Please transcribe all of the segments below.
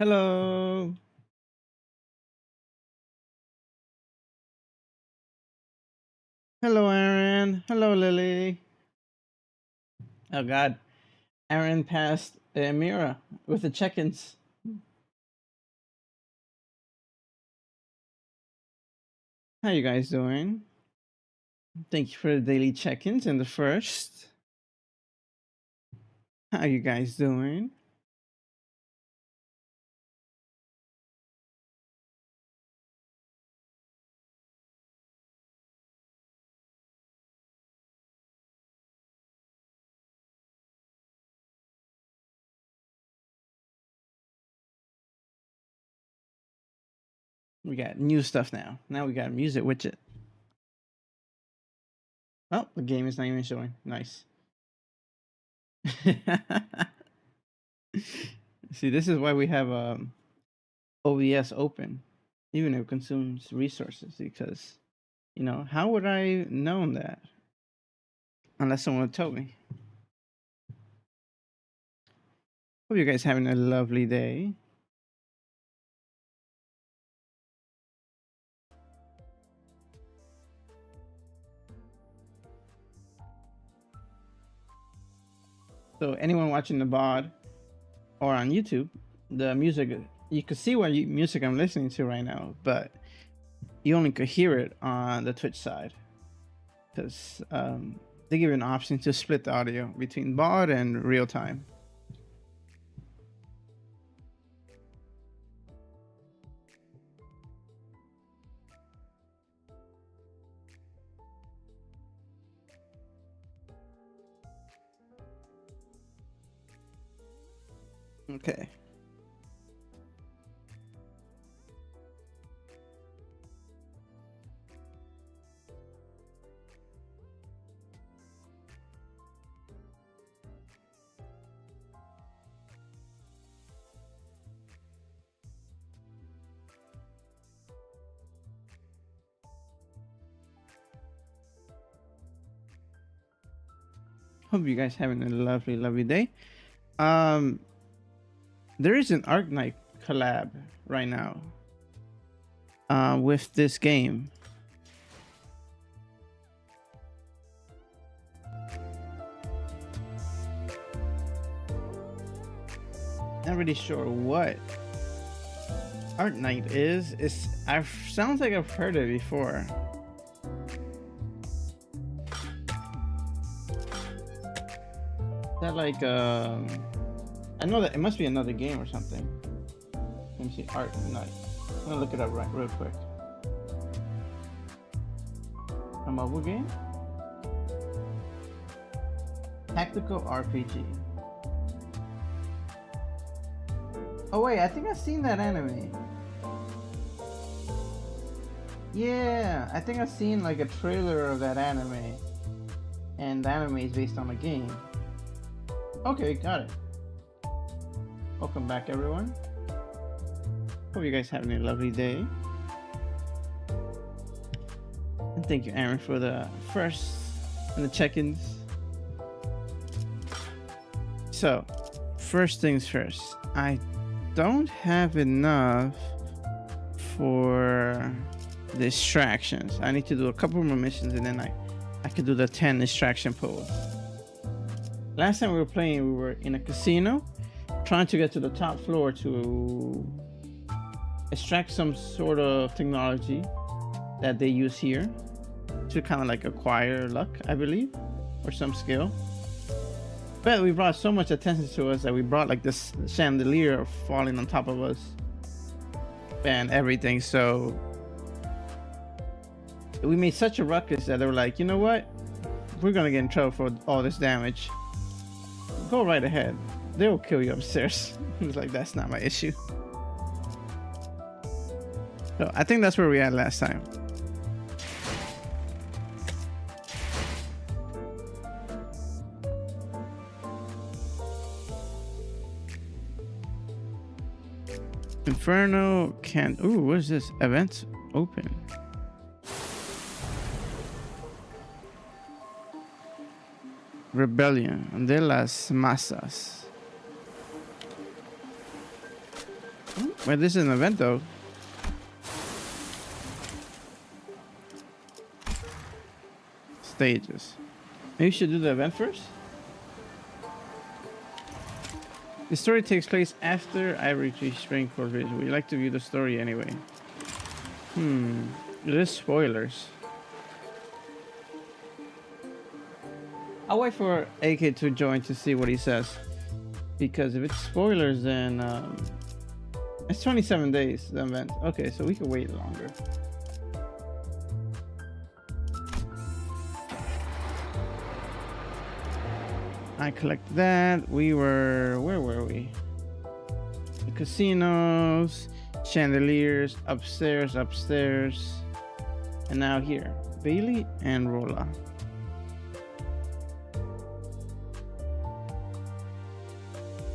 Hello. Hello, Aaron. Hello, Lily. Oh, God. Aaron passed Mira with the check-ins. How you guys doing? Thank you for the daily check-ins and the first. How you guys doing? We got new stuff now. Now we got a music widget. Oh, the game is not even showing. Nice. See, this is why we have OBS open, even if it consumes resources, because, you know, how would I known that unless someone told me? Hope you guys having a lovely day. So anyone watching the VOD or on YouTube, the music, you could see what music I'm listening to right now, but you only could hear it on the Twitch side, because they give you an option to split the audio between VOD and real time. Okay. Hope you guys having a lovely, lovely day. There is an Arknights collab right now with this game. Not really sure what Arknights is. Sounds like I've heard it before. Is that like I know that it must be another game or something. Let me see, Arknights. I'm gonna look it up real quick. A mobile game? Tactical RPG. Oh wait, I think I've seen that anime. Yeah, I think I've seen like a trailer of that anime. And the anime is based on a game. Okay, got it. Welcome back, everyone. Hope you guys having a lovely day. And thank you, Aaron, for the first and the check-ins. So, first things first. I don't have enough for distractions. I need to do a couple more missions, and then I could do the 10 distraction pose. Last time we were playing, we were in a casino, trying to get to the top floor to extract some sort of technology that they use here to kind of like acquire luck, I believe, or some skill. But we brought so much attention to us that we brought like this chandelier falling on top of us and everything. So we made such a ruckus that they were like, you know what? We're gonna get in trouble for all this damage. Go right ahead. they will kill you upstairs. It's like, that's not my issue. So I think that's where we had last time. Inferno can't. Ooh, what is this? Events open. Rebellion de las Masas. Oh, wait, this is an event though. Stages. Maybe we should do the event first. The story takes place after Ivory Tree Spring Court Ridge. We like to view the story anyway. It is spoilers. I'll wait for AK to join to see what he says. Because if it's spoilers, then it's 27 days, the event. Okay, so we can wait longer. I collect that. We were, where were we? The casinos, chandeliers, upstairs, and now here, Bailey and Rolla.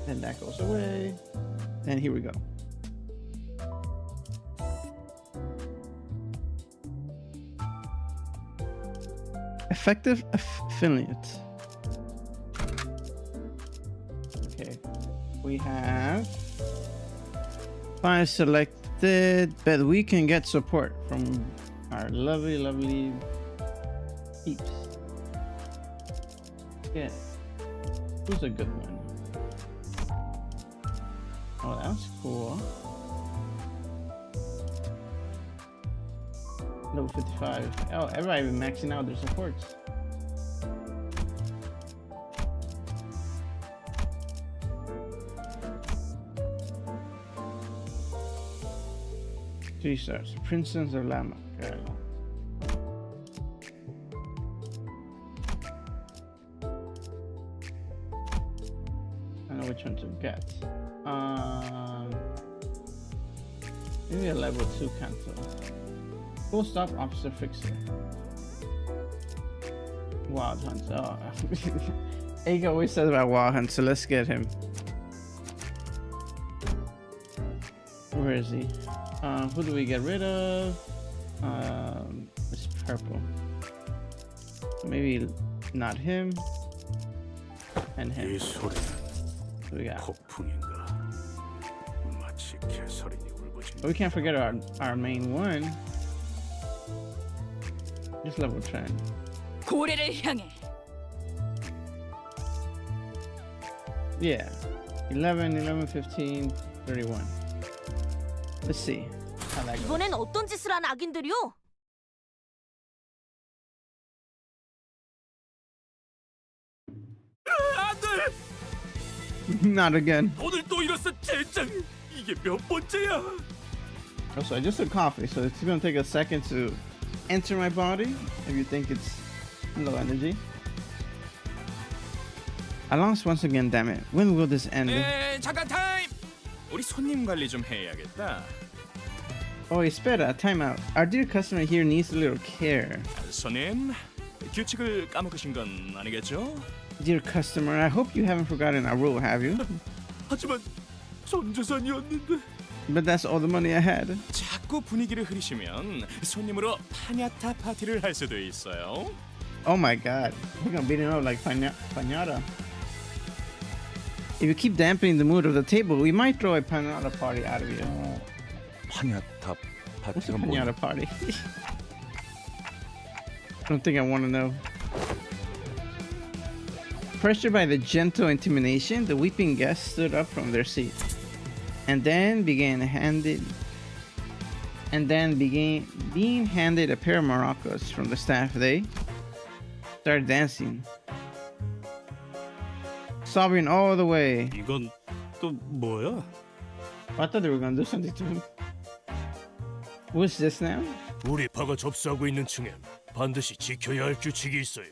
Then that goes away, and here we go. Effective affiliate. Okay, we have 5 selected, but we can get support from our lovely peeps. Yeah, who's a good one? Oh, that's cool. Level 55. Oh, everybody maxing out their supports. Three stars. Princess of Lama. I know which one to get. Maybe a level 2 Canto. Full stop officer fixer. Wild Hunt. Oh. Ake always says about Wild Hunt, so let's get him. Where is he? Who do we get rid of? It's purple. Maybe not him. And him. So we got. But we can't forget our main one. Just level 10. Yeah. 11, 15, 31. Let's see how that goes. 이번엔 어떤 짓을 한 악인들이요? Not again. 오늘 또 잃었어, 젠장. 이게 몇 번째야? Also, I just took coffee, so it's gonna take a second to enter my body if you think it's low energy. I lost once again, damn it. When will this end? 네, 잠깐 타임. 우리 손님 관리 좀 해야겠다. Oh, espera, time out. Our dear customer here needs a little care. 손님, 규칙을 까먹으신 건 아니겠죠? Dear customer, I hope you haven't forgotten our rule, have you? 하지만 전 재산이었는데. But that's all the money I had. 자꾸 분위기를 흐리시면 손님으로 파냐타 파티를 할 수도 있어요. Oh my god. We're gonna beat him up like pañata. If you keep dampening the mood of the table, we might throw a pañata party out of you. 파냐타 What's a 파티가 pañata party? I don't think I want to know. Pressured by the gentle intimidation, the weeping guests stood up from their seats, and then began being handed a pair of maracas from the staff. They started dancing, sobbing all the way. 이건 또 뭐야? I thought they were gonna do something to him. What's this now? 우리 파가 접수하고 있는 층엔 반드시 지켜야 할 규칙이 있어요.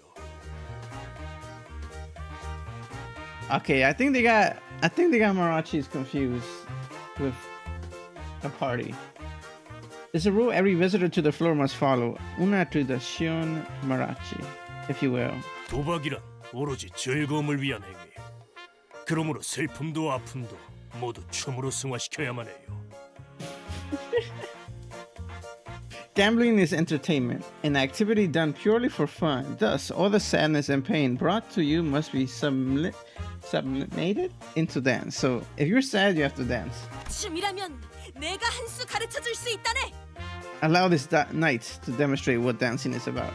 Okay, I think they got marachis confused with a party. There's a rule every visitor to the floor must follow. Una tradición mariachi, if you will. 도박이란 오로지 즐거움을 위한 행위. 그러므로 슬픔도 아픔도 모두 춤으로 승화시켜야만 해요. Gambling is entertainment, an activity done purely for fun. Thus, all the sadness and pain brought to you must be sublimated into dance. So, if you're sad, you have to dance. 춤이라면 내가 한 수 가르쳐 줄 수 있다네. Allow this night to demonstrate what dancing is about.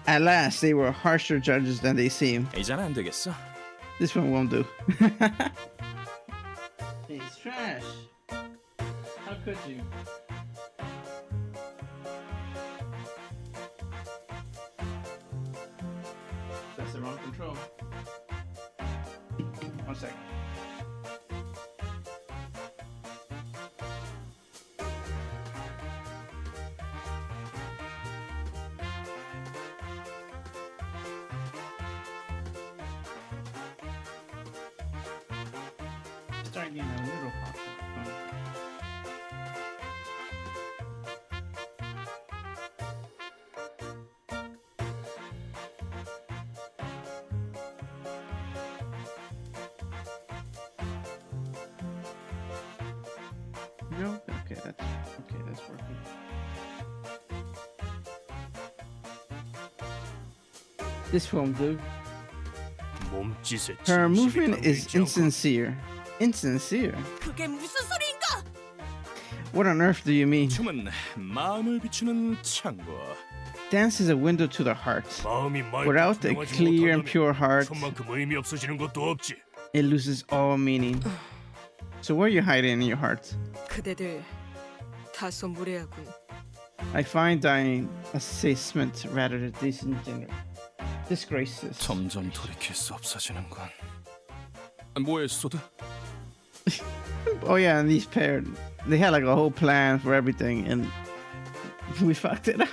At last, they were harsher judges than they seem. 이제는 안 되겠어. This one won't do. It's trash. How could you? That's the wrong control. 1 second. Starting getting a little hot. No? Okay, that's working. This won't do. 몸짓에 Her 진심이 movement is 담겨 있지 않고 insincere. Insincere? 그게 무슨 소리인가? What on earth do you mean? 춤은 마음을 비추는 창고. Dance is a window to the heart. 마음이 맑고 Without a 투명하지 clear and 못한다면 pure heart, 춤만큼 의미 없어지는 것도 없지. it loses all meaning. So what are you hiding in your heart? 그대들 다소 무례하군. I find thine assessment rather disingenuous. Disgraces. 점점 돌이킬 수 없어지는군. 뭐해, 소드? Oh yeah, and these paired, they had like a whole plan for everything, and we fucked it up.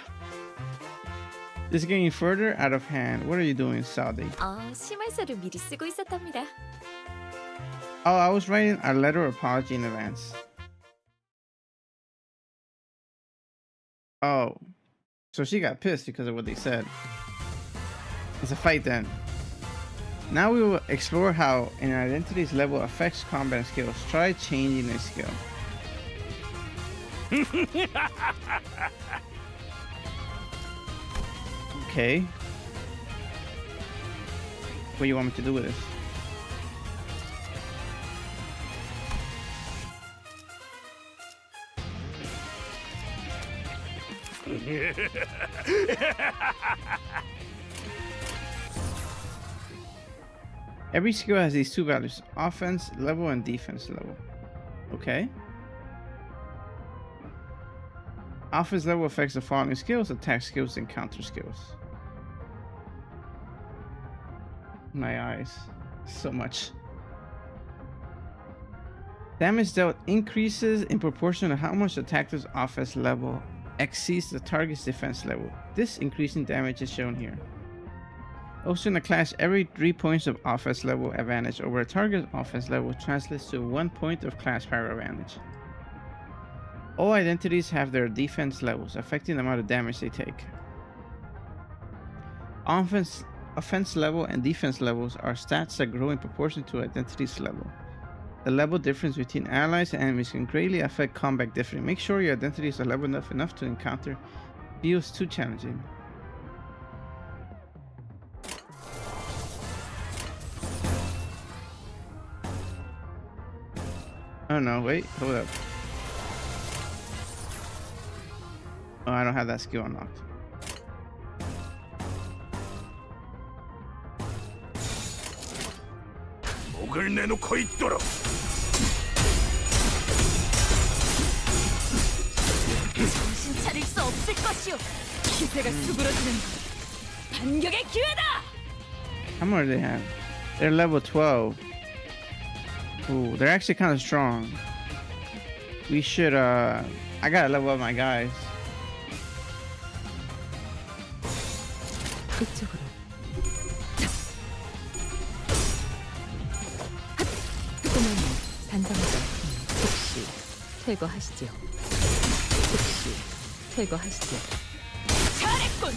This is getting further out of hand. What are you doing, Saudi? 심할서를 미리 쓰고 있었답니다. Oh, I was writing a letter of apology in advance. Oh, so she got pissed because of what they said. It's a fight then. Now we will explore how an identity's level affects combat skills. Try changing a skill. Okay. What do you want me to do with this? Every skill has these two values: offense level and defense level. Okay. Offense level affects the following skills: attack skills and counter skills. My eyes. So much. Damage dealt increases in proportion to how much the attacker's offense level exceeds the target's defense level. This increasing damage is shown here. Also in the class, every 3 points of offense level advantage over a target's offense level translates to 1 point of class power advantage. All identities have their defense levels, affecting the amount of damage they take. Offense level and defense levels are stats that grow in proportion to identity's level. The level difference between allies and enemies can greatly affect combat differently. Make sure your identities are leveled enough to encounter feels too challenging. Oh no, wait, hold up. Oh, I don't have that skill unlocked. 목을 내놓고 있도록. 정신 차릴 수 없을 것이오. 기세가 수그러지는 반격의 기회다. How much do they have? They're level 12. Ooh, they're actually kind of strong. We should, I gotta level up my guys. 그쪽으로 담당자 즉시 퇴거하시죠. 즉시 퇴거하시죠. 잘했군.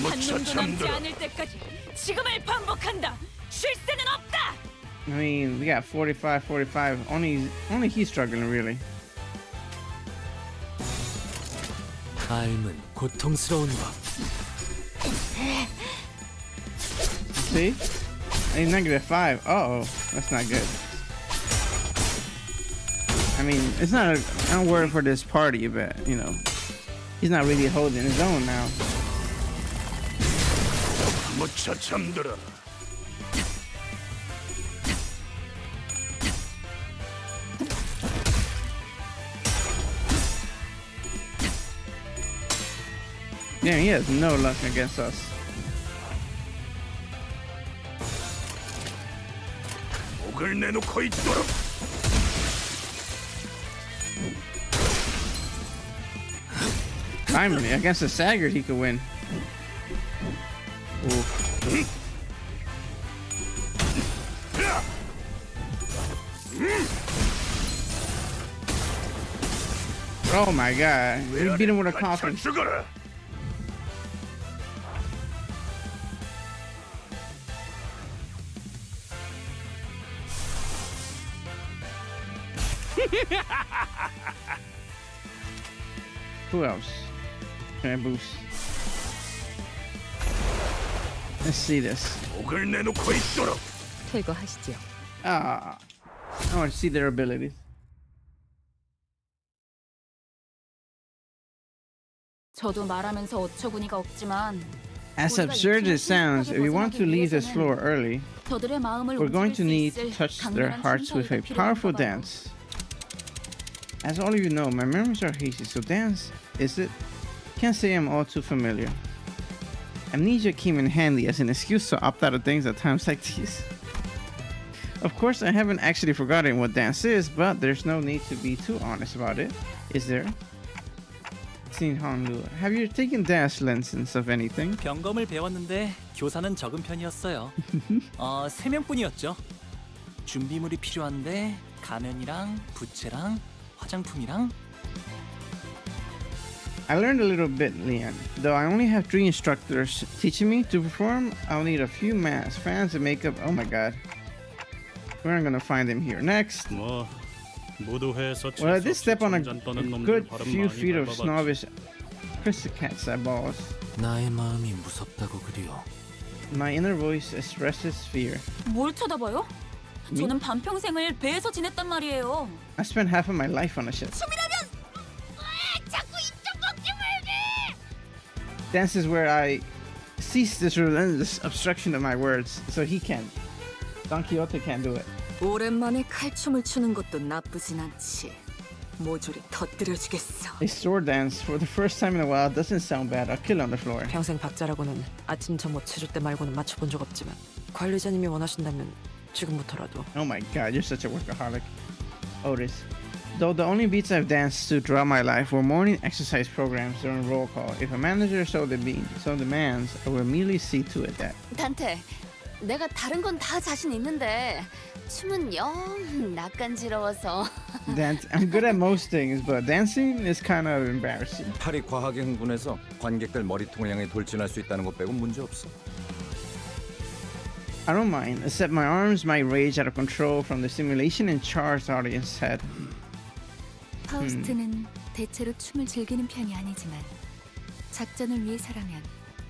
한 놈도 남지 잠들어. 않을 때까지 지금을 반복한다. 쉴 새는 없다. I mean, we got 45, 45. Only he's struggling, really. 삶은 고통스러운 것. See? He's -5. Uh-oh. That's not good. I mean, it's not I'm worried for this party, but, you know, he's not really holding his own now. 무차 잠들어. Damn, he has no luck against us. 목을 내놓고 있도록. Finally, against the Saggart, he could win. Ooh. Oh my god. We beat him with a coffin. 죽어라. Who else can I boost? Let's see this. 목을 내놓고 있도록. 퇴거하시죠. Ah, I want to see their abilities. 저도 말하면서 어처구니가 없지만 As absurd as it sounds, if we want to leave this floor early, 저들의 마음을 we're going to 움직일 수 need to 있을 touch their 강렬한 hearts with a 춤사위가 powerful 필요한가 봐요. dance. As all of you know, my memories are hazy, so dance, is it? Can't say I'm all too familiar. Amnesia came in handy as an excuse to opt out of things at times like these. Of course, I haven't actually forgotten what dance is, but there's no need to be too honest about it, is there? Xin Honglu, have you taken dance lessons of anything? 병검을 배웠는데 교사는 적은 편이었어요. 3명뿐이었죠. 준비물이 필요한데 가면이랑 부채랑 화장품이랑. I learned a little bit, Leon. Though I only have 3 instructors teaching me to perform, I'll need a few masks, fans, and makeup. Oh my god. We're gonna find them here next. 뭐 모두 회에서 Well, I did step on a 떠는 놈들 good 발음 few 많이 feet of 밟아봤지. snobbish Chryssicats eyeballs. 나의 마음이 무섭다고 그리워. My inner voice expresses fear. 뭘 쳐다봐요? Me? 저는 반평생을 배에서 지냈단 말이에요. I spent half of my life on a ship. 자꾸 입좀 먹지 말게. Dance is where I cease this relentless obstruction of my words, so he can't. Don Quixote can't do it. 오랜만에 칼춤을 추는 것도 나쁘진 않지. 모조리 터뜨려주겠어. A sword dance for the first time in a while doesn't sound bad. I'll kill on the floor. 평생 박자라고는 아침 점호 체조 때 말고는 맞춰본 적 없지만 관리자님이 원하신다면 지금부터라도. Oh my god, you're such a workaholic. Otis. Though the only beats I've danced to throughout my life were morning exercise programs during roll call. If a manager so demands, I will immediately see to it that. 단테, 내가 다른 건 다 자신 있는데 춤은 영 낯간지러워서. I'm good at most things, but dancing is kind of embarrassing. 팔이 과하게 흥분해서 관객들 머리통을 향해 돌진할 수 있다는 것 빼고 문제 없어. I don't mind, except my arms might rage out of control from the stimulation and charge the audience had. 파우스트는 대체로 춤을 즐기는 편이 아니지만 작전을 위해서라면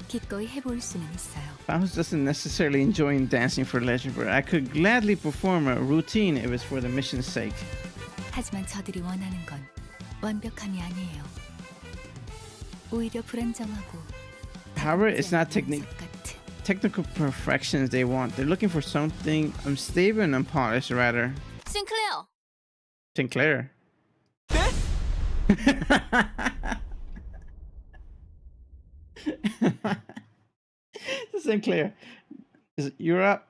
기꺼이 해볼 수는 있어요. Faust doesn't necessarily enjoy dancing for leisure, but I could gladly perform a routine if it's for the mission's sake. 하지만 저들이 원하는 건 완벽함이 아니에요. 오히려 불안정하고 However, it's not 같은. technical perfections they want. They're looking for something unstable and unpolished, rather. 싱클레어, Sinclair. Sinclair. You're up.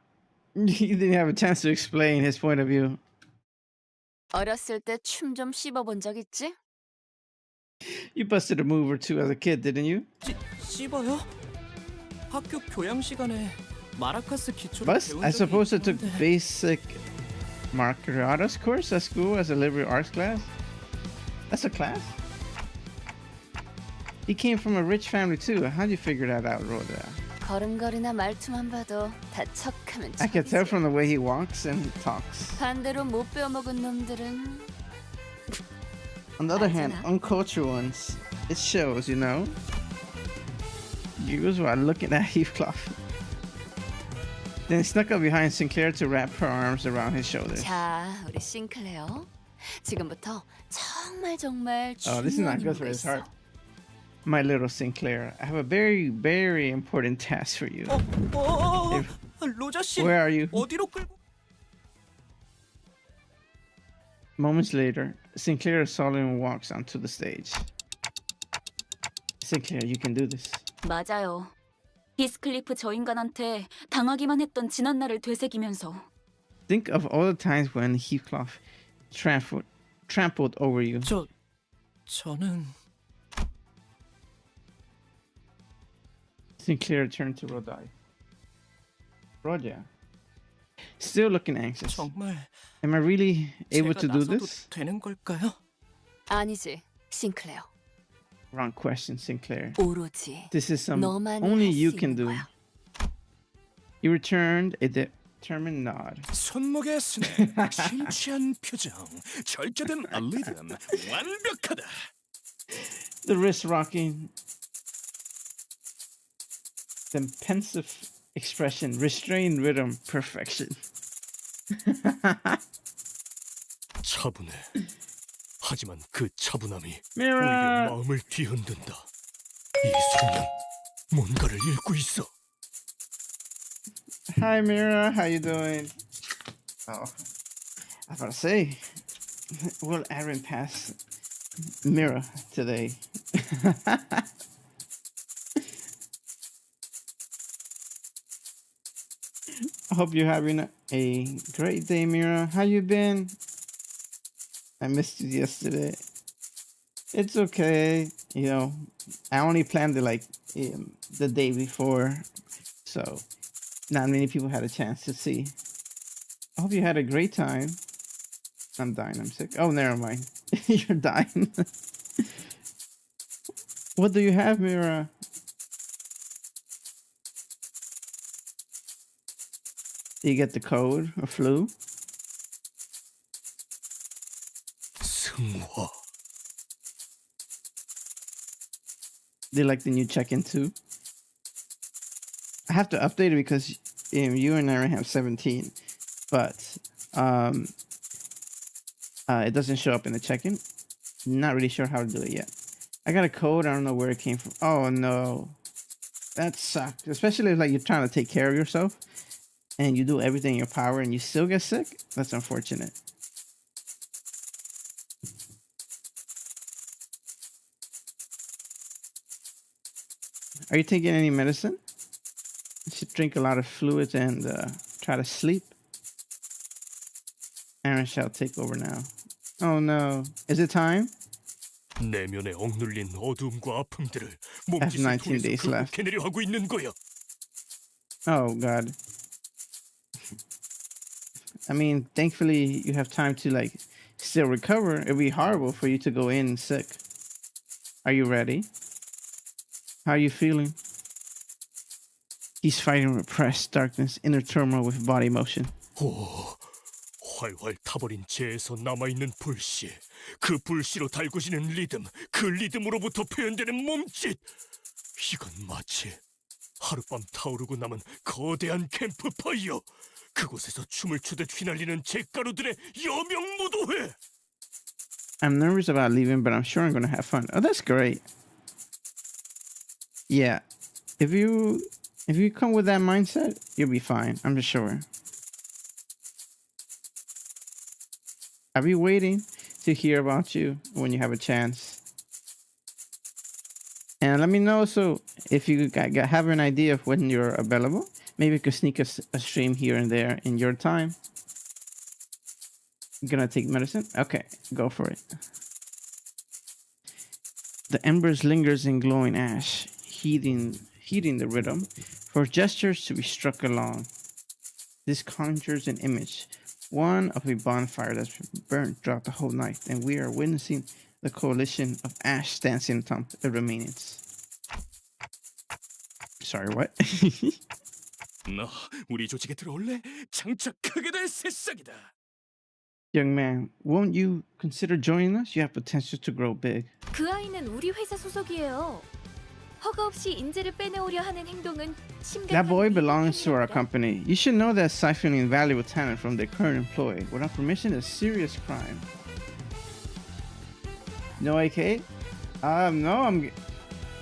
He didn't have a chance to explain his point of view. 어렸을 때 춤 좀 씹어본 적 있지? You busted a move or two as a kid, didn't you? 씹어요? 학교 교양 시간에 마라카스 기초를 Bust? 배운 I 적이 suppose I took 있는데. basic Marcaradas course at school as a liberal arts class. That's a class? He came from a rich family too. How'd you figure that out, Rhoda? 걸음걸이나 말투만 봐도 다 척하면 I can tell 척이지. from the way he walks and talks. 반대로 못 배워먹은 놈들은 On the other hand, 알잖아. uncultured ones, it shows, you know. Giggles while looking at Heathcliff. Then snuck up behind Sinclair to wrap her arms around his shoulders. 자, 우리 싱클레어. 지금부터 정말 정말 Oh, this is not 중요한 good for 임무가 his 있어. heart. My little Sinclair, I have a very, very important task for you. 로저 씨 Where are you? 어디로 끌고? Moments later, Sinclair solemnly walks onto the stage. Sinclair, you can do this. 맞아요. 히스클리프 저 인간한테 당하기만 했던 지난 날을 되새기면서 Think of all the times when Heathcliff trampled over you. 저는 Sinclair turned to Rhoda. Rhoda, still looking anxious. 정말 Am I really able 제가 to do 나서도 this? 되는 걸까요? 아니지, 싱클레어. Wrong question, Sinclair. 오로지 This is some 너만이 only 할 you 수 can 있는 do. 거야. You returned a determined nod. 손목에 스냅, 심취한 표정, 절제된 리듬, 완벽하다. The wrist rocking, the pensive expression, restrained rhythm, perfection. 차분해. 하지만 그 차분함이 Mira! 오히려 마음을 뒤흔든다. 이 소년 뭔가를 읽고 있어. Hi, Mira. How you doing? Oh, I was about to say, will Aaron pass Mira today? I hope you're having a great day, Mira. How you been? I missed you yesterday. It's okay. You know, I only planned it like the day before, so not many people had a chance to see. I hope you had a great time. I'm dying. I'm sick. Oh, never mind. You're dying. What do you have, Mira? Do you get the code or flu? 승화. Do you like the new check-in too? I have to update it because you and Aaron have 17, but it doesn't show up in the check-in. Not really sure how to do it yet. I got a code. I don't know where it came from. Oh no, that sucks. Especially if like you're trying to take care of yourself and you do everything in your power and you still get sick. That's unfortunate. Are you taking any medicine? You should drink a lot of fluids and try to sleep. Aaron shall take over now. Oh no. Is it time? 내면에 억눌린 어둠과 아픔들을 I have 몸짓을 19 통해서 days left. 극복해내려 하고 있는 거야. Oh god. I mean, thankfully you have time to like still recover. It'd be horrible for you to go in sick. Are you ready? How are you feeling? He's fighting repressed darkness, inner turmoil with body motion. 오, 활활 타버린 재에서 남아있는 불씨. 그 불씨로 달구지는 리듬, 그 리듬으로부터 표현되는 몸짓. 이건 마치 하룻밤 타오르고 남은 거대한 캠프파이어. 그곳에서 춤을 추듯 휘날리는 잿가루들의 여명무도회. I'm nervous about leaving, but I'm sure I'm gonna have fun. Oh, that's great. Yeah, if you come with that mindset, you'll be fine. I'm sure. I'll be waiting to hear about you when you have a chance. And let me know so if you have an idea of when you're available. Maybe you could sneak a stream here and there in your time. You gonna take medicine? Okay, go for it. The embers lingers in glowing ash, heating the rhythm, for gestures to be struck along. This conjures an image, one of a bonfire that's burnt throughout the whole night, and we are witnessing the coalition of ash dancing on top of the remains. Sorry, what? 너 우리 조직에 들어올래? 장착하게 될 새싹이다. Young man, won't you consider joining us? You have potential to grow big. 그 아이는 우리 회사 소속이에요. 허가 없이 인재를 빼내오려 하는 행동은 심각한 That boy belongs to our 위법행위입니다. company. You should know that siphoning valuable talent from their current employee without permission is a serious crime. No AK? No, I'm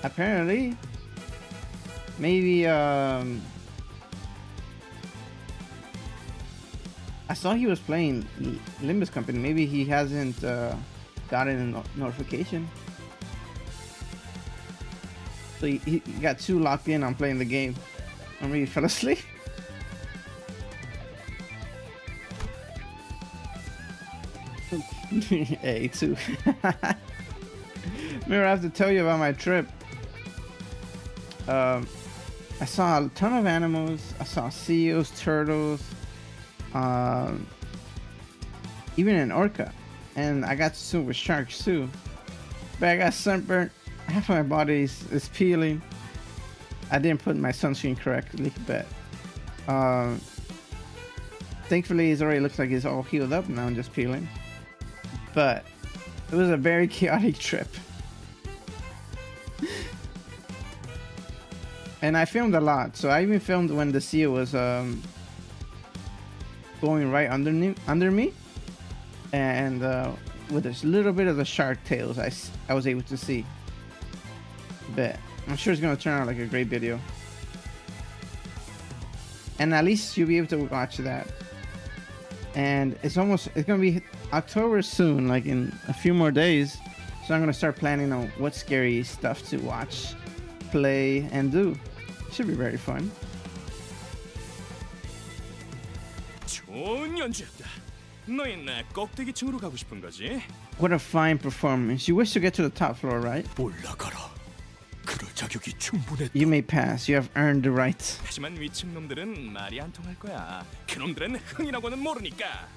apparently maybe I saw he was playing Limbus Company. Maybe he hasn't gotten a notification. So he got too locked in on playing the game. Or maybe he fell asleep. Hey, too. Remember, I have to tell you about my trip. I saw a ton of animals. I saw seals, turtles, even an orca, and I got to swim with sharks too. But I got sunburnt. Half of my body is peeling. I didn't put my sunscreen correctly, but thankfully it already looks like it's all healed up now and just peeling. But it was a very chaotic trip. And I filmed a lot, so I even filmed when the seal was going right under me, and with this little bit of the shark tails I was able to see. But I'm sure it's gonna turn out like a great video, and at least you'll be able to watch that. And it's gonna be October soon, like in a few more days, so I'm gonna start planning on what scary stuff to watch, play, and do. Should be very fun. 좋은 연주였다. 너희는 꼭대기층으로 가고 싶은 거지? What a fine performance. You wish to get to the top floor, right? 올라가라. 그럴 자격이 충분했다. You may pass. You have earned the right. 하지만 위층 놈들은 말이 안 통할 거야. 그놈들은 흥이라고는 모르니까.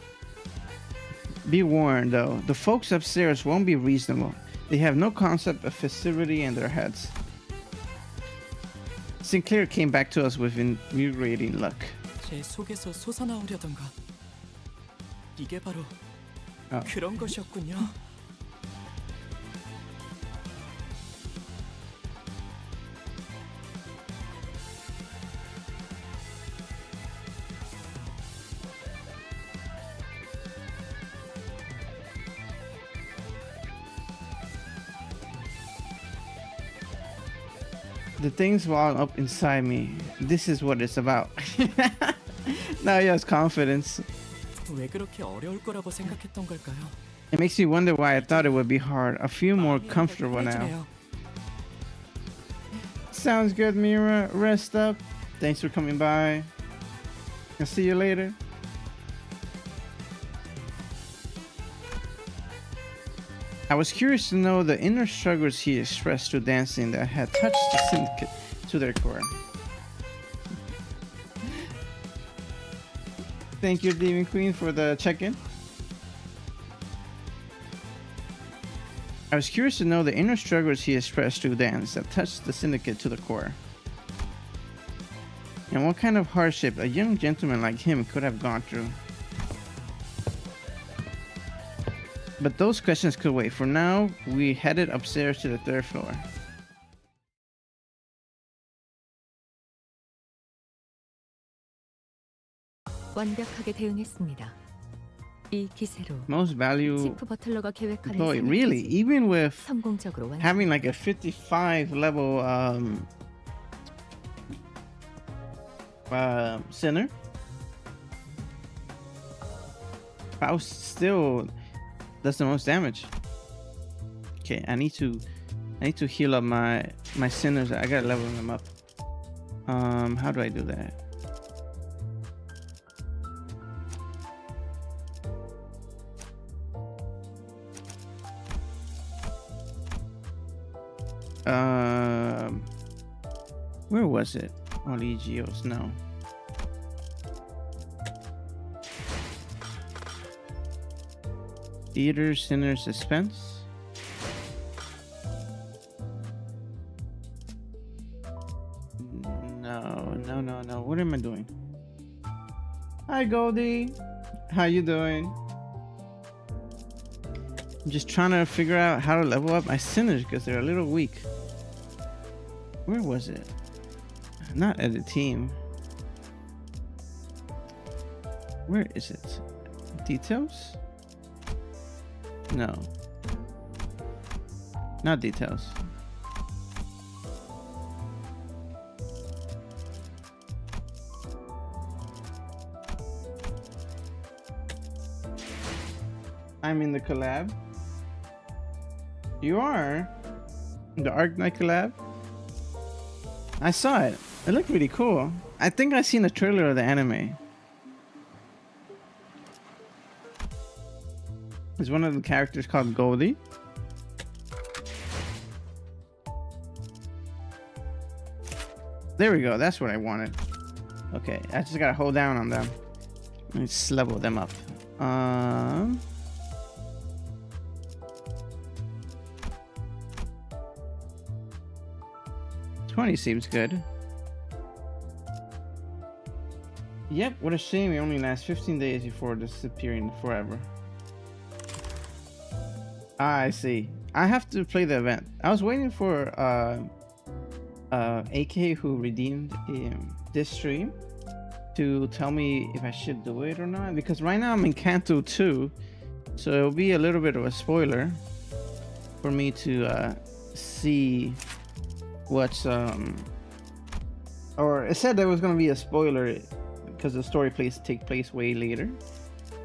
Be warned, though. The folks upstairs won't be reasonable. They have no concept of festivity in their heads. Sinclair came back to us with invigorating luck. 제 속에서 솟아나오려던가. 이게 바로 Oh. 그런 것이었군요. The things well up inside me. This is what it's about. Now he has confidence. 왜 그렇게 어려울 거라고 생각했던 걸까요? It makes you wonder why I thought it would be hard. I feel more comfortable now. 편해지네요. Sounds good, Mira. Rest up. Thanks for coming by. I'll see you later. I was curious to know the inner struggles he expressed through dancing that had touched the syndicate to their core. Thank you, Demon Queen, for the check-in. I was curious to know the inner struggles he expressed through dance that touched the syndicate to the core. And what kind of hardship a young gentleman like him could have gone through. But those questions could wait. For now, we headed upstairs to the third floor. 완벽하게 대응했습니다. 이 기세로 Most valuable 치프 버틀러가 계획하는 employee. 생활 Really? 조직이 Even with 성공적으로 완성. having like a 55 level center, Faust still does the most damage. Okay, I need to heal up my sinners. I gotta level them up. How do I do that? Where was it? Oh, Legios, no. Eater, Sinner, Suspense. No. What am I doing? Hi, Goldie. How you doing? I'm just trying to figure out how to level up my Sinners because they're a little weak. Where was it? Not edit team. Where is it? Details? No. Not details. I'm in the collab. You are? The Arknights Collab? I saw it. It looked really cool. I think I seen a trailer of the anime. Is one of the characters called Goldie? There we go. That's what I wanted. Okay, I just gotta hold down on them. Let's level them up. 20 seems good. Yep, what a shame it only lasts 15 days before disappearing forever. Ah, I see. I have to play the event. I was waiting for AK who redeemed this stream to tell me if I should do it or not, because right now I'm in Canto II, so it'll be a little bit of a spoiler for me to see what's or it said there was going to be a spoiler because the story take place way later,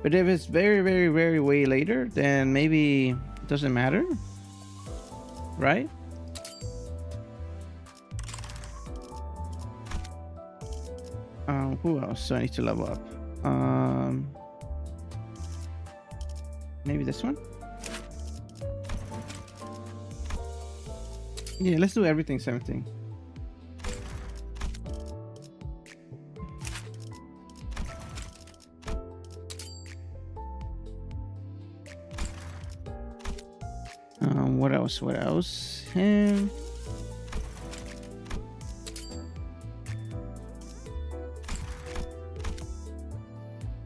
but if it's very way later, then maybe it doesn't matter, right? Who else? So I need to level up. Maybe this one. Yeah, let's do everything 17. What else? What else?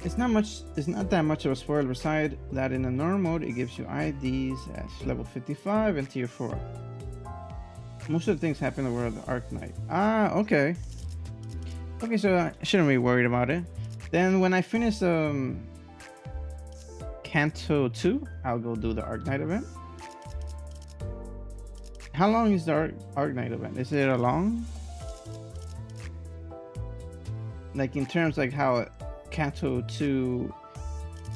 It's not that much of a spoiler, beside that in the normal mode it gives you IDs at level 55 and tier 4. Most of the things happen in the world of Arknight. Ah, okay. Okay, so I shouldn't be worried about it. Then when I finish Canto II, I'll go do the Arknight event. How long is the Arknight event? Is it a long? Like in terms like how Canto II,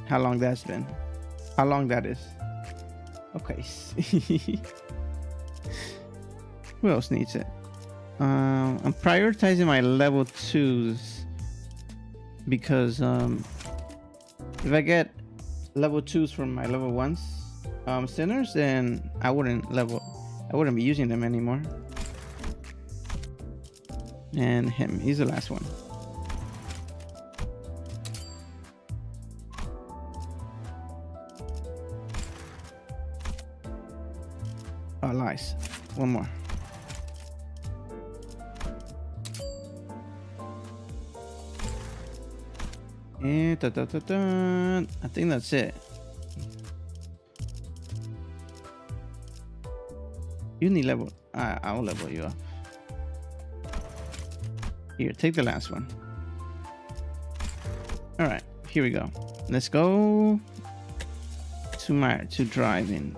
how long that's been? How long that is? Okay. Who else needs it? I'm prioritizing my level 2s because if I get level 2s from my level 1s sinners, then I wouldn't be using them anymore. And him, he's the last one. Oh, nice. One more. And I think that's it. You need level. I'll level you up. Here, take the last one. All right, here we go. Let's go to driving.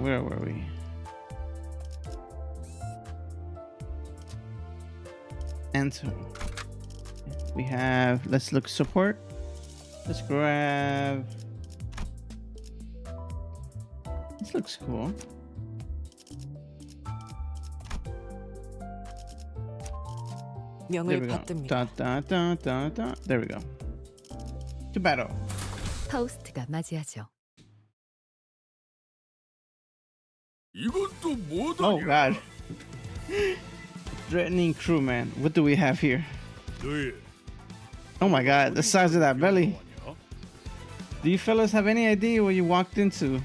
Where were we? Enter. We have, let's look support. Let's grab, this looks cool. There we 명을 go. 받듭니다. There we go. To battle. 파우스트가 맞이하죠. 이것도 뭐다? Oh god. Threatening crewman. What do we have here? 너희 Oh my god, the size of that belly. Do you fellas have any idea what you walked into?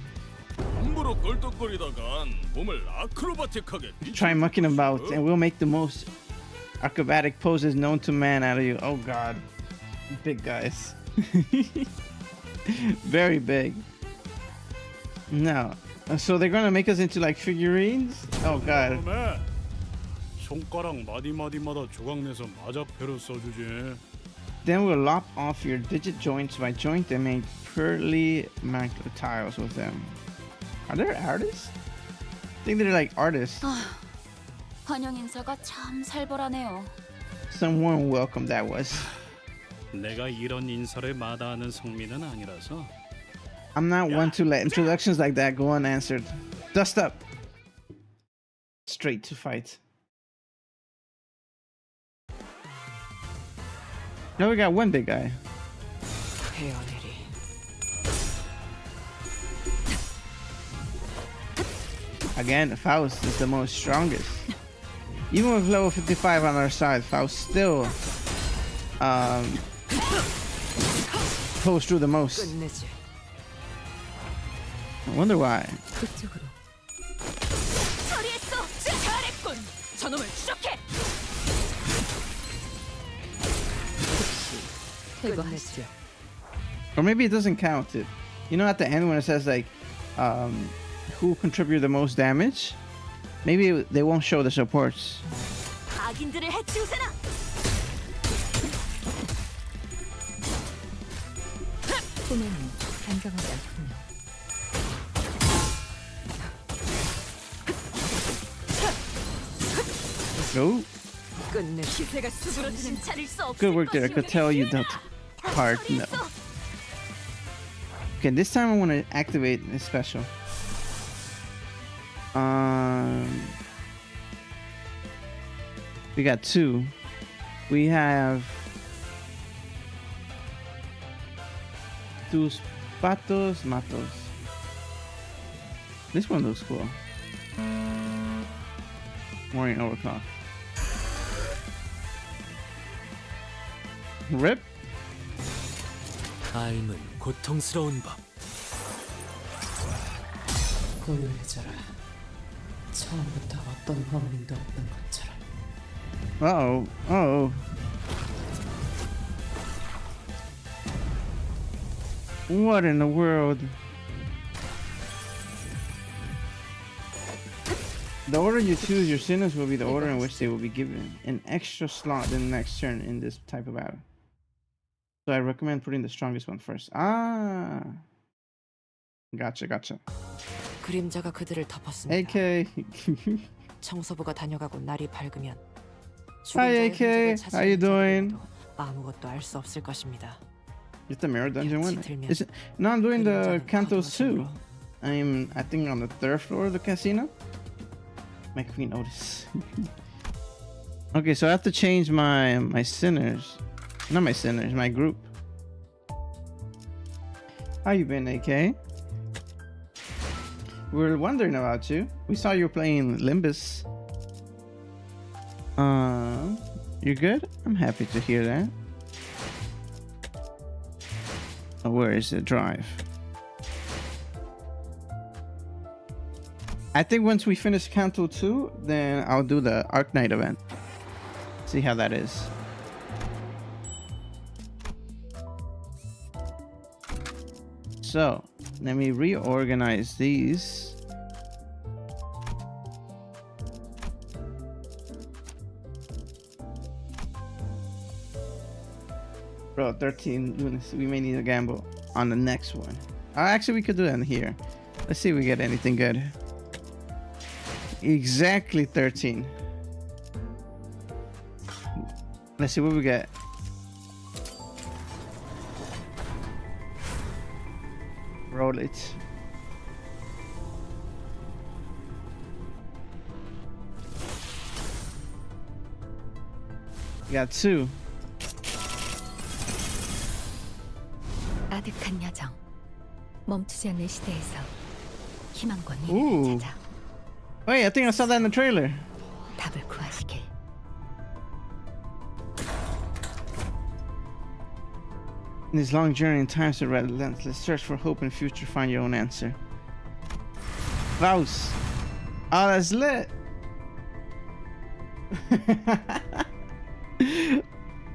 함부로 껄떡거리다간 몸을 아크로바틱하게 Try mucking about and we'll make the most acrobatic poses known to man out of you. Oh god. Big guys. Very big. No. So they're gonna make us into like figurines? Oh god. 그다음에 손가락 마디마디마다 조각 내서 마자표로 써주지. Then we'll lop off your digit joints by joint and make purely marked tiles with them. Are there artists? I think they're like artists. 환영 인사가 참 살벌하네요. Some warm welcome that was. 내가 이런 인사를 마다하는 성민은 아니라서. I'm not one to let introductions like that go unanswered. Dust up. Straight to fight. Now we got one big guy. 헤어내리. Again, Faust is the most strongest. Even with level 55 on our side, Faust still pulls through the most. 끝내지. I wonder why. 그쪽으로. 처리했어. 잘했군. 저놈을 추적해. 퇴거하시죠. Or maybe it doesn't count it. You know, at the end when it says like who contributed the most damage, maybe they won't show the supports. 악인들을 해치우세나. 소매는 단정하지 않군요. Oh, 끝내지. 기세가 수그러지는 차릴 수 없을 good work there. I could tell you that part. No. Okay, this time I want to activate this special. We got two. We have tus patos matos. This one looks cool. Morning overclock. Rip. 삶은 고통스러운 법. 고요해져라. 처음부터 어떤 허물도 없는 것처럼. Uh-oh. Uh-oh. What in the world? The order you choose your sinners will be the order in which they will be given an extra slot in the next turn in this type of battle. So I recommend putting the strongest one first. Ah. Gotcha, gotcha. 그림자가 그들을 덮었습니다. AK. 청소부가 다녀가고 날이 밝으면 Hi, AK. How you doing? 아무것도 알 수 없을 것입니다. It's the mirror dungeon one. Is it? No, I'm doing the Canto II. I think on the 3rd floor of the casino. My queen Otis. Okay, so I have to change my sinners. Not my sinners, my group. How you been, AK? We were wondering about you. We saw you playing Limbus. You're good? I'm happy to hear that. Oh, where is the drive? I think once we finish Canto II, then I'll do the Arknight event. See how that is. So, let me reorganize these. Bro, 13 units. We may need a gamble on the next one. Actually, we could do that in here. Let's see if we get anything good. Exactly 13. Let's see what we get. Roll it. We got 2. 아득한 야정. 멈추지 않는 시대에서 희망과 Ooh. 미래를 찾아 Wait, I think I saw that in the trailer. 답을 구하시길. In this long journey in times of relentless search for hope and future, find your own answer. Faust. Oh, that's lit.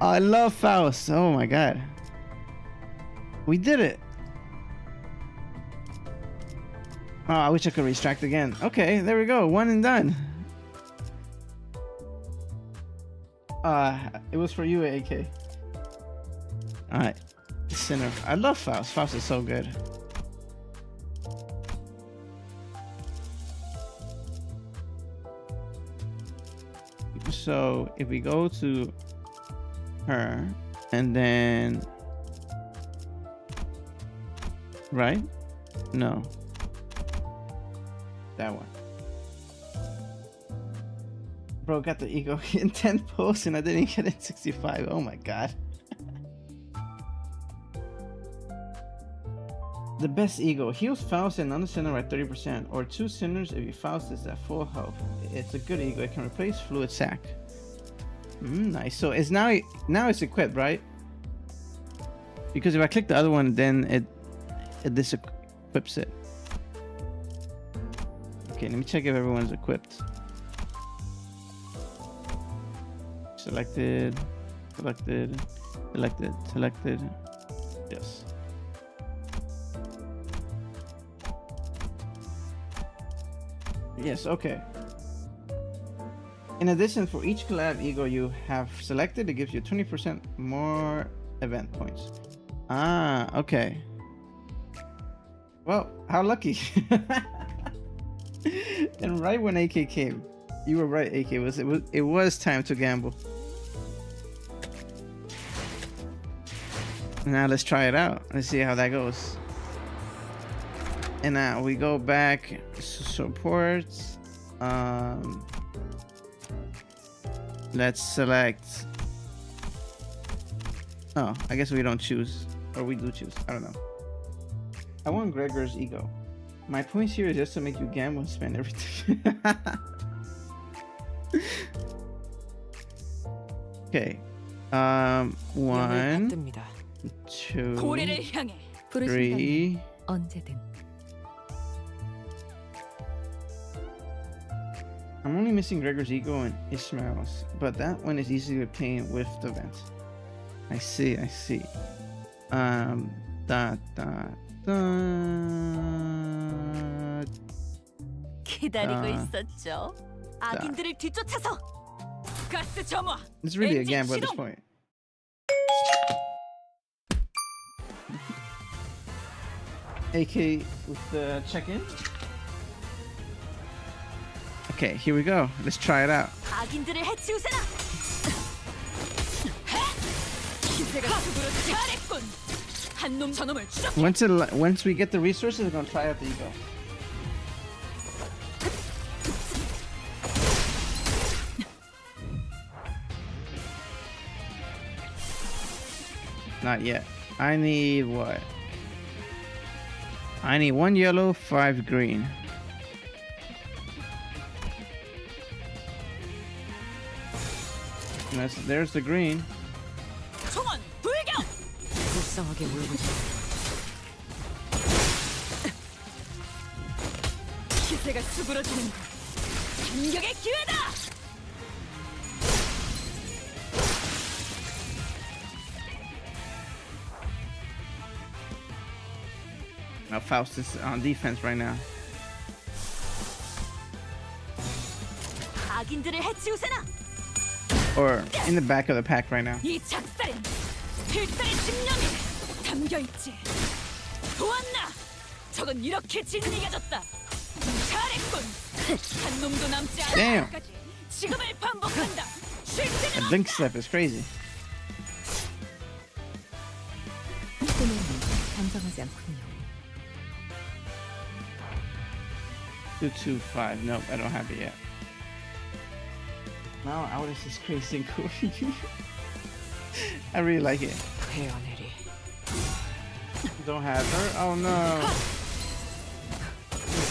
I love Faust. Oh my god. We did it. Oh, I wish I could restract again. Okay, there we go. One and done. It was for you, AK. Alright. Sinner. I love Faust. Faust is so good. So if we go to her and then right? No. That one. Bro got the ego in 10 posts and I didn't get it 65. Oh my god. The best ego. Heals Faust and another sinner at 30%, or 2 sinners if you Faust is at full health. It's a good ego. It can replace fluid sac. Nice. So it's now it's equipped, right? Because if I click the other one, then it disequips it. Okay, let me check if everyone's equipped. Selected, selected, selected, selected. Yes. Yes, okay. In addition, for each collab ego you have selected, it gives you 20% more event points. Ah, okay. Well, how lucky. And right when AK came, you were right, AK. It was time to gamble. Now let's try it out. Let's see how that goes. And now we go back to support. Let's select. Oh, I guess we don't choose, or we do choose. I don't know. I want Gregor's ego. My point here is just to make you gamble and spend everything. Okay. 1, 받듭니다. 2, 고래를 향해 3. 언제든. I'm only missing Gregor's ego and Ishmael's, but that one is easily obtained with the vent. I see, I see. 기다리고 있었죠. 악인들을 뒤쫓아서 가스 점화. It's really a 엔진 gamble at this 시동. point. AK with the check-in. Okay, here we go. Let's try it out. 악인들을 해치우세나. 기세가 죽으러 잘했군. 한놈 저놈을 추적. Once we get the resources, we're gonna try out the ego. Not yet. I need what? I need 1 yellow, 5 green. And there's the green. 총원 불경. 불쌍하게 울고 기세가 수그러지는 것. 반격의 기회다. Now Faust is on defense right now. 악인들을 해치우세나. Or in the back of the pack right now. 이 작살엔 필살의 집념이 담겨 있지. 보았나? 적은 이렇게 짓이겨졌다. 잘했군. 한 놈도 남지 않을 Damn. 때까지 지금을 반복한다. 쉴 That 새는 blink 없다. step is crazy. 소매는 단정하지 않군요. 225. Nope, I don't have it yet. Now Auris is crazy and cool. I really like it. 헤어내리. Don't have her. Oh no.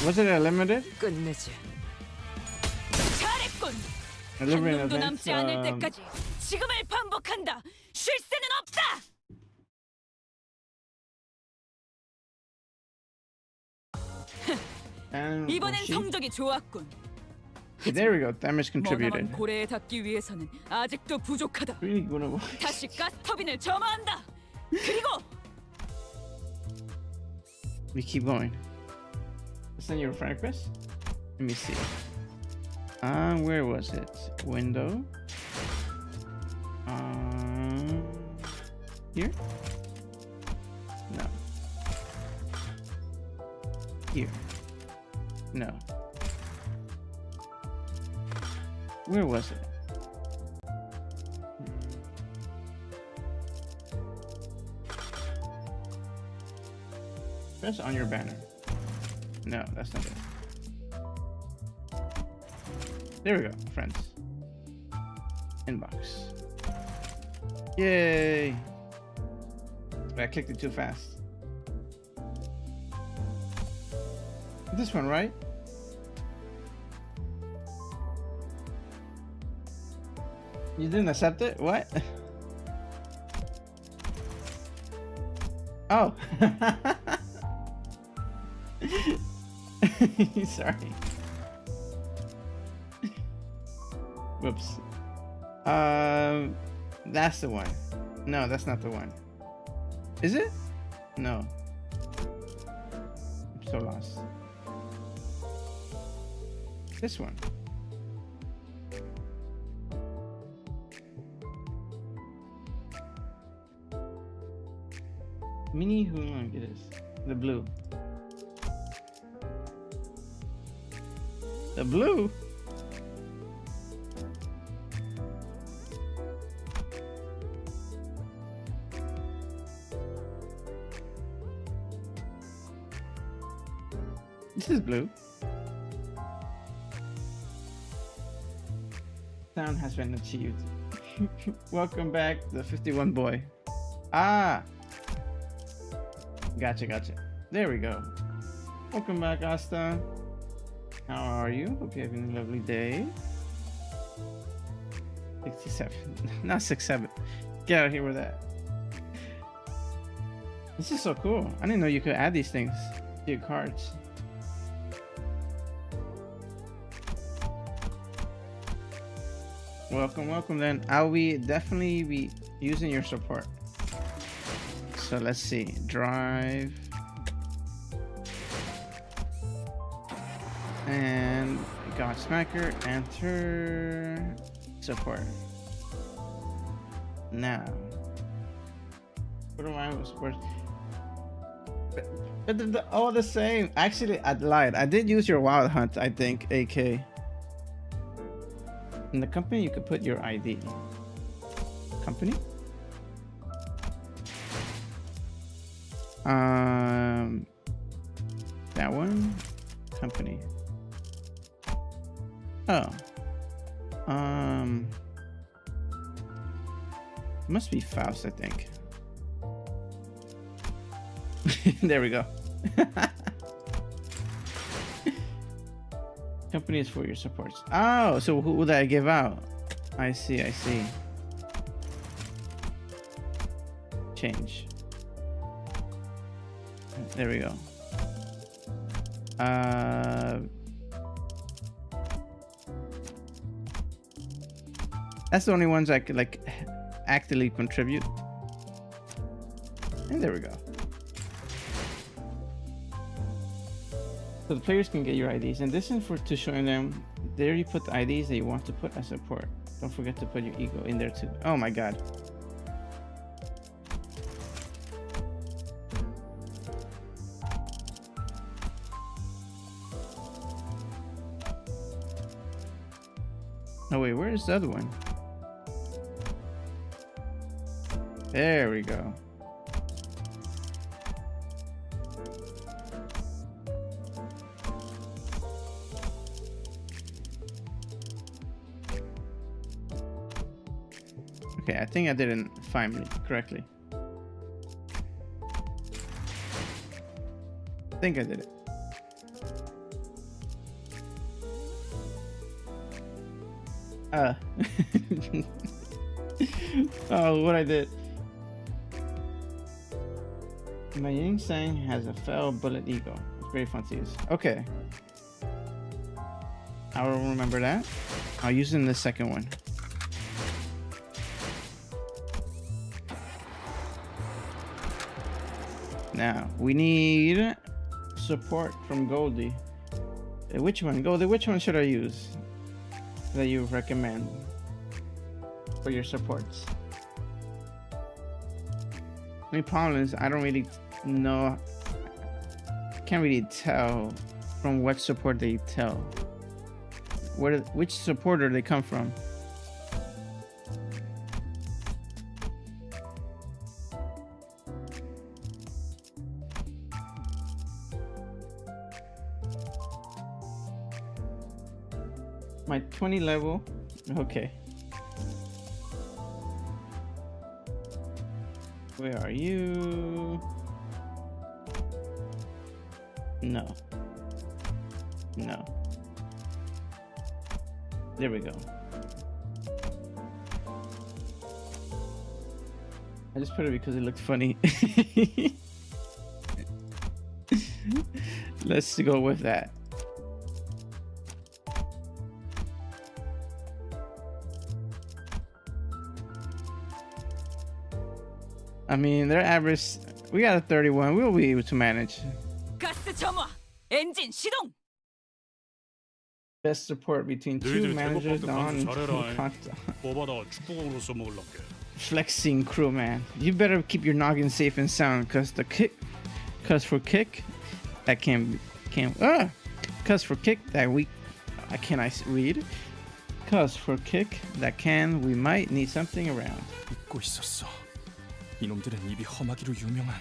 Was it a limited? 끝내지. 잘했군. A 한 limited 놈도 event. 남지 않을 때까지 지금을 반복한다. 쉴 새는 없다. And 이번엔 she- 성적이 좋았군. Okay, there we go. Damage contributed. 머나먼 고래에 닿기 위해서는 아직도 부족하다. Really good. 다시 가스터빈을 점화한다. 그리고 We keep going. Send your friend request. Let me see. Where was it? Window. Here? No. Here. No. Where was it? Press on your banner. No, that's not it. There we go, friends. Inbox. Yay! But I clicked it too fast. This one, right? You didn't accept it? What? Oh. Sorry. Whoops. That's the one. No, that's not the one. Is it? No. I'm so lost. This one. Mini Hulong, it is. The blue. The blue? This is blue. Sound has been achieved. Welcome back, the 51 boy. Ah! Gotcha, gotcha. There we go. Welcome back, Asta. How are you? Hope you're having a lovely day. 67. Not 67. Get out of here with that. This is so cool. I didn't know you could add these things to your cards. Welcome, welcome then. I'll definitely be using your support. So let's see. Drive. And Godsmacker, enter support. Now. What am I supposed? But they're all the same. Actually, I lied. I did use your Wild Hunt, I think, AK. In the company, you could put your ID. Company? That one? Company. Oh. Must be Faust, I think. There we go. Company is for your supports. Oh, so who would I give out? I see, I see. Change. There we go. That's the only ones I could like actively contribute. And there we go. So the players can get your IDs, and this is for to showing them there you put the IDs that you want to put as support. Don't forget to put your ego in there too. Oh my god. Oh wait, where is the other one? There we go. Okay, I think I didn't find it correctly. I think I did it. Oh, what I did. My Ying Sang has a fell bullet ego. very fun to use. Okay. I will remember that. I'll use it in the second one. Now, we need support from Goldie. Which one? Goldie, which one should I use that you recommend for your supports? The only problem is I don't really know. Can't really tell from what support they tell. Which supporter they come from. My 20 level. Okay. Where are you? No. No. There we go. I just put it because it looked funny. Let's go with that. I mean, their average, we got a 31. We'll be able to manage. 가스 점화. 엔진 시동. Best support between two managers, Don and 뽑아다가 축구공으로 써먹을란게. flexing crew, man. You better keep your noggin safe and sound, cause for kick, that cause for kick that we, read. Cause for kick that we might need something around. 잊고 있었어. 이놈들은 입이 험하기로 유명한.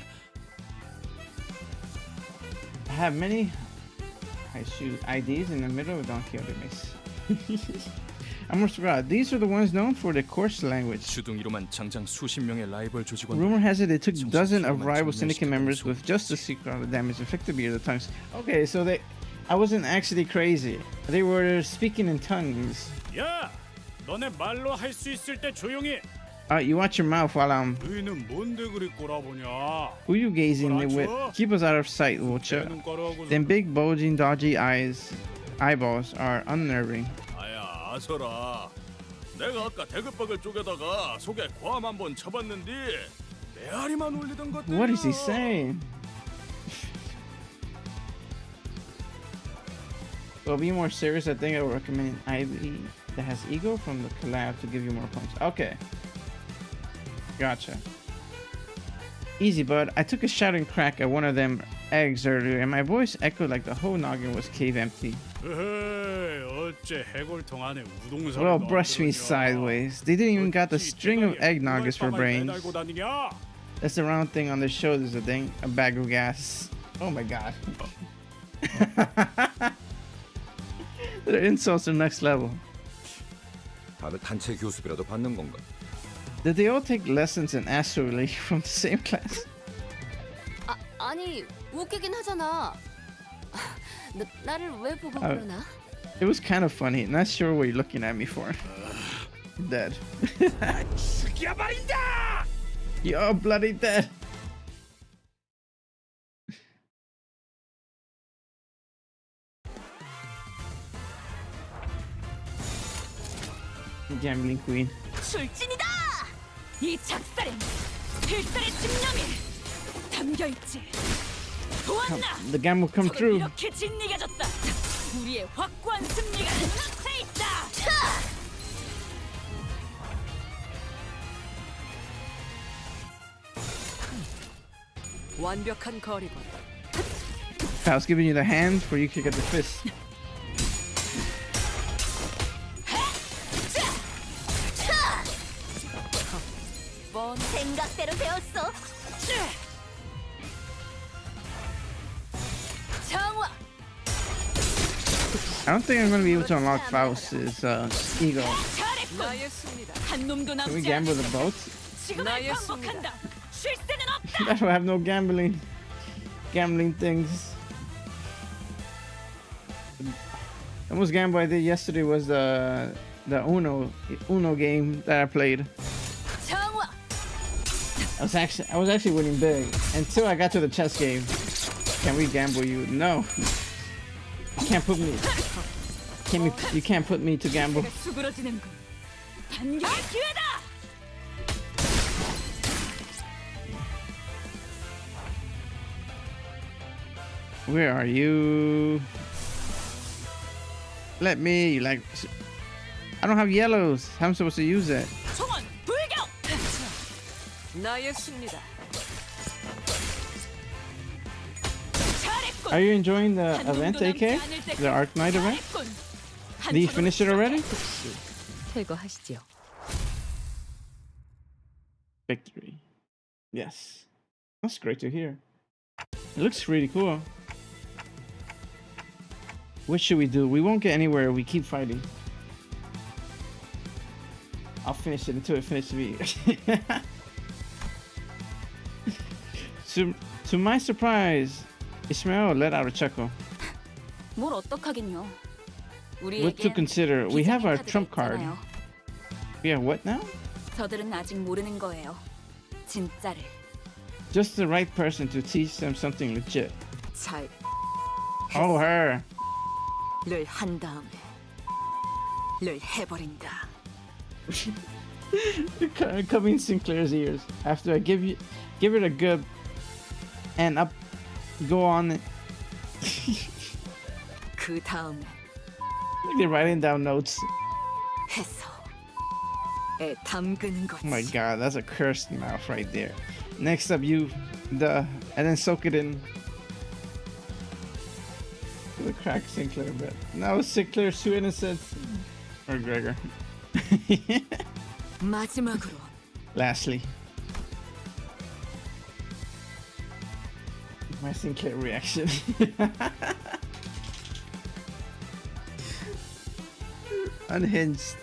I have many. I shoot IDs in the middle of Don Quixote mix. I almost forgot. These are the ones known for the coarse language. 주둥이로만 장장 수십 명의 라이벌 조직원. Rumor has it they took dozens of rival syndicate members with just the secret of the damage inflicted via the tongues. Okay, so I wasn't actually crazy. They were speaking in tongues. 야, 너네 말로 할 수 있을 때 조용히. You watch your mouth while I'm. 너희는 뭔데 그리 꼬라보냐? Who you gazing with? Keep us out of sight, Vulture. Them big, bulging, dodgy eyeballs are unnerving. 아야, 아서라. 내가 아까 대급박을 쪼개다가 속에 괌 한번 쳐봤는데 메아리만 올리던 것들. What is he saying? To be more serious, I think I would recommend an IV that has ego from the collab to give you more points. Okay. Gotcha. Easy, bud. I took a shouting crack at one of them eggs earlier, and my voice echoed like the whole noggin was cave empty. Well, brush me sideways. They didn't even got the string of egg noggins for brains. That's the round thing on their shoulders, I think. A bag of gas. Oh my god. Their insults are next level. 다들 단체 교습이라도 받는 건가? Did they all take lessons in astrology from the same class? 아니 웃기긴 하잖아. 나를 왜 보고 그러나? It was kind of funny. Not sure what you're looking at me for. Dead. You're bloody dead. Gambling queen. 출진이다! 이 작살엔 필살의 집념이 담겨 있지. 보았나? The game will come 적을 true. 이렇게 진리가졌다. 우리의 확고한 승리가 눈앞에 있다. 완벽한 거리건. If I was giving you the hand where you could get the fist. 생각대로 되었어. 장화. I don't think I'm going to be able to unlock Faust's ego. 나의 승리다. 한 놈도 Can we 남지 gamble 않지. the boat? 지금을 나의 반복한다. 쉴 새는 없다. I don't have no gambling things. The most gamble I did yesterday was the Uno game that I played. 장화. I was actually winning big until I got to the chess game. Can we gamble you? No. You can't put me. You can't put me to gamble. 수그러지는군. 반격의 기회다. Where are you? Let me. Like, I don't have yellows. How am I supposed to use that? 총원 불격. 나의 승리다. 잘했군. Are you enjoying the 한 놈도 event, 남지 AK? 않을 때까지 The Arknight event? 잘했군. Did you finish it already? 퇴거하시지요. Victory. Yes. That's great to hear. It looks really cool. What should we do? We won't get anywhere if we keep fighting. I'll finish it until it finishes me. To my surprise, Ismael let out a chuckle. 뭘 어떡하긴요. What to 우리에겐 consider? We have our trump card. 있잖아요. We have what now? 저들은 아직 모르는 거예요. 진짜를. Just the right person to teach them something legit. 잘 Oh, her. 를 한 다음에 를 해버린다. Coming Sinclair's ears. After I give it a good and up, go on. 그 다음에 Like they're writing down notes. 해서 에 담그는 거지. Oh my god, that's a cursed mouth right there. Next up, and then soak it in. The crack Sinclair, but no, Sinclair's too innocent. Or Gregor. 마지막으로 Lastly, my Sinclair reaction. Unhinged.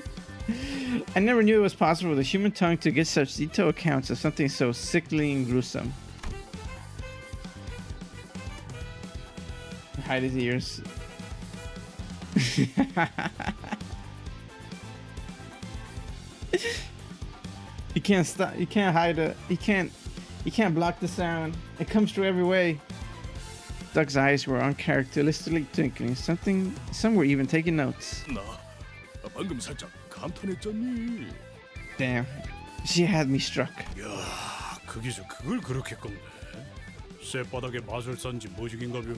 I never knew it was possible for the human tongue to get such detailed accounts of something so sickly and gruesome. Hide his ears. You can't stop. You can't hide it. You can't block the sound. It comes through every way. Doug's eyes were uncharacteristically twinkling. Some were even taking notes. 나 방금 살짝 감탄했잖니. Damn, she had me struck. 야, 거기서 그걸 그렇게 꺾네. 쇳바닥에 마술사인지 뭐지긴가벼?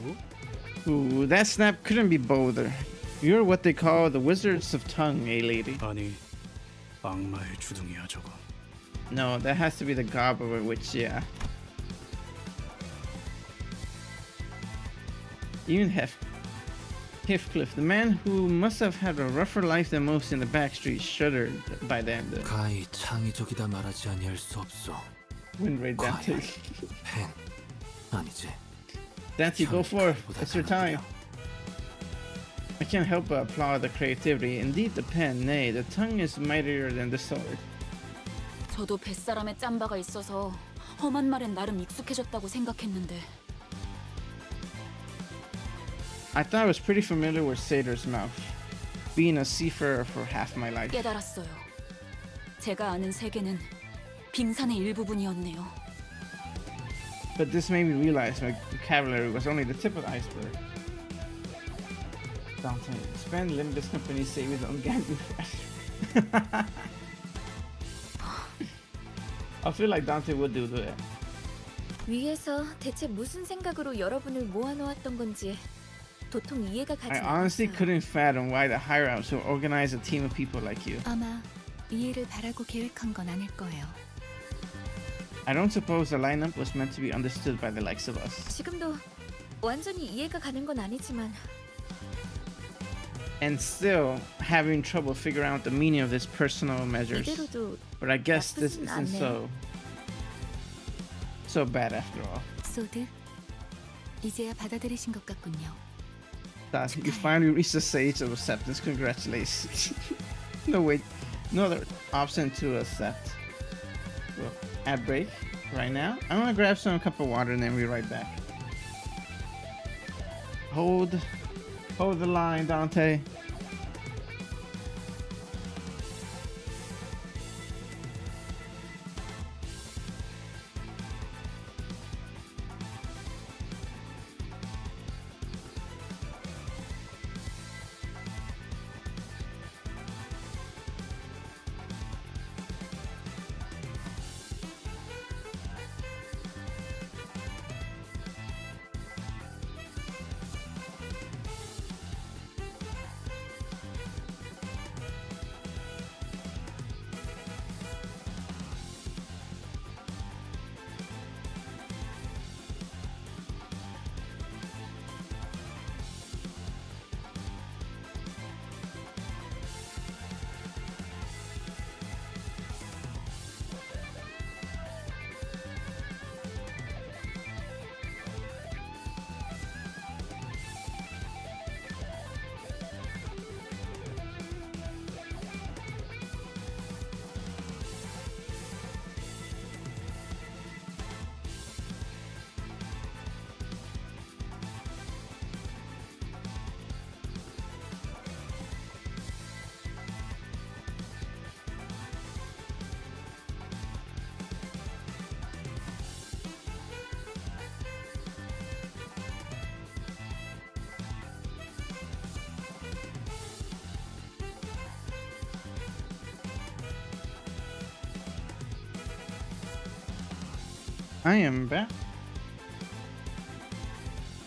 Ooh, that snap couldn't be bolder. You're what they call the wizards of tongue, eh, lady? 아니, 악마의 주둥이야 저건. No, that has to be the gobbler, which, yeah. Even Heathcliff, the man who must have had a rougher life than most in the back streets, shuddered by the end. 가히 창의적이다 말하지 아니할 수 없어. Wind Ray Dante. 펜 아니지. Dante, go for it. It's your time. I can't help but applaud the creativity. Indeed, the pen, nay, the tongue is mightier than the sword. 저도 뱃사람에 짬바가 있어서 험한 말엔 나름 익숙해졌다고 생각했는데 I thought I was pretty familiar with Satyr's mouth, being a seafarer for half my life. 깨달았어요. 제가 아는 세계는 빙산의 일부분이었네요. But this made me realize my vocabulary was only the tip of the iceberg. Dante, spend Limbus Company savings on gambling. I feel like Dante would do that. 위에서 대체 무슨 생각으로 여러분을 모아놓았던 건지 도통 이해가 가지 I honestly 않았어요. couldn't fathom why the higher-ups would organize a team of people like you. 아마 이해를 바라고 계획한 건 아닐 거예요. I don't suppose the lineup was meant to be understood by the likes of us. 지금도 완전히 이해가 가는 건 아니지만 And still having trouble figuring out the meaning of these personal measures. 이대로도 But I guess this 나쁘진 isn't 않네. so bad after all. 소드 이제야 받아들이신 것 같군요. That you finally reached the stage of acceptance. Congratulations. No wait, no other option to accept. Well, ad break right now. I'm gonna grab some cup of water and then we'll be right back. Hold the line, Dante. I am back.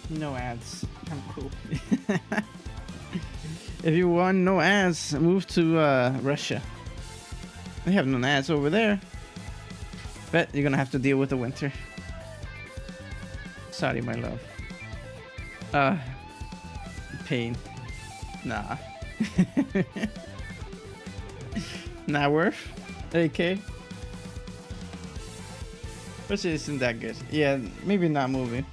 No ads. I'm cool. If you want no ads, move to Russia. They have no ads over there. Bet you're gonna have to deal with the winter. Sorry, my love. Pain. Nah. Not worth. AK. Russia isn't that good. Yeah, maybe not moving.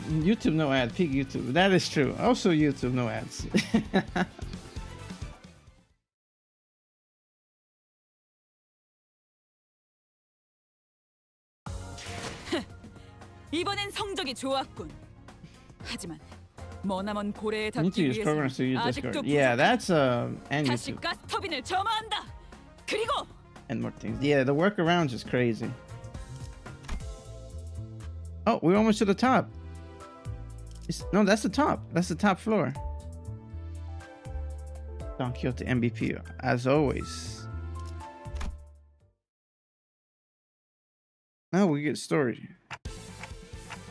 YouTube no ad. Peak YouTube. That is true. Also YouTube no ads. 이번엔 성적이 좋았군. 하지만 머나먼 고래에 You need to 닿기 use programs to use 위해서 아직도 Discord. Yeah, that's and 다시 YouTube 가스터빈을 점화한다. 그리고 and more things. Yeah, the workarounds is crazy. Oh, we're almost to the top. No, that's the top. That's the top floor. Don Quixote MVP as always. Now we get story.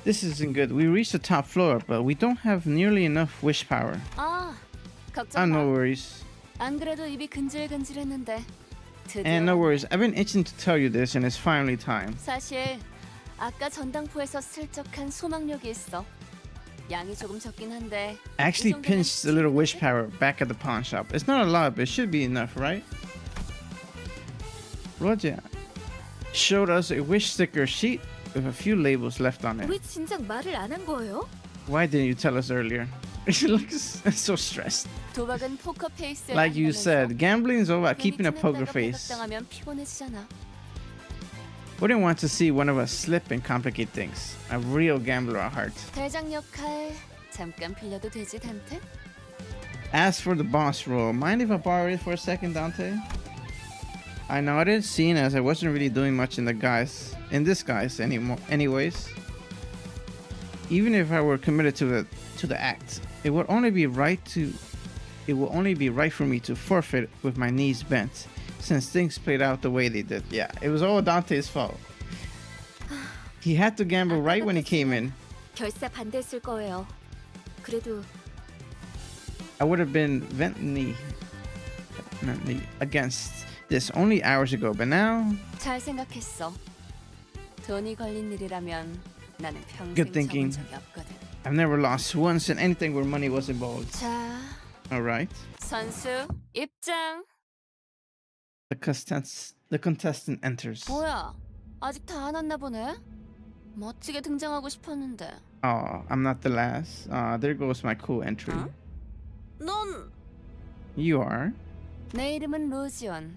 This isn't good. We reached the top floor, but we don't have nearly enough wish power. 아, 걱정 Oh, 마. no worries. 안 그래도 입이 근질근질했는데 드디어. And no worries. I've been itching to tell you this, and it's finally time. 사실 아까 전당포에서 슬쩍한 소망력이 있어. 양이 조금 적긴 한데. I actually 이 정도면 pinched a little wish 충분하지? power back at the pawn shop. It's not a lot, but it should be enough, right? Roger showed us a wish sticker sheet with a few labels left on it. 우리 진작 말을 안 한 거예요? Why didn't you tell us earlier? She looks so stressed. 도박은 포커 페이스에 Like you said, gambling is all about keeping a poker face. 당하면 피곤해지잖아. Wouldn't want to see one of us slip and complicate things. A real gambler at heart. 대장 역할 잠깐 빌려도 되지, 단테? As for the boss role, mind if I borrow it for a second, Dante? I nodded, seeing as I wasn't really doing much in this guise anymore. Anyways, even if I were committed to the act, it would only be right for me to forfeit with my knees bent, since things played out the way they did. Yeah, it was all Dante's fault. He had to gamble right when he came in. 결사 반대했을 거예요. 그래도 I would have been vehemently against this only hours ago, but now 잘 생각했어. 돈이 걸린 일이라면 나는 평생 Good thinking. 접은 적이 없거든. I've never lost once in anything where money was involved. 자, All right. 선수 입장. The contestant enters. 뭐야? 아직 다 안 왔나 보네. 멋지게 등장하고 싶었는데. Oh, I'm not the last. There goes my cool entry. 넌 You are. 내 이름은 로지온.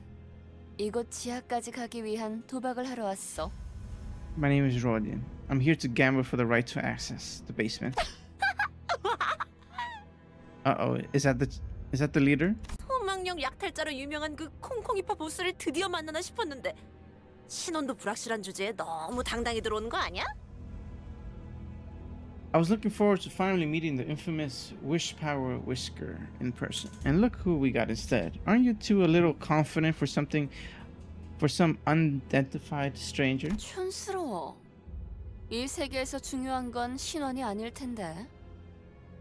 이곳 지하까지 가기 위한 도박을 하러 왔어. My name is Rodian. I'm here to gamble for the right to access the basement. Uh-oh, is that the leader? 소망력 약탈자로 유명한 그 콩콩이파 보스를 드디어 만나나 싶었는데 신원도 불확실한 주제에 너무 당당히 들어오는 거 아니야? I was looking forward to finally meeting the infamous Wish Power Whisker in person. And look who we got instead. Aren't you two a little confident for some unidentified stranger? 촌스러워. 이 세계에서 중요한 건 신원이 아닐 텐데.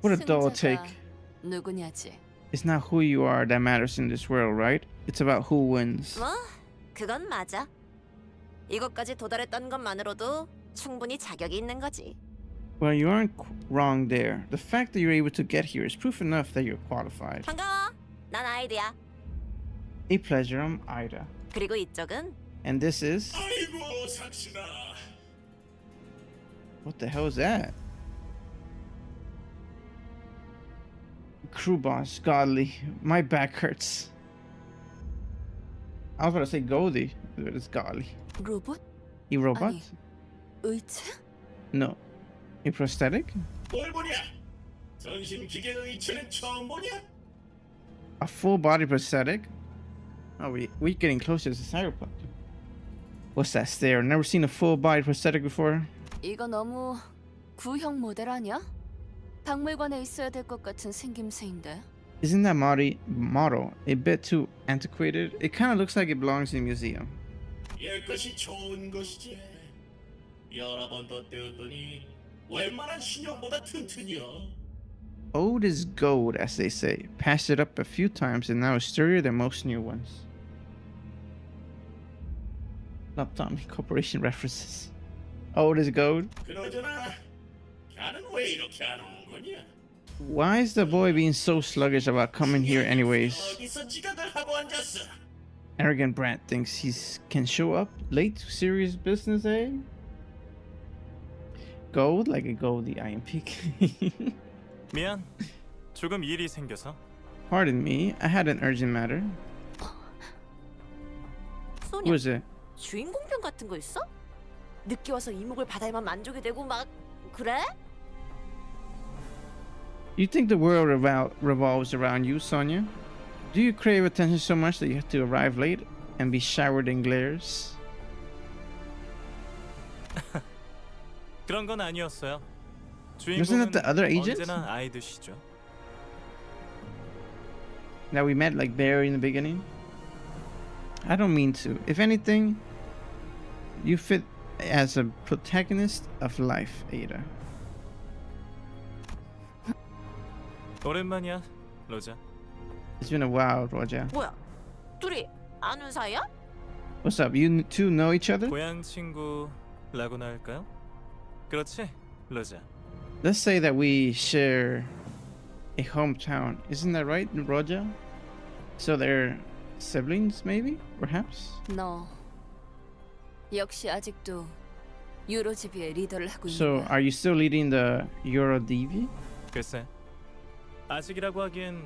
What a dull 승자가 take. 누구냐지. It's not who you are that matters in this world, right? It's about who wins. 뭐 그건 맞아. 이것까지 도달했던 것만으로도 충분히 자격이 있는 거지. Well, you aren't wrong there. The fact that you're able to get here is proof enough that you're qualified. 반가워. 난 아이드야. A pleasure, I'm Ida. 그리고 이쪽은 And this is... 아이고 삭신아. What the hell is that? Crew boss, godly. My back hurts. I was about to say Goldie, but it's godly. 로봇? A robot? 아니, 의체? No. A prosthetic? 뭘 보냐? 전신 기계 의체는 처음 보냐? A full body prosthetic? Oh, we're getting closer to cyberpunk. What's that stare? Never seen a full body prosthetic before? 이거 너무 구형 모델 아니야? 박물관에 있어야 될 것 같은 생김새인데. Isn't that model a bit too antiquated? It kind of looks like it belongs in a museum. 옛 것이 좋은 것이지. 여러 번 덧대었더니 웬만한 신형보다 튼튼이요. Old is gold, as they say. Passed it up a few times and now it's sturdier than most new ones. Laptop Corporation references. Old is gold. 그러잖아. 걔는 왜 이렇게 하는 거냐? Why is the boy being so sluggish about coming here anyways? 어디서 지각을 하고 앉았어? Arrogant brat thinks he can show up late to serious business, eh? Gold? Like a goldie Iron Peak. 미안. 조금 일이 생겨서. Pardon me, I had an urgent matter. Who 소냐, is it? 주인공병 같은 거 있어? 늦게 와서 이목을 받아야만 만족이 되고 막 그래? You think the world revolves around you, Sonia? Do you crave attention so much that you have to arrive late and be showered in glares? 그런 건 아니었어요. Wasn't it the other agents 언제나 아이드시죠. that we met like Barry in the beginning? I don't mean to. If anything, you fit as a protagonist of life, Ada. 오랜만이야, 로자. It's been a while, Roger. 뭐야? 둘이 아는 사이야? What's up? You two know each other? 고향 친구라고나 할까요? 그렇지, 로자. Let's say that we share a hometown. Isn't that right, Roger? So they're siblings, maybe? Perhaps? 너 역시 아직도 유로지비의 리더를 하고 있는 So, 거야. are you still leading the Euro DV? 글쎄, 아직이라고 하기엔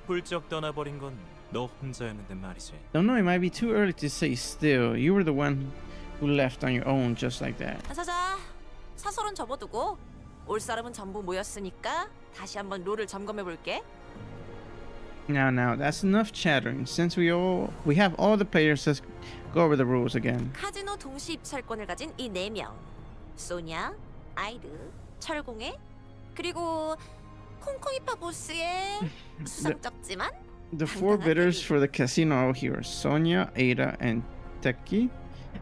훌쩍 떠나버린 건 너 혼자였는데 말이지. Don't know, it might be too early to say still. You were the one who left on your own just like that. 자자자, 사설은 접어두고 올 사람은 전부 모였으니까 다시 한번 룰을 점검해 볼게. Now, that's enough chattering. Since we have all the players, let's go over the rules again. 카지노 동시 입찰권을 가진 이 4명. 소냐, 아이드, 철공애, 그리고 콩콩이파 보스의 수상쩍지만 The four bidders for the casino here are Sonia, Ada, and Teki,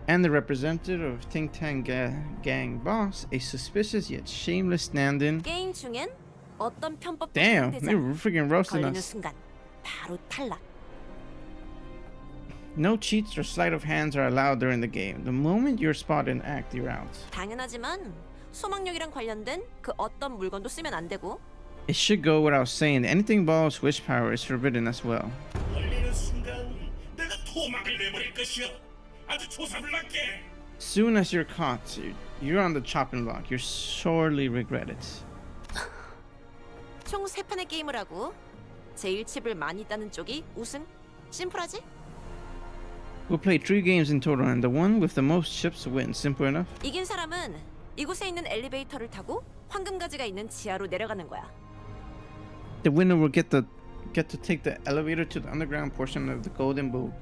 and the representative of Ting Tang Gang boss, a suspicious yet shameless stand-in. 게임 중엔 어떤 편법도 Damn, 사용되지 they were freaking roasting 걸리는 us. 순간 바로 탈락. No cheats or sleight of hands are allowed during the game. The moment you're spotted and act, you're out. 당연하지만 소망력이랑 관련된 그 어떤 물건도 쓰면 안 되고 It should go without saying that anything involves wish power is forbidden as well. 걸리는 순간 내가 토막을 내버릴 것이야. 아주 조사불납게. Soon as you're caught, you're on the chopping block. You'll sorely regret it. 총 3판의 게임을 하고 제일 칩을 많이 따는 쪽이 우승. 심플하지? We'll play 3 games in total, and the one with the most chips wins. Simple enough. 이긴 사람은 이곳에 있는 엘리베이터를 타고 황금가지가 있는 지하로 내려가는 거야. The winner will get to take the elevator to the underground portion of the Golden Bowl.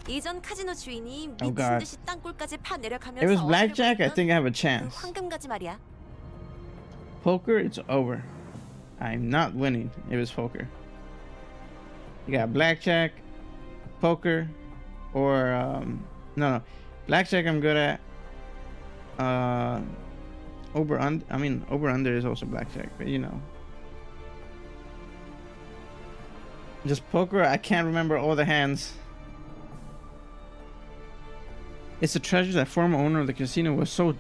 이전 카지노 주인이 Oh, 미친 God. 듯이 땅굴까지 파 내려가면서 If it was blackjack, I 어디를 think I have a 그 chance. 황금가지 말이야. Poker, it's over. I'm not winning if it's poker. You got blackjack, poker, or no, blackjack I'm good at. Over under is also blackjack, but you know. Just poker, I can't remember all the hands. It's a treasure that former owner of the casino was so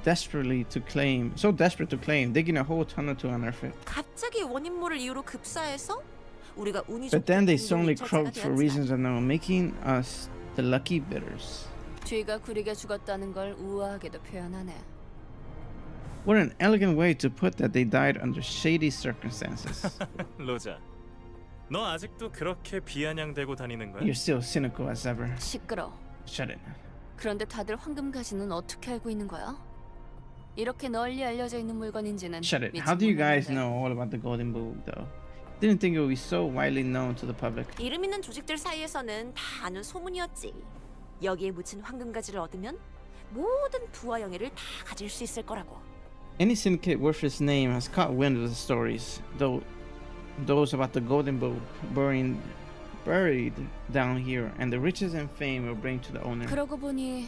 desperate to claim, digging a whole tunnel to unearth it. 갑자기 원인 모를 이유로 급사해서 우리가 운이 But then they 좋게 suddenly 공동이 croaked for 철제가 reasons unknown, making us the lucky bidders. 뒤가 구리게 죽었다는 걸 우아하게도 표현하네. What an elegant way to put that they died under shady circumstances. 로자, 너 아직도 그렇게 비아냥대고 다니는 거야? You're still cynical as ever. 시끄러. Shut it. 그런데 다들 황금가지는 어떻게 알고 있는 거야? 이렇게 널리 알려져 있는 물건인지는 Shut it. 미처 How do you guys 몰랐는데. know all about the Golden Bowl, though? Didn't think it would be so widely known to the public. 이름 있는 조직들 사이에서는 다 아는 소문이었지. 여기에 묻힌 황금가지를 얻으면 모든 부와 영예를 다 가질 수 있을 거라고. Any syndicate worth its name has caught wind of the stories, though those about the Golden Bowl buried down here, and the riches and fame will bring to the owner. 그러고 보니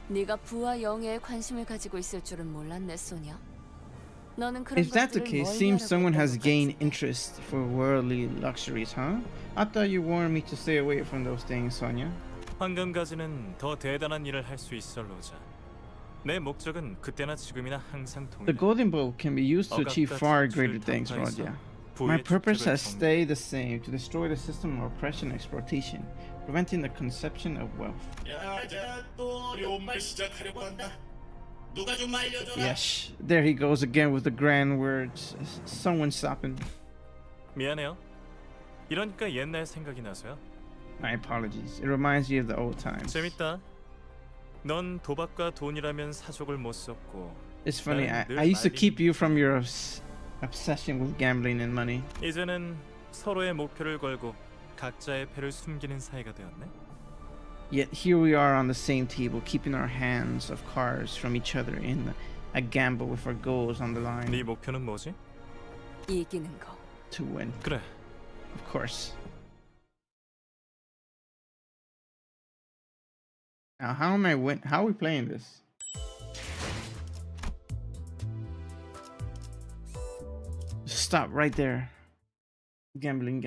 네가 부와 영예에 관심을 가지고 있을 줄은 몰랐네, 소냐. 너는 그런 If that's the 것들을 case, 멀리 seems 하라고 someone 했던 has 것 gained 같은데. interest for worldly luxuries, huh? I thought you warned me to stay away from those things, Sonia. 황금 가지는 더 대단한 일을 할 수 있어, 로자. 내 목적은 그때나 지금이나 항상 The 동일해. golden bow can be used to achieve far greater things, 타파해서 Roger. My 부의 purpose 축제를 has 정리- stayed the same, to destroy the system of oppression and exploitation, preventing the conception of wealth. 야자 또 어려운 말 시작하려고 한다. 누가 좀 알려줘라. Yes, there he goes again with the grand words. Someone stop him. 미안해요. 이러니까 옛날 생각이 나서요. My apologies. It reminds me of the old times. 재밌다. 넌 도박과 돈이라면 사족을 못 썼고 It's funny. 나는 늘 I used to 말린- keep you from your obsession with gambling and money. 이제는 서로의 목표를 걸고 각자의 패를 숨기는 사이가 되었네. Yet here we are on the same table, keeping our hands of cards from each other in a gamble with our goals on the line 네 목표는 뭐지? 이기는 거. to win. 그래. Of course. Now, how am I win? How are we playing this? Stop right there. Gambling.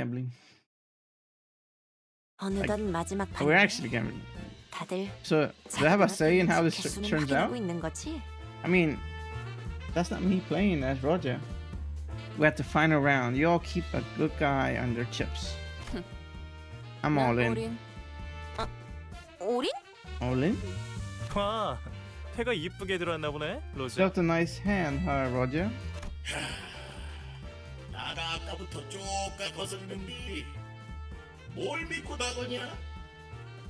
어느덧 마지막 Oh, we're 판. actually gambling. 다들 So, do I have a say in how this 개수는 turns out? 확인하고 있는 거지? I mean, that's not me playing, that's Roger. We have to final round. You all keep a good guy on their chips. I'm all in. 올인. 올인? All in? 와, 패가 이쁘게 들어왔나 보네, 로자. Dealt a nice hand, huh, Roger? 나가 아까부터 쭉 거슬리는데 뭘 믿고 나거냐?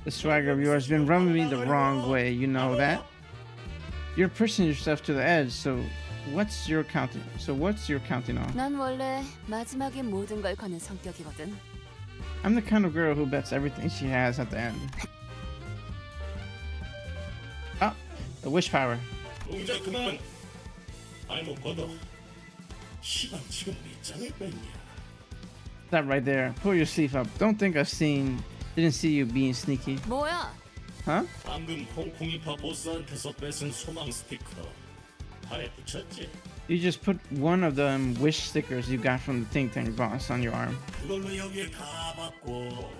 The swagger of yours has been rubbing me the wrong way, you know that? You're pushing yourself to the edge, so what's your counting on? 난 원래 마지막에 모든 걸 거는 성격이거든. I'm the kind of girl who bets everything she has at the end. Ah, the wish power. 동작 그만. 발목 걷어. 시방 지금 몇 장을 뺐냐? That right there. Pull your sleeve up. Don't think didn't see you being sneaky. 뭐야? Huh? 방금 홍콩이파 보스한테서 뺏은 소망 스티커 발에 붙였지? You just put one of them wish stickers you got from the think tank boss on your arm. 그걸로 여기에 다 받고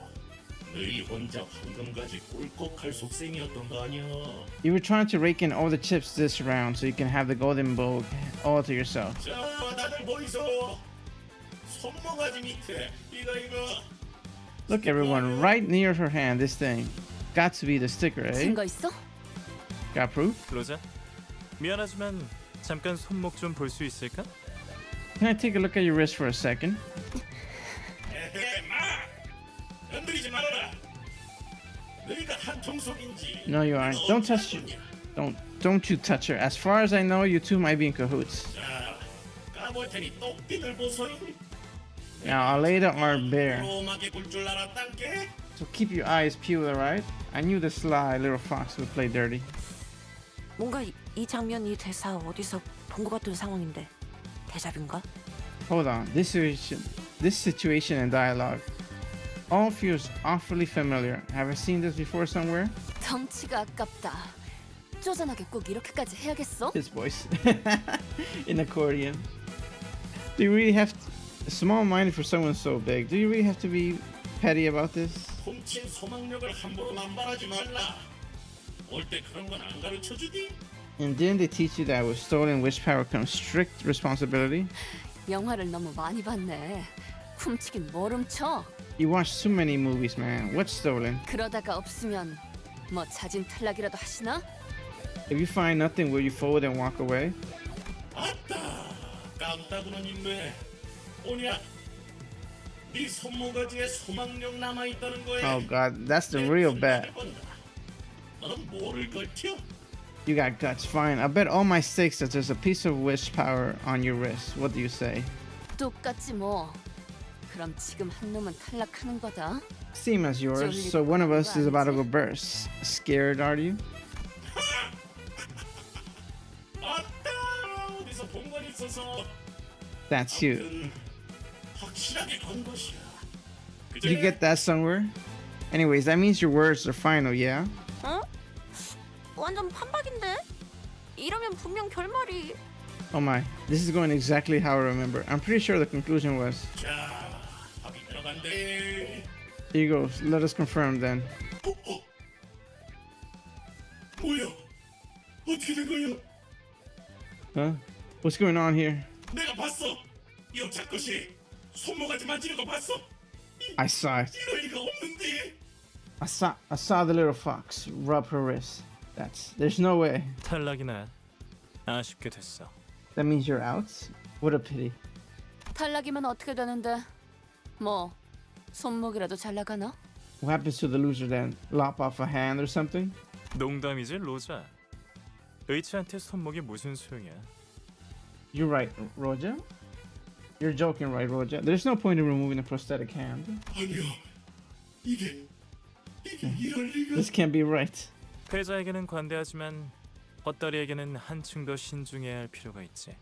너희 혼자 황금가지 꿀꺽할 속셈이었던 거 아니야? You were trying to rake in all the chips this round so you can have the golden bowl all to yourself. 자, 다들 보이소. 손모가지 밑에 이거. Look, everyone, right near her hand, this thing. Got to be the sticker, eh? 증거 있어? Got proof? 로자, 미안하지만 잠깐 손목 좀 볼 수 있을까? Can I take a look at your wrist for a second? 에헤, 마! 건드리지 말아라. 너희가 한통 속인지. No, you aren't. Don't touch you. Don't you touch her. As far as I know, you two might be in cahoots. 자, 까볼 테니 똑띠들 보소. Now, I'll lay the arm bare. 로마게 굴줄 알았단께? So keep your eyes peeled, alright? I knew the sly little fox would play dirty. 뭔가 이 장면, 이 대사 어디서 본 것 같은 상황인데 데자뷰인가? Hold on. This situation and dialogue all feels awfully familiar. Have I seen this before somewhere? 덩치가 아깝다. 쪼잔하게 꼭 이렇게까지 해야겠어? His voice in accordion. Do you really have small-minded for someone so big? Do you really have to be petty about this? 훔친 소망력을 함부로 남발하지 말라. 올 때 그런 건 안 가르쳐 주디? And didn't they teach you that with stolen wish power comes strict responsibility? 영화를 너무 많이 봤네. 훔치긴 뭘 훔쳐? You watch too many movies, man. What's stolen? 그러다가 없으면 뭐 자진 탈락이라도 하시나? If you find nothing, will you fold and walk away? 아따, 깜따구는 인매. 오냐? 네 손모가지에 소망력 남아 있다는 거야. Oh god, that's the real bet. 넌 뭐를 걸쳐? You got guts. Fine. I bet all my stakes that there's a piece of wish power on your wrist. What do you say? 똑같지 뭐. 그럼 지금 한 놈은 탈락하는 거다. Same as yours. So one of us is about to go burst. Scared, are you? 아따, 어디서 본 건 있어서. That's you. 아무튼 확실하게 건 것이야. Did you get that somewhere? Anyways, that means your words are final, yeah? 응? 와, 완전 판박인데? 이러면 분명 결말이... Oh my, this is going exactly how I remember. I'm pretty sure the conclusion was. Here you go. Let us confirm then. 뭐야? 어떻게 된 거야? Huh? What's going on here? 내가 봤어. 여자 것이 손모가지 만지는 거 봤어. I saw it. 이럴 리가 없는데. I saw the little fox rub her wrist. There's no way. 탈락이네. 아쉽게 됐어. That means you're out? What a pity. 탈락이면 어떻게 되는데? 뭐 손목이라도 잘 나가나? What happens to the loser then? Lop off a hand or something? 농담이지, 로자. 의치한테 손목이 무슨 소용이야? You're right, Roger. You're joking, right, Roger? There's no point in removing a prosthetic hand. 아니야. 이게 이럴 리가. This can't be right. 패자에게는 관대하지만 헛다리에게는 한층 더 신중해야 할 필요가 있지.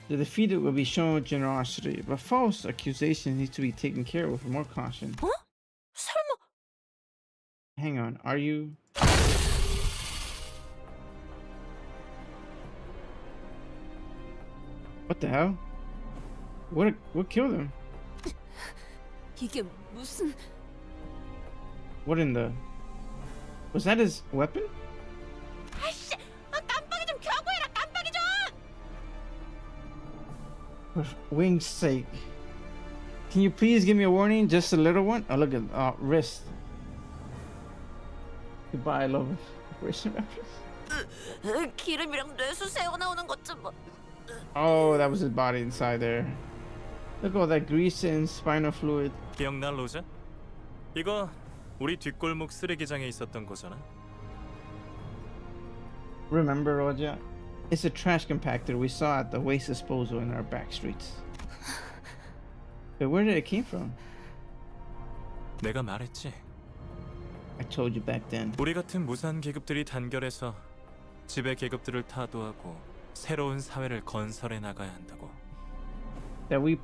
The defeated will be shown generosity, but false accusations need to be taken care of with more caution. 어? 설마... Hang on, are you... What the hell? What killed him? 이게 무슨... What in the... Was that his weapon? 아이씨! 깜빡이 좀 켜고 해라! 깜빡이 좀! For wing's sake. Can you please give me a warning? Just a little one? Oh, look at wrist. Goodbye, love. Operation reference. 기름이랑 뇌수 새어나오는 것 좀 봐. Oh, that was his body inside there. Look at all that grease and spinal fluid. 기억나, 로자? 이거 우리 뒷골목 쓰레기장에 있었던 거잖아. Remember, Roger? It's a trash compactor we saw at the waste disposal in our back streets. But where did it came from? 내가 말했지. I told you back then. 우리 같은 무산 계급들이 단결해서 지배 계급들을 타도하고 새로운 사회를 건설해 나가야 한다고. That we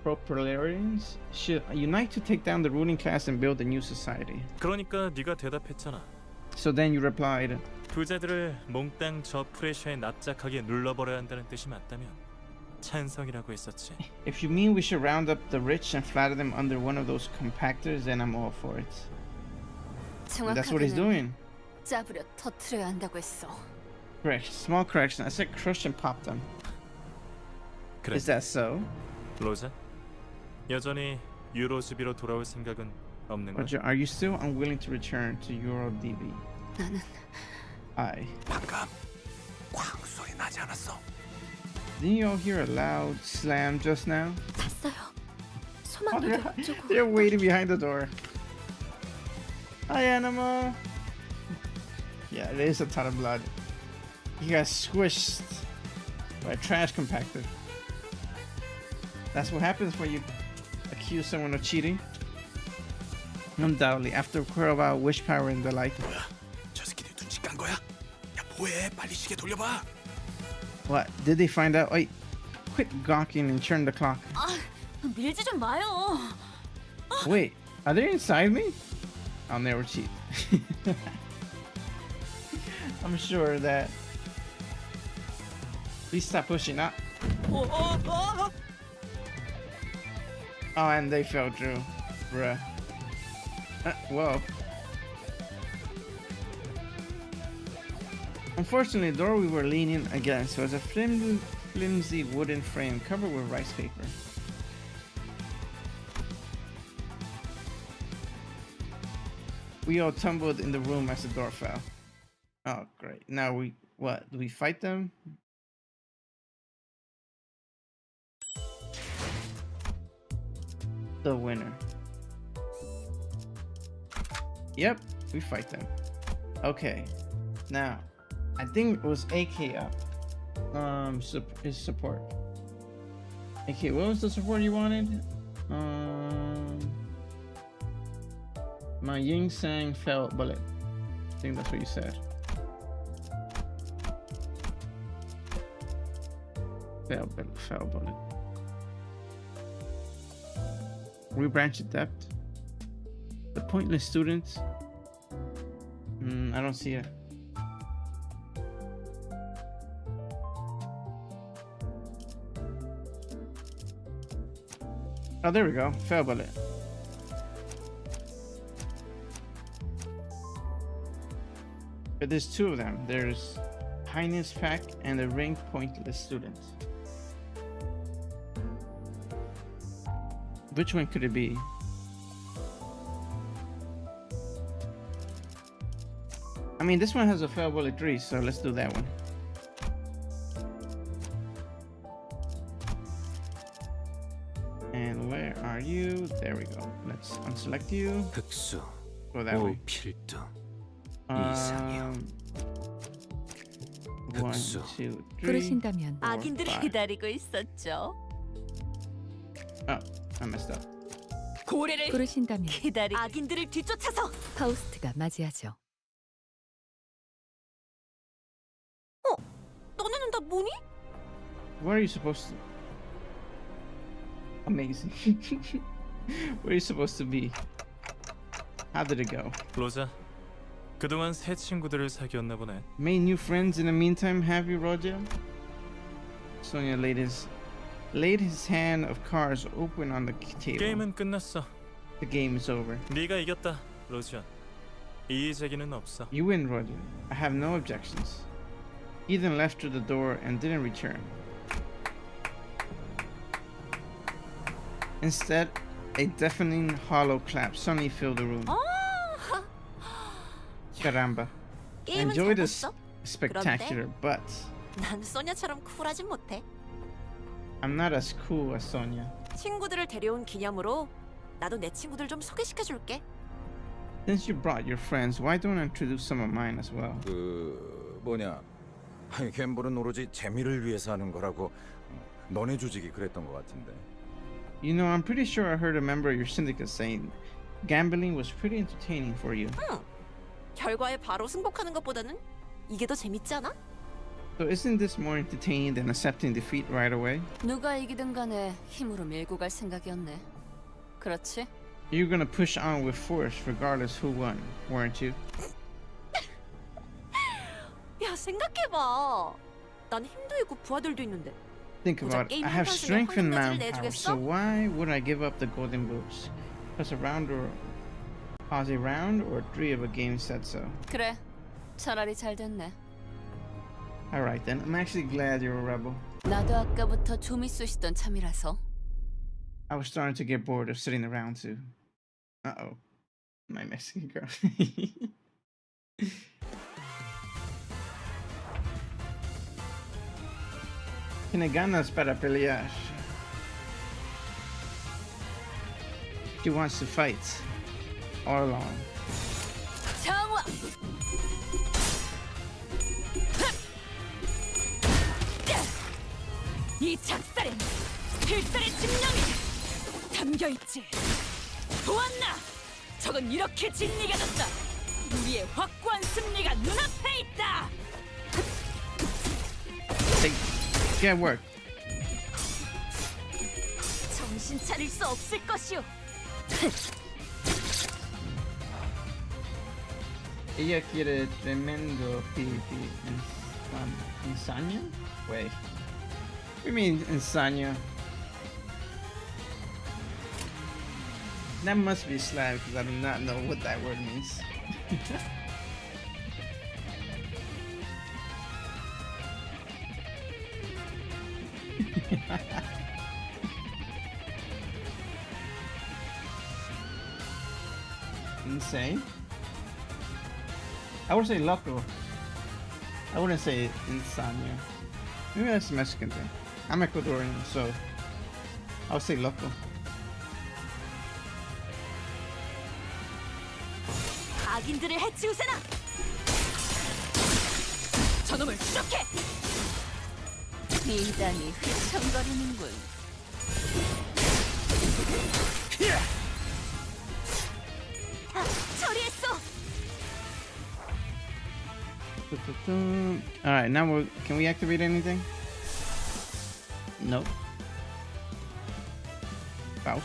proletarians should unite to take down the ruling class and build a new society. 그러니까 네가 대답했잖아. So then you replied, 부자들을 몽땅 저 프레셔에 납작하게 눌러버려야 한다는 뜻이 맞다면 찬성이라고 했었지. if you mean we should round up the rich and flatten them under one of those compactors, then I'm all for it. That's what he's doing. 짜부려 터트려야 한다고 했어. Correct. Small correction. I said crush and pop them. 그래. Is that so? 로자, 여전히 유로 주비로 돌아올 생각은 없는 거야? Roger, are you still unwilling to return to Euro DB? 나는 I. 방금 쾅 소리 나지 않았어? Didn't you all hear a loud slam just now? 봤어요. Oh, 소망도 어쩌고. they're waiting behind the door. Hi, Anima. Yeah, it is a ton of blood. He got squished by a trash compactor. That's what happens when you accuse someone of cheating. Undoubtedly, after quite a while, wish power and the like. 뭐야? 저 새끼들 눈치 깐 거야? 야 뭐해? 빨리 시계 돌려봐. What? Did they find out? Wait, quit gawking and turn the clock. 아, 밀지 좀 마요. Wait, are they inside me? I'll never cheat. I'm sure that. Please stop pushing up. Oh, and they fell through. Bruh. Whoa. Unfortunately, the door we were leaning against was a flimsy wooden frame covered with rice paper. We all tumbled in the room as the door fell. Oh, great. Now what? Do we fight them? The winner. Yep, we fight them. Okay. Now, I think it was AK up. Is support. AK, what was the support you wanted? My Ying Sang fell bullet. I think that's what you said. Fell bullet. Rebranch adept. The pointless students. I don't see it. Oh, there we go. Fail bullet. But there's two of them. There's Highness Pack and the Ring Pointless Student. Which one could it be? I mean, this one has a fail bullet 3, so let's do that one. And where are you? There we go. Let's unselect you. 흑수 Go that way. 오필등 Um, 1, 흑수. 2, 3. 부르신다면 악인들이 5. 기다리고 있었죠. Oh, I messed up. 고래를 부르신다면 악인들을 뒤쫓아서 파우스트가 맞이하죠. 너네는 다 뭐니? Where are you supposed to? Amazing. Where are you supposed to be? How did it go? 로자, 그동안 새 친구들을 사귀었나 보네. Made new friends in the meantime, have you, Roger? Sonia laid his hand of cards open on the table. 게임은 끝났어. The game is over. 네가 이겼다, 로지언. 이의 제기는 없어. You win, Roger. I have no objections. He then left through the door and didn't return. Instead, a deafening hollow clap suddenly filled the room. Caramba. 게임은 Enjoy this 잘했어? spectacular, but 난 소냐처럼 쿨하진 못해. I'm not as cool as Sonia. 친구들을 데려온 기념으로 나도 내 친구들 좀 소개시켜줄게. Since you brought your friends, why don't I introduce some of mine as well? 뭐냐? 아니, 갬블은 오로지 재미를 위해서 하는 거라고 너네 조직이 그랬던 것 같은데. You know, I'm pretty sure I heard a member of your syndicate saying gambling was pretty entertaining for you. 결과에 바로 승복하는 것보다는 이게 더 재밌지 않아? So isn't this more entertaining than accepting defeat right away? 누가 이기든 간에 힘으로 밀고 갈 생각이었네. 그렇지? You're gonna push on with force regardless who won, weren't you? 야 생각해봐. 난 힘도 있고 부하들도 있는데. Think about it. I have strength and manpower, so why would I give up the golden boots? Plus a round or pause a round or 3 of a game said so. 그래. 차라리 잘 됐네. Alright then, I'm actually glad you're a rebel. 나도 아까부터 좀이 쑤시던 참이라서. I was starting to get bored of sitting around too. Uh-oh. My Mexican girl. Tiene ganas para pelear. She wants to fight. All along. 정화! 이 작살엔 필살의 집념이 담겨있지. 보았나? 적은 이렇게 진리가졌다. 우리의 확고한 승리가 눈앞에 있다. Get work. 정신 차릴 수 없을 것이오. Ella quiere tremendo insania? Wait. What do you mean insania? That must be Slav because I do not know what that word means. Insane. I would say loco. I wouldn't say insania. Maybe that's a Mexican thing. I'm Ecuadorian, so I would say loco. 악인들을 해치우세나. 저놈을 추적해. 미담이 휘청거리는군. 처리했어. All right, now can we activate anything? Nope. Faust.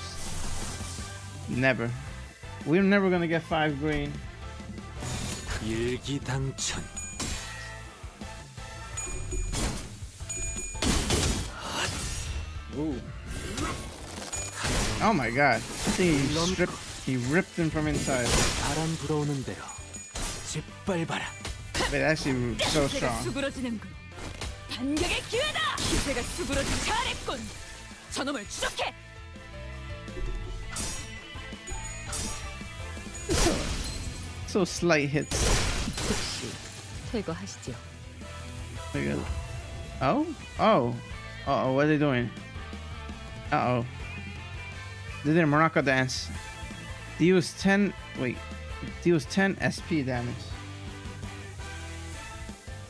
Never. We're never gonna get 5 green. 일기당천 Ooh. Oh my god. He ripped him from inside. 바람 불어오는 대로 짓밟아라. But actually so 기세가 strong. 수그러지는군. 반격의 기회다. 기세가 수그러지 잘했군. 저놈을 추적해. So slight hits. 즉시 퇴거하시죠. Look at- Oh? Oh. Uh-oh, what are they doing? Uh-oh. They did a Morocco dance. Deals 10... Wait. Deals 10 SP damage.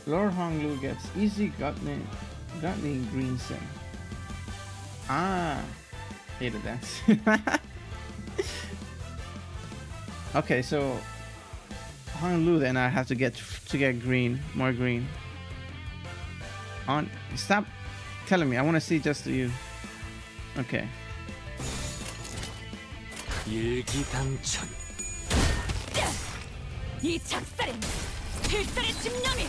Lord Honglu gets easy Gutling Green Sim. Ah. Hate a dance. Okay, so... Honglu then I have to get green. More green. On, stop telling me. I want to see just you. Okay. 일기당천. 이 작살엔 필살의 집념이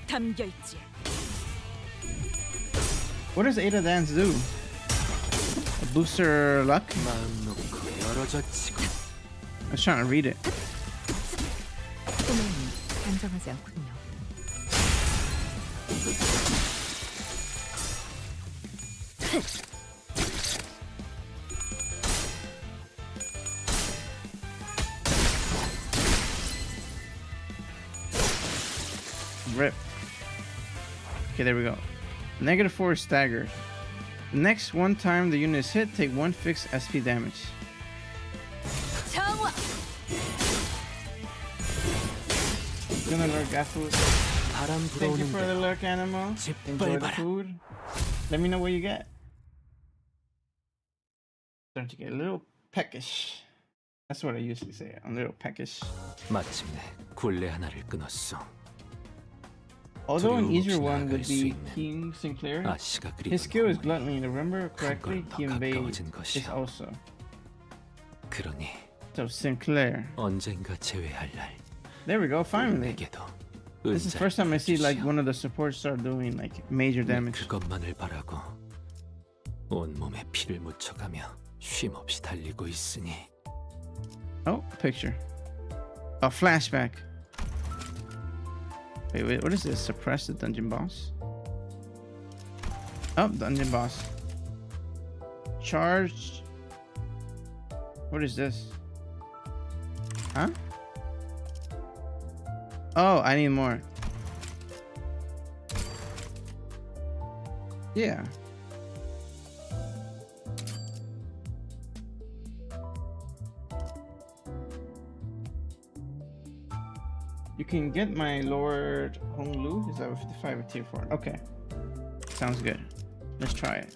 담겨 있지. What does Ada Dance do? Boost her luck? 마음 놓고 열어젖히고. I was trying to read it. 소매는 단정하지 않군요. Rip. Okay, there we go. -4 stagger. Next one time the unit is hit, take 1 fixed SP damage. 정화. Gonna lurk afterwards. 바람 Thank you 불어오는 for the 대로 lurk, animal. Enjoy the 짓밟아라. food. Let me know what you get. Starting to get a little peckish. That's what I usually say. I'm a little peckish. 마침내 굴레 하나를 끊었어. Although an 두려움 easier 없이 one would 나아갈 수 be 있는 King Sinclair, 아씨가 그리던 his skill is 공을 gluttony. Remember correctly, 더 Kim Bay 가까워진 is 것이야. also. 그러니 So Sinclair. 언젠가 제외할 날 There we go. Finally. 내게도 This is the first time I see like one of the supports start doing like major damage. 그것만을 바라고 온 몸에 피를 묻혀가며 쉼없이 달리고 있으니 Oh, picture. A flashback. Wait, what is this? Suppress the dungeon boss? Oh, dungeon boss. Charged. What is this? Huh? Oh, I need more. Yeah. You can get my Lord Honglu. Is that a 55 or tier 4? Okay. Sounds good. Let's try it.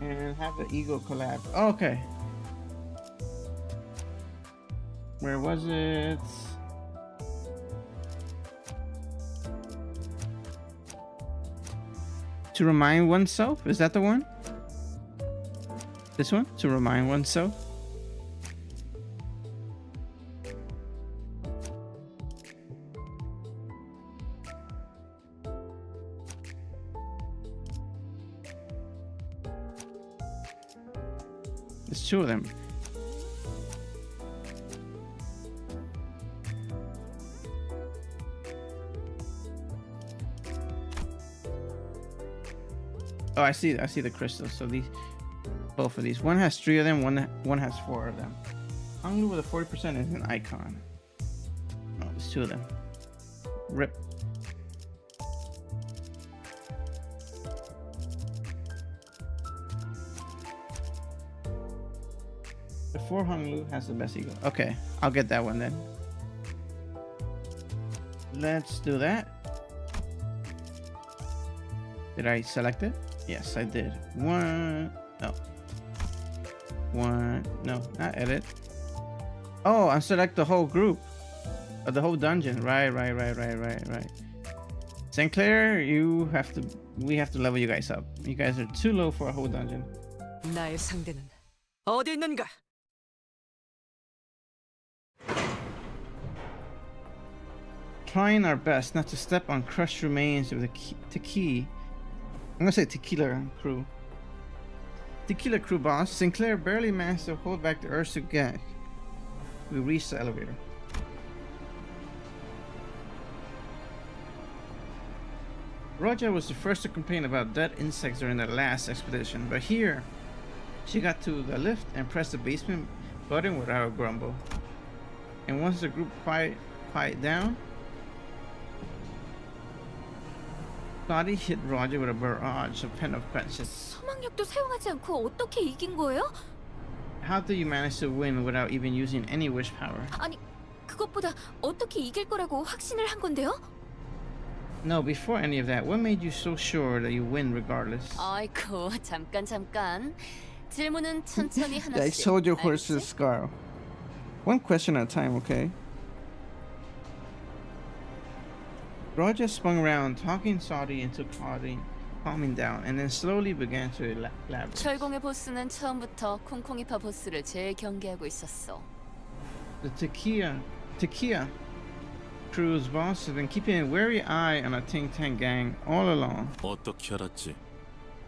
And have the Eagle collab. Oh, okay. Where was it? To remind oneself? Is that the one? This one? To remind oneself? There's two of them. Oh, I see the crystals. So these, both of these. One has 3 of them. One has 4 of them. Honglu with a 40% is an icon. Oh, there's 2 of them. Rip. The 4 Honglu has the best eagle. Okay, I'll get that one then. Let's do that. Did I select it? Yes, I did. No, not edit. Oh, I select the whole group, the whole dungeon. Right. Sinclair, we have to level you guys up. You guys are too low for a whole dungeon. 나의 상대는 어디 있는가? Trying our best not to step on crushed remains of the I'm gonna say Tequila Crew. Tequila Crew boss, Sinclair barely managed to hold back the urge to gag. We reached the elevator. Roger was the first to complain about dead insects during the last expedition, but here, she got to the lift and pressed the basement button without a grumble. And once the group quiet down, Claudia hit Roger with a barrage of pen of questions. 소망력도 사용하지 않고 어떻게 이긴 거예요? How do you manage to win without even using any wish power? 아니, 그것보다 어떻게 이길 거라고 확신을 한 건데요? No, before any of that, what made you so sure that you win regardless? 아이고, 잠깐. 질문은 천천히 하나씩. I sold your horse to 알겠지? Scar. One question at a time, okay? Roger spun around, talking Saudi into calming down, and then slowly began to elaborate. 철공의 보스는 처음부터 콩콩이파 보스를 제일 경계하고 있었어. The Tequila Crew's boss has been keeping a wary eye on a Ting Tang gang all along. 어떻게 알았지?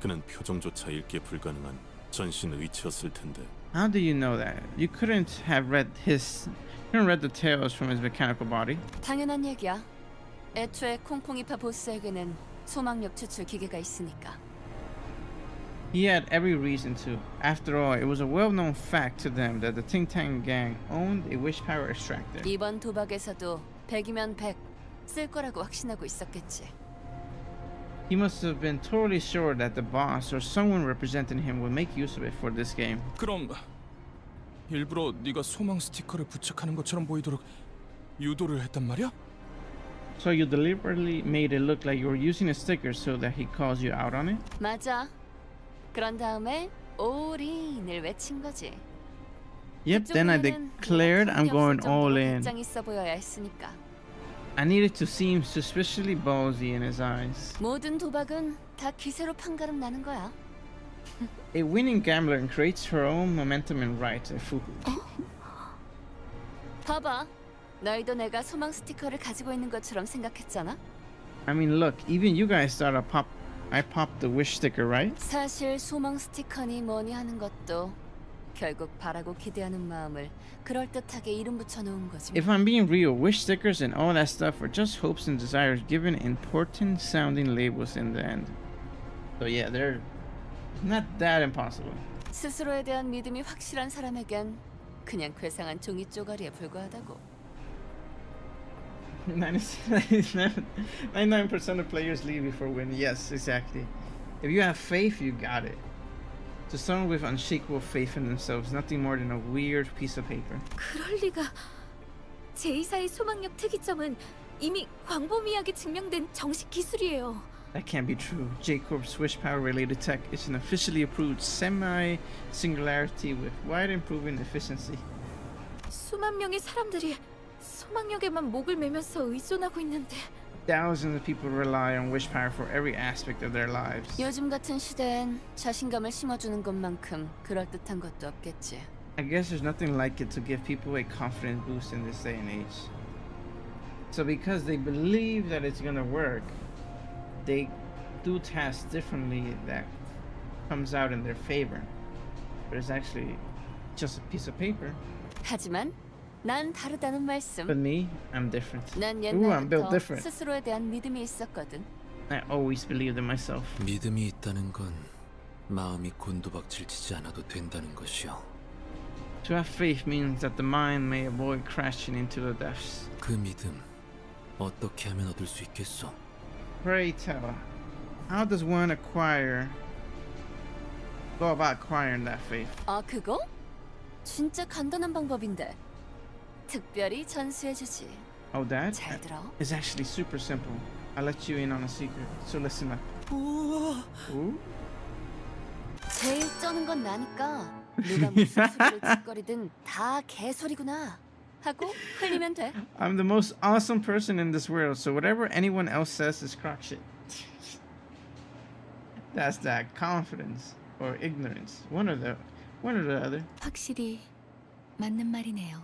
그는 표정조차 읽기 불가능한 전신 의치였을 텐데. How do you know that? You couldn't read the tales from his mechanical body. 당연한 얘기야. 애초에 콩콩이파 보스에게는 소망력 추출 기계가 있으니까. He had every reason to. After all, it was a well-known fact to them that the Ting Tang gang owned a wish power extractor. 이번 도박에서도 100이면 100 쓸 거라고 확신하고 있었겠지. He must have been totally sure that the boss or someone representing him would make use of it for this game. 그럼 일부러 네가 소망 스티커를 부착하는 것처럼 보이도록 유도를 했단 말이야? So you deliberately made it look like you were using a sticker so that he calls you out on it? 맞아. 그런 다음에 올인을 외친 거지. Yep, then I declared I'm going all in. 장 있어 보여야 했으니까. I needed to seem suspiciously ballsy in his eyes. 모든 도박은 다 기세로 판가름 나는 거야. A winning gambler creates her own momentum and writes a fuhu. 봐봐. 너희도 내가 소망 스티커를 가지고 있는 것처럼 생각했잖아. I mean, look, even you guys thought I popped the wish sticker, right? 사실 소망 스티커니 뭐니 하는 것도 결국 바라고 기대하는 마음을 그럴듯하게 이름 붙여 놓은 거지. If I'm being real, wish stickers and all that stuff are just hopes and desires given important sounding labels in the end. So yeah, they're not that impossible. 스스로에 대한 믿음이 확실한 사람에겐 그냥 괴상한 종이 쪼가리에 불과하다고. 99% of players leave before winning. Yes, exactly. If you have faith, you got it. To someone with unshakable faith in themselves, nothing more than a weird piece of paper. 그럴 리가. 제2사의 소망력 특이점은 이미 광범위하게 증명된 정식 기술이에요. That can't be true. J-Corp's wish power related tech is an officially approved semi-singularity with wide improving efficiency. 수만 명의 사람들이 소망력에만 목을 매면서 의존하고 있는데. Thousands of people rely on wish power for every aspect of their lives. 요즘 같은 시대엔 자신감을 심어주는 것만큼 그럴듯한 것도 없겠지. I guess there's nothing like it to give people a confidence boost in this day and age. So because they believe that it's gonna work, they do tasks differently that comes out in their favor. But it's actually just a piece of paper. 하지만 난 다르다는 말씀. But me, I'm different. 난 Ooh, I'm built 옛날부터 different. 스스로에 대한 믿음이 있었거든. I always believed in myself. 믿음이 있다는 건 마음이 곤두박질 치지 않아도 된다는 것이요. To have faith means that the mind may avoid crashing into the depths. 그 믿음 어떻게 하면 얻을 수 있겠소? Pray tell, how does one go about acquiring that faith? 아, 그거? 진짜 간단한 방법인데. 특별히 전수해주지. Oh, that? 잘 들어. It's actually super simple. I'll let you in on a secret, so listen up. Ooh? 제일 쩌는 건 나니까 누가 무슨 소리를 짓거리든 다 개소리구나 하고 흘리면 돼. I'm the most awesome person in this world, so whatever anyone else says is crock shit. That's that confidence or ignorance. One or the other. 확실히 맞는 말이네요.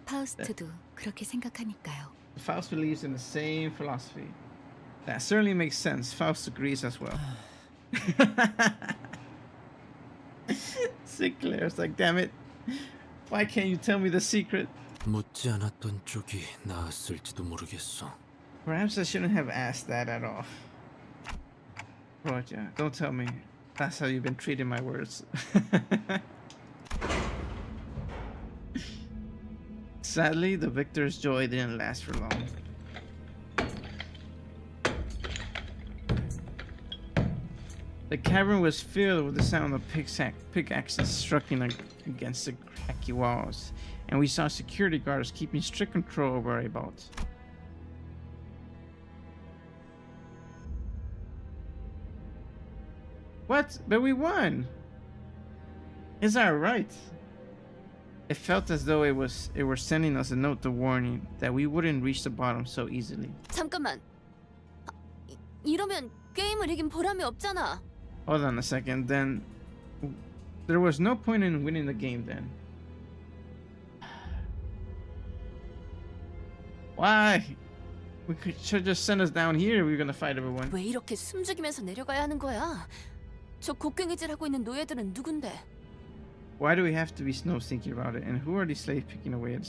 파우스트도 그렇게 생각하니까요. Faust believes in the same philosophy. That certainly makes sense. Faust agrees as well. Sinclair's like, damn it. Why can't you tell me the secret? 묻지 않았던 쪽이 나았을지도 모르겠어. Perhaps I shouldn't have asked that at all. Roger, don't tell me. That's how you've been treating my words. Sadly, the victor's joy didn't last for long. The cavern was filled with the sound of pickaxes striking against the cracky walls, and we saw security guards keeping strict control over our boats. What? But we won! Is that right? It felt as though it were sending us a note of warning that we wouldn't reach the bottom so easily. 잠깐만. 이러면 게임을 이긴 보람이 없잖아. Hold on a second, then there was no point in winning the game then. Why? Should just send us down here. We were gonna fight everyone. 왜 이렇게 숨죽이면서 내려가야 하는 거야? 저 곡괭이질하고 있는 노예들은 누군데? Why do we have to be snow thinking about it? And who are these slaves picking away at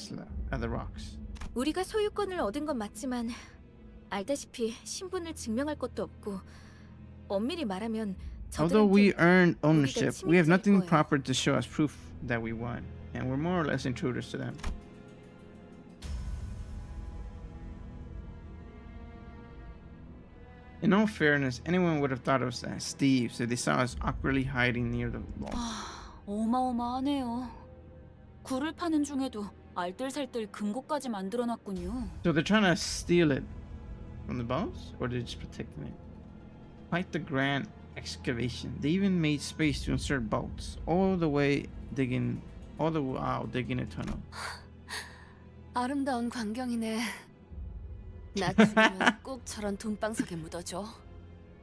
the rocks? 우리가 소유권을 얻은 건 맞지만 알다시피 신분을 증명할 것도 없고 엄밀히 말하면 Although we 저들한테 earned ownership, we have nothing 거예요. proper to show us proof that we won, and we're more or less intruders to them. In all fairness, anyone would have thought of us as thieves if they saw us awkwardly hiding near the wall. 어마어마하네요. 굴을 파는 중에도 알뜰살뜰 금고까지 만들어놨군요. So they're trying to steal it from the bones, or they're just protecting it? Quite the grand excavation. They even made space to insert bolts all the while digging a tunnel. 아름다운 광경이네. 나 죽으면 꼭 저런 돈방석에 묻어줘.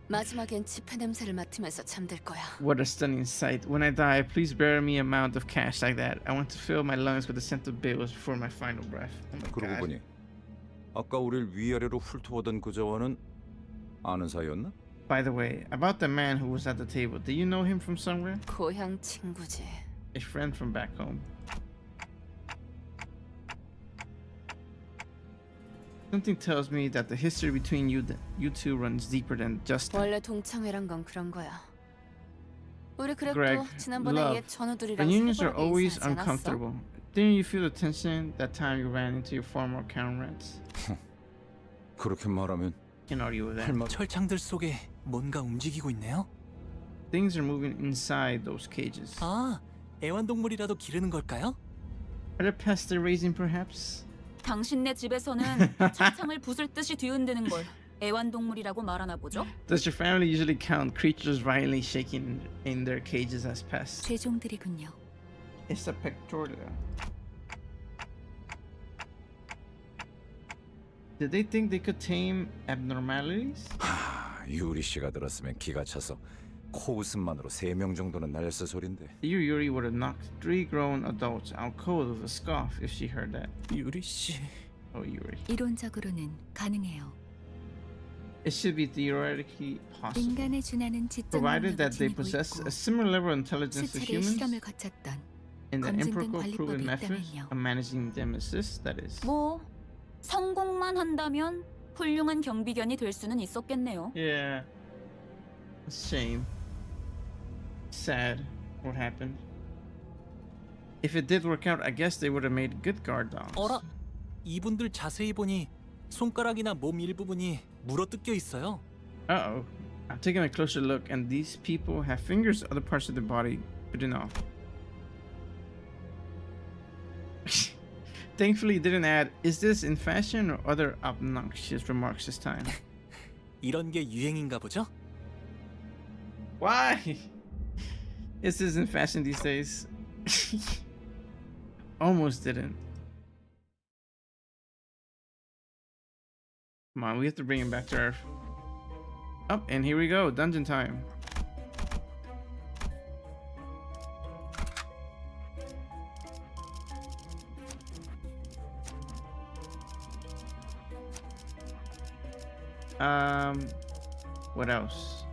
마지막엔 지폐 냄새를 맡으면서 잠들 거야. What a stunning sight. When I die, please bury me an amount of cash like that. I want to fill my lungs with the scent of bills before my final breath. Oh my 그러고 God. 보니 아까 우릴 위아래로 훑어보던 그 저원은 아는 사이였나? By the way, about the man who was at the table, do you know him from somewhere? 고향 친구지. A friend from back home. Something tells me that the history between you two runs deeper than just that. 원래 동창회란 건 그런 거야. 우리 그랬고 Greg, 지난번에 love, 옛 전우들이랑 reunions are 세번하게 always 인사하지 않았어? uncomfortable. Didn't you feel the tension that time you ran into your former comrades? 그렇게 말하면 Can't argue with that. 할 말. 철창들 속에 뭔가 움직이고 있네요. Things are moving inside those cages. 아, 애완동물이라도 기르는 걸까요? Are there pests they're raising, perhaps? 당신네 집에서는 철창을 부술 듯이 뒤흔드는 걸 애완동물이라고 말하나 보죠? Does your family usually count creatures violently shaking in their cages as pests? 죄종들이군요. It's a pectoral. Did they think they could tame abnormalities? 유리 씨가 들었으면 기가 차서 코웃음만으로 3명 정도는 날렸을 소린데. Yuri would have knocked 3 grown adults out cold with a scoff if she heard that. 유리 씨. Oh, Yuri. 이론적으로는 가능해요. It should be theoretically possible, 인간에 준하는 지적 provided 능력을 that they 지니고 possess 있고 a similar level of intelligence to 수차례의 humans 실험을 거쳤던 and the 검증된 empirical 관리법이 proven methods 있다면요. of managing nemesis, that is. 뭐 성공만 한다면 훌륭한 경비견이 될 수는 있었겠네요. Yeah. It's a shame. Sad what happened. If it did work out, I guess they would have made good guard dogs. 어라, 이분들 자세히 보니 손가락이나 몸 일부분이 물어뜯겨 있어요. Uh-oh. I'm taking a closer look, and these people have fingers other parts of their body bitten off. Thankfully, it didn't add, is this in fashion, or other obnoxious remarks this time. 이런 게 유행인가 보죠? Why? Is this in fashion these days? Almost didn't. Come on, we have to bring him back to Earth. Oh, and here we go. Dungeon time. What else?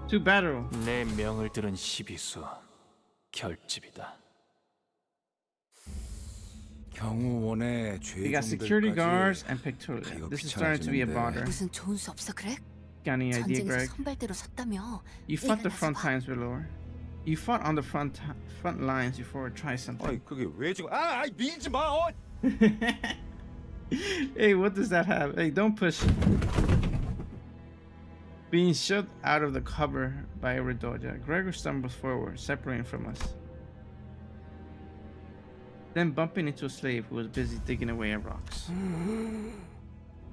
To battle. 내 명을 들은 시비수 결집이다. 경호원의 We got security guards 죄종들까지 and pictorial. 이거 This is starting to be a 귀찮아지는데. bother. 무슨 좋은 수 없어 그래? Got any idea, 전쟁에서 Greg? 선발대로 섰다며. You fought the 얘가 front 나서 봐. times below. You fought on the front lines before. Try something. 아이 그게 왜 지금 아이 밀지 마. 어. Hey, what does that have? Hey, don't push. Being shoved out of the cover by a Redoja, Gregor stumbles forward, separating from us. Then bumping into a slave who was busy digging away at rocks.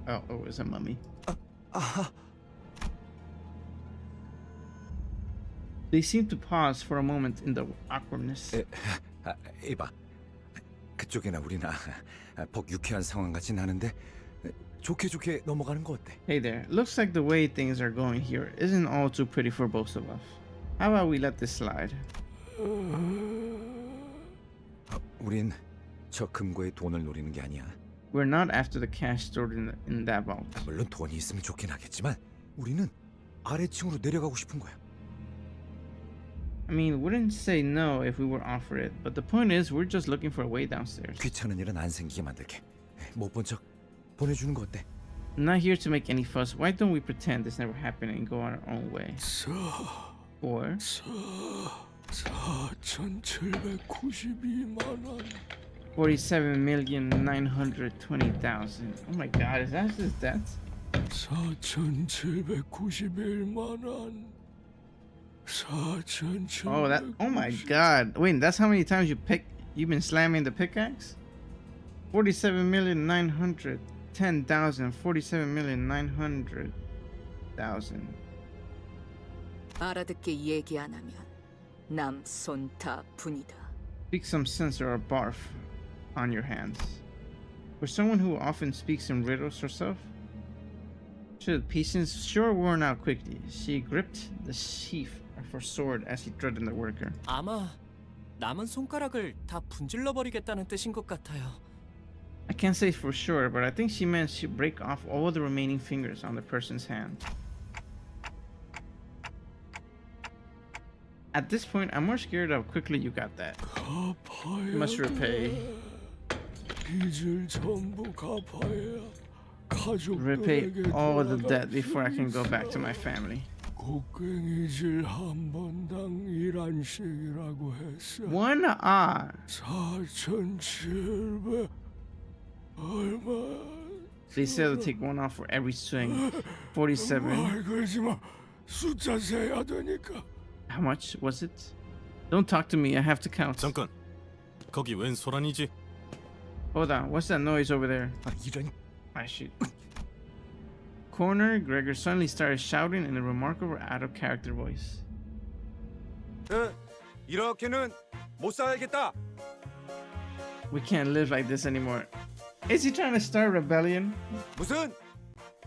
Oh, it was a mummy. They seemed to pause for a moment in the awkwardness. 이봐. 그쪽이나 우리나 복 유쾌한 상황 같진 않은데 좋게 넘어가는 거 어때? Hey there, looks like the way things are going here isn't all too pretty for both of us. How about we let this slide? 우린 저 금고에 돈을 노리는 게 아니야. We're not after the cash stored in that vault. 물론 돈이 있으면 좋긴 하겠지만 우리는 아래층으로 내려가고 싶은 거야. I mean, wouldn't say no if we were offered it, but the point is we're just looking for a way downstairs. 귀찮은 일은 안 생기게 만들게. 못 본 척 보내주는 거 어때? I'm not here to make any fuss. Why don't we pretend this never happened and go our own way? Or 4,792만 원. 47,920,000. Oh my God, is that his debt? 4,791만 원. 4,700. Oh, that. Oh my God. Wait, that's how many times you've been slamming the pickaxe? 47,910,000. 47,900,000. 알아듣게 얘기 안 하면 남 손 다 분이다. Speak some sense or a barf on your hands. For someone who often speaks in riddles herself, her patience sure worn out quickly. She gripped the sheath of her sword as she threatened the worker. 아마 남은 손가락을 다 분질러 버리겠다는 뜻인 것 같아요. I can't say for sure, but I think she meant she'd break off all the remaining fingers on the person's hand. At this point, I'm more scared of how quickly you got that. You must repay. 빚을 전부 갚아야 Repay all the debt before I can go back to my family. 곡괭이질 한 번당 1안씩이라고 했어. 1아. 4,700 얼마? They said to take one off for every swing. 47. 그러지 마. 숫자 세야 되니까. How much was it? Don't talk to me. I have to count. 잠깐. 거기 웬 소란이지? Hold on. What's that noise over there? 이런. I shoot. Corner, Gregor suddenly started shouting in a remarkable out-of-character voice. 이렇게는 못 살겠다. We can't live like this anymore. Is he trying to start rebellion? 무슨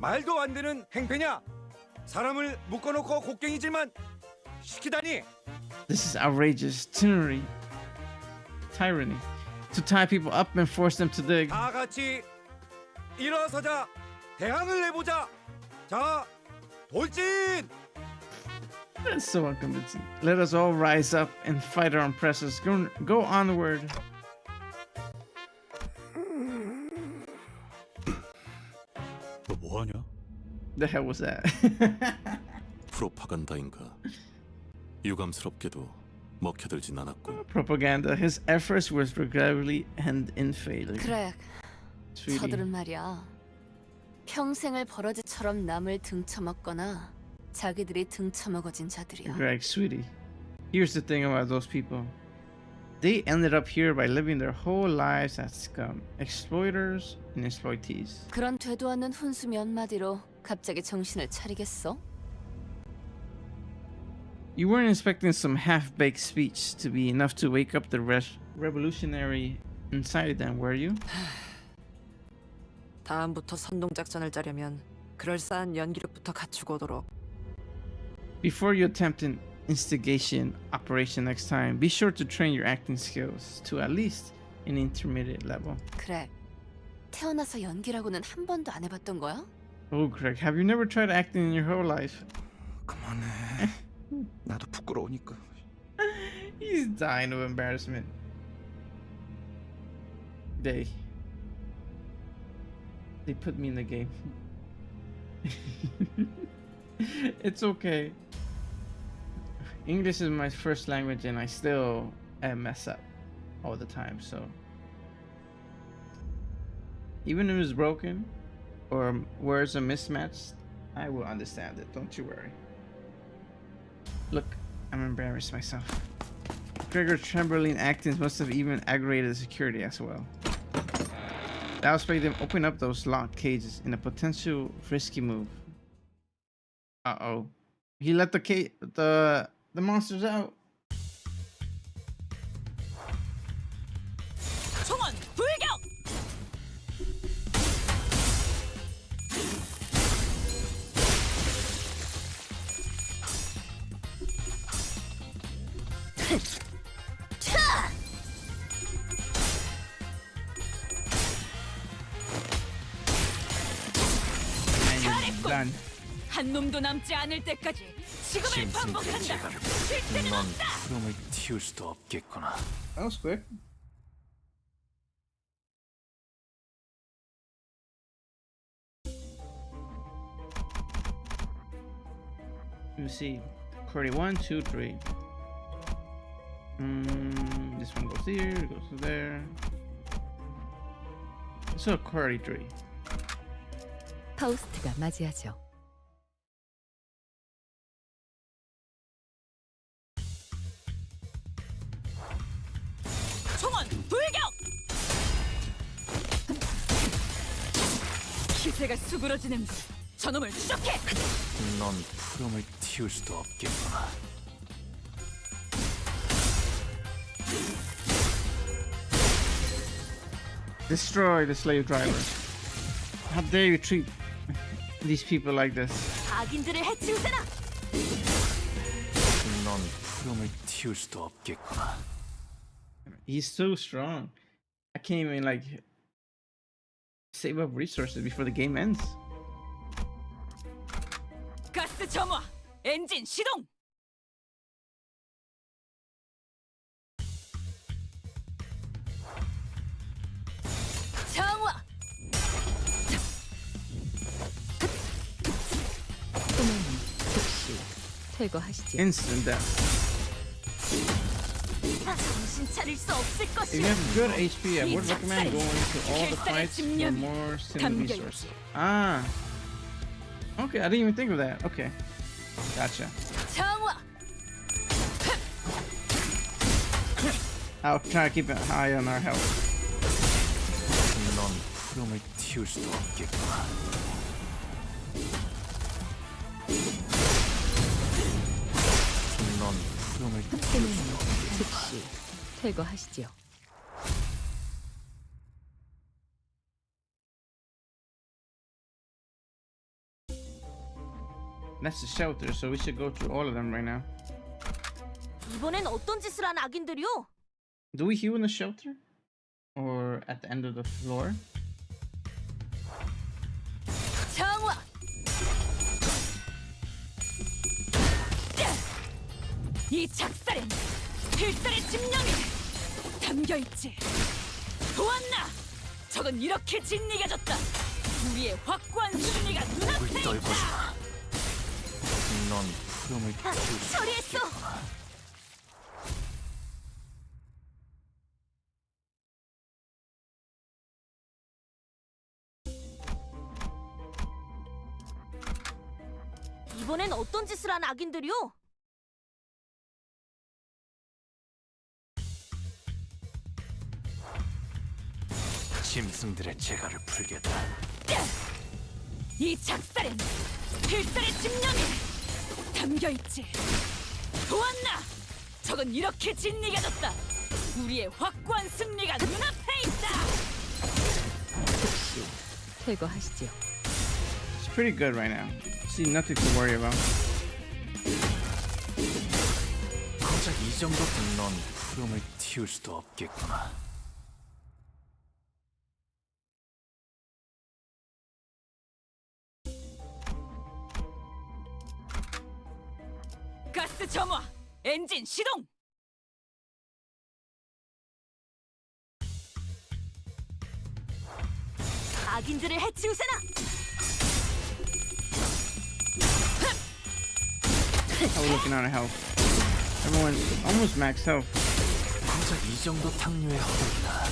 말도 안 되는 행패냐? 사람을 묶어놓고 곡괭이질만 시키다니. This is outrageous tyranny. To tie people up and force them to dig. 다 같이 일어서자. 대항을 해보자. 자, 돌진. That's so unconvincing. Let us all rise up and fight our oppressors. Go onward. 너 뭐하냐? The hell was that? 프로파간다인가? 유감스럽게도 먹혀들진 않았군. Propaganda. His efforts were regrettably end in failure. 그래, Sweetie. 저들은 말이야. 평생을 버러지처럼 남을 등쳐먹거나 자기들이 등쳐먹어진 자들이야. Greg, sweetie. Here's the thing about those people. They ended up here by living their whole lives as scum, exploiters and exploitees. 그런 되도 않는 훈수 몇 마디로 갑자기 정신을 차리겠어? You weren't expecting some half-baked speech to be enough to wake up the rest revolutionary inside them, were you? 다음부터 선동 작전을 짜려면 그럴싸한 연기력부터 갖추고 오도록. Before you attempt an instigation operation next time, be sure to train your acting skills to at least an intermediate level. 그래. 태어나서 연기라고는 한 번도 안 해봤던 거야? Oh, Greg, have you never tried acting in your whole life? 그만해. 나도 부끄러우니까. He's dying of embarrassment. They put me in the game. It's okay. English is my first language and I still mess up all the time, so even if it's broken or words are mismatched, I will understand it, don't you worry. Look, I'm embarrassed myself. Gregor Chamberlain acting must have even aggravated the security as well. That was made them open up those locked cages in a potential risky move. Uh-oh. He let the monsters out. 총원 불격! And you're done. 한 놈도 남지 않을 때까지 지금을 반복한다. 실제는 넌 없다. 푸름을 틔울 수도 없겠구나. That was quick. Let me see. Query 1, 2, 3. This one goes here, goes to there. So query 3. 파우스트가 맞이하죠. 총원 불격! 기세가 수그러지는 군. 저놈을 추적해! 넌 푸름을 틔울 수도 없겠구나. Destroy the slave driver. How dare you treat these people like this? 악인들을 해치우세나! 넌 푸름을 틔울 수도 없겠구나. He's so strong. I can't even like save up resources before the game ends. 가스 점화! 엔진 시동! 장화! 소매는 즉시 퇴거하시죠. Instant death. 정신 차릴 수 없을 If 것이야. you have good HP, I would recommend going to all the fights for more sim resources. Ah. Okay, I didn't even think of that. Okay. Gotcha. 장화! I'll try to keep it high on our health. 넌 푸름을 틔울 수도 없겠구나. 넌 푸름을 틔울 소매는 수도 없겠구나. 즉시 퇴거하시죠. That's the shelter, so we should go through all of them right now. 이번엔 어떤 짓을 한 악인들이요? Do we heal in the shelter? Or at the end of the floor? 장화! 이 작살엔 필살의 집념이 담겨있지. 보았나? 적은 이렇게 진리가졌다. 우리의 확고한 승리가 눈앞에 있다. 떨궈주마. 넌 푸름을 틔울 수도 처리했어. 없겠구나. 이번엔 어떤 짓을 한 악인들이요? 짐승들의 재갈을 풀겠다. 이 작살엔 필살의 집념이 담겨있지. 보았나? 적은 이렇게 진리가졌다. 우리의 확고한 승리가 눈앞에 있다. 즉시 퇴거하시지요. It's pretty good right now. See, nothing to worry about. 고작 이 정도면 넌 푸름을 틔울 수도 없겠구나. 가스 점화, 엔진 시동. 악인들을 해치우세나. How we looking out of health? Everyone's almost max health. 고작 이 정도 탕류의 허물이다.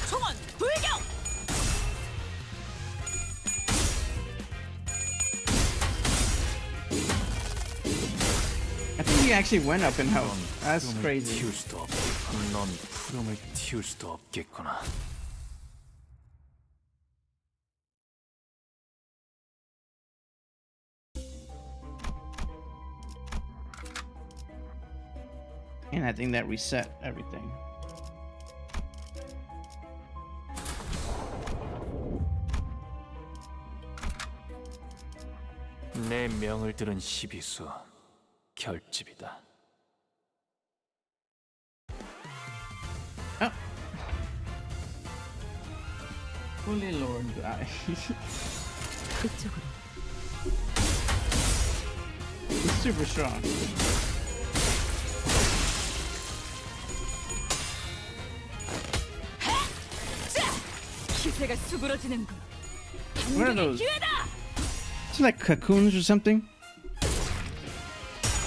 총원 불격. I think he actually went up in health. That's 푸름을 crazy. 틔울 수도 없. 넌 푸름을 틔울 수도 없겠구나. And I think that reset everything. 내 명을 들은 시비수 결집이다. Oh. Fully lowered guy. 그쪽으로. He's super strong. 기세가 수그러지는군. What are those? 기회다. It's like cocoons or something.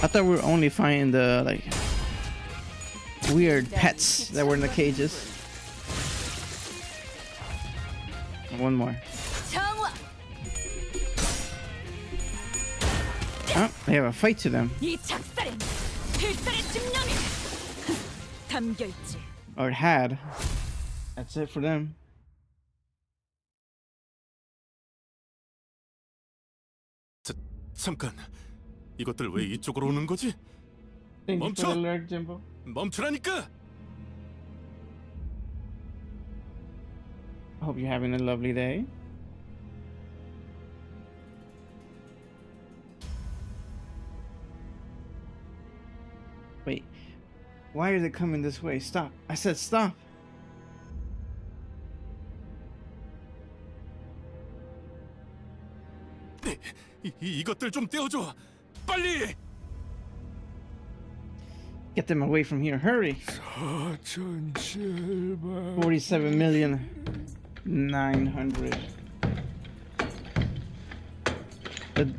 I thought we were only finding the like weird pets that were in the cages. One more. 정화. Oh, they have a fight to them. 이 작살엔 필살의 집념이 담겨 있지. Or it had. That's it for them. 잠깐, 이것들 왜 이쪽으로 오는 거지? Thank you for 멈춰! the alert, Jimbo. 멈추라니까! I hope you're having a lovely day. Wait, why are they coming this way? Stop. I said stop. 이것들 좀 떼어줘! 빨리! Get them away from here. Hurry. 47,900,000. The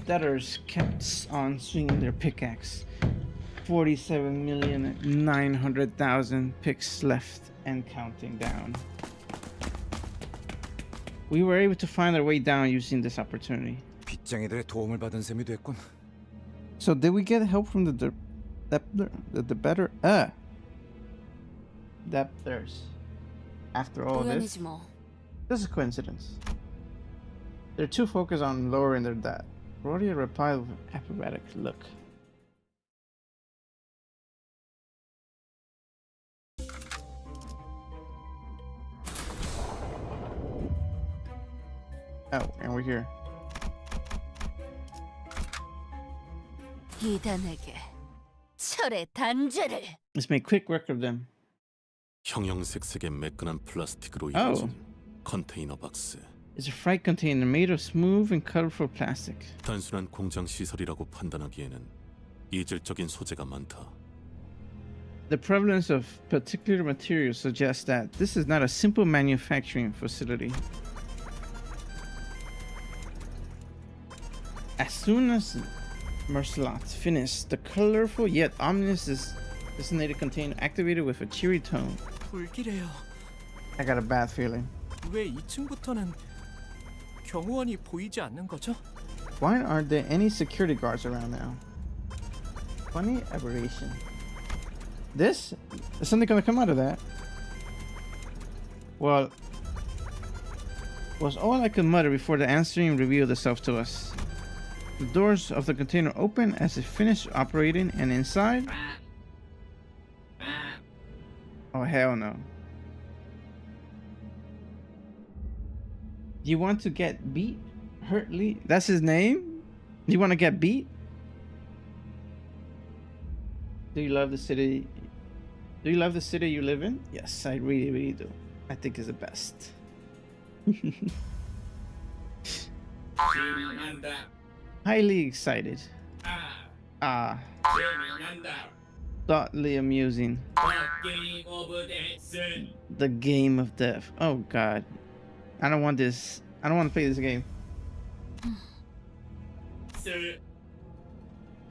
debtors kept on swinging their pickaxe. 47,900,000 picks left and counting down. We were able to find our way down using this opportunity. 빚쟁이들의 도움을 받은 셈이 됐군. So did we get help from the debtors after all this? 우연이지 뭐. This is coincidence. They're too focused on lowering their debt. Rhodia replied with an apathetic look. Oh, and we're here. 이단에게 철의 단죄를. Let's make quick work of them. 형형색색의 매끈한 플라스틱으로 이루어진 컨테이너 박스. It's a freight container made of smooth and colorful plastic. 단순한 공장 시설이라고 판단하기에는 이질적인 소재가 많다. The prevalence of particular materials suggests that this is not a simple manufacturing facility. As soon as Mercelot finished, the colorful yet ominous designated container activated with a cheery tone. 불길해요. I got a bad feeling. 왜 2층부터는 경호원이 보이지 않는 거죠? Why aren't there any security guards around now? Funny aberration. Is something gonna come out of that? Well, was all I could mutter before the answering revealed itself to us. The doors of the container open as it finishes operating, and inside. Oh hell no! You want to get beat? Hurtley? That's his name? You want to get beat? Do you love the city? Do you love the city you live in? Yes, I really, really do. I think it's the best. Highly excited. Thoughtfully amusing. The game of death. Oh god. I don't want this. I don't want to play this game.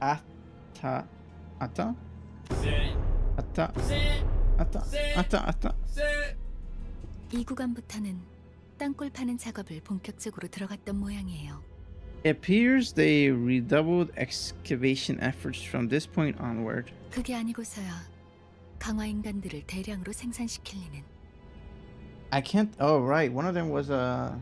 Atta. Atta? Atta. Atta. Atta. Atta. 이 구간부터는 땅굴 파는 작업을 본격적으로 들어갔던 모양이에요. It appears they redoubled excavation efforts from this point onward. 그게 아니고서야 강화 인간들을 대량으로 생산시킬 리는. I can't. Oh right, one of them was a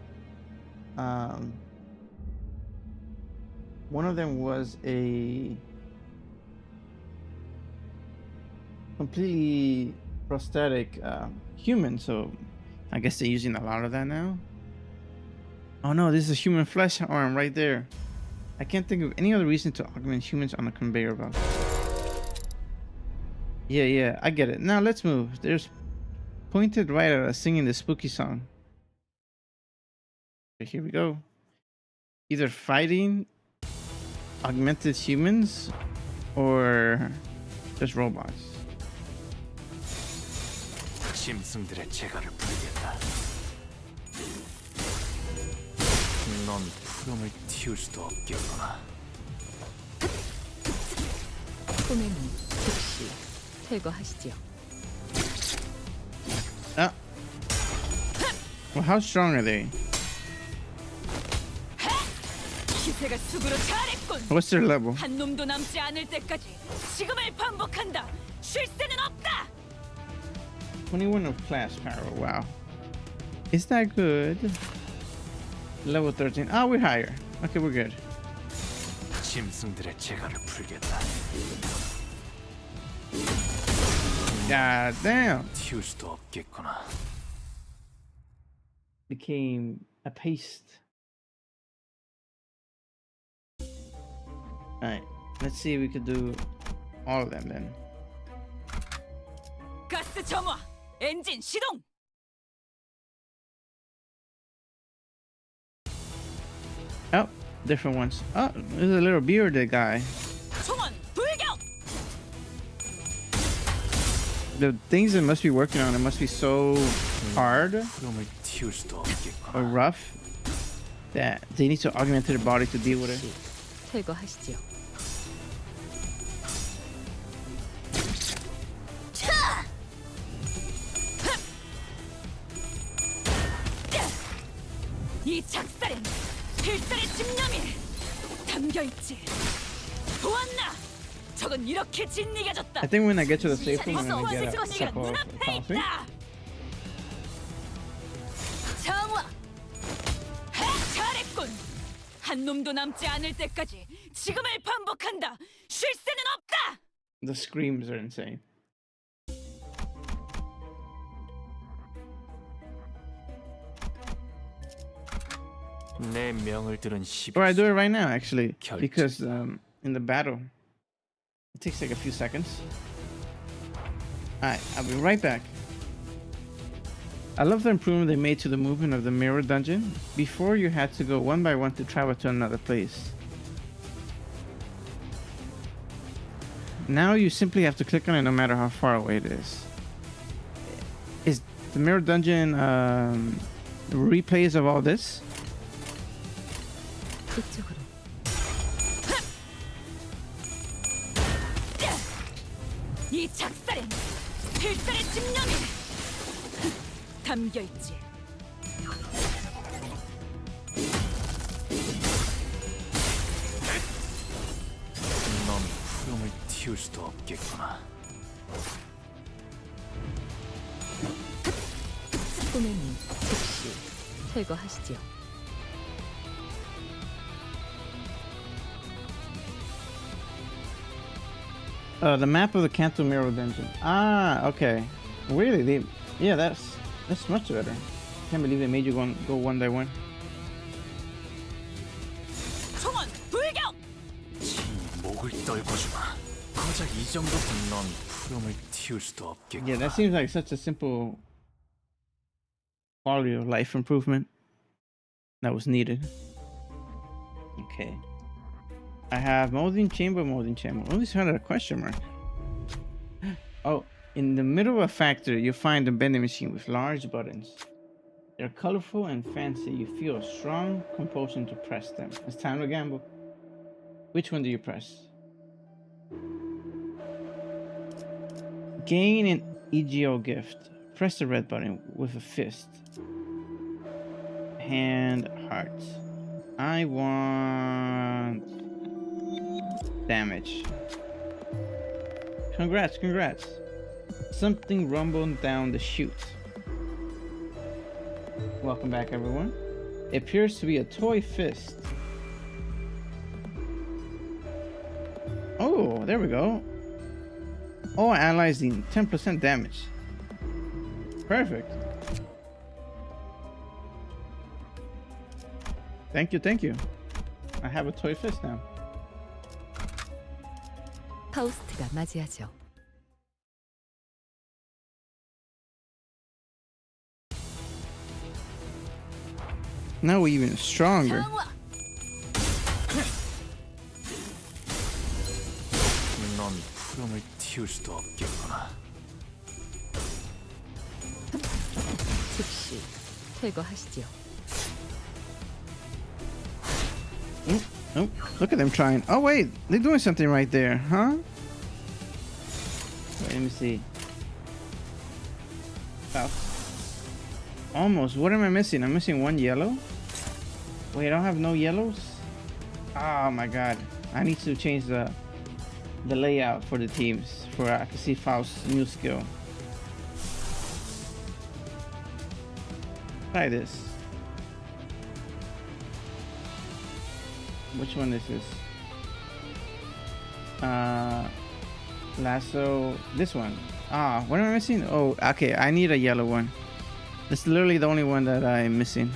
completely prosthetic human. So I guess they're using a lot of that now. Oh no, this is a human flesh arm right there. I can't think of any other reason to augment humans on a conveyor belt. Yeah, I get it. Now let's move. There's pointed right at us singing the spooky song. Here we go. Either fighting augmented humans or just robots. 짐승들의 재갈을 부리겠다. 넌 푸름을 틔울 수도 없겠구나. 꿈에는 즉시 퇴거하시지요. Well, how strong are they? 기세가 쑥으로 잘했군. What's their level? 한 놈도 남지 않을 때까지 지금을 반복한다. 쉴 새는 없다. 21 of class power. Wow. Is that good? Level 13. Oh, we're higher. Okay, we're good. 짐승들의 재갈을 풀겠다. God damn. 틔울 수도 없겠구나. Became a paste. Alright, let's see if we could do all of them then. 가스 점화. 엔진 시동. Oh, different ones. Oh, there's a little bearded guy. 총원 불격. The things that must be working on it must be so hard 푸름을 틔울 수도 없겠구나. or rough that they need to augment their body to deal with it. 퇴거하시지요. 이 작살엔 필살의 집념이 담겨있지. 보았나? 저건 이렇게 진리가졌다. I think when I get to the safe room, I'm gonna get a 원시건이가 couple of 눈앞에 coffee. 있다. 정화. 잘했군. 한 놈도 남지 않을 때까지 지금을 반복한다. 쉴 새는 없다. The screams are insane. 내 명을 들은 10. Or I do it right now, actually, because in the battle, it takes like a few seconds. Alright, I'll be right back. I love the improvement they made to the movement of the mirror dungeon. Before, you had to go one by one to travel to another place. Now you simply have to click on it no matter how far away it is. Is the mirror dungeon replays of all this? 이쪽으로. 이 작살엔 필살의 집념이 담겨있지. 넌 푸름을 틔울 수도 없겠구나. 꿈에는 즉시 퇴거하시지요. The map of the Canto Mirror Dungeon. Ah, okay. Really? Yeah, that's much better. Can't believe they made you go one by one. 총원 불격! 목을 떨궈주마. 고작 이 정도면 넌 푸름을 틔울 수도 없겠구나. Yeah, that seems like such a simple quality of life improvement that was needed. Okay. I have molding chamber. Only started a question mark. Oh, in the middle of a factory, you find a vending machine with large buttons. They're colorful and fancy. You feel a strong compulsion to press them. It's time to gamble. Which one do you press? Gain an EGO gift. Press the red button with a fist. Hand heart. I want damage. Congrats. Something rumbled down the chute. Welcome back, everyone. It appears to be a toy fist. Oh, there we go. Oh, analyzing 10% damage. Perfect. Thank you. I have a toy fist now. 파우스트가 맞이하죠. Now we're even stronger. 넌 푸름을 틔울 수도 없겠구나. 즉시 퇴거하시지요. Oh, look at them trying. Oh wait, they're doing something right there, huh? Wait, let me see. Oh. Almost. What am I missing? I'm missing one yellow. Wait, I don't have no yellows? Oh my god. I need to change the layout for the teams for I can see Faust's new skill. Try this. Which one is this? Lasso. This one. Ah, what am I missing? Oh, okay. I need a yellow one. It's literally the only one that I'm missing.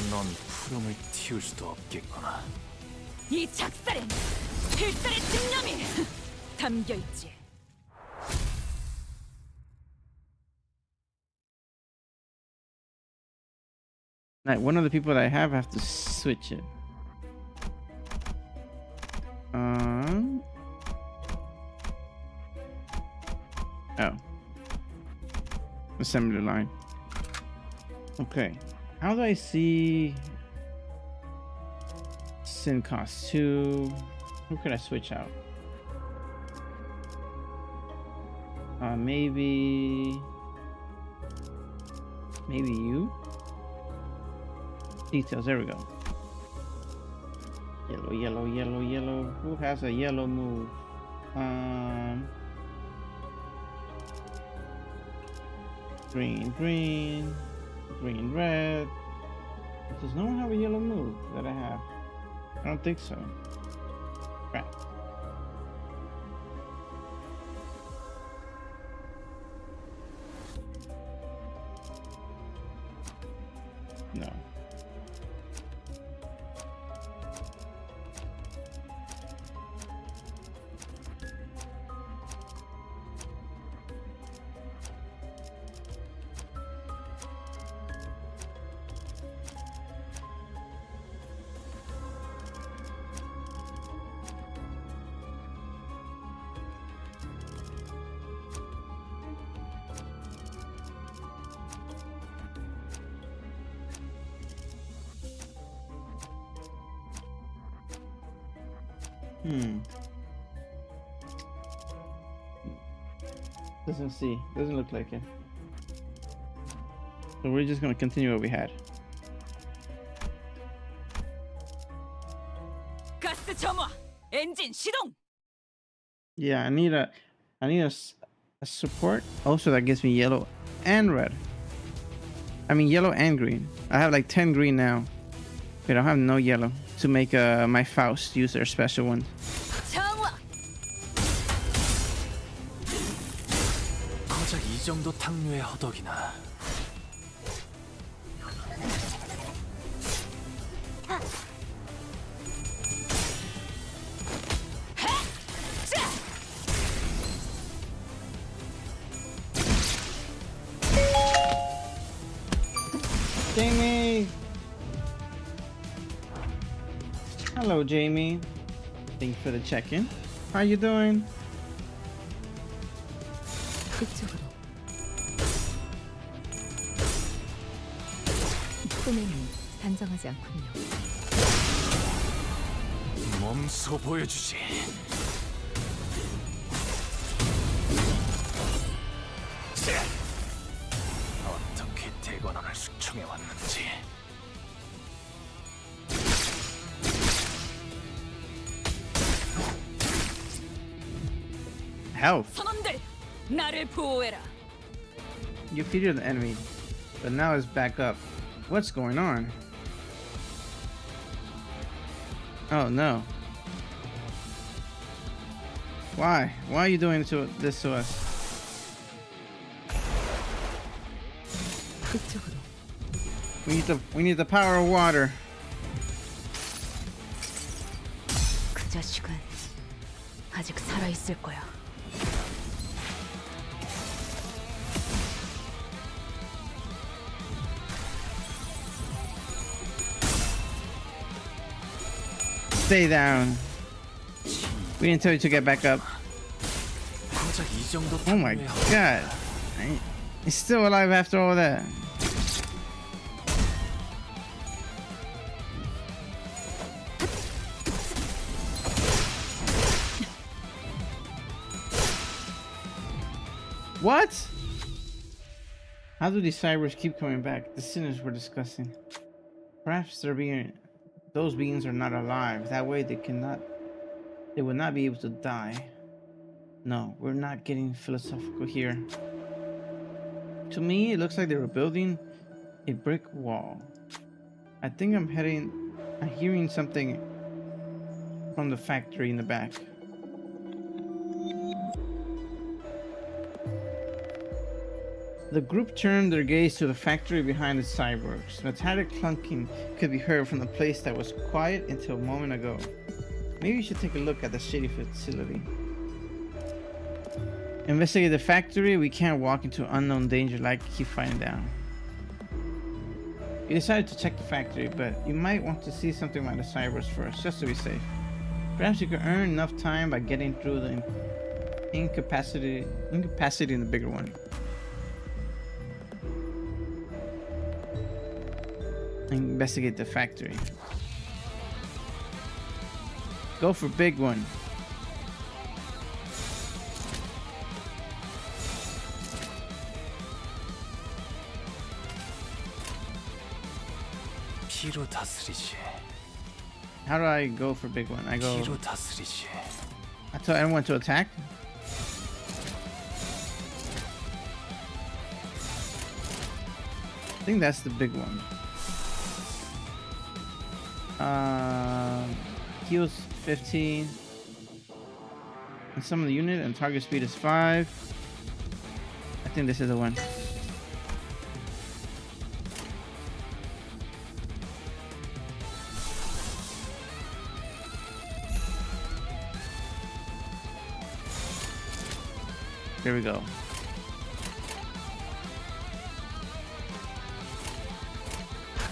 넌 푸름을 틔울 수도 없겠구나. 이 작살엔 필살의 집념이 담겨 있지. Like one of the people that I have to switch it. Oh. Assembly line. Okay. How do I see Sin cost 2? Who could I switch out? Maybe you? Details, there we go. Yellow. Who has a yellow move? Green, red. Does no one have a yellow move that I have? I don't think so. Crap. No. Doesn't look like it. So we're just gonna continue what we had. 가스 점화. 엔진 시동. Yeah, I need a support also that gives me yellow and red. I mean yellow and green. I have like 10 green now, but I have no yellow to make my Faust use their special one. 정화. 고작 이 정도 탕류의 허덕이나. Jamie! Hello, Jamie. Thank you for the check-in. How you doing? 그쪽으로. 꿈에는 단정하지 않군요. 몸소 보여주지. 어떻게 대관원을 숙청해 왔는지. Health. 선원들, 나를 보호해라. You defeated the enemy, but now it's back up. What's going on? Oh no. Why? Why are you doing this to us? 그쪽으로. We need the power of water. 그 자식은 아직 살아 있을 거야. Stay down. We didn't tell you to get back up. 고작 이 정도 Oh my 탕류의 god. He's still alive after all that. What? How do these cybers keep coming back? The sinners were discussing. Perhaps those beings are not alive. That way they would not be able to die. No, we're not getting philosophical here. To me, it looks like they were building a brick wall. I think I'm hearing something from the factory in the back. The group turned their gaze to the factory behind the cyborgs. Metallic clunking could be heard from the place that was quiet until a moment ago. Maybe you should take a look at the shady facility. Investigate the factory. We can't walk into unknown danger like keep finding down. You decided to check the factory, but you might want to see something about the cyborgs first, just to be safe. Perhaps you could earn enough time by getting through the incapacity in the bigger one. Investigate the factory. Go for big one. 피로 다스리지. How do I go for big one? I go. 피로 다스리지. I tell everyone to attack. I think that's the big one. Heals 15. And some of the unit and target speed is 5. I think this is the one. There we go.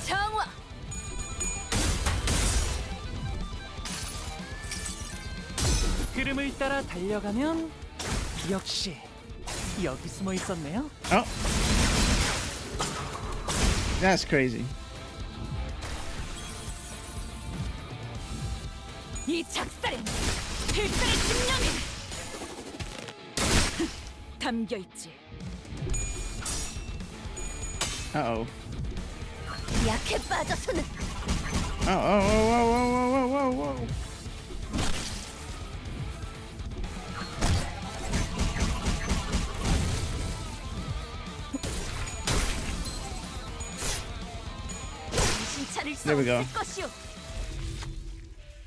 정화. 흐름을 따라 달려가면 역시 여기 숨어 있었네요. Oh. That's crazy. 이 작살엔 필살의 집념이 담겨 있지. Uh-oh. 약해 빠져서는. Whoa. There we go.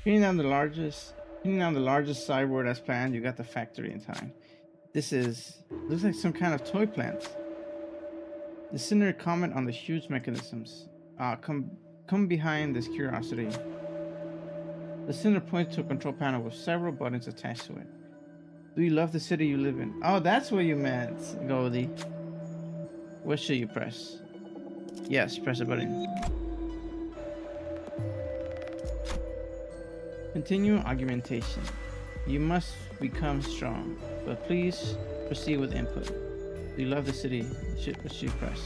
Hitting down the largest cyborg as planned. You got the factory in time. This looks like some kind of toy plant. The Sinner comment on the huge mechanisms. Come behind this curiosity. The Sinner points to a control panel with several buttons attached to it. Do you love the city you live in? Oh, that's what you meant, Goldie. What should you press? Yes, press a button. Continue augmentation. You must become strong, but please proceed with input. Do you love the city? What should you press?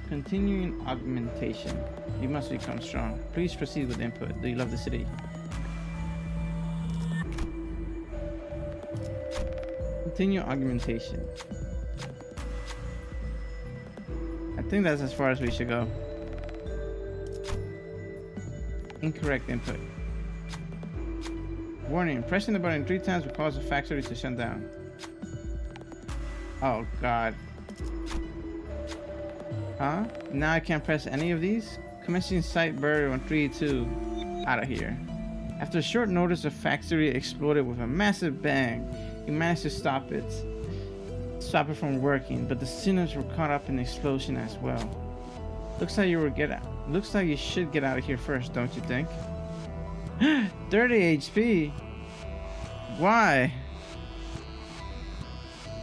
Continuing augmentation. You must become strong. Please proceed with input. Do you love the city? Continue augmentation. I think that's as far as we should go. Incorrect input. Warning, pressing the button 3 times will cause the factory to shut down. Oh god. Huh? Now I can't press any of these? Commencing site burial on 3, 2. Out of here. After a short notice, the factory exploded with a massive bang. You managed to stop it from working, but the sinners were caught up in the explosion as well. Looks like you should get out of here first, don't you think? 30 HP. Why?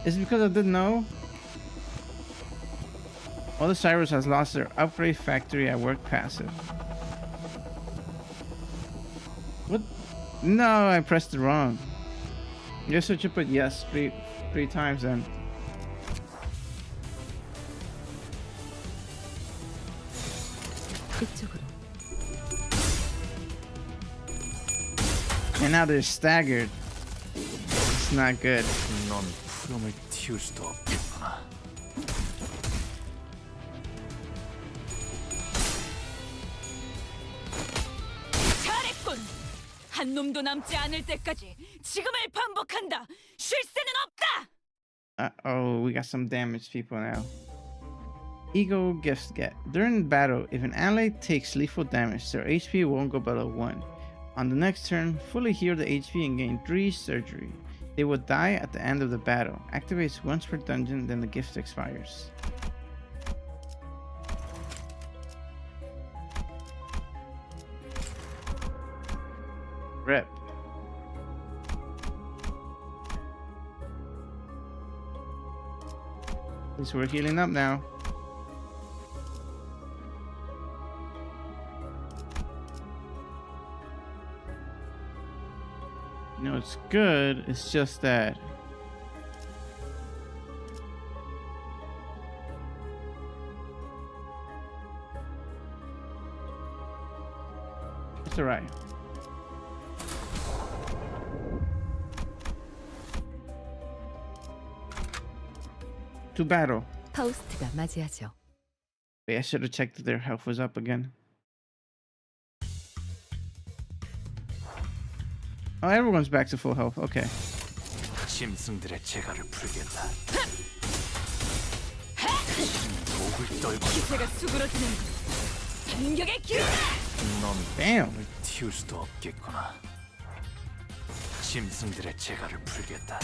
Is it because I didn't know? All the Cyrus has lost their upgrade factory at work passive. What? No, I pressed it wrong. Yes, so you put yes three times then. And now they're staggered. It's not good. 넌 푸름을 틔울 수도 없겠구나. 잘했군. 한 놈도 남지 않을 때까지 지금을 반복한다. 쉴 새는 없다. Uh-oh, we got some damaged people now. Ego gifts get. During battle, if an ally takes lethal damage, their HP won't go below 1. On the next turn, fully heal the HP and gain 3 surgery. They will die at the end of the battle. Activates once per dungeon, then the gift expires. Rip. At least we're healing up now. You know, it's good. It's just that it's alright. To battle. 파우스트가 맞이하죠. Wait, I should have checked that their health was up again. Oh, everyone's back to full health. Okay. 짐승들의 재갈을 풀겠다. 목을 떨고 기세가 수그러지는 공격의 기회다. 넌 Damn. 푸름을 틔울 수도 없겠구나. 짐승들의 재갈을 풀겠다.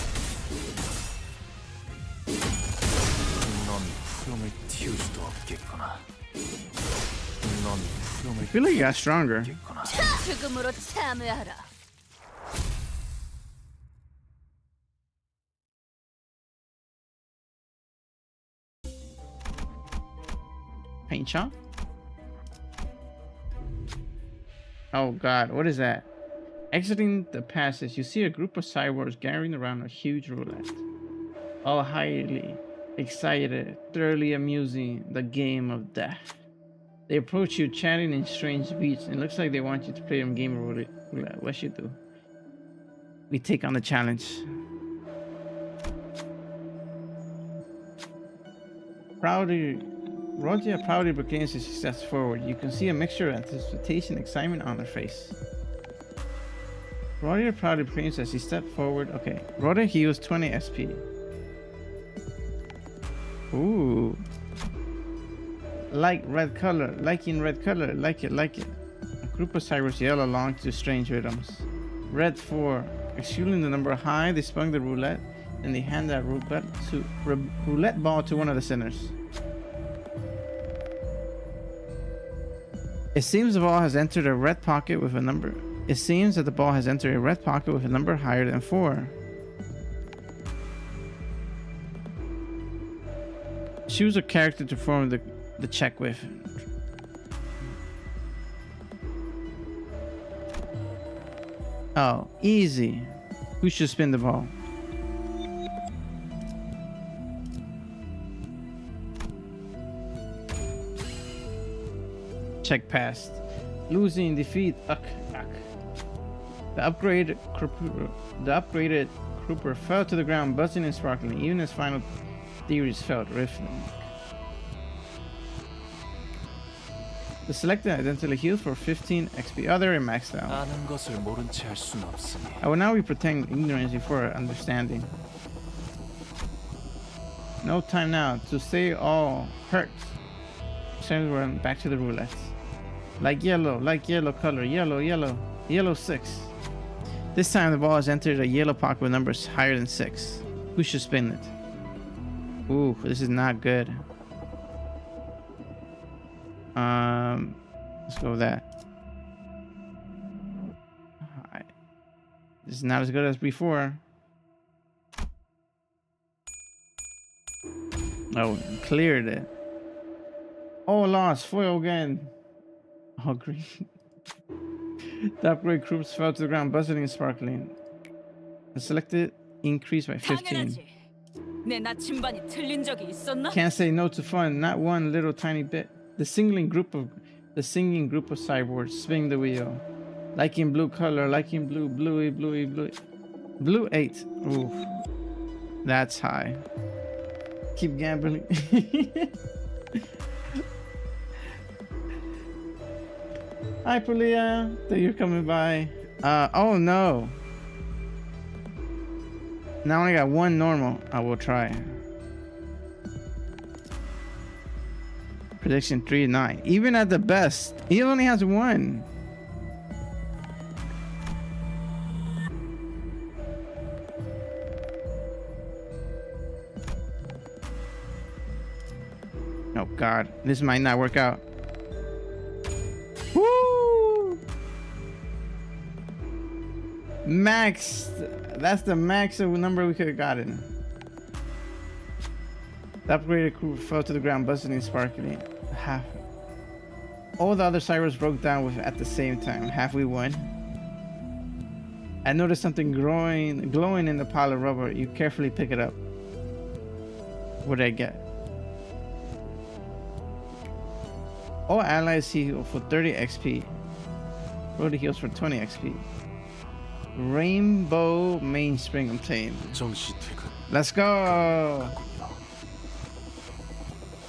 넌 푸름을 틔울 수도 없겠구나. 넌 푸름을 I feel like you got stronger. 틔우겠구나. 죽음으로 참여하라. Paint shop? Oh god, what is that? Exiting the passage, you see a group of cyborgs gathering around a huge roulette. All highly excited, thoroughly amusing the game of death. They approach you chatting in strange beats, and it looks like they want you to play them game of roulette. What should you do? we take on the challenge. Roger proudly proclaims his success forward. You can see a mixture of anticipation, excitement on her face. Roger proudly proclaims as he stepped forward. Okay, Roger heals 20 SP. Ooh. Like red color, liking red color, like it, like it. A group of cybers yell along to strange rhythms. Red 4. Excluding the number high, they spun the roulette, and they hand that roulette ball to one of the sinners. It seems the ball has entered a red pocket with a number. It seems that the ball has entered a red pocket with a number higher than 4. Choose a character to form the check with. Oh, easy. Who should spin the ball? Check passed. Losing defeat. The upgraded Kruper fell to the ground, buzzing and sparkling. Even his final theories felt riffling. The selected identically healed for 15 XP. Other and maxed out. I will now be pretending ignorance before understanding. No time now to say all hurt. Send run back to the roulettes. Like yellow color, yellow 6. This time the ball has entered a yellow pocket with numbers higher than 6. Who should spin it? Ooh, this is not good. Let's go with that. Alright. This is not as good as before. Oh, cleared it. Oh, lost. Foil again. Oh, green. The upgrade groups fell to the ground, buzzing and sparkling. The selected increased by 15. 내 나침반이 틀린 적이 있었나? Can't say no to fun, not one little tiny bit. The singing group of cyborgs spin the wheel. Liking blue color, liking blue, bluey. Blue 8. Oof. That's high. Keep gambling. Hi, Pulia. That you're coming by. Oh no. Now I only got one normal. I will try. Prediction 3-9. Even at the best, he only has one. Oh God, this might not work out. Woo! Max. That's the max of number we could have gotten. The upgraded crew fell to the ground, buzzing and sparkling. Half. All the other cybers broke down with at the same time. Half we won. I noticed something glowing in the pile of rubber. You carefully pick it up. What did I get? All allies heal for 30 XP. Brody heals for 20 XP. Rainbow mainspring obtained. Let's go!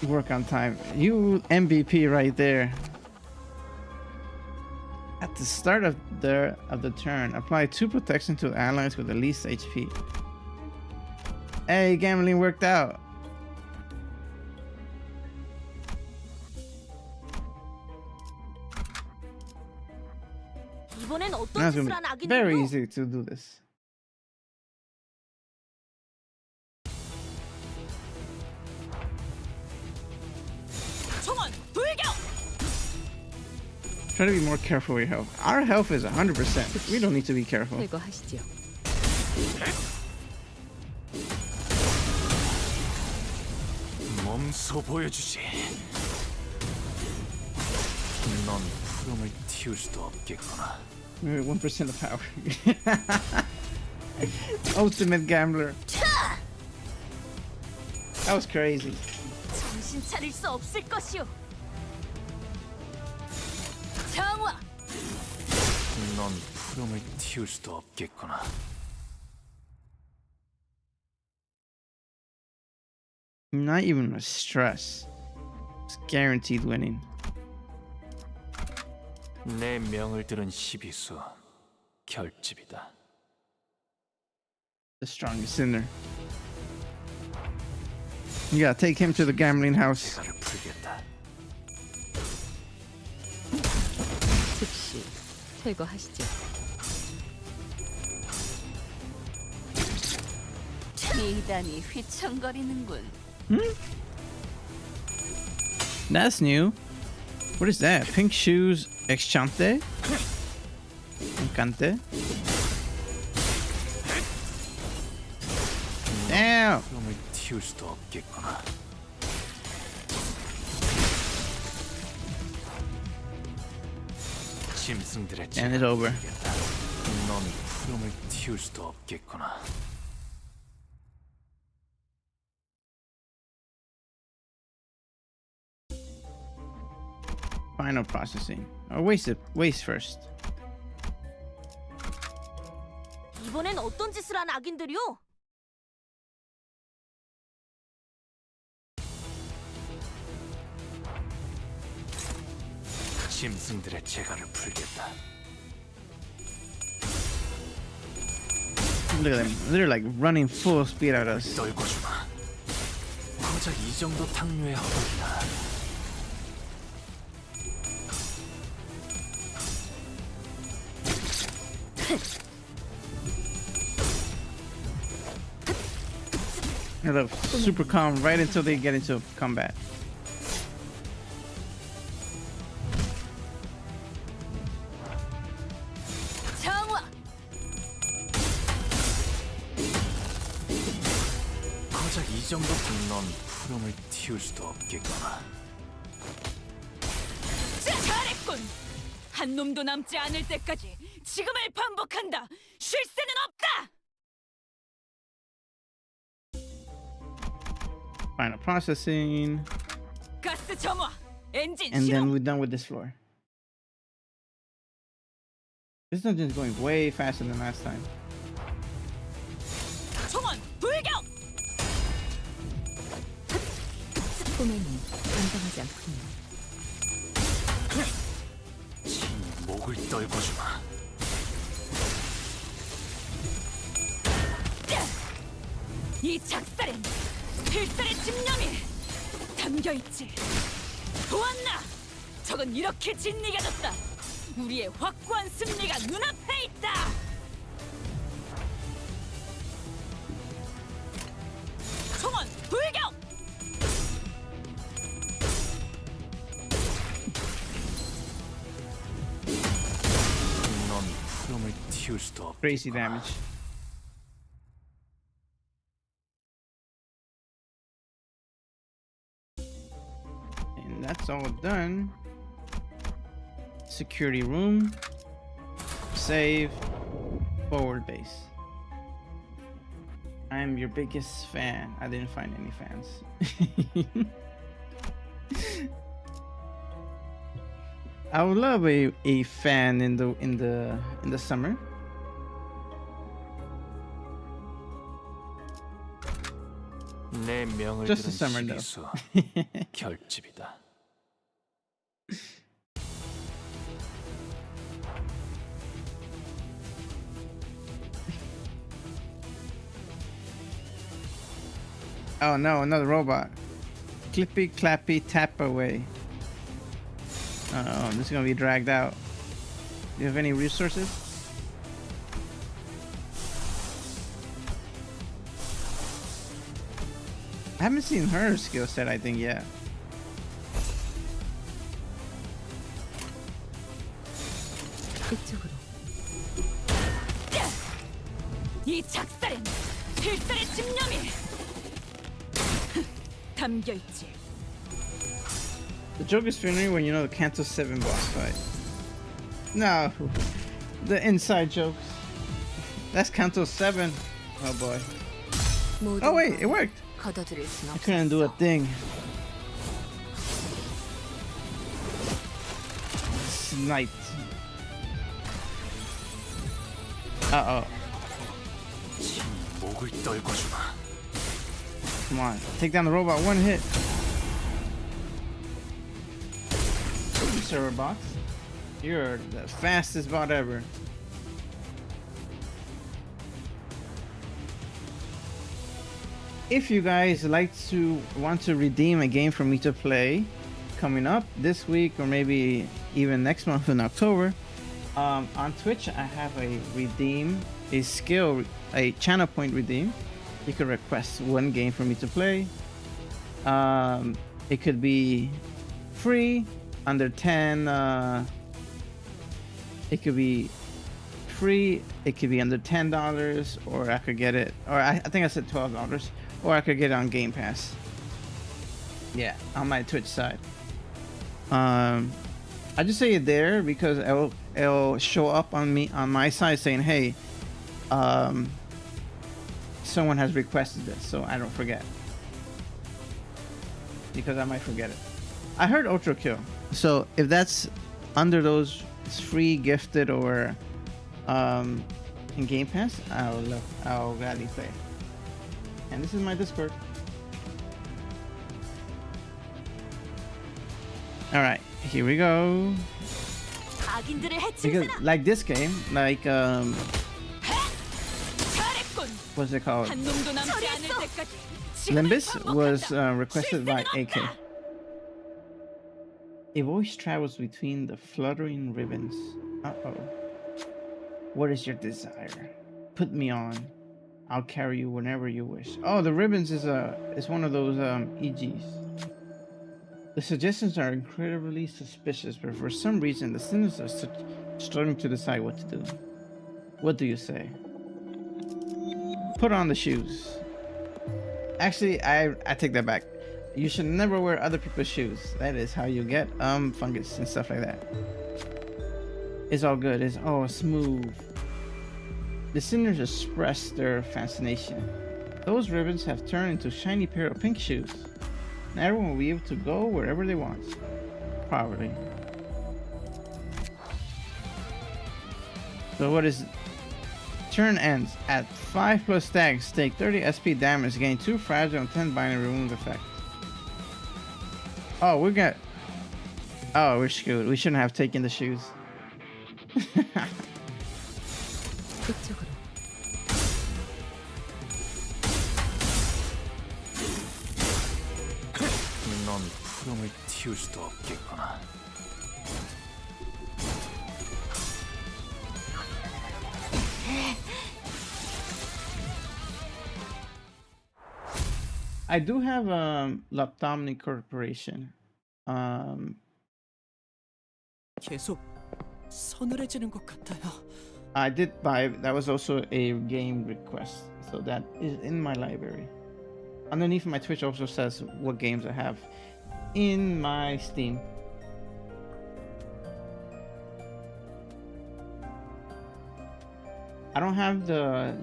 Work on time. You MVP right there. At the start of the turn, apply 2 protection to allies with the least HP. Hey, gambling worked out. Now it's gonna be very easy to do this. Try to be more careful with your health. Our health is 100%. We don't need to be careful. 몸소 보여주지. 넌 푸름을 틔울 수도 없겠구나. Maybe 1% of power. Ultimate gambler. That was crazy. 정신 차릴 수 없을 것이오. 장화. 넌 푸름을 틔울 수도 없겠구나. Not even a stress. It's guaranteed winning. 내 명을 들은 시비수 결집이다. The strongest sinner. You gotta take him to the gambling house. 대가를 풀겠다. 즉시 퇴거하시죠. 미단이 휘청거리는군. That's new. What is that? Pink shoes exchante? Encante? Damn! 흐름을 틔울 수도 없겠구나. 짐승들의 And it's over. 넌 흐름을 틔울 수도 없겠구나. Final processing. Or waste first. 이번엔 어떤 짓을 한 악인들이요? 짐승들의 재갈을 풀겠다. Look at them. They're like running full speed at us. 떨궈주마. 고작 이 정도 탕류의 허물이다. They look super calm right until they get into combat. 정화. 고작 이 정도 넌 푸름을 틔울 수도 없겠구나. 잘했군. 한 놈도 남지 않을 때까지 지금을 반복한다. 쉴 새는 없다. Final processing. 가스 점화. 엔진 And then 실험. we're done with this floor. This dungeon is going way faster than last time. 총원 불격. 꼬맹이 인정하지 않군요. 친히 목을 떨궈주마. 이 작살엔 필살의 집념이 담겨있지. 보았나? 적은 이렇게 진리가졌다. 우리의 확고한 승리가 눈앞에 있다. 총원 불격. 넌 푸름을 틔울 수도 없겠구나. Crazy damage. And that's all done. Security room. Save. Forward base. I'm your biggest fan. I didn't find any fans. I would love a fan in the summer. 내 명을 Just 들은 the summer though. 시비수 결집이다. Oh no, another robot. Clippy clappy tap away. Oh, this is gonna be dragged out. Do you have any resources? I haven't seen her skill set, I think, yet. 이쪽으로. 이 작살엔 필살의 집념이 담겨있지. The joke is funny when you know the Canto II boss fight. No, the inside jokes. That's Canto VII. Oh boy. Oh wait, it worked. 걷어들일 순 I couldn't do a 없었어. thing. Sniped. 친히 목을 떨궈주마. Come on, take down the robot, one hit. Server box. You're the fastest bot ever. If you guys want to redeem a game for me to play coming up this week or maybe even next month in October, on Twitch I have a channel point redeem. You could request one game for me to play. It could be free, under 10. It could be free. It could be under $10, or I could get it. Or I think I said $12, or I could get it on Game Pass. Yeah, on my Twitch side. I just say it there because it'll show up on my side saying, "Hey, someone has requested this," so I don't forget. Because I might forget it. I heard Ultra Kill, so if that's under those free, gifted, or in Game Pass, I'll gladly play. And this is my Discord. All right, here we go. Because like this game, like what's it called? Limbus was requested by AK. A voice travels between the fluttering ribbons. Uh-oh. What is your desire? Put me on. I'll carry you whenever you wish. Oh, the ribbons is one of those EGs. The suggestions are incredibly suspicious, but for some reason the sinners are struggling to decide what to do. What do you say? Put on the shoes. Actually, I take that back. You should never wear other people's shoes. That is how you get fungus and stuff like that. It's all good. It's all smooth. The sinners express their fascination. Those ribbons have turned into a shiny pair of pink shoes. And everyone will be able to go wherever they want. Probably. So what is... Turn ends at 5+ stacks. Take 30 SP damage. Gain 2 fragile and 10 binary remove effect. Oh, we're screwed. We shouldn't have taken the shoes. 넌 푸름을 틔울 수도 없겠구나. I do have Loptomni Corporation. 계속 서늘해지는 것 같아요. I did buy. That was also a game request, so that is in my library. Underneath my Twitch also says what games I have in my Steam. I don't have the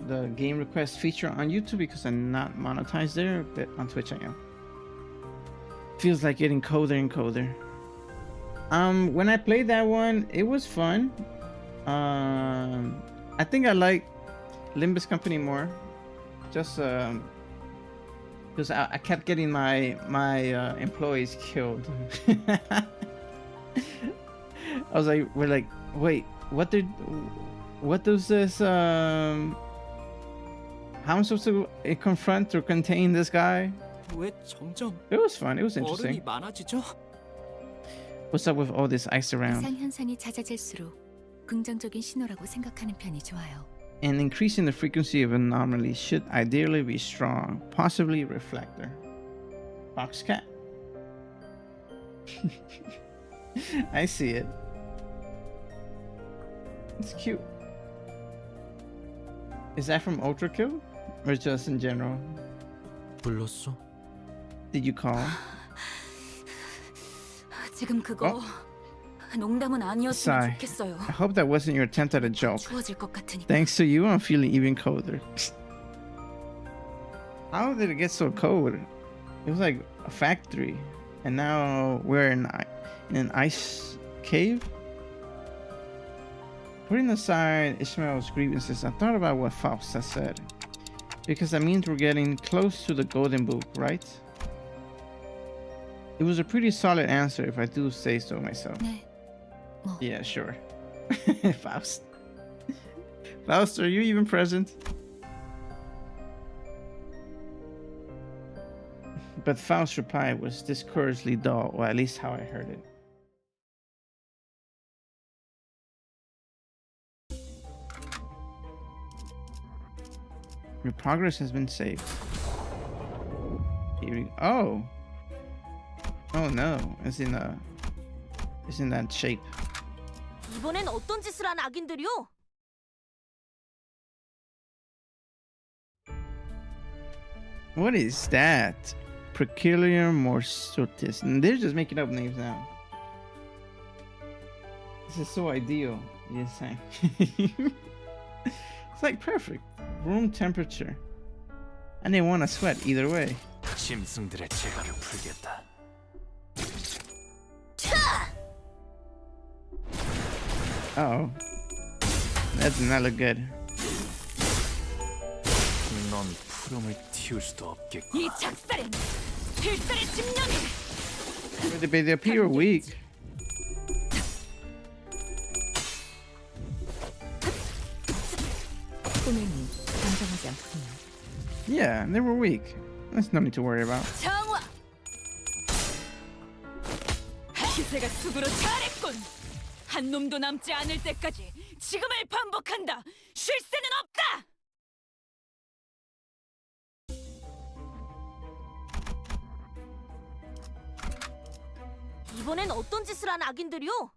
the game request feature on YouTube because I'm not monetized there, but on Twitch I am. Feels like getting colder and colder. When I played that one, it was fun. I think I like Limbus Company more, just because I kept getting my employees killed. I was like, we're like, wait, what does this how am I supposed to confront or contain this guy? 왜 점점 It was fun. It was interesting. 얼음이 많아지죠? What's up with all this ice around? 이상 현상이 잦아질수록 긍정적인 신호라고 생각하는 편이 좋아요. And increasing the frequency of anomalies should ideally be strong, possibly reflector. Box cat. I see it. It's cute. Is that from Ultra Kill? Or just in general? 불렀어? Did you call? 지금 그거 농담은 아니었으면 Sigh. 좋겠어요. I hope that wasn't your attempt at a joke. 추워질 것 같으니까. Thanks to you, I'm feeling even colder. How did it get so cold? It was like a factory. And now we're in an ice cave? Putting aside Ishmael's grievances, I thought about what Fausta said. Because that means we're getting close to the golden book, right? It was a pretty solid answer if I do say so myself. 네. Yeah, sure. Faust. Faust, are you even present? But Faust's reply was discouragedly dull, or at least how I heard it. Your progress has been saved. Oh. Oh no, it's in that shape. 이번엔 어떤 짓을 한 악인들이요? What is that? Peculiar Morsotis. And they're just making up names now. This is so ideal. Yes, saying. It's like perfect. Room temperature. And they want to sweat either way. 짐승들의 재갈을 풀겠다. Uh-oh. That did not look good. 넌 푸름을 틔울 수도 없겠고. 이 작살엔 필살의 집념이. They appear weak. 꼬맹이 감정하지 않군요. Yeah, they were weak. That's no need to worry about. 정화. 기세가 수구로 잘했군. 한 놈도 남지 않을 때까지 지금을 반복한다. 쉴 새는 없다. 이번엔 어떤 짓을 한 악인들이요?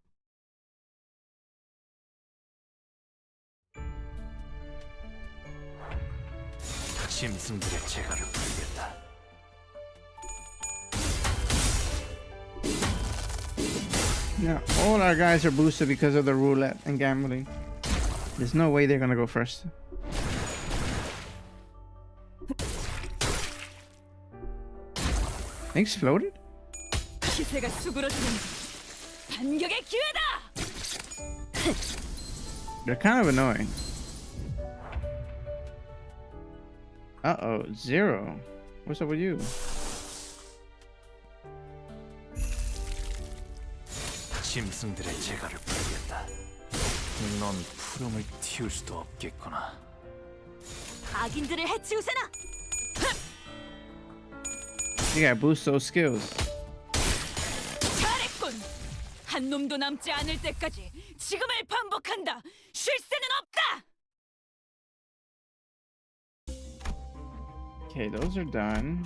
짐승들의 재갈을 풀겠다. Yeah, all our guys are boosted because of the roulette and gambling. There's no way they're gonna go first. They exploded? 기세가 수그러지는 반격의 기회다. They're kind of annoying. Uh-oh, Zero. What's up with you? 짐승들의 재갈을 풀겠다. 넌 푸름을 틔울 수도 없겠구나. 악인들을 해치우세나. You gotta boost those skills. 잘했군. 한 놈도 남지 않을 때까지 지금을 반복한다. 쉴 새는 없다. Okay, those are done.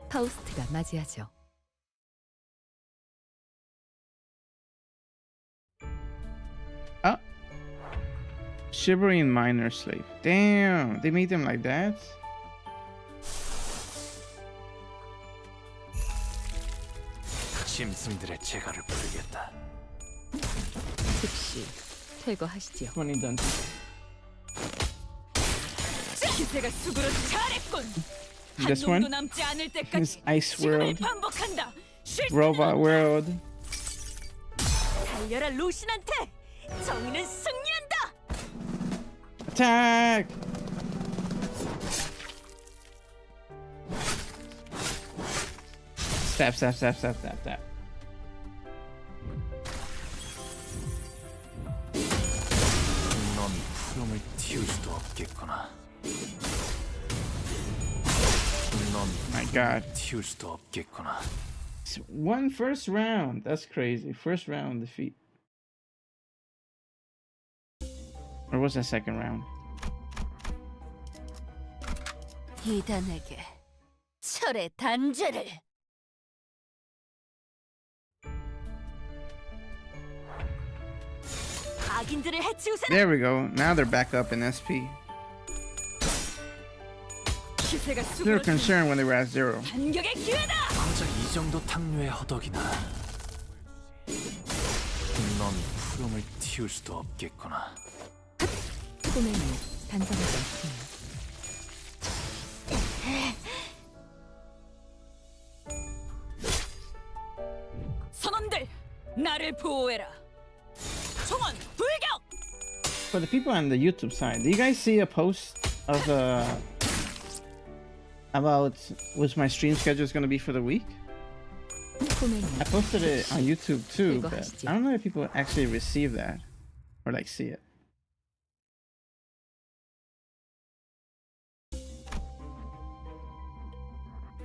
파우스트가 맞이하죠. Oh. Shivering Minor Slave. Damn, they made them like that? 짐승들의 재갈을 풀겠다. 즉시 퇴거하시지요. Funny done. 기세가 수그러지 잘했군. 한 This 놈도 one? 남지 않을 때까지 This Ice 지금을 World. 반복한다. 쉴 새는 Robot 없다. World. 달려라 루신한테. 정의는 승리한다. Attack! Stab, stab, stab, stab, stab, stab. 넌 푸름을 틔울 수도 없겠구나. 넌 My God. 틔울 수도 없겠구나. It's one first round. That's crazy. First round defeat. Or was that second round? 이단에게 철의 단죄를. 악인들을 해치우세나. There we go. Now they're back up in SP. 기세가 They were 수그러지는 concerned when they were at 0. 반격의 기회다. 정작 이 정도 탕류의 허덕이나. 넌 푸름을 틔울 수도 없겠구나. 꼬맹이 단정하지 않군요. 선원들, 나를 보호해라. 총원 불격. For the people on the YouTube side, do you guys see a post of about what my stream schedule is going to be for the week? I posted it on YouTube too, but I don't know if people actually receive that or like see it.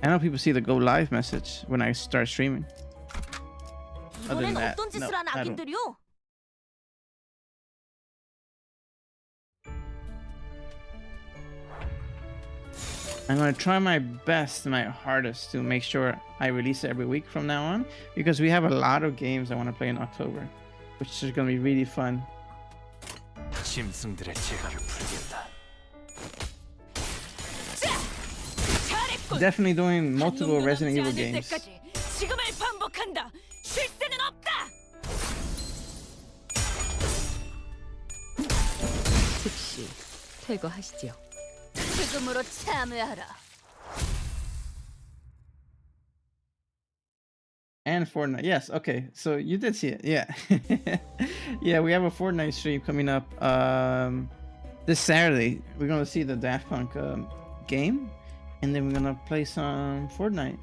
I know people see the go live message when I start streaming. Other than that, no, I don't. I'm gonna try my best, my hardest to make sure I release it every week from now on, because we have a lot of games I want to play in October, which is gonna be really fun. 짐승들의 지갑을 풀겠다. Definitely doing multiple Resident Evil games. 지금을 반복한다. 쉴 새는 없다. 즉시 퇴거하시지요. 지금으로 참여하라. And Fortnite, yes, okay, so you did see it, yeah. Yeah, we have a Fortnite stream coming up this Saturday. We're gonna see the Daft Punk game, and then we're gonna play some Fortnite.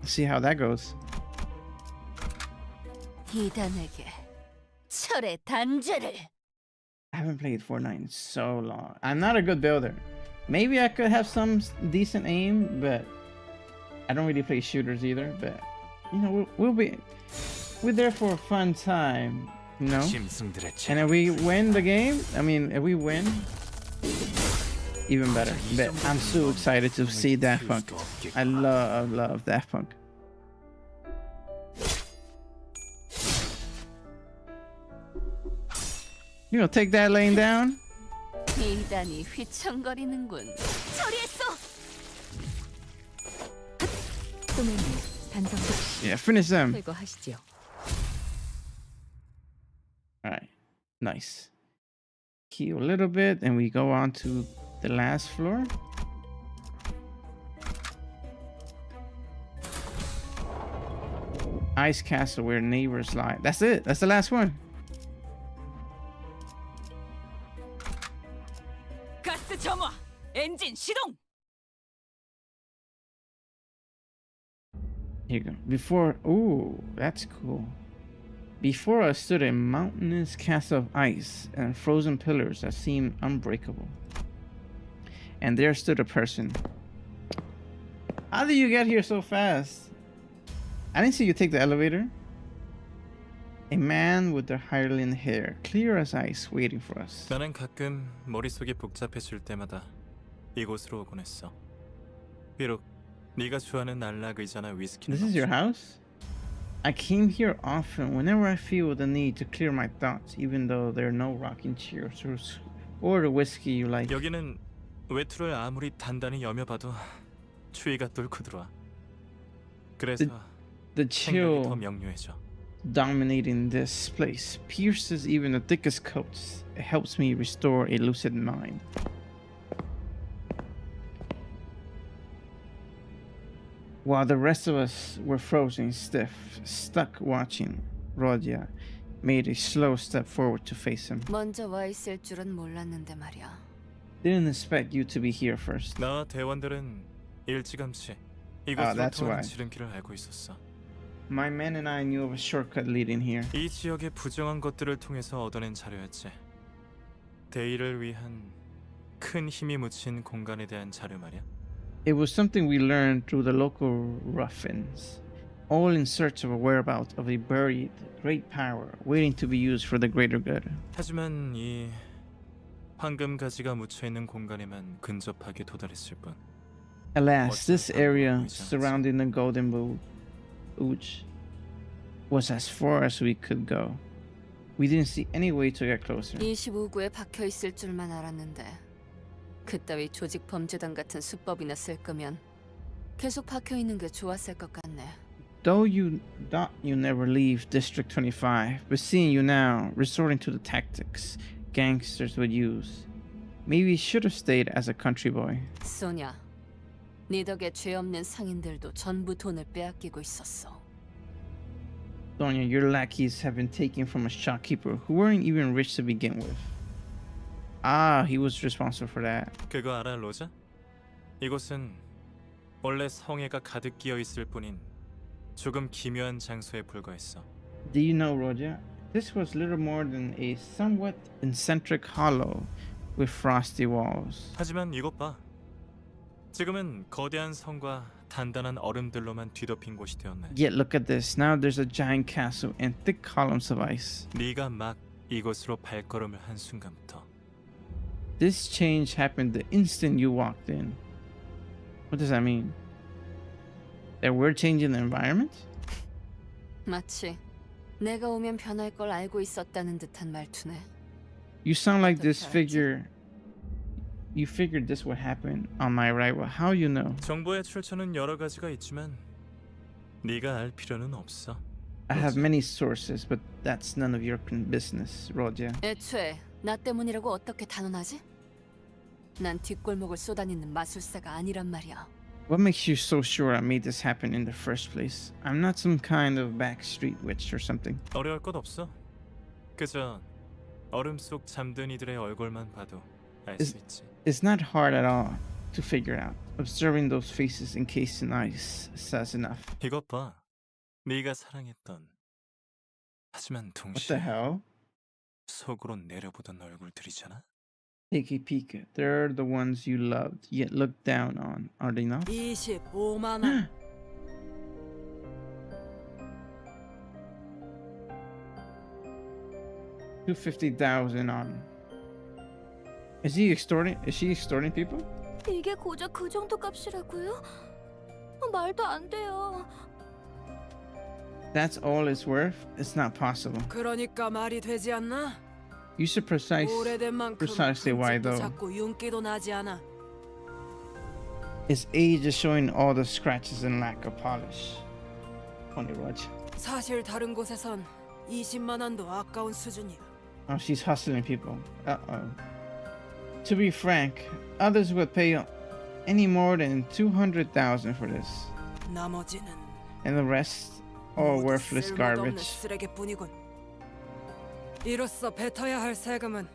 See how that goes. 이단에게 철의 단죄를. I haven't played Fortnite in so long. I'm not a good builder. Maybe I could have some decent aim, but I don't really play shooters either. But you know, we're there for a fun time, you know. And if we win the game, I mean, if we win, even better. But I'm so excited to see Daft Punk. I love Daft Punk. You know, take that laying down. 이단이 휘청거리는군. 처리했어. Yeah, finish them. 퇴거하시지요. All right, nice. Heal a little bit, and we go on to the last floor. Ice castle where neighbors lie. That's it. That's the last one. 가스 점화. 엔진 시동. Here you go. Before, ooh, that's cool. Before us stood a mountainous castle of ice and frozen pillars that seemed unbreakable. And there stood a person. How did you get here so fast? I didn't see you take the elevator. A man with the Highland hair, clear as ice, waiting for us. 나는 가끔 머릿속이 복잡해질 때마다 이곳으로 오곤 했어. 비록 네가 좋아하는 날락 의자나 위스키는 This is your house? I came here often whenever I feel the need to clear my thoughts, even though there are no rocking chairs or the whiskey you like. 여기는 외투를 아무리 단단히 여며봐도 추위가 뚫고 들어와. 그래서 The 생각이 chill 더 명료해져. dominating this place pierces even the thickest coats. It helps me restore a lucid mind. While the rest of us were frozen stiff, stuck watching, Rodya made a slow step forward to face him. 먼저 와 있을 줄은 몰랐는데 말이야. Didn't expect you to be here first. 나와 대원들은 일찌감치 이곳으로 that's 통하는 why. 지름길을 알고 있었어. My men and I knew of a shortcut leading here. 이 지역의 부정한 것들을 통해서 얻어낸 자료였지. 대의를 위한 큰 힘이 묻힌 공간에 대한 자료 말이야. It was something we learned through the local ruffians, all in search of a whereabouts of a buried great power waiting to be used for the greater good. 하지만 이 황금 가지가 묻혀 있는 공간에만 근접하게 도달했을 뿐. Alas, this area surrounding the Golden Ooch was as far as we could go. We didn't see any way to get closer. 25구에 박혀 있을 줄만 알았는데 그따위 조직 범죄단 같은 수법이나 쓸 거면 계속 박혀 있는 게 좋았을 것 같네. Though you thought you never leave District 25, but seeing you now resorting to the tactics gangsters would use, maybe you should have stayed as a country boy. 소냐, 네 덕에 죄 없는 상인들도 전부 돈을 빼앗기고 있었어. Sonia, your lackeys have been taken from a shopkeeper who weren't even rich to begin with. Ah, he was responsible for that. 그거 알아, 로자? 이곳은 원래 성애가 가득 끼어 있을 뿐인 조금 기묘한 장소에 불과했어. Do you know, Roger? This was little more than a somewhat eccentric hollow with frosty walls. 하지만 이것 봐. 지금은 거대한 성과 단단한 얼음들로만 뒤덮인 곳이 되었네. Yet look at this. Now there's a giant castle and thick columns of ice. 네가 막 이곳으로 발걸음을 한 순간부터 This change happened the instant you walked in. What does that mean? That we're changing the environment? 마치 내가 오면 변할 걸 알고 있었다는 듯한 말투네. You sound like this figure. You figured this would happen on my arrival. How you know? 정보의 출처는 여러 가지가 있지만 네가 알 필요는 없어. I have many sources, but that's none of your business, Roger. 애초에 나 때문이라고 어떻게 단언하지? 난 뒷골목을 쏘다니는 마술사가 아니란 말이야. What makes you so sure I made this happen in the first place? I'm not some kind of backstreet witch or something. 어려울 것 없어. 그저 얼음 속 잠든 이들의 얼굴만 봐도 알 수 있지. It's not hard at all to figure out. Observing those faces encased in ice says enough. 이것 봐. 네가 사랑했던 하지만 What the 동시에 hell? 속으로 내려보던 얼굴들이잖아. Take a peek. They're the ones you loved, yet looked down on, are they not? 25만 원. $250,000 on. Is he extorting? Is she extorting people? 이게 고작 그 정도 값이라고요? 말도 안 돼요. That's all it's worth? It's not possible. 그러니까 말이 되지 않나? You said 오래된 만큼 precisely why 흠집도 though. 작고 윤기도 나지 않아. Its age is showing all the scratches and lack of polish. Funny Roger. 사실 다른 곳에선 20만 원도 아까운 수준이야. Oh, she's hustling people. Uh-oh. To be frank, others would pay any more than $200,000 for this. 나머지는 And the rest, all 모두 worthless 쓸모도 없는 garbage. 쓰레기뿐이군. 이로써 뱉어야 할 세금은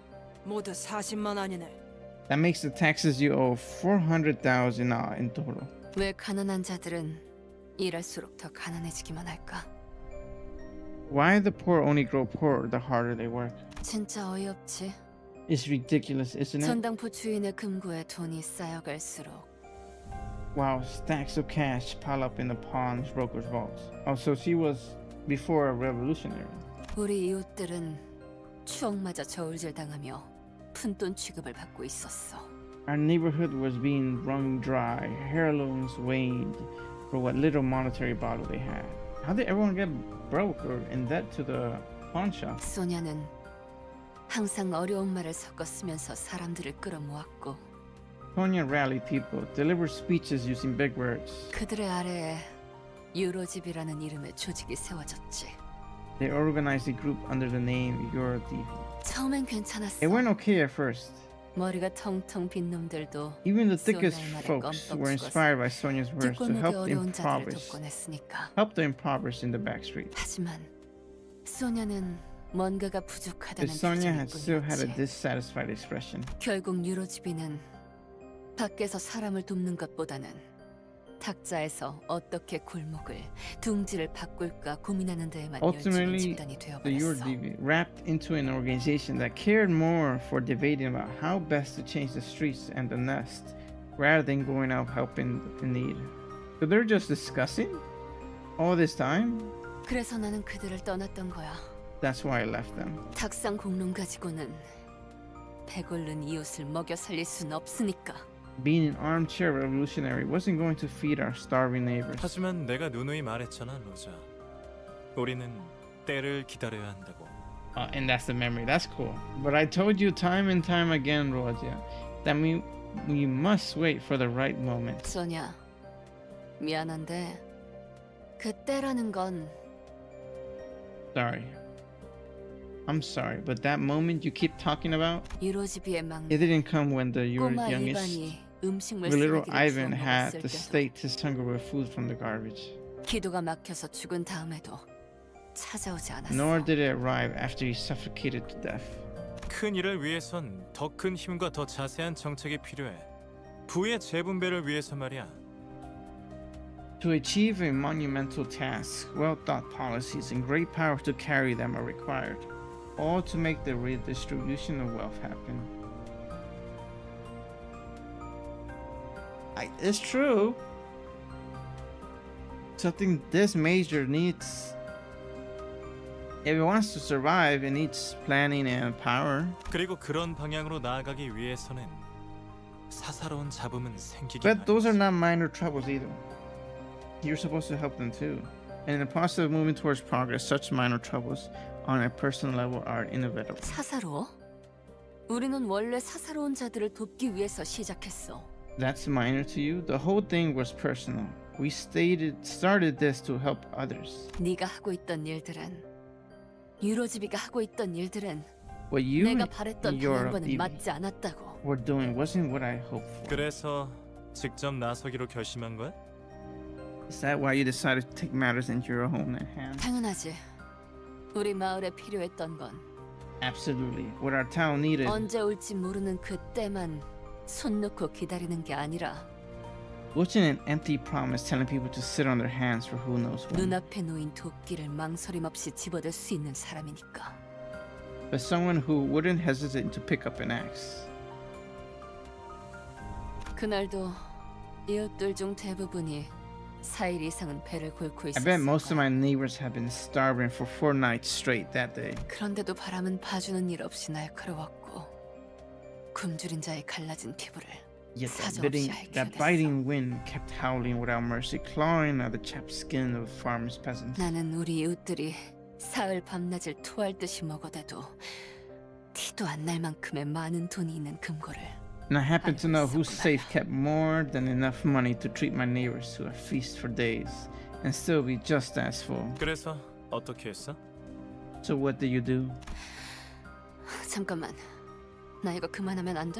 모두 40만 원이네. That makes the taxes you owe $400,000 in total. 왜 가난한 자들은 일할수록 더 가난해지기만 할까? Why the poor only grow poorer the harder they work? 진짜 어이없지. It's ridiculous, isn't it? 전당포 주인의 금고에 돈이 쌓여갈수록 Wow, stacks of cash pile up in the pawn's broker's vaults. Oh, so she was before a revolutionary. 우리 이웃들은 추억마저 저울질당하며 푼돈 취급을 받고 있었어. Our neighborhood was being wrung dry, heirlooms waned for what little monetary bottle they had. How did everyone get broke or in debt to the pawn shop? 소녀는 항상 어려운 말을 섞어 쓰면서 사람들을 끌어모았고 Sonia rallied people, delivered speeches using big words. 그들의 아래에 유로집이라는 이름의 조직이 세워졌지. They organized a group under the name Your Diva. 처음엔 괜찮았어. It went okay at first. 머리가 텅텅 빈 놈들도 Even the thickest 소녀의 말에 folks 껌뻑 were 죽었어. inspired by Sonia's words to 뒷골목의 help the 어려운 자들을 impoverished. 돕곤 했으니까. Help the impoverished in the back street. 하지만 소녀는 뭔가가 But 부족하다는 Sonia 표정일 had still had a 뿐이었지. dissatisfied expression. 결국 유로집이는 밖에서 사람을 돕는 것보다는 탁자에서 어떻게 골목을 둥지를 바꿀까 고민하는 데에만 열중인 Ultimately, 집단이 the 되어버렸어. URDV wrapped into an organization that cared more for debating about how best to change the streets and the nest rather than going out helping in need. So they're just discussing all this time? 그래서 나는 그들을 떠났던 거야. That's why I left them. 탁상 공론 가지고는 배고른 이웃을 먹여 살릴 순 없으니까. Being an armchair revolutionary wasn't going to feed our starving neighbors. 하지만 내가 누누이 말했잖아, 로자. 우리는 때를 기다려야 한다고. And that's the memory. That's cool. But I told you time and time again, Roja, that we must wait for the right moment. 소냐, 미안한데 그 때라는 건 Sorry. I'm sorry, but that moment you keep talking about, 유로집이의 it 막내 didn't come when your 꼬마 youngest, 일반이 음식물 the little 쓰레기를 Ivan 주워 had 먹었을 to 때도 state his hunger with food from the garbage. 기도가 막혀서 죽은 다음에도 찾아오지 않았어. Nor did it arrive after he suffocated to death. 큰 일을 위해선 더 큰 힘과 더 자세한 정책이 필요해. 부의 재분배를 위해서 말이야. To achieve a monumental task, well-thought policies and great power to carry them are required, all to make the redistribution of wealth happen. It's true. Something this major needs. If it wants to survive, it needs planning and power. 그리고 그런 방향으로 나아가기 위해서는 사사로운 잡음은 생기기 But those are 마련이지. not minor troubles either. You're supposed to help them too. And in the process of moving towards progress, such minor troubles on a personal level are inevitable. 사사로워? 우리는 원래 사사로운 자들을 돕기 위해서 시작했어. That's minor to you? The whole thing was personal. We started this to help others. 네가 하고 있던 일들은 유로지비가 하고 있던 일들은 What you 내가 and 바랬던 your 방향과는 맞지 않았다고. were doing wasn't what I hoped for. 그래서 직접 나서기로 결심한 거야? Is that why you decided to take matters into your own hands? 당연하지. 우리 마을에 필요했던 건 Absolutely. What our town needed 언제 올지 모르는 그때만 손 놓고 기다리는 게 아니라 wasn't an empty promise telling people to sit on their hands for who knows when, 눈앞에 놓인 도끼를 망설임 없이 집어들 수 있는 사람이니까. but someone who wouldn't hesitate to pick up an axe. 그날도 이웃들 중 대부분이 4일 이상은 배를 곪고 I 있었을 bet most of 거야. my neighbors have been starving for 4 nights straight that day. 그런데도 바람은 봐주는 일 없이 날카로웠고 굶주린 자의 갈라진 피부를 Yet 사정없이 that 핥혀냈어. biting wind kept howling without mercy, clawing at the chapped skin of farmers' peasants. 나는 우리 이웃들이 사흘 밤낮을 토할 듯이 먹어대도 티도 안 날 만큼의 많은 돈이 있는 금고를 And I happen to know whose safe kept more than enough money to treat my neighbors to a feast for days and still be just as full. 그래서 어떻게 했어? So what did you do? 잠깐만, 나 이거 그만하면 안 돼?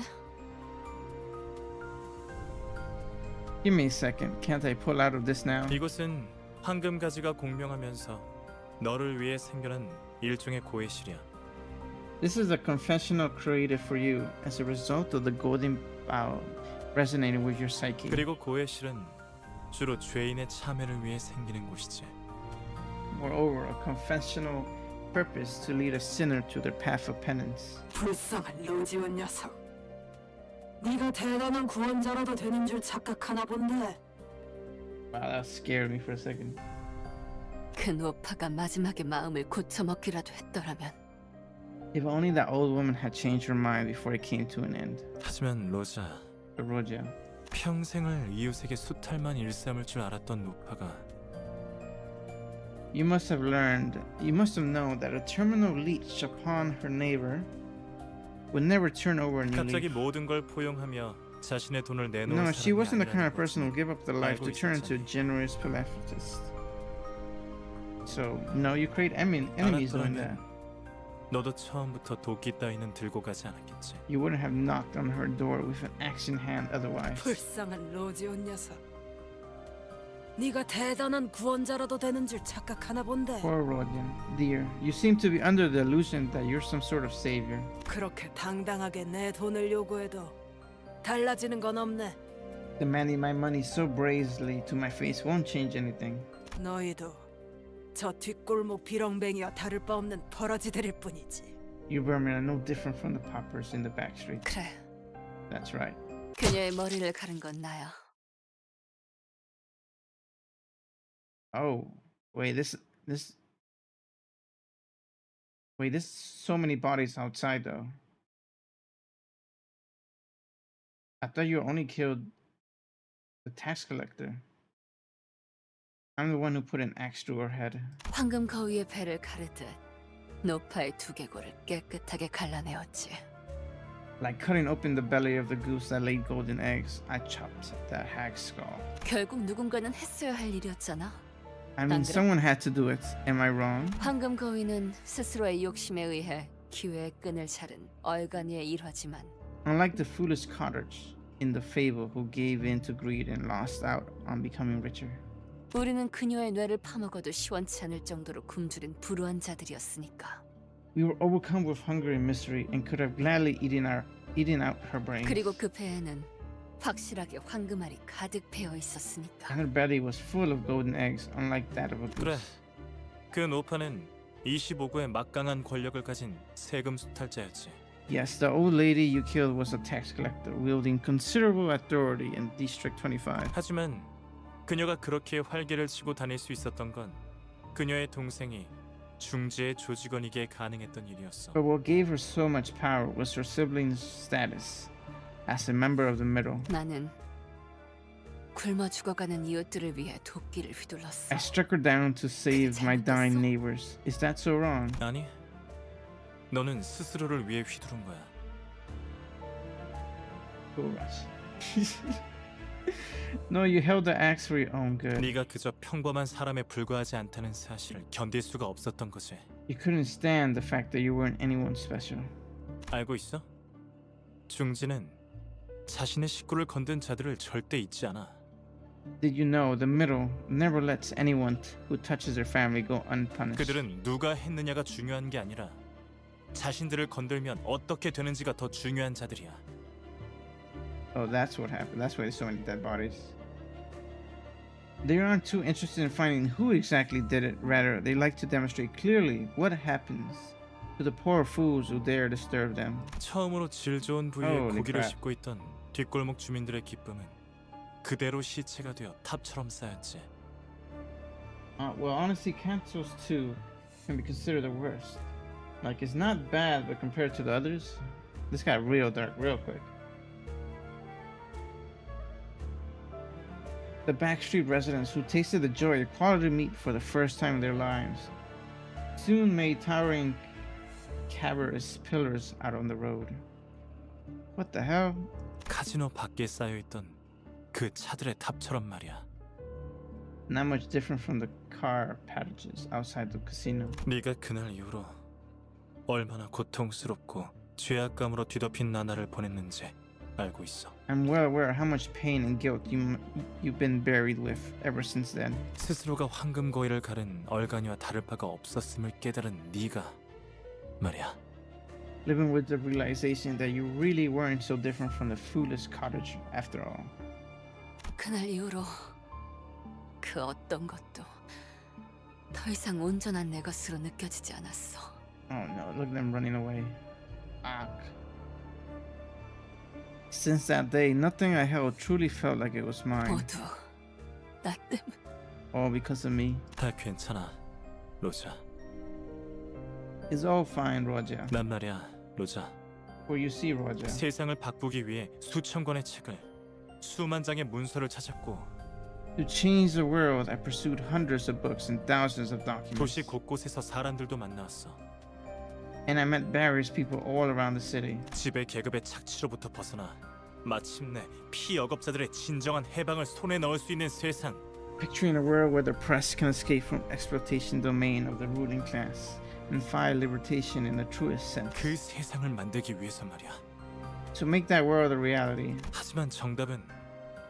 Give me a second. Can't I pull out of this now? 이곳은 황금가지가 공명하면서 너를 위해 생겨난 일종의 고해실이야. This is a confessional created for you as a result of the golden bow resonating with your psyche. 그리고 고해실은 주로 죄인의 참회를 위해 생기는 곳이지. Moreover, a confessional purpose to lead a sinner to their path of penance. 불쌍한 로지온 녀석. 네가 대단한 구원자라도 되는 줄 착각하나 본데. Wow, that scared me for a second. 그 노파가 마지막에 마음을 고쳐먹기라도 했더라면 If only that old woman had changed her mind before it came to an end. 하지만 로자, Roja, 평생을 이웃에게 수탈만 일삼을 줄 알았던 노파가 you must have known that a terminal leech upon her neighbor would never turn over a new 갑자기 leaf. 모든 걸 포용하며 자신의 돈을 내놓은 No, she 사람이 wasn't the kind of 아니라는 person who 것을 give up their life to 알고 turn into a 있었잖니. generous philanthropist. So, no, you create enemies doing that. 너도 처음부터 도끼 따위는 들고 가지 않았겠지. You wouldn't have knocked on her door with an axe in hand otherwise. 불쌍한 로지온 녀석. 네가 대단한 구원자라도 되는 줄 착각하나 본데. Poor Rodian, dear, you seem to be under the illusion that you're some sort of savior. 그렇게 당당하게 내 돈을 요구해도 달라지는 건 없네. Demanding my money so brazenly to my face won't change anything. 너희도 저 뒷골목 비렁뱅이와 다를 바 없는 버러지들일 뿐이지. You vermin are no different from the paupers in the back streets. 그래, That's right. 그녀의 머리를 가른 건 나야. Oh, wait, there's so many bodies outside though. I thought you only killed the tax collector. I'm the one who put an axe to her head. 황금 거위의 배를 가르듯 노파의 두개골을 깨끗하게 갈라내었지. Like cutting open the belly of the goose that laid golden eggs, I chopped that hag's skull. 결국 누군가는 했어야 할 일이었잖아. I mean, 안 그래? someone had to do it. Am I wrong? 황금 거위는 스스로의 욕심에 의해 기회의 끈을 자른 얼간이의 일화지만 Unlike the foolish cottage in the fable who gave in to greed and lost out on becoming richer. 우리는 그녀의 뇌를 파먹어도 시원치 않을 정도로 굶주린 불우한 자들이었으니까. We were overcome with hunger and misery and could have gladly eaten out her brains. 그리고 그 배에는 확실하게 황금알이 가득 배어 있었으니까. And her belly was full of golden eggs, unlike that of a goose. 그래. 그 노파는 25구의 막강한 권력을 가진 세금 수탈자였지. Yes, the old lady you killed was a tax collector wielding considerable authority in District 25. 하지만 그녀가 그렇게 활개를 치고 다닐 수 있었던 건 그녀의 동생이 중지의 조직원이기에 가능했던 일이었어. But what gave her so much power was her sibling's status as a member of the middle. 나는 굶어 죽어가는 이웃들을 위해 도끼를 휘둘렀어. I struck her down to save my dying neighbors. Is that so wrong? 아니, 너는 스스로를 위해 휘두른 거야. No, you held the axe for your own good. 네가 그저 평범한 사람에 불과하지 않다는 사실을 견딜 수가 없었던 거지. You couldn't stand the fact that you weren't anyone special. 알고 있어? 중지는 자신의 식구를 건든 자들을 절대 잊지 않아. Did you know the middle never lets anyone who touches their family go unpunished? 그들은 누가 했느냐가 중요한 게 아니라 자신들을 건들면 어떻게 되는지가 더 중요한 자들이야. Oh, that's what happened. That's why there's so many dead bodies. They aren't too interested in finding who exactly did it. Rather, they like to demonstrate clearly what happens to the poor fools who dare disturb them. 처음으로 질 좋은 부위에 Holy 고기를 crap. 씹고 있던 뒷골목 주민들의 기쁨은 그대로 시체가 되어 탑처럼 쌓였지. Well, honestly, Canto II can be considered the worst. Like, it's not bad, but compared to the others, this got real dark real quick. The backstreet residents who tasted the joy of quality meat for the first time in their lives soon made towering cavernous pillars out on the road. What the hell? 카지노 밖에 쌓여있던 그 차들의 탑처럼 말이야. Not much different from the car packages outside the casino. 네가 그날 이후로 얼마나 고통스럽고 죄악감으로 뒤덮인 나날을 보냈는지 알고 있어. I'm well aware how much pain and guilt you've been buried with ever since then. 스스로가 황금 고의를 가른 얼간이와 다를 바가 없었음을 깨달은 네가 말이야. Living with the realization that you really weren't so different from the foolish cottager after all. 그날 이후로 그 어떤 것도 더 이상 온전한 내 것으로 느껴지지 않았어. Oh no, look at them running away. Since that day, nothing I held truly felt like it was mine. 모두 나 때문에. All because of me. 다 괜찮아, 로자. It's all fine, Roger. 난 말이야, 로자. Well, you see, Roger. 세상을 바꾸기 위해 수천 권의 책을, 수만 장의 문서를 찾았고 To change the world, I pursued hundreds of books and thousands of documents. 도시 곳곳에서 사람들도 만나왔어. And I met various people all around the city. 지배 계급의 착취로부터 벗어나 마침내 피억업자들의 진정한 해방을 손에 넣을 수 있는 세상. Picturing a world where the press can escape from exploitation domain of the ruling class and find libertation in the truest sense. 그 세상을 만들기 위해서 말이야. To make that world a reality. 하지만 정답은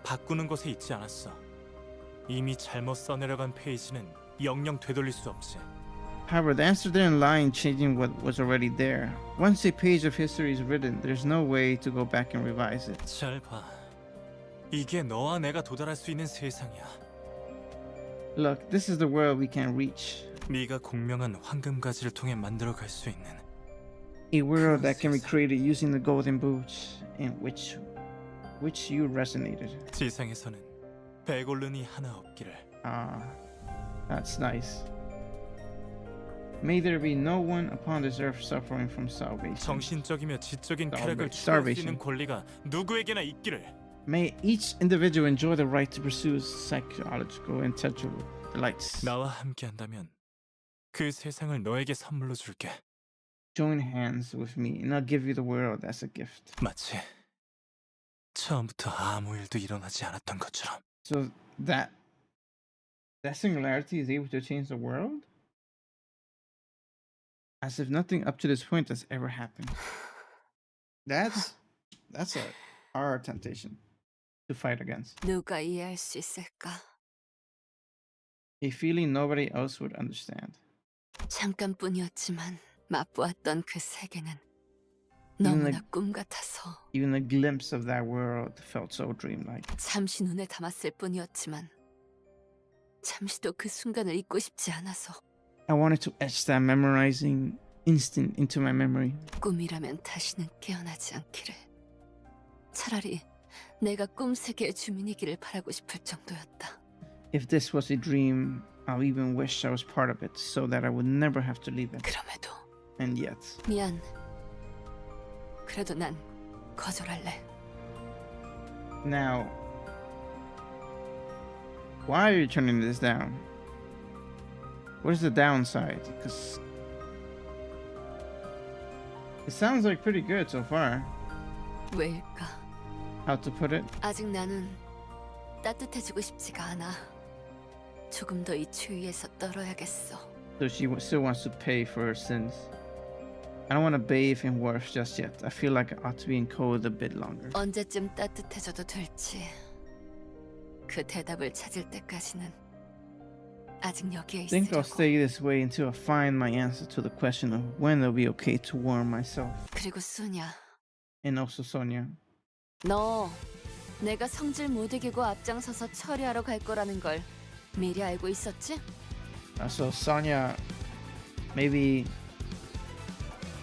바꾸는 것에 있지 않았어. 이미 잘못 써내려간 페이지는 영영 되돌릴 수 없지. However, the answer didn't lie in changing what was already there. Once a page of history is written, there's no way to go back and revise it. 잘 봐. 이게 너와 내가 도달할 수 있는 세상이야. Look, this is the world we can reach. 네가 공명한 황금가지를 통해 만들어갈 수 있는 A world that can be created using the golden boots in which you resonated. 지상에서는 배골른이 하나 없기를. That's nice. May there be no one upon this earth suffering from starvation. 정신적이며 지적인 쾌락을 추구할 수 있는 권리가 누구에게나 있기를. May each individual enjoy the right to pursue psychological and intellectual delights. 나와 함께한다면 그 세상을 너에게 선물로 줄게. Join hands with me and I'll give you the world as a gift. 마치 처음부터 아무 일도 일어나지 않았던 것처럼. So that singularity is able to change the world? As if nothing up to this point has ever happened. That's a hard temptation to fight against. 누가 이해할 수 있을까? A feeling nobody else would understand. 잠깐뿐이었지만 맛보았던 그 세계는 Even 너무나 the, 꿈 같아서 even a glimpse of that world felt so dreamlike. 잠시 눈에 담았을 뿐이었지만 잠시도 그 순간을 잊고 싶지 않아서 I wanted to etch that memorizing instant into my memory. 꿈이라면 다시는 깨어나지 않기를. 차라리 내가 꿈 세계의 주민이기를 바라고 싶을 정도였다. If this was a dream, I'll even wish I was part of it so that I would never have to leave it. 그럼에도 And yet, 미안. 그래도 난 거절할래. now, why are you turning this down? What is the downside? Because it sounds like pretty good so far. 왜일까? How to put it? 아직 나는 따뜻해지고 싶지가 않아. 조금 더 이 추위에서 떨어야겠어. So she still wants to pay for her sins. I don't want to bathe in warmth just yet. I feel like I ought to be in cold a bit longer. 언제쯤 따뜻해져도 될지 그 대답을 찾을 때까지는 아직 여기에 I think I'll 있으려고. stay this way until I find my answer to the question of when it'll be okay to warm myself. 그리고 수냐, And also Sonia. 너 내가 성질 못 이기고 앞장서서 처리하러 갈 거라는 걸 미리 알고 있었지? So Sonia maybe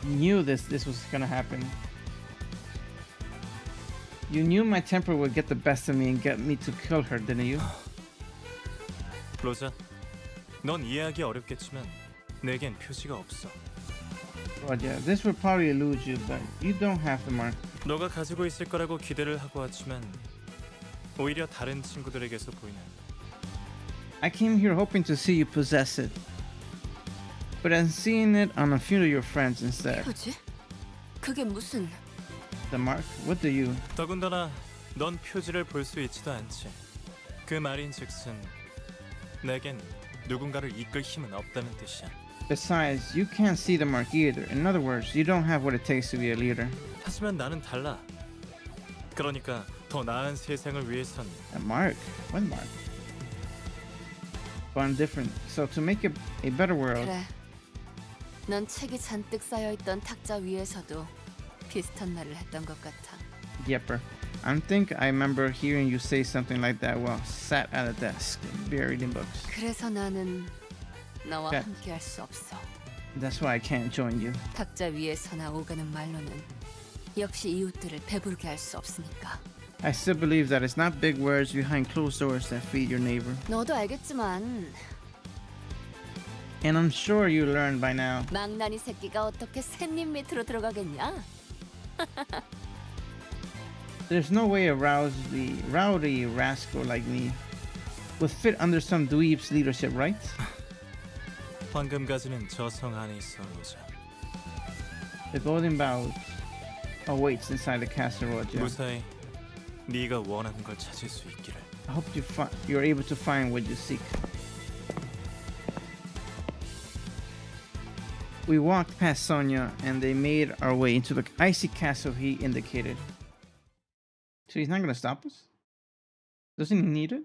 knew this was gonna happen. You knew my temper would get the best of me and get me to kill her, didn't you? 로자, 넌 이해하기 어렵겠지만 내겐 표지가 없어. But yeah, this will probably elude you, but you don't have the mark. 너가 가지고 있을 거라고 기대를 하고 왔지만 오히려 다른 친구들에게서 보이는 I came here hoping to see you possess it, but I'm seeing it on a few of your friends instead. 표지? 그게 무슨... The mark? What do you? 더군다나 넌 표지를 볼 수 있지도 않지. 그 말인즉슨 내겐 누군가를 이끌 힘은 없다는 뜻이야. Besides, you can't see the mark either. In other words, you don't have what it takes to be a leader. 하지만 나는 달라. 그러니까 더 나은 세상을 위해선 A mark? What mark? But I'm different. So to make it a better world, 그래. 넌 책이 잔뜩 쌓여있던 탁자 위에서도 비슷한 말을 했던 것 같아. Yepper. I think I remember hearing you say something like that while sat at a desk, buried in books. 그래서 나는 너와 Okay. 함께 할 수 없어. That's why I can't join you. 탁자 위에서나 오가는 말로는 역시 이웃들을 배부르게 할 수 없으니까. I still believe that it's not big words behind closed doors that feed your neighbor. 너도 알겠지만 And I'm sure you learned by now. 망나니 새끼가 어떻게 샌님 밑으로 들어가겠냐? There's no way a rowdy rascal like me would fit under some dweeb's leadership, right? 황금가지는 저 성 안에 있어, 로자. The golden bough awaits inside the castle, Roger. 무사히 네가 원하는 걸 찾을 수 있기를. I hope you're able to find what you seek. We walked past Sonia and they made our way into the icy castle he indicated. So he's not gonna stop us? Doesn't he need it?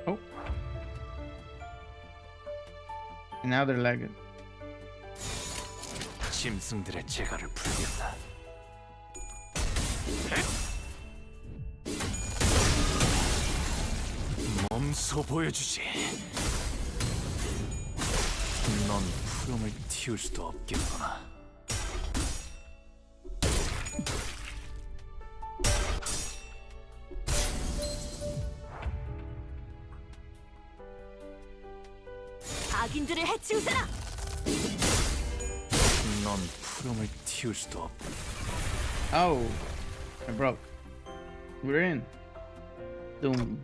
Oh. And now they're lagging. 짐승들의 재갈을 풀겠다. 몸소 보여주지. 넌 푸름을 틔울 수도 없겠구나. 악인들을 해치우세라. 넌 푸름을 틔울 수도 없. Oh, I broke. We're in. Doom.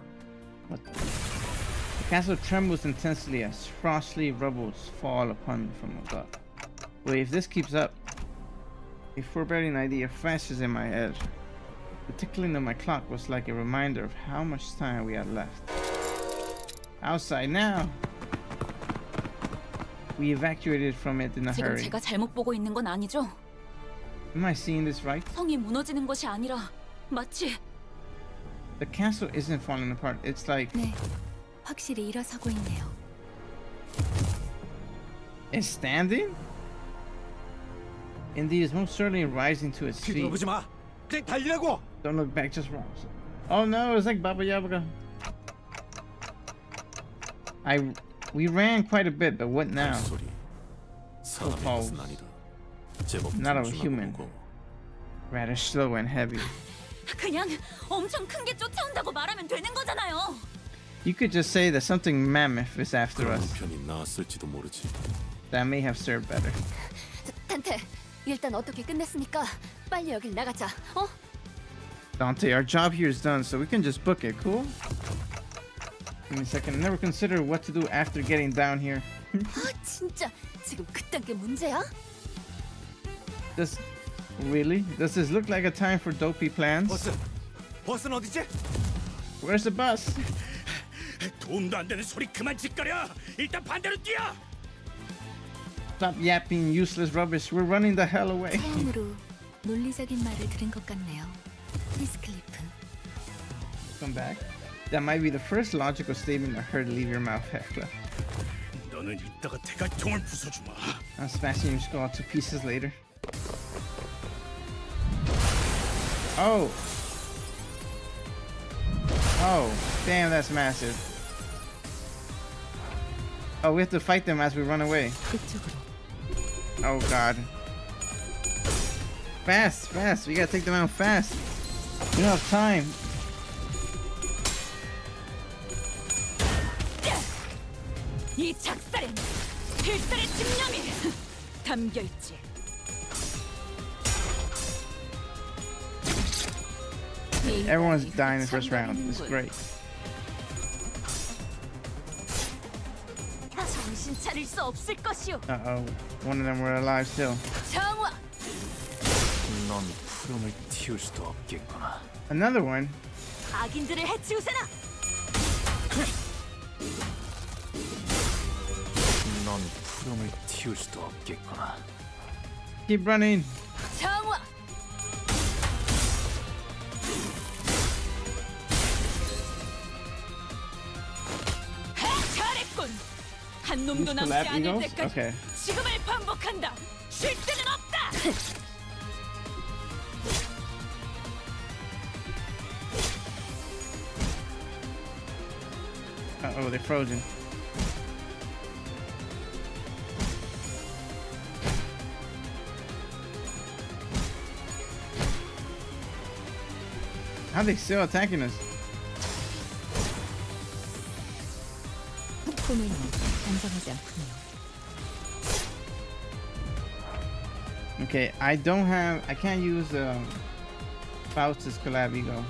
What? The castle trembles intensely as frosty rubbles fall upon from above. Wait, if this keeps up, a foreboding idea flashes in my head. The tickling of my clock was like a reminder of how much time we had left. Outside now! We evacuated from it in a 지금 hurry. 제가 잘못 보고 있는 건 아니죠? Am I seeing this right? 성이 무너지는 것이 아니라 마치 The castle isn't falling apart. It's like 네, 확실히 일어서고 있네요. It's standing? Indeed, it's most certainly rising to its feet. 뒤돌아보지 마. 그냥 달리라고. Don't look back, just run. Oh no, it's like Baba Yaga. We ran quite a bit, but what now? 소리. 사람의 Pause. 것은 아니다. 제법 Not a 튼튼하고 human. 무거워. Rather slow and heavy. 그냥 엄청 큰 게 쫓아온다고 말하면 되는 거잖아요. You could just say that something mammoth is after 그런 us. 편이 나았을지도 모르지. That may have served better. 탄테, 일단 어떻게 끝냈으니까 빨리 여길 나가자. 어? Dante, our job here is done, so we can just book it, cool? Give me a second. I never considered what to do after getting down here. 아, 진짜 지금 그딴 게 문제야? Does this look like a time for dopey plans? 버스는 어디지? Where's the bus? 도움도 안 되는 소리 그만 짓거려. 일단 반대로 뛰어. Stop yapping useless rubbish. We're running the hell away. 처음으로 논리적인 말을 들은 것 같네요. 히스클리프. Come back. That might be the first logical statement I heard leave your mouth, Hecla. 너는 이따가 대갈통을 부숴주마. I'm smashing your skull to pieces later. Oh. Oh, damn, that's massive. Oh, we have to fight them as we run away. 그쪽으로. Oh god. Fast, fast. We gotta take them out fast. We don't have time. 이 작살엔 필살의 집념이 담겨 있지. Everyone's dying in the first round. It's great. 정신 차릴 수 없을 것이오. Uh-oh. One of them were alive still. 정화. 넌 푸름을 틔울 수도 없겠구나. Another one. 악인들을 해치우세나. 넌 푸름을 틔울 수도 없겠구나. Keep running. 정화. 잘했군. 한 놈도 Limbus 남지 Collab 않을 Eagles? 때까지 Okay. 지금을 반복한다. 쉴 새는 없다. Uh-oh, they're frozen. How are they still attacking us? 포맨이 안정하지 않군요. Okay, I can't use Faustus Collab Ego.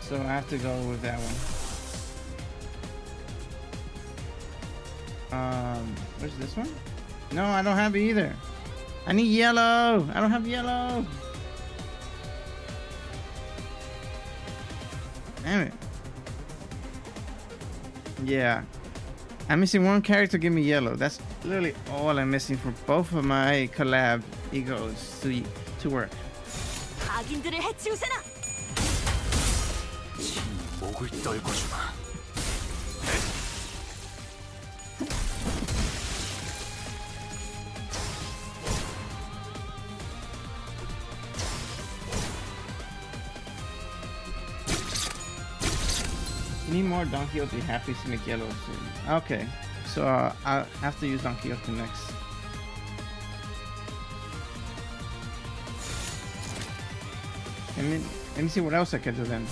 So I have to go with that one. Where's this one? No, I don't have it either. I need yellow. I don't have yellow. Damn it. Yeah. I'm missing one character. Give me yellow. That's literally all I'm missing for both of my collab egos to work. 악인들을 해치우세나. 목을 떨궈주마. You need more Don Quixote happy to make yellow soon. Okay, so I'll have to use Don Quixote next. Let me see what else I can do then.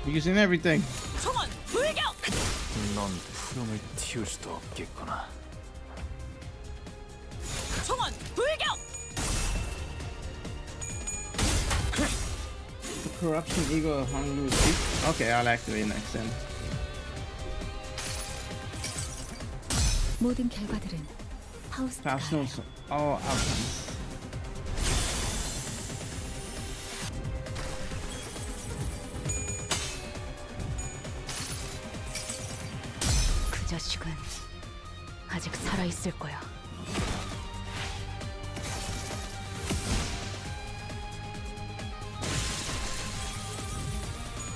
Using everything. 총원 불격. 넌 푸름을 틔울 수도 없겠구나. 총원 불격. The corruption ego of Honolulu. Okay, I'll activate next then. 모든 결과들은 파우스트가 Faust all outcomes. 그 자식은 아직 살아있을 거야.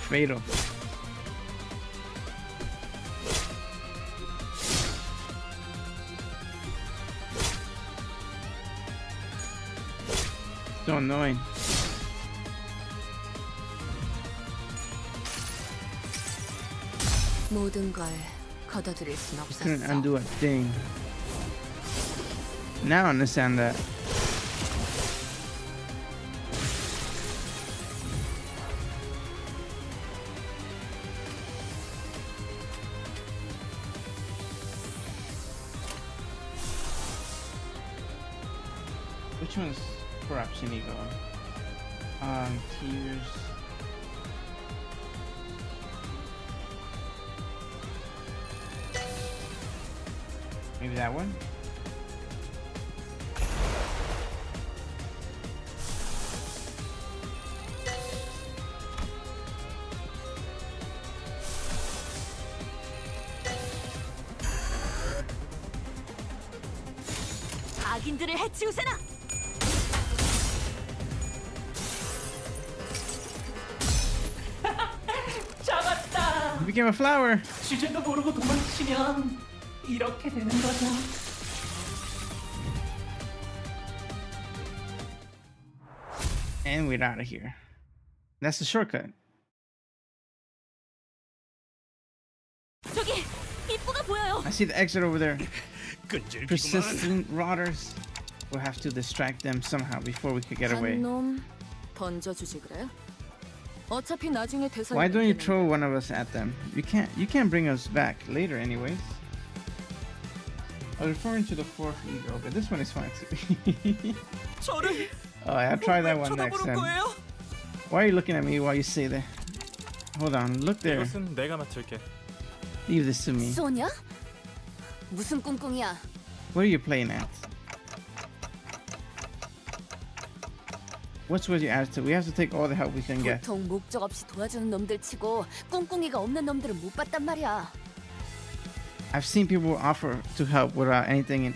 Fatal. So annoying. 모든 걸 걷어들일 순 Couldn't 없었어. undo a thing. Now I understand that. Which one's corruption ego? Tears. Maybe that one? 악인들을 해치우세나. 잡았다. It became a flower. 주제도 모르고 도망치면 이렇게 되는 거죠. And we're out of here. That's the shortcut. 저기 입구가 보여요. I see the exit over there. 끈질기구만. Persistent rotters. We'll have to distract them somehow before we could get away. 한놈 던져주지 그래? 어차피 나중에 대상이 Why don't you 되는데. throw one of us at them? You can't bring us back later anyways. I was referring to the fourth ego, but this one is fine too. 저를 Oh, I'll try that one next 쳐다보는 time. 거예요? Why are you looking at me while you say that? Hold on, look there. 이것은 내가 맡을게. Leave this to me. 소냐? 무슨 꿍꿍이야? What are you playing at? What's with your attitude? We have to take all the help we can get. 보통 목적 없이 도와주는 놈들 치고 꿍꿍이가 없는 놈들은 못 봤단 말이야. I've seen people offer to help without anything,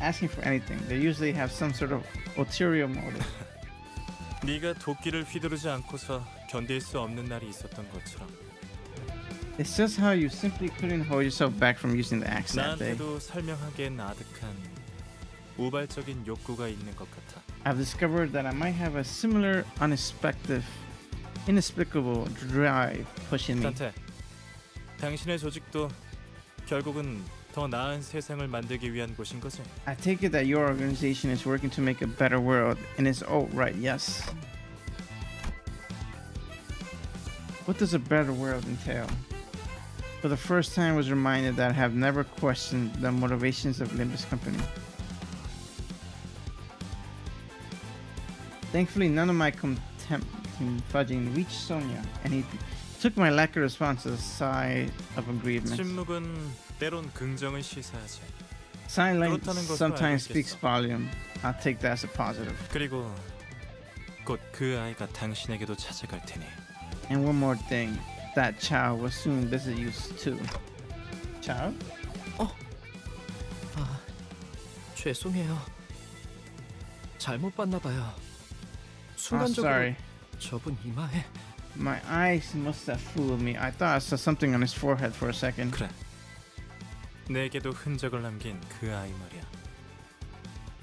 asking for anything. They usually have some sort of ulterior motive. 네가 도끼를 휘두르지 않고서 견딜 수 없는 날이 있었던 것처럼 It's just how you simply couldn't hold yourself back from using the axe that day. 나한테도 설명하기엔 아득한 우발적인 욕구가 있는 것 같아. I've discovered that I might have a similar inexplicable drive pushing me. 단테, 당신의 조직도 결국은 더 나은 세상을 만들기 위한 곳인 거지? I take it that your organization is working to make a better world, and it's all right, yes. What does a better world entail? For the first time, I was reminded that I have never questioned the motivations of Limbus Company. Thankfully, none of my contempt and fudging reached Sonia, and he took my lack of response as a sigh of aggrievement. 침묵은 때론 긍정을 시사하지. Silence 그렇다는 것을 sometimes 알고 speaks 있겠어. volume. I'll take that as a positive. 그리고 곧 그 아이가 당신에게도 찾아갈 테니. And one more thing, that child will soon visit you too. Child? 아, 죄송해요. 잘못 봤나 봐요. 순간적으로 sorry. 저분 이마에 My eyes must have fooled me. I thought I saw something on his forehead for a second. 그래. 내게도 흔적을 남긴 그 아이 말이야.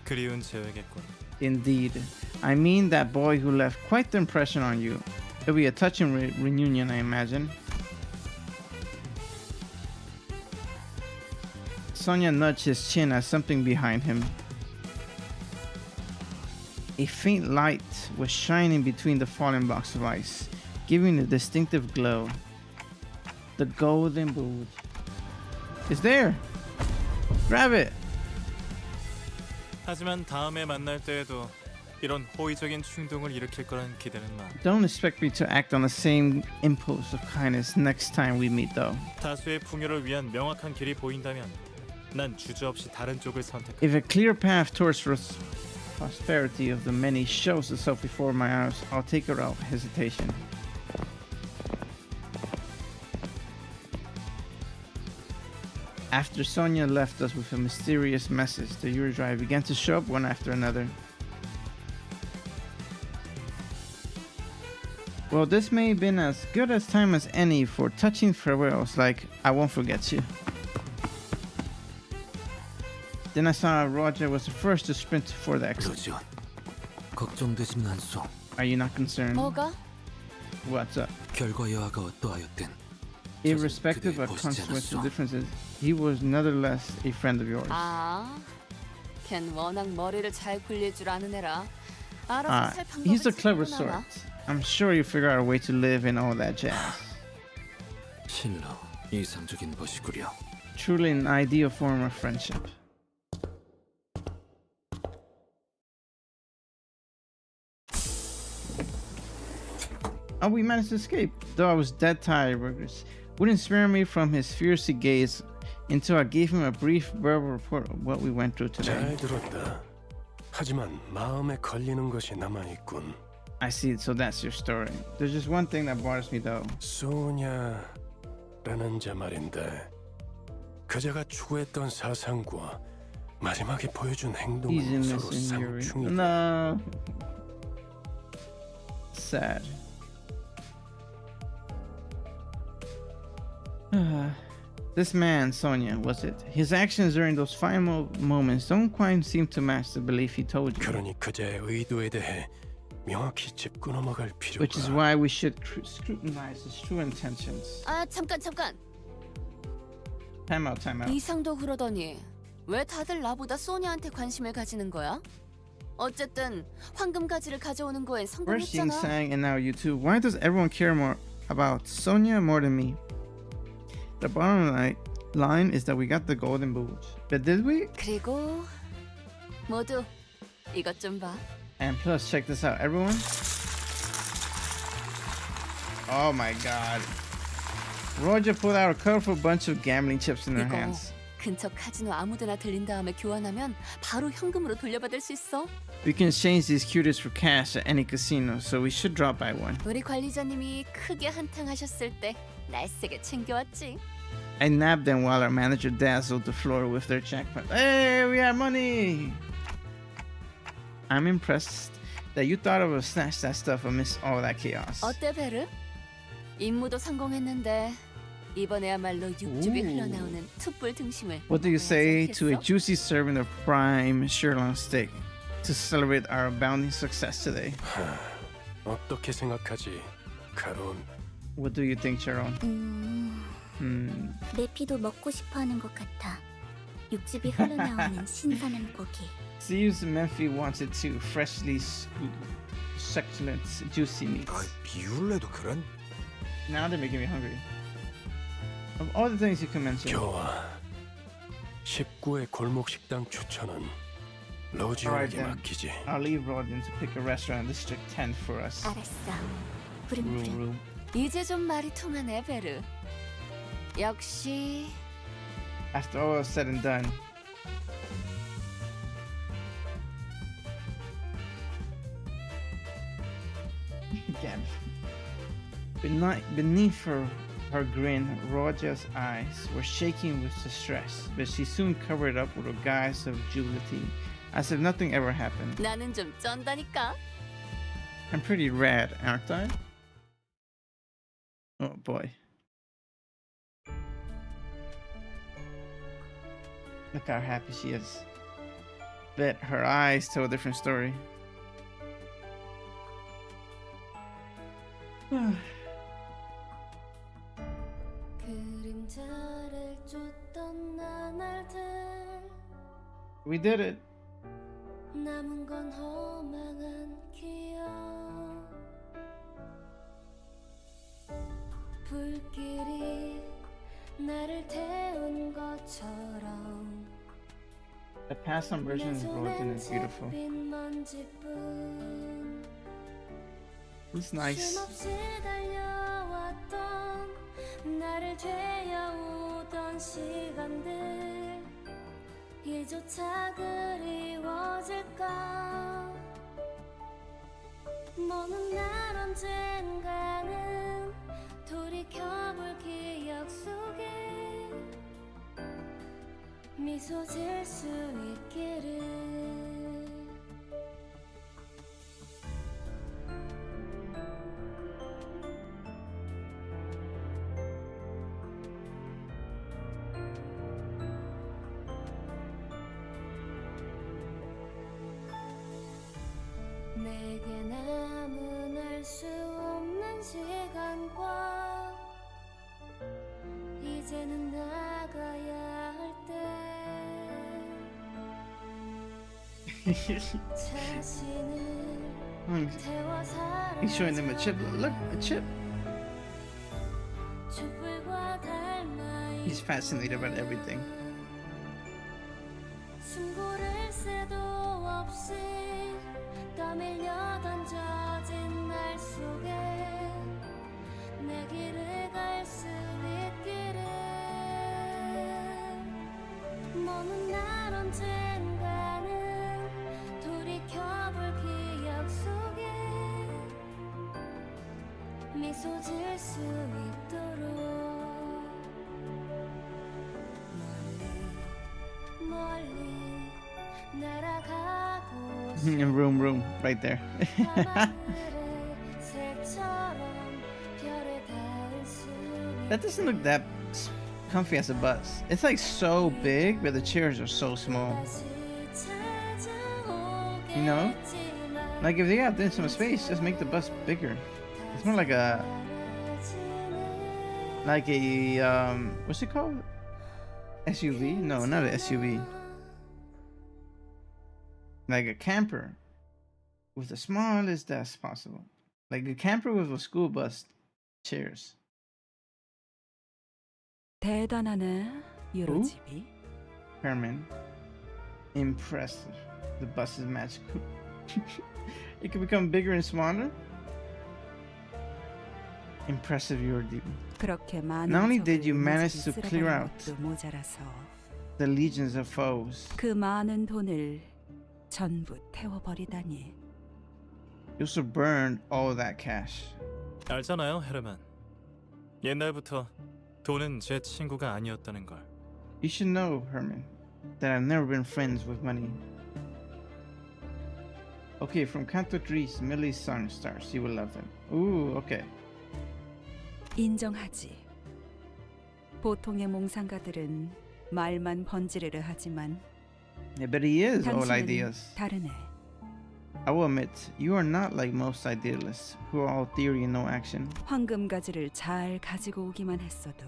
그리운 재회겠군. Indeed. I mean that boy who left quite the impression on you. It'll be a touching reunion, I imagine. Sonia nudged his chin at something behind him. A faint light was shining between the fallen blocks of ice, giving a distinctive glow. The golden boot. It's there! Grab it! 하지만 다음에 만날 때에도 이런 호의적인 충동을 일으킬 거란 기대는 마. Don't expect me to act on the same impulse of kindness next time we meet, though. 다수의 풍요를 위한 명확한 길이 보인다면 난 주저없이 다른 쪽을 선택. If a clear path towards prosperity of the many shows itself before my eyes, I'll take it without hesitation. After Sonia left us with a mysterious message, the Eurodrive began to show up one after another. Well, this may have been as good a time as any for touching farewells like I won't forget you. Then I saw Roger was the first to sprint for the exit. 로지온, 걱정되지는 않소. Are you not concerned? 뭐가? What's up? 결과 여하가 어떠하였든 Irrespective of consequential differences, he was nonetheless a friend of yours. 걘 워낙 머리를 잘 굴릴 줄 아는 애라. 알아서 살 방법을 He's a clever 찾고 sort. 나와. I'm sure you figure out a way to live and all that jazz. 실로 이상적인 것이구려. Truly an ideal form of friendship. Oh, we managed to escape. Though I was dead tired, Burgers wouldn't spare me from his fierce gaze until I gave him a brief verbal report of what we went through today. 잘 들었다. 하지만 마음에 걸리는 것이 남아 있군. I see, so that's your story. There's just one thing that bothers me though. 소냐라는 자 말인데 그자가 추구했던 사상과 마지막에 보여준 행동은 서로 쌍충이다. No. Sad. This man, Sonia, was it? His actions during those final moments don't quite seem to match the belief he told you. 그러니 그자의 의도에 대해 명확히 짚고 넘어갈 필요가. Which is why we should scrutinize his true intentions. 잠깐. Time out. 이상도 그러더니 왜 다들 나보다 소니한테 관심을 가지는 거야? 어쨌든 황금 가지를 가져오는 거엔 First Ying 성공했잖아. sang and now you too. Why does everyone care more about Sonia more than me? The bottom line is that we got the golden boot. But did we? 그리고 모두 이것 좀 봐. And plus, check this out, everyone. Oh my god. Roger pulled out a colorful bunch of gambling chips in her 이거 hands. 근처 카지노 아무데나 들린 다음에 교환하면 바로 현금으로 돌려받을 수 있어. We can exchange these cuties for cash at any casino, so we should drop by one. 우리 관리자님이 크게 한탕하셨을 때 날쌔게 챙겨왔지. I nabbed them while our manager dazzled the floor with their jackpot. Hey, we have money! I'm impressed that you thought of snatch that stuff amidst all that chaos. 어때 베르? 임무도 성공했는데 이번에야말로 육즙이 흘러나오는 툭불 등심을. What do you say to a juicy serving of prime sirloin steak to celebrate our abounding success today? 어떻게 생각하지, 카론? What do you think, Sharon? 내 피도 먹고 싶어하는 것 같아. 육즙이 흘러나오는 신선한 고기. Seems Memphi wants it too. Freshly succulent, juicy meats. 비율래도 그런? Now they're making me hungry. Of all the things you can mention. 교화 19의 골목 식당 추천은 Alright 로지온에게 then. 맡기지. I'll leave Rodin to pick a restaurant in District 10 for us. 알았어. 부릉부릉. Room. 이제 좀 말이 통하네 베르. 역시 After all is said and done, beneath her grin, Roja's eyes were shaking with distress, but she soon covered it up with a guise of jubility, as if nothing ever happened. 나는 좀 쩐다니까. I'm pretty rad, aren't I? Oh boy. Look how happy she is. Bet her eyes tell a different story. We did it. 남은 건 허망한 기억. 불길이 나를 태운 것처럼. The past on version of Rosen is beautiful. It's nice. 나를 죄어오던 시간들 이조차 그리워질까 너는 날 언젠가는 돌이켜볼 기억 속에 미소 지을 수 있기를 내게 남은 알 수 없는 시간과 이제는 나가야 할 때 자신을 태워 He's showing them a chip. Look, a chip. 촛불과 닮아 He's fascinated about everything. 숨고를 새도 없이 떠밀려 던져진 날 속에 내 길을 갈 수 있기를 너는 날 언젠가는 돌이켜볼 기억 속에 미소 지을 수 있도록 멀리 멀리 날아가고 Room, right there. That doesn't look that comfy as a bus. It's like so big, but the chairs are so small. You know? Like if they got this some space, just make the bus bigger. It's more like a what's it called? SUV? No, not an SUV. Like a camper with the smallest desk possible. Like a camper with a school bus chairs. 대단하네, Who? Herman. Impressive. The bus is magical. It can become bigger and smaller. Impressive, Yordi. Not only did you manage to clear out the legions of foes, 그 많은 돈을 전부 태워버리다니. you also burned all that cash. 알잖아요, 헤르만. 옛날부터 돈은 제 친구가 아니었다는 걸. You should know, Herman, that I've never been friends with money. Okay, from Canto II, Millie's Sun Stars. You will love them. Ooh, okay. 인정하지. 보통의 몽상가들은 말만 번지르르 하지만 Yeah, but he is all 당신은 ideas. 다르네. I will admit, you are not like most idealists, who are all theory and no action. 황금가지를 잘 가지고 오기만 했어도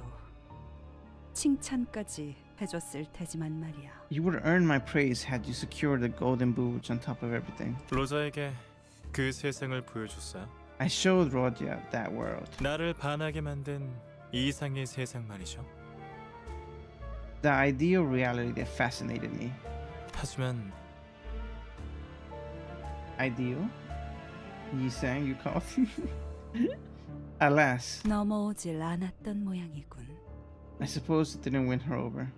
칭찬까지 해줬을 테지만 말이야. You would earn my praise had you secured the golden boots on top of everything. 로저에게 그 세상을 보여줬어요. I showed Roger that world. 나를 반하게 만든 이상의 세상 말이죠. The ideal reality that fascinated me. 하지만 Ideal? You sang, you called? Alas, 넘어오질 않았던 모양이군. I suppose it didn't win her over.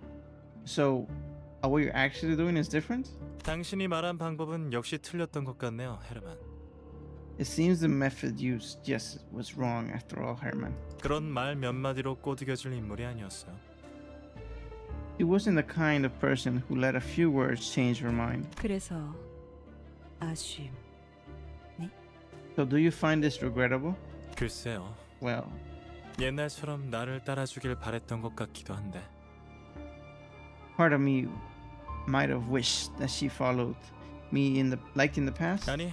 So, what you're actually doing is different? 당신이 말한 방법은 역시 틀렸던 것 같네요, 헤르만. It seems the method used just was wrong after all, Herman. 그런 말 몇 마디로 꼬드겨질 인물이 아니었어요. He wasn't the kind of person who let a few words change her mind. 그래서 아쉬움. So do you find this regrettable? 글쎄요. Well, 옛날처럼 나를 따라주길 바랬던 것 같기도 한데. part of me might have wished that she followed me in the past. 아니,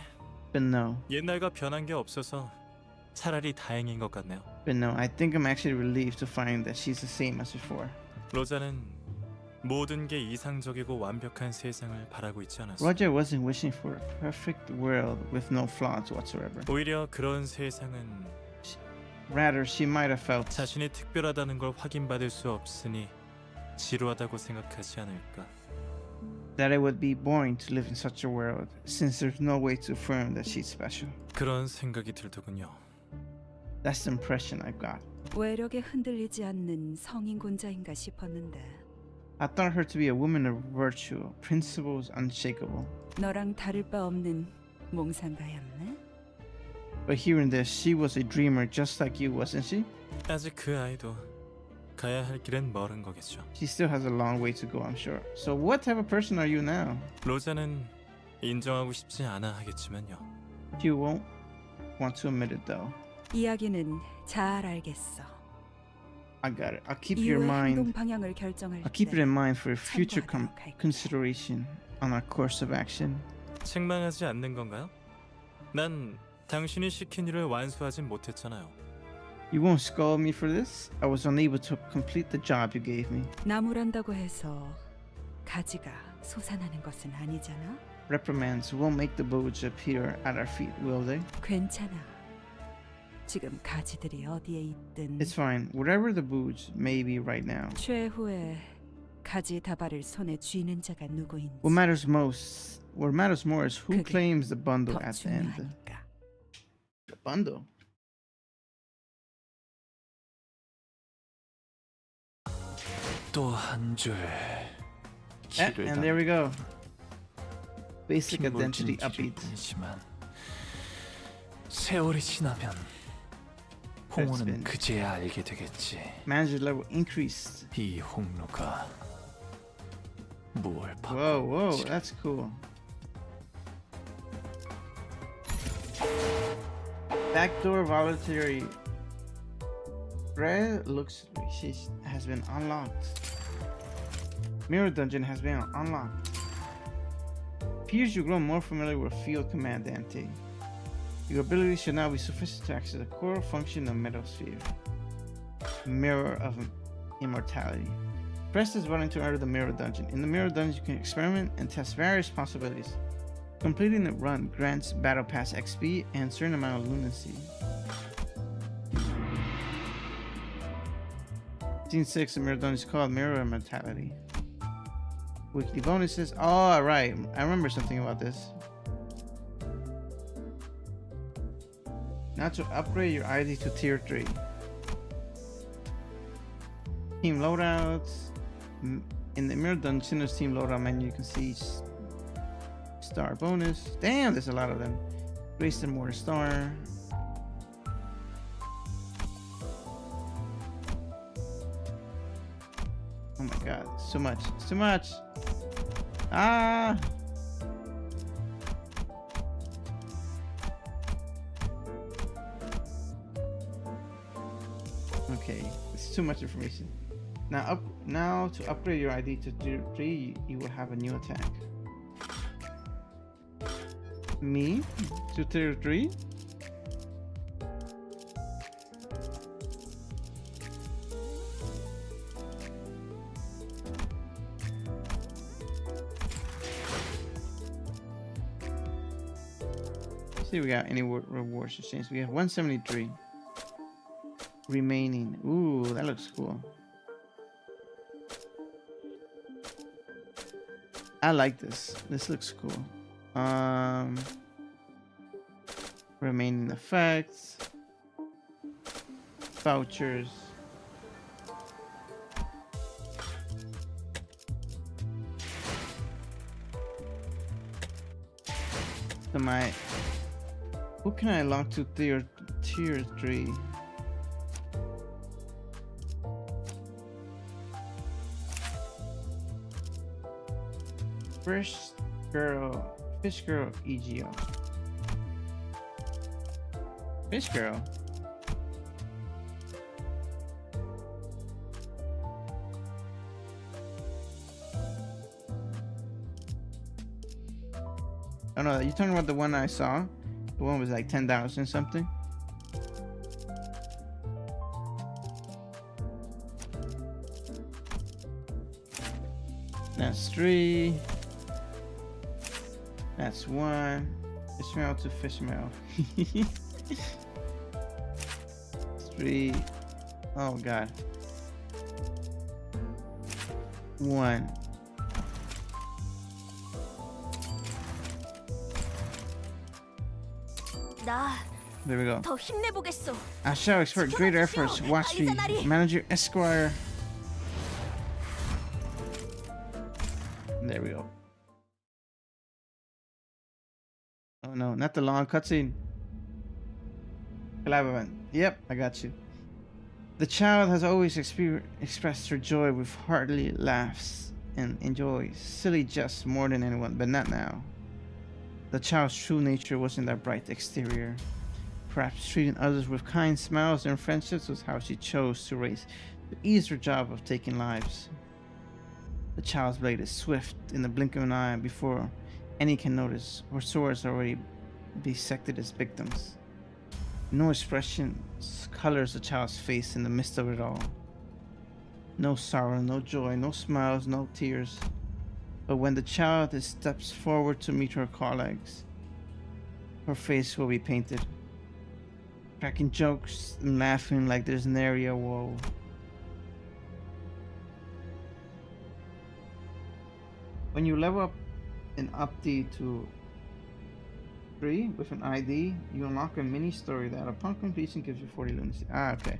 But no. 옛날과 변한 게 없어서 차라리 다행인 것 같네요. But no, I think I'm actually relieved to find that she's the same as before. 로자는 모든 게 이상적이고 완벽한 세상을 바라고 있지 않았어. Roger wasn't wishing for a perfect world with no flaws whatsoever. 오히려 그런 세상은 Rather, she might have felt 자신이 특별하다는 걸 확인받을 수 없으니 지루하다고 생각하지 않을까. that it would be boring to live in such a world, since there's no way to affirm that she's special. 그런 생각이 들더군요. That's the impression I got. 외력에 흔들리지 않는 성인군자인가 싶었는데 I thought her to be a woman of virtue, principles unshakable. 너랑 다를 바 없는 몽상가였네. But hearing this, she was a dreamer just like you, wasn't she? 아직 그 아이도 가야 할 길은 멀은 거겠죠. She still has a long way to go, I'm sure. So what type of person are you now? 로자는 인정하고 싶지 않아 하겠지만요. You won't want to admit it though. 이야기는 잘 알겠어. I got it. I'll keep your 이후의 mind. 행동 방향을 결정할 I'll keep it in 때 mind for future 참고하도록 할게. consideration on our course of action. 책망하지 않는 건가요? 난 당신이 시킨 일을 완수하진 못했잖아요. You won't scold me for this? I was unable to complete the job you gave me. 나무란다고 해서 가지가 솟아나는 것은 아니잖아. Reprimands won't make the birds appear at our feet, will they? 괜찮아. 지금 가지들이 어디에 있든 It's fine. Whatever the birds may be right now. 최후에 가지 다발을 손에 쥐는 자가 누구인지 What matters more is who 그게 claims the bundle 더 at the end. 중요하니까. The bundle? 또 한 줄 길을 And there we go. Basic 핏물 identity 진지일 upbeat. 뿐이지만 세월이 지나면 홍로는 been- 그제야 알게 되겠지. Manager level increased. 이 홍로가 무엇을 Whoa, whoa, 바꾸는지. that's cool. Backdoor voluntary thread looks has been unlocked. Mirror dungeon has been unlocked. Appears you've grown more familiar with Field Commandante. Your abilities should now be sufficient to access the core function of Metalsphere. Mirror of Immortality. Press this button to enter the Mirror Dungeon. In the Mirror Dungeon, you can experiment and test various possibilities. Completing the run grants Battle Pass XP and a certain amount of lunacy. Scene 6 of Mirror Dungeon is called Mirror Immortality. Weekly bonuses. Oh, right. I remember something about this. Now to upgrade your ID to tier 3. Team loadouts. In the Mirror Dungeon's team loadout menu, you can see star bonus. Damn, there's a lot of them. Grace and Mortar Star. Oh my god, it's too much. It's too much. Ah! Okay, it's too much information. Now to upgrade your ID to tier 3, you will have a new attack. Me? To tier 3? See if we got any rewards to change. We have 173 remaining. Ooh, that looks cool. I like this. This looks cool. Remaining effects, vouchers. So who can I unlock to tier 3? Fish girl EGO. Fish girl. Oh no, you talking about the one I saw? The one was like 10,000 something. That's 3. That's 1. Fish mail to fish mail. 3. Oh god. 1. There we go. 더 힘내보겠어. I shall expert greater efforts. Watch me, Manager Esquire. No, not the long cutscene. Collab event. Yep, I got you. The child has always expressed her joy with hearty laughs and enjoys silly jests more than anyone, but not now. The child's true nature was in that bright exterior. Perhaps treating others with kind smiles and friendships was how she chose to ease her job of taking lives. The child's blade is swift in the blink of an eye before any can notice. Her swords already bisected its victims. No expression colors the child's face in the midst of it all. No sorrow, no joy, no smiles, no tears. But when the child steps forward to meet her colleagues, her face will be painted, cracking jokes and laughing like there's nary a woe. When you level up an update to 3 with an ID, you unlock a mini story that upon completion gives you 40 lunacy. Ah, okay.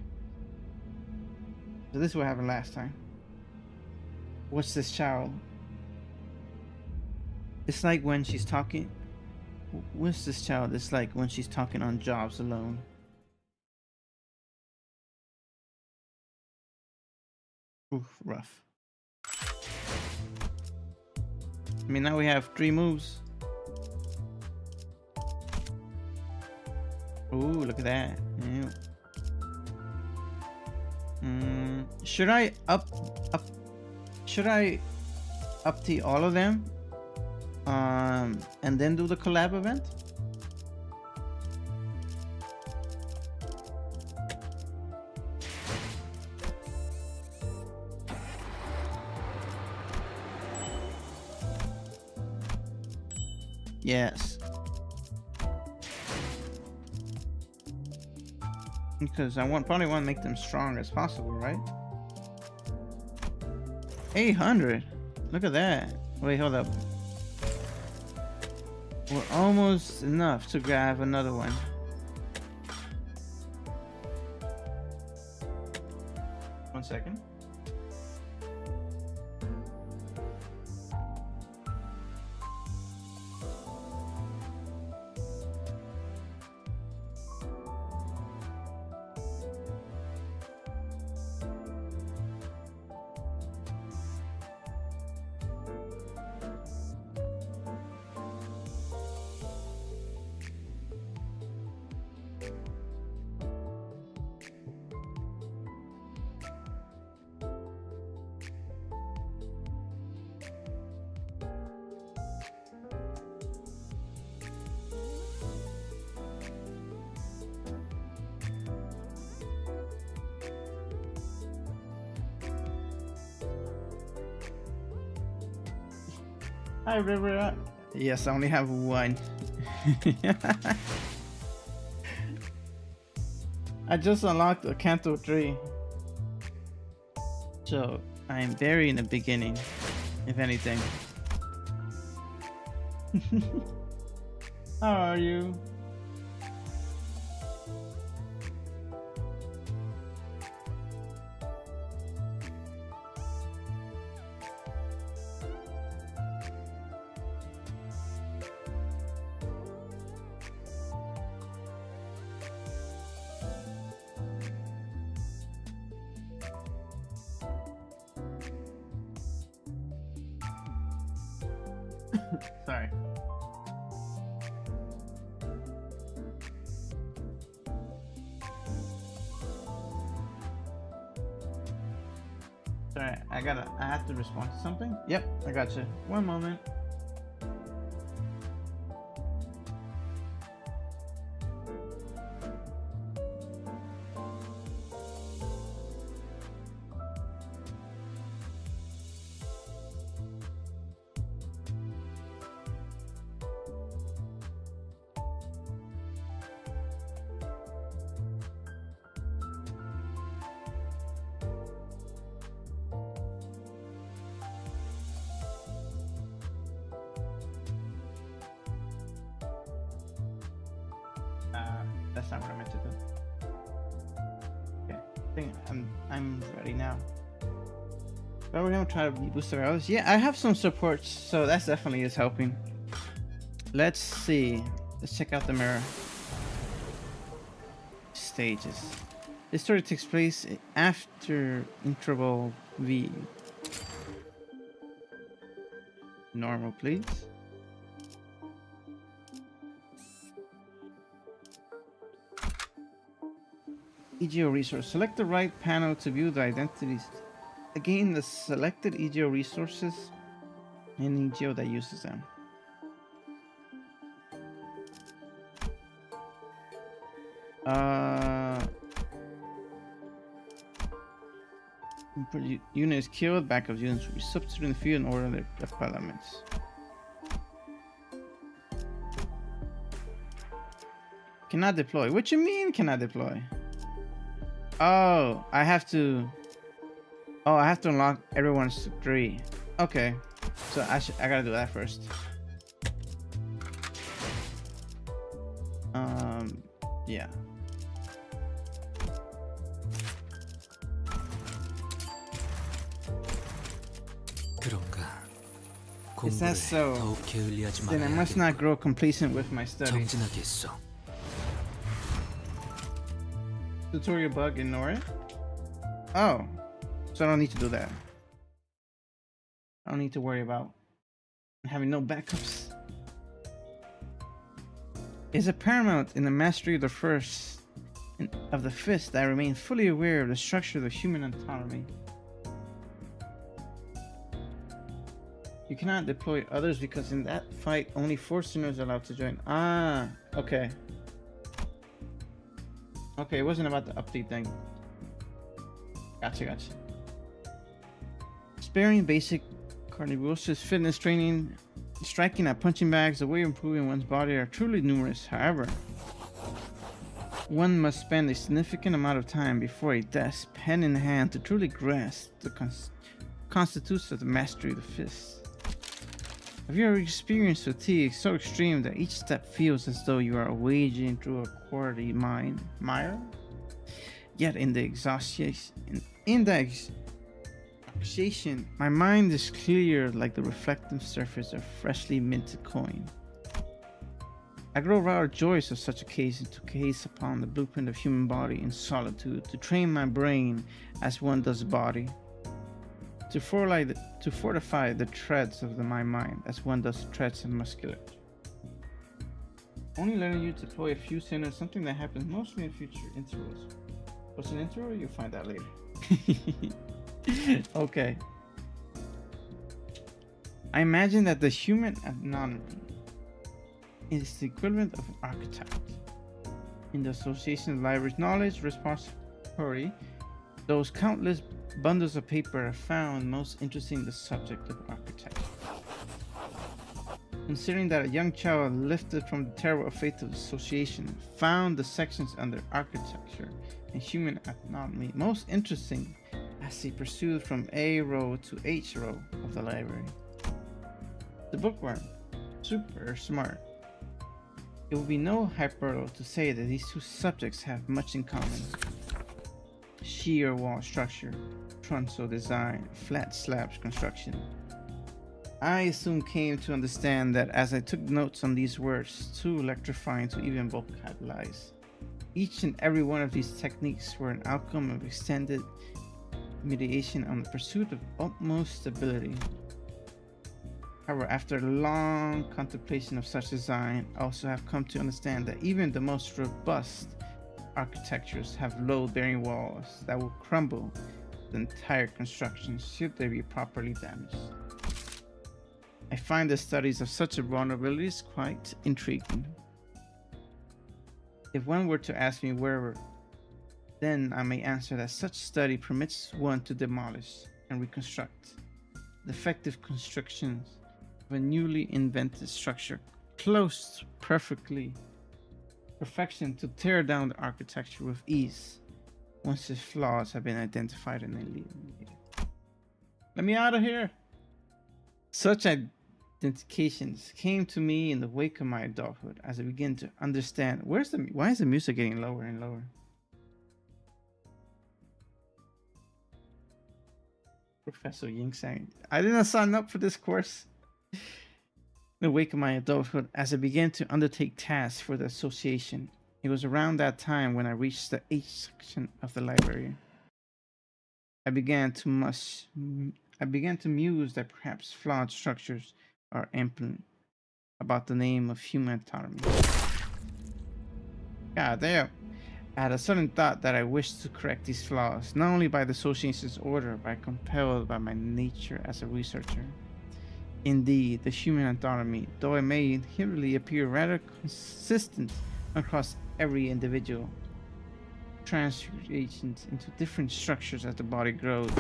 So this is what happened last time. What's this child? It's like when she's talking. What's this child? It's like when she's talking on jobs alone. Oof, rough. I mean, now we have 3 moves. Ooh, look at that. Yeah. Should I update all of them? And then do the collab event? Yes. Because I probably want to make them strong as possible, right? 800. Look at that. Wait, hold up. We're almost enough to grab another one. One second. Hi, River. Yes, I only have one. I just unlocked a Canto II, so I'm very in the beginning, if anything. How are you? Sorry. Sorry, I have to respond to something. Yep, I got you. One moment. That's not what I meant to do. Okay, I think I'm ready now. But we're gonna try to boost our others. Yeah, I have some supports, so that definitely is helping. Let's see. Let's check out the mirror. Stages. This story takes place after interval V. Normal, please. EGO resource. Select the right panel to view the identities. Again, the selected EGO resources and EGO that uses them. Unit is killed. Backup units will be substituted in the field in order their deployments. Cannot deploy. What you mean cannot deploy? Oh, I have to. Oh, I have to unlock everyone's degree. Okay, so I gotta do that first. Yeah. Is that so? Then I must not grow complacent with my studies. Tutorial bug, ignore it. Oh, so I don't need to do that. I don't need to worry about having no backups. Is it paramount in the mastery of the first of the fist that I remain fully aware of the structure of the human anatomy? You cannot deploy others because in that fight only 4 sinners are allowed to join. Ah, okay. Okay, it wasn't about the update thing. Gotcha. Sparing basic carnivosis, fitness training, striking at punching bags, the way of improving one's body are truly numerous. However, one must spend a significant amount of time before a desk, pen in hand, to truly grasp the constitutes of the mastery of the fist. Have you ever experienced fatigue so extreme that each step feels as though you are wading through a quarry mire? Yet in the exhaustion, my mind is clear like the reflective surface of freshly minted coin. I grow rather joyous of such occasions to gaze upon the blueprint of human body in solitude, to train my brain as one does body, to fortify the treads of my mind as one does treads of musculature. Only letting you deploy a few sinners, something that happens mostly in future intervals. What's an interval? You'll find out later. Okay. I imagine that the human anatomy is the equivalent of an architect. In the Association of Libraries Knowledge Repository, those countless bundles of paper are found most interesting the subject of architecture. Considering that a young child lifted from the terrible fate of association found the sections under architecture and human anatomy most interesting as he pursued from A row to H row of the library. The bookworm, super smart. It would be no hyperbole to say that these two subjects have much in common. Sheer wall structure, tronso design, flat slabs construction. I soon came to understand that as I took notes on these words, too electrifying to even vocalize. Each and every one of these techniques were an outcome of extended meditation on the pursuit of utmost stability. However, after long contemplation of such design, I also have come to understand that even the most robust architectures have load-bearing walls that will crumble the entire construction should they be properly damaged. I find the studies of such vulnerabilities quite intriguing. If one were to ask me where, then I may answer that such study permits one to demolish and reconstruct defective constructions of a newly invented structure close to perfection, to tear down the architecture with ease once its flaws have been identified and eliminated. Let me out of here! Such identifications came to me in the wake of my adulthood as I began to understand why is the music getting lower and lower? Professor Ying sang, I didn't sign up for this course. the wake of my adulthood as I began to undertake tasks for the association. It was around that time when I reached the H section of the library. I began to muse that perhaps flawed structures are ample about the name of human autonomy. God damn. I had a sudden thought that I wished to correct these flaws, not only by the association's order, but compelled by my nature as a researcher. Indeed, the human autonomy, though it may inherently appear rather consistent across every individual, transformations into different structures as the body grows.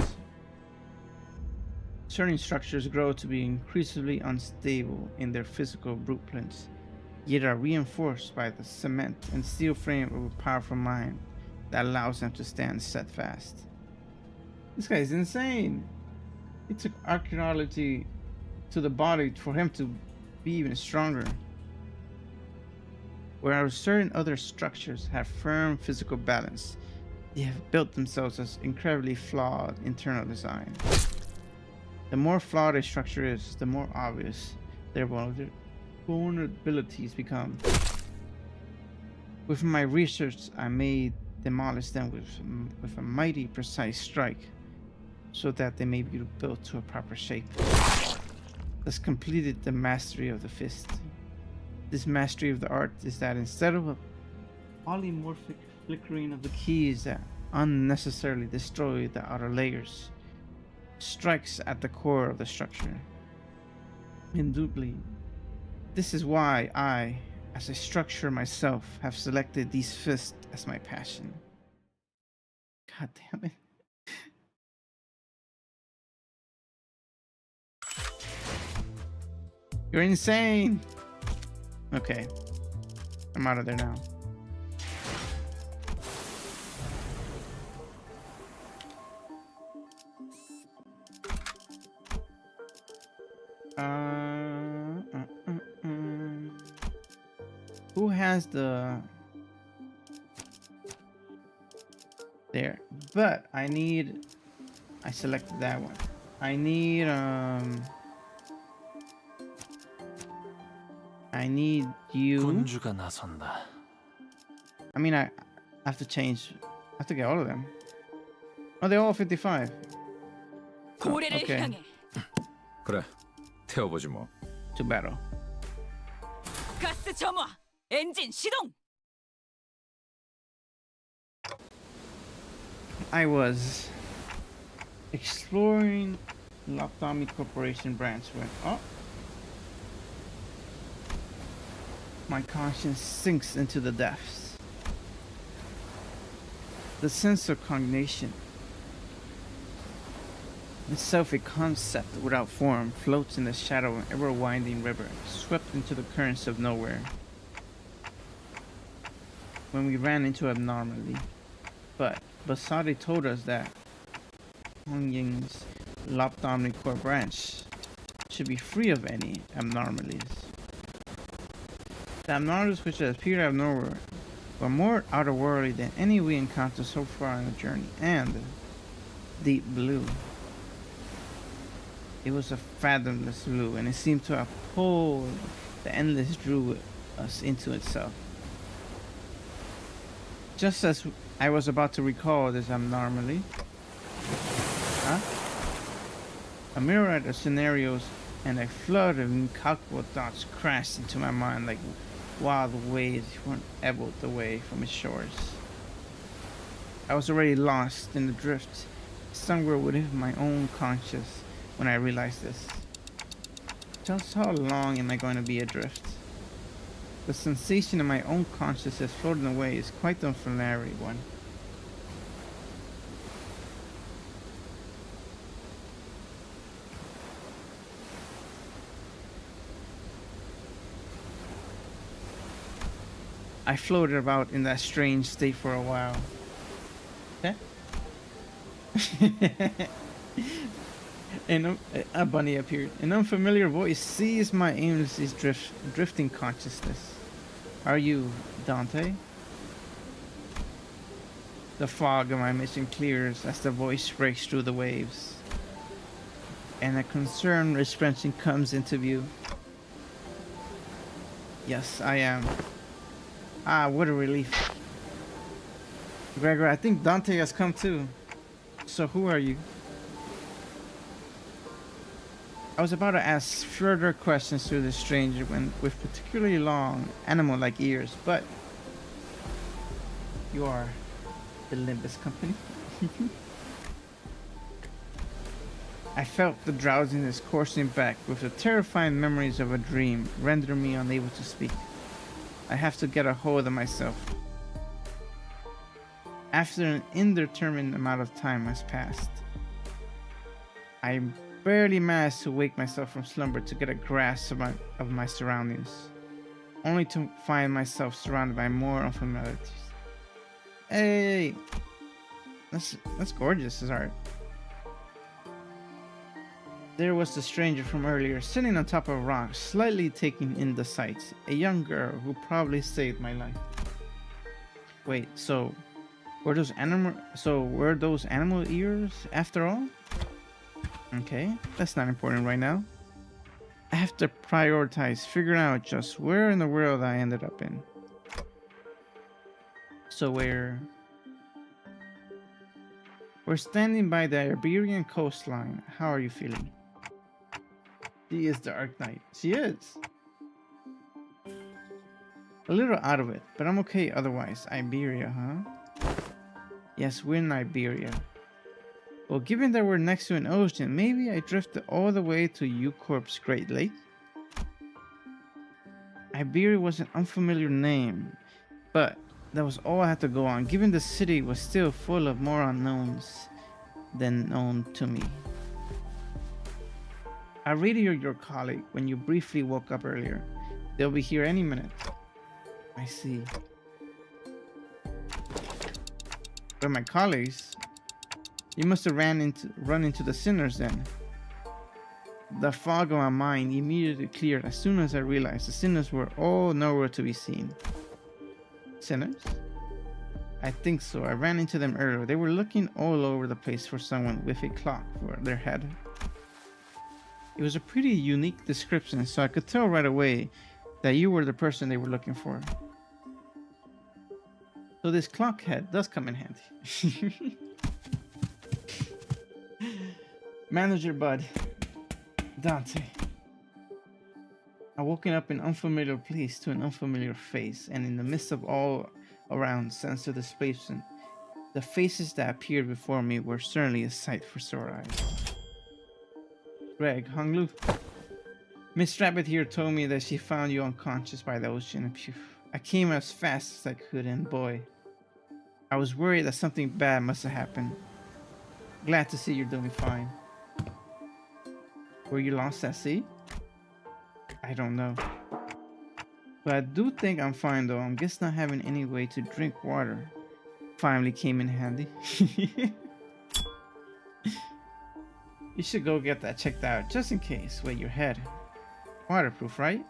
Certain structures grow to be increasingly unstable in their physical blueprints, yet are reinforced by the cement and steel frame of a powerful mind that allows them to stand steadfast. This guy is insane. It took archaeology to the body for him to be even stronger. Whereas certain other structures have firm physical balance, they have built themselves as incredibly flawed internal design. The more flawed a structure is, the more obvious their vulnerabilities become. With my research, I may demolish them with a mighty precise strike, so that they may be built to a proper shape. Thus completed the mastery of the fist. This mastery of the art is that instead of a polymorphic flickering of the keys that unnecessarily destroy the outer layers, strikes at the core of the structure. Indubitably, this is why I, as a structure myself, have selected these fists as my passion. God damn it. You're insane. Okay. I'm out of there now. Who has the... There. But I need... I selected that one. I need you. 군주가 나선다. I mean, I have to change. I have to get all of them. Oh, they're all 55. 고래를 okay. 향해 그래, 태워보지 뭐. To battle. 가스 점화, 엔진 시동. I was exploring Loptomy Corporation branch when my conscience sinks into the depths. The sense of cognation, itself a concept without form, floats in the shadow of an ever-winding river, swept into the currents of nowhere. When we ran into abnormality, but Basadi told us that Hongying's Loptomy Core branch should be free of any abnormalities. The abnormalities which appeared out of nowhere were more outerworldly than any we encountered so far on the journey, and deep blue. It was a fathomless blue, and it seemed to have pulled the endless drew us into itself. Just as I was about to recall this abnormality, a myriad of scenarios and a flood of incalculable thoughts crashed into my mind like wild waves weren't ebbed away from its shores. I was already lost in the drift, somewhere within my own conscience when I realized this. Just how long am I going to be adrift? The sensation of my own consciousness floating away is quite an unfamiliar one. I floated about in that strange state for a while. Okay? And a bunny appeared. An unfamiliar voice seized my aimlessly drifting consciousness. Are you Dante? The fog of my mission clears as the voice breaks through the waves, and a concerned expression comes into view. Yes, I am. Ah, what a relief. Gregor, I think Dante has come too. So who are you? I was about to ask further questions to the stranger when with particularly long animal-like ears, but you are the Limbus Company. I felt the drowsiness coursing back with the terrifying memories of a dream render me unable to speak. I have to get a hold of myself. After an indeterminate amount of time has passed, I barely managed to wake myself from slumber to get a grasp of my surroundings, only to find myself surrounded by more unfamiliarities. Hey, that's gorgeous, this art. There was the stranger from earlier, sitting on top of a rock, slightly taking in the sights. A young girl who probably saved my life. Wait, so were those animal ears after all? Okay, that's not important right now. I have to prioritize figuring out just where in the world I ended up in. So we're standing by the Iberian coastline. How are you feeling? She is the Arknight. She is. A little out of it, but I'm okay otherwise. Iberia, huh? Yes, we're in Iberia. Well, given that we're next to an ocean, maybe I drifted all the way to U-Corp's Great Lake? Iberia was an unfamiliar name, but that was all I had to go on, given the city was still full of more unknowns than known to me. I radioed your colleague when you briefly woke up earlier. They'll be here any minute. I see. But my colleagues, you must have run into the sinners then. The fog of my mind immediately cleared as soon as I realized the sinners were all nowhere to be seen. Sinners? I think so. I ran into them earlier. They were looking all over the place for someone with a clock for their head. It was a pretty unique description, so I could tell right away that you were the person they were looking for. So this clock head does come in handy. Manager Bud. Dante. I woken up in an unfamiliar place to an unfamiliar face, and in the midst of all around sense of displacement, the faces that appeared before me were certainly a sight for sore eyes. Greg, Hung Lu. Miss Rabbit here told me that she found you unconscious by the ocean. Phew. I came as fast as I could, and boy, I was worried that something bad must have happened. Glad to see you're doing fine. Were you lost at sea? I don't know. But I do think I'm fine though. I'm just not having any way to drink water. Finally came in handy. You should go get that checked out just in case. Wait, your head. Waterproof, right?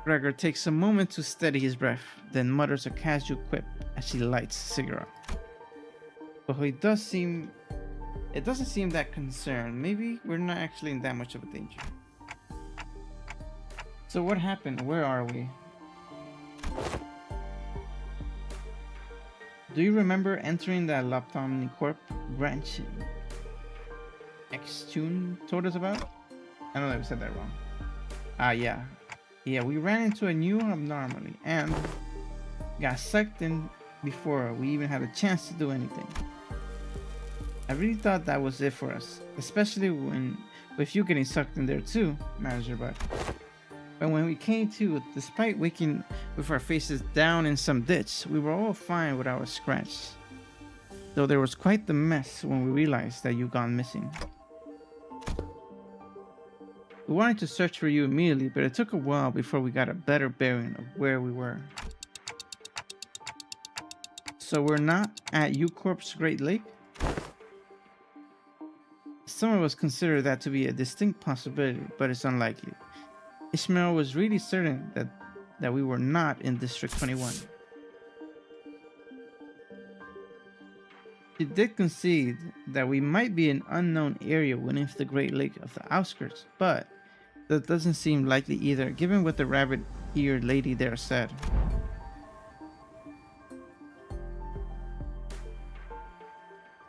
Gregor takes a moment to steady his breath, then mutters a casual quip as she lights a cigarette. But it doesn't seem that concerned. Maybe we're not actually in that much of a danger. So what happened? Where are we? Do you remember entering that Laptomni Corp branch X-Tune told us about? I don't know if I said that wrong. Yeah. Yeah, we ran into a new abnormality and got sucked in before we even had a chance to do anything. I really thought that was it for us, especially with you getting sucked in there too, Manager Bud. But when we came to, despite waking with our faces down in some ditch, we were all fine without a scratch. Though there was quite the mess when we realized that you'd gone missing. We wanted to search for you immediately, but it took a while before we got a better bearing of where we were. So we're not at U-Corp's Great Lake? Some of us consider that to be a distinct possibility, but it's unlikely. Ishmael was really certain that we were not in District 21. She did concede that we might be in an unknown area beneath the Great Lake of the outskirts, but That doesn't seem likely either, given what the rabbit-eared lady there said.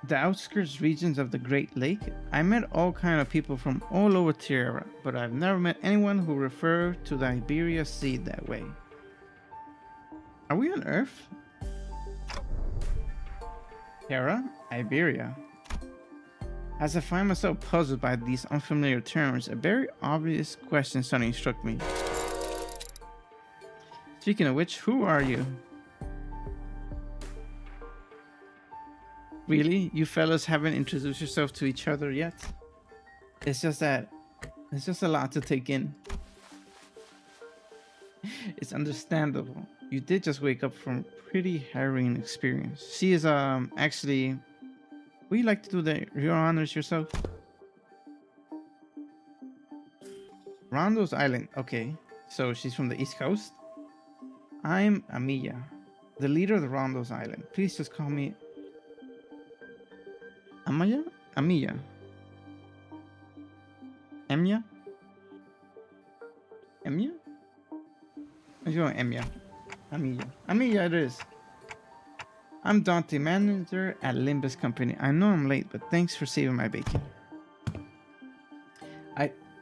The outskirts regions of the Great Lake, I met all kind of people from all over Tierra, but I've never met anyone who referred to the Iberia Sea that way. Are we on Earth? Terra? Iberia? As I find myself puzzled by these unfamiliar terms, a very obvious question suddenly struck me. Speaking of which, who are you? Really? You fellas haven't introduced yourself to each other yet? It's just a lot to take in. It's understandable. You did just wake up from a pretty harrowing experience. She is actually... Would you like to do your honors yourself? Rondo's Island. Okay, so she's from the East Coast. I'm Amiya, the leader of the Rondo's Island. Please just call me Amaya? Amiya. Emya? Emya? I'm going Emya. Amiya. Amiya it is. I'm Dante, manager at Limbus Company. I know I'm late, but thanks for saving my bacon.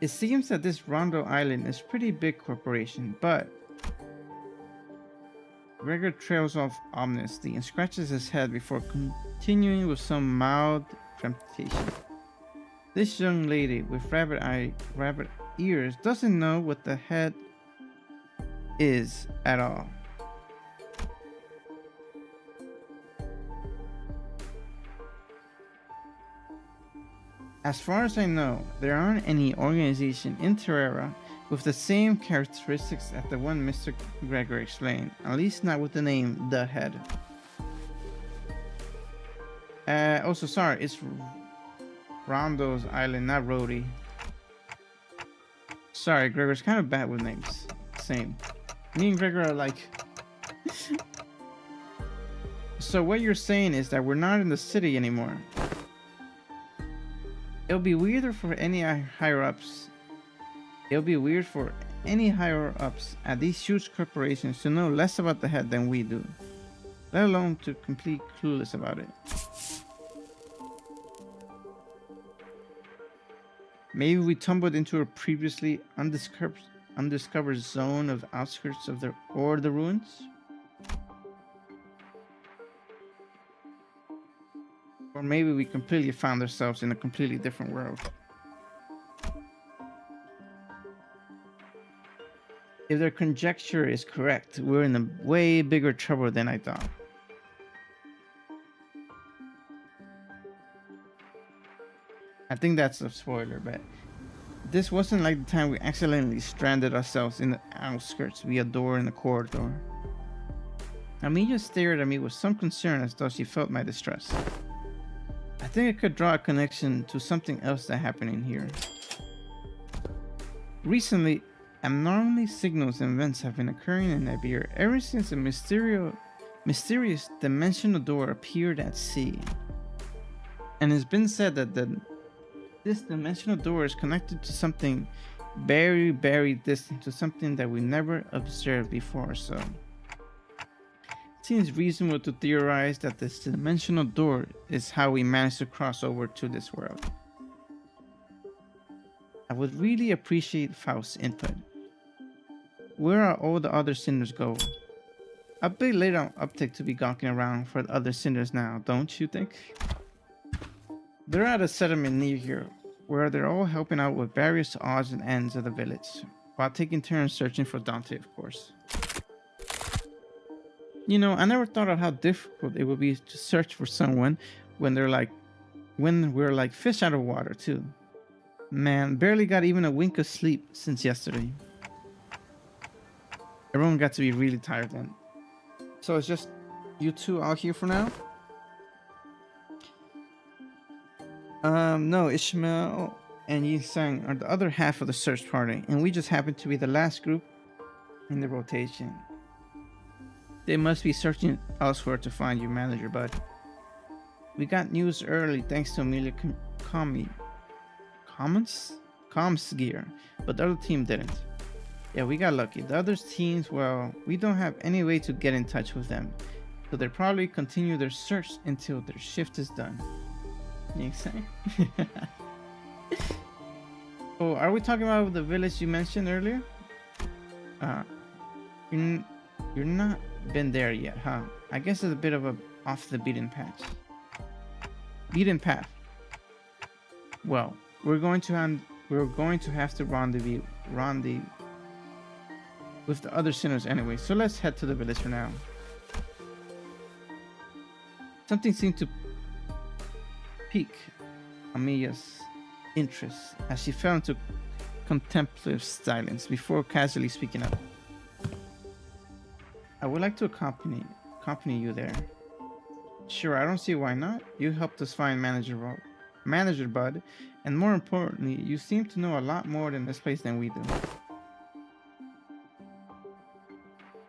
It seems that this Rondo Island is a pretty big corporation, but Gregor trails off ominously and scratches his head before continuing with some mild trepidation. This young lady with rabbit ears doesn't know what the head is at all. As far as I know, there aren't any organization in Terra with the same characteristics as the one Mr. Gregor explained, at least not with the name The Head. Also, sorry, it's Rondo's Island, not Rhodey. Sorry, Gregor's kind of bad with names. Same. Me and Gregor are like... So what you're saying is that we're not in the city anymore. It'll be weirder for any higher-ups. It'll be weird for any higher-ups at these huge corporations to know less about the head than we do, let alone to complete clueless about it. Maybe we tumbled into a previously undiscovered zone of outskirts of the ruins. Or maybe we completely found ourselves in a completely different world. If their conjecture is correct, we're in a way bigger trouble than I thought. I think that's a spoiler, but this wasn't like the time we accidentally stranded ourselves in the outskirts via a door in the corridor. Amiya stared at me with some concern as though she felt my distress. I think I could draw a connection to something else that happened in here. Recently, abnormally signals and events have been occurring in Iberia ever since a mysterious dimensional door appeared at sea. And it's been said that this dimensional door is connected to something very, very distant, to something that we never observed before, so... It seems reasonable to theorize that this dimensional door is how we managed to cross over to this world. I would really appreciate Faust's input. Where are all the other Cinders go? A bit late on uptick to be gawking around for the other Cinders now, don't you think? They're at a settlement near here, where they're all helping out with various odds and ends of the village, while taking turns searching for Dante, of course. You know, I never thought of how difficult it would be to search for someone when we're like fish out of water too. Man, barely got even a wink of sleep since yesterday. Everyone got to be really tired then. So it's just you two out here for now? No, Ishmael and Yi-sang are the other half of the search party, and we just happen to be the last group in the rotation. They must be searching elsewhere to find you, manager bud. We got news early thanks to Amelia comms gear, but the other team didn't. Yeah, we got lucky. The other teams, well, we don't have any way to get in touch with them, so they probably continue their search until their shift is done. You excited? Oh, are we talking about the village you mentioned earlier? You're not been there yet, huh? I guess it's a bit of a off the beaten path. Well, we're going to have to rendezvous with the other sinners anyway. So let's head to the village for now. Something seemed to pique Amiya's interest as she fell into contemplative silence before casually speaking up. I would like to accompany you there. Sure, I don't see why not. You helped us find Manager Bud, and more importantly, you seem to know a lot more than this place than we do.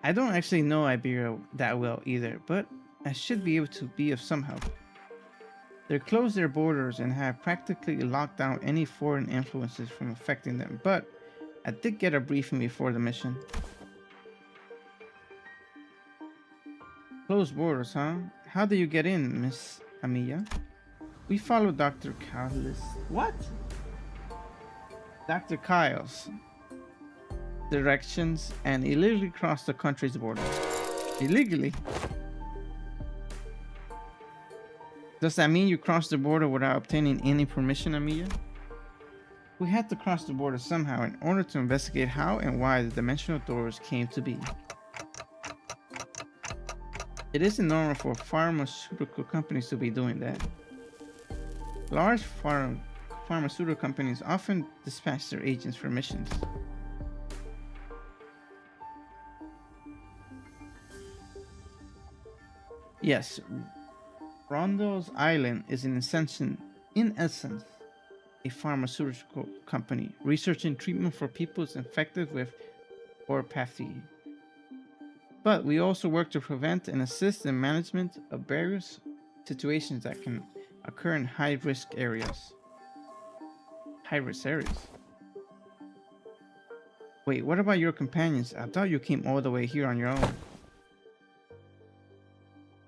I don't actually know Iberia that well either, but I should be able to be of some help. They closed their borders and have practically locked down any foreign influences from affecting them, but I did get a briefing before the mission. Closed borders, huh? How do you get in, Miss Amiya? We follow Dr. Kyle's... What? Dr. Kyle's directions and illegally cross the country's border. Illegally? Does that mean you crossed the border without obtaining any permission, Amiya? We had to cross the border somehow in order to investigate how and why the dimensional doors came to be. It isn't normal for pharmaceutical companies to be doing that. Large pharmaceutical companies often dispatch their agents for missions. Yes, Rondo's Island is in essence a pharmaceutical company researching treatment for people infected with oropathy. But we also work to prevent and assist in management of various situations that can occur in high-risk areas. Wait, what about your companions? I thought you came all the way here on your own.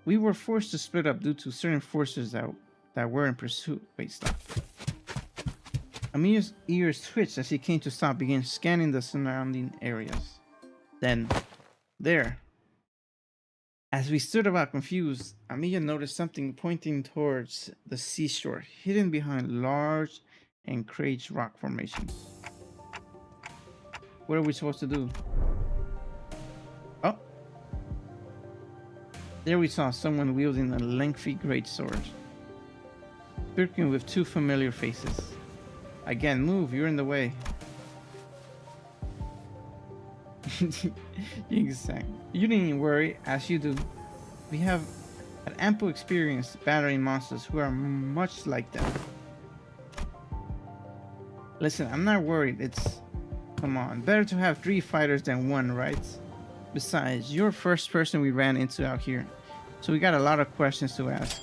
We were forced to split up due to certain forces that were in pursuit. Wait, stop. Amiya's ears twitched as she came to stop, began scanning the surrounding areas. Then, there. As we stood about confused, Amiya noticed something pointing towards the seashore, hidden behind large and caged rock formations. What are we supposed to do? Oh! There we saw someone wielding a lengthy greatsword, lurking with two familiar faces. Again, move, you're in the way. Exactly. You needn't worry, as you do. We have an ample experience battering monsters who are much like them. Listen, I'm not worried. Come on, better to have 3 fighters than 1, right? Besides, you're first person we ran into out here, so we got a lot of questions to ask.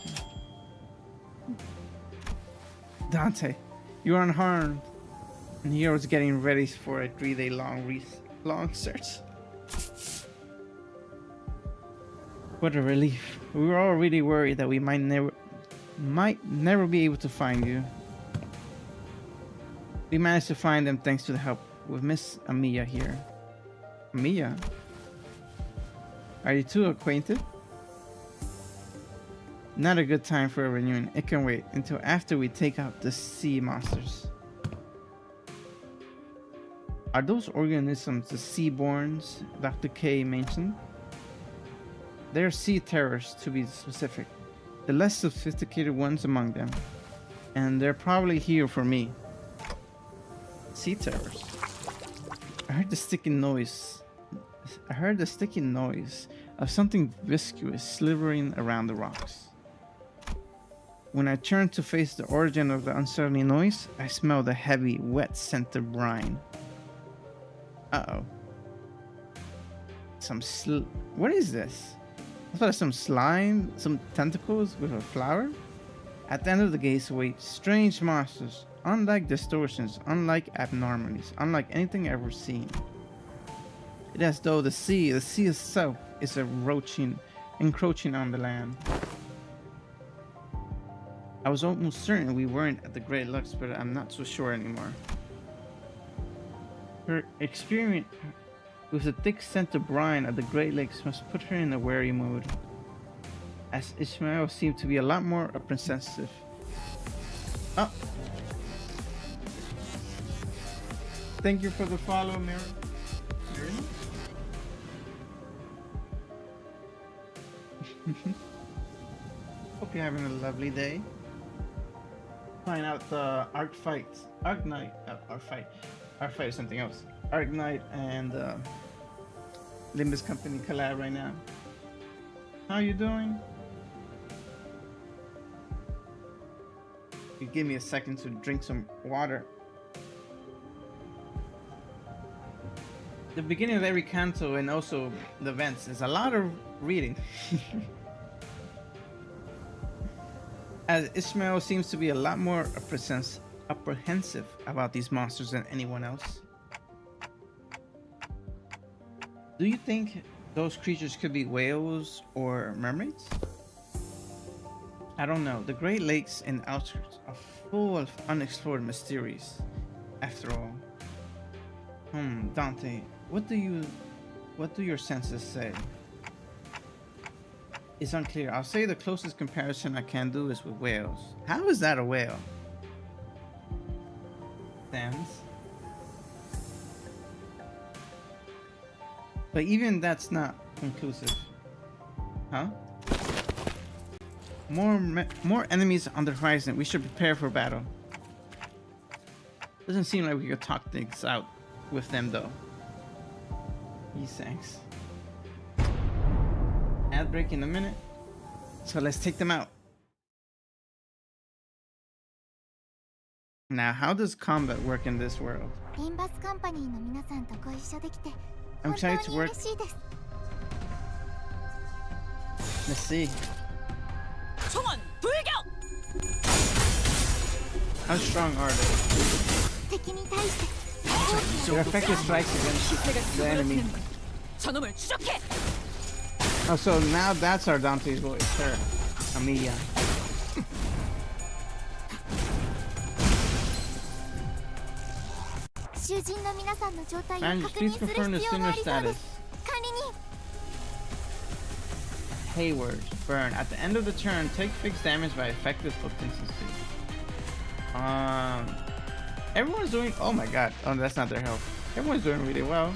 Dante, you're unharmed, and hero's getting ready for a 3-day long search. What a relief. We were already worried that we might never be able to find you. We managed to find them thanks to the help with Miss Amiya here. Amiya? Are you two acquainted? Not a good time for a reunion. It can wait until after we take out the sea monsters. Are those organisms the seaborns Dr. K mentioned? They're sea terrors, to be specific. The less sophisticated ones among them. And they're probably here for me. Sea terrors. I heard the sticky noise of something viscous slithering around the rocks. When I turned to face the origin of the uncertainty noise, I smelled a heavy, wet scent of brine. Uh-oh. What is this? I thought some slime, some tentacles with a flower? At the end of the gateway, strange monsters, unlike distortions, unlike abnormalities, unlike anything I've ever seen. It is as though the sea itself is encroaching on the land. I was almost certain we weren't at the Great Lakes, but I'm not so sure anymore. Her experience with the thick scent of brine at the Great Lakes must put her in a wary mood, as Ishmael seemed to be a lot more apprehensive. Oh! Thank you for the follow, Mary. Hope you're having a lovely day. Find out the Arknight is something else. Arknight and Limbus Company collab right now. How you doing? You give me a second to drink some water. The beginning of every canto and also the events is a lot of reading. As Ishmael seems to be a lot more apprehensive about these monsters than anyone else. Do you think those creatures could be whales or mermaids? I don't know. The Great Lakes and outskirts are full of unexplored mysteries, after all. Dante, what do your senses say? It's unclear. I'll say the closest comparison I can do is with whales. How is that a whale? Stands. But even that's not conclusive. Huh? More enemies on the horizon. We should prepare for battle. Doesn't seem like we could talk things out with them though. Thanks. Ad break in a minute. So let's take them out. Now, how does combat work in this world? Limbus Company の皆さんとご一緒できて I'm 本当 excited に to work. 嬉しいです Let's see. 총원 불격! How strong are they? 敵に対して Their effective strikes against the enemy. 저놈을 추적해! Oh, so now that's our Dante's voice. Her, Amelia. Manage, please confirm the sinner status. Hayward, burn. At the end of the turn, take fixed damage by effective potency. Everyone's doing. Oh my god. Oh, that's not their health. Everyone's doing really well.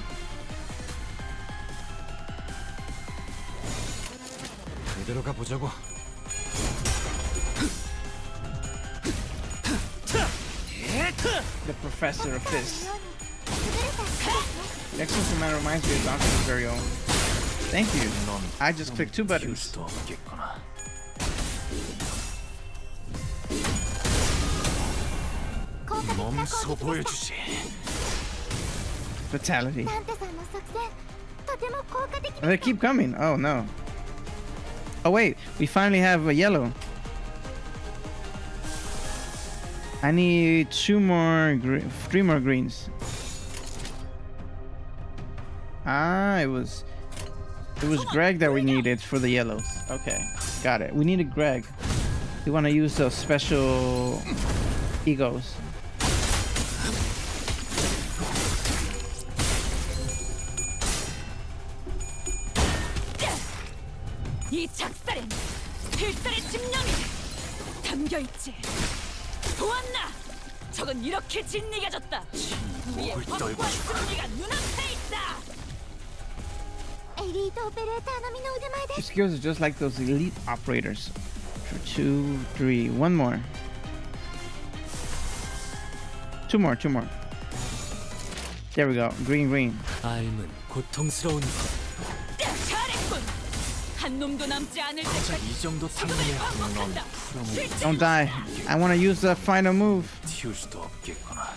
The Professor of Fist. The excellent command reminds me of Dante's very own. Thank you. I just clicked 2 buttons. Fatality. Oh, they keep coming. Oh no. Oh wait, we finally have a yellow. I need 3 more greens. Ah, it was Greg that we needed for the yellows. Okay, got it. We needed Greg. We want to use those special egos. 이 작살엔 필살의 집념이 담겨있지. 보았나? 저건 이렇게 진리겨졌다. 우리의 확고한 승리가 눈앞에 있다. Your skills are just like those elite operators. 2, 3, 1 more. 2 more. There we go. Green. 삶은 고통스러운 것. 잘했군. 한 놈도 남지 않을 때까지 이 정도 상황에 넌 풀어낼 Don't die. I want to use the final move. 튀울 수도 없겠구나.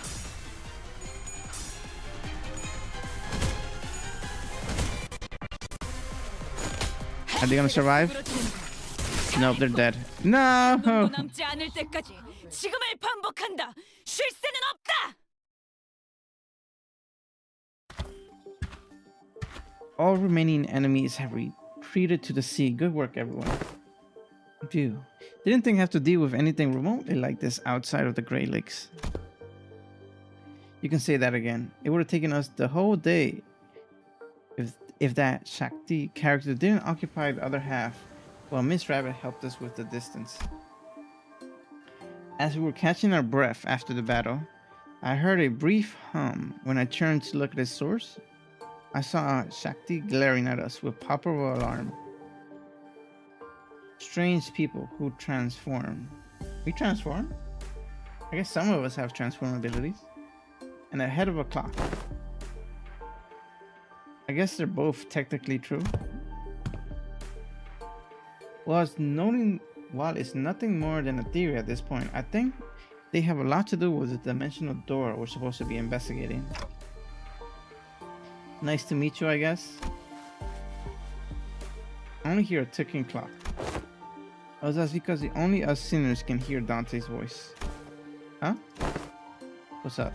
Are they gonna survive? Nope, they're dead. No. 놈도 남지 않을 때까지 지금을 반복한다. 쉴 새는 없다. All remaining enemies have retreated to the sea. Good work, everyone. Phew. Didn't think I have to deal with anything remotely like this outside of the Great Lakes. You can say that again. It would have taken us the whole day if that Shakti character didn't occupy the other half while Miss Rabbit helped us with the distance. As we were catching our breath after the battle, I heard a brief hum. When I turned to look at its source, I saw Shakti glaring at us with palpable alarm. Strange people who transform. We transform? I guess some of us have transform abilities. And a head of a clock. I guess they're both technically true. While it's nothing more than a theory at this point, I think they have a lot to do with the dimensional door we're supposed to be investigating. Nice to meet you, I guess. I only hear a ticking clock. Oh, that's because only us sinners can hear Dante's voice. Huh? What's up?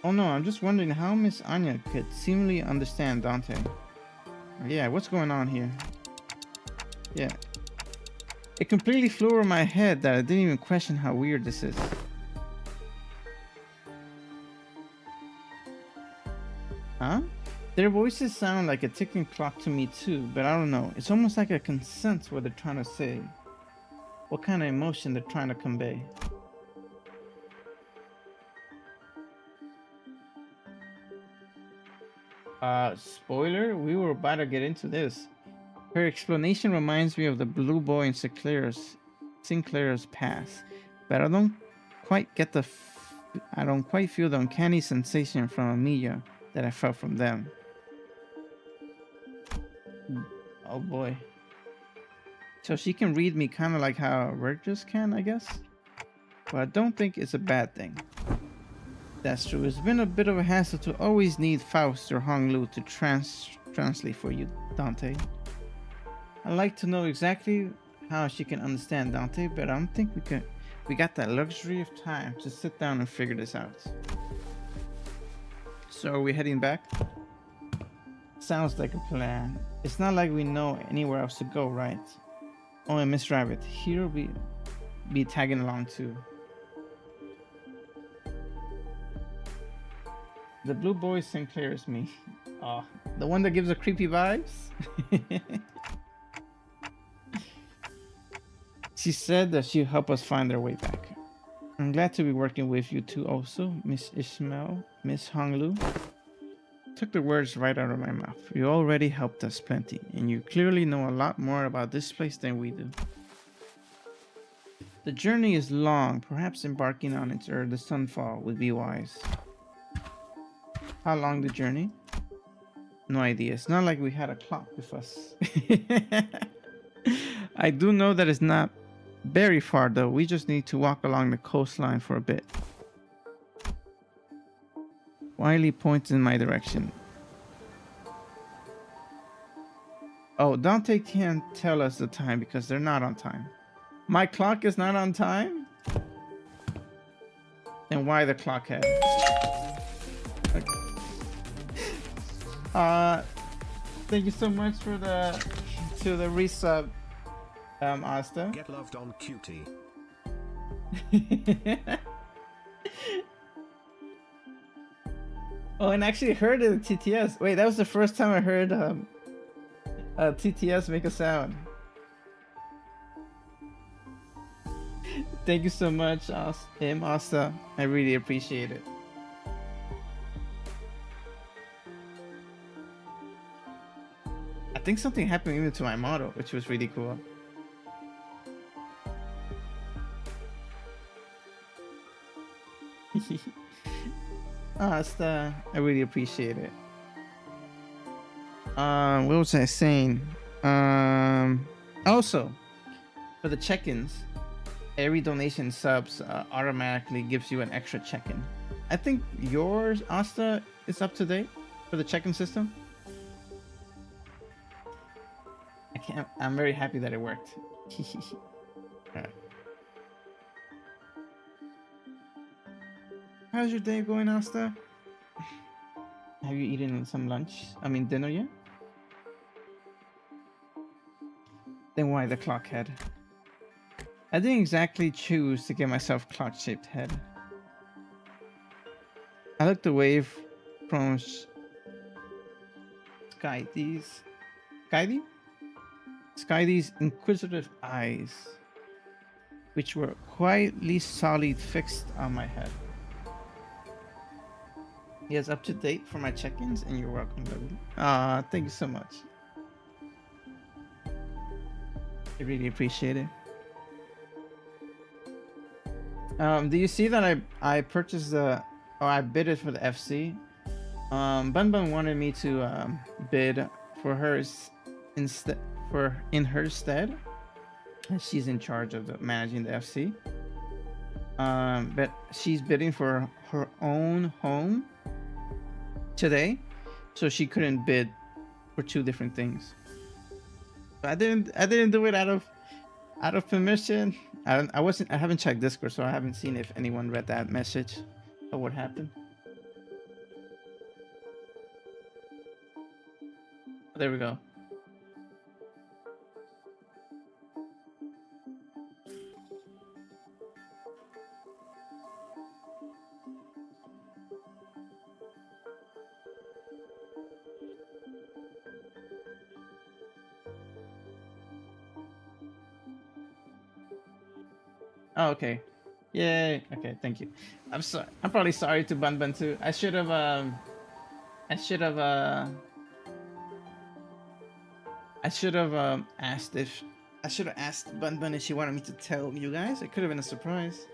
Oh no, I'm just wondering how Miss Anya could seemingly understand Dante. Yeah, what's going on here? Yeah. It completely flew over my head that I didn't even question how weird this is. Huh? Their voices sound like a ticking clock to me too, but I don't know. It's almost like I can sense what they're trying to say. What kind of emotion they're trying to convey. Spoiler, we were about to get into this. Her explanation reminds me of the blue boy in Sinclair's past, but I don't quite feel the uncanny sensation from Amelia that I felt from them. Oh boy. So she can read me kind of like how Regis can, I guess? But I don't think it's a bad thing. That's true. It's been a bit of a hassle to always need Faust or Hong Lu to translate for you, Dante. I'd like to know exactly how she can understand Dante, but I don't think we got that luxury of time to sit down and figure this out. So are we heading back? Sounds like a plan. It's not like we know anywhere else to go, right? Oh, and Miss Rabbit, he'll be tagging along too. The blue boy Sinclair is me. Oh, the one that gives the creepy vibes? She said that she'll help us find our way back. I'm glad to be working with you too also, Miss Ishmael, Miss Honglu. Took the words right out of my mouth. You already helped us plenty, and you clearly know a lot more about this place than we do. The journey is long. Perhaps embarking on it ere the sunfall would be wise. How long the journey? No idea. It's not like we had a clock with us. I do know that it's not very far though. We just need to walk along the coastline for a bit. Wiley points in my direction. Oh, Dante can't tell us the time because they're not on time. My clock is not on time? Then why the clock head? Thank you so much for the resub, Asta. Get loved on cutie. Oh, and actually heard it at TTS. Wait, that was the first time I heard TTS make a sound. Thank you so much, Asta. I really appreciate it. I think something happened even to my model, which was really cool. Asta, I really appreciate it. What was I saying? Also, for the check-ins, every donation subs automatically gives you an extra check-in. I think yours, Asta, is up to date for the check-in system. I'm very happy that it worked. All right. How's your day going, Asta? Have you eaten some lunch? I mean, dinner yet? Then why the clock head? I didn't exactly choose to get myself clock-shaped head. I looked away from Skydy's inquisitive eyes, which were quietly solid fixed on my head. Yes, up to date for my check-ins, and you're welcome, baby. Thank you so much. I really appreciate it. Do you see that I purchased I bid it for the FC? Bun Bun wanted me to bid for hers in her stead. She's in charge of managing the FC. But she's bidding for her own home today, so she couldn't bid for two different things. I didn't do it out of permission. I haven't checked Discord, so I haven't seen if anyone read that message or what happened. There we go. Oh, okay. Yay. Okay, thank you. I'm sorry. I'm probably sorry to Bun Bun too. I should have asked Bun Bun if she wanted me to tell you guys. It could have been a surprise.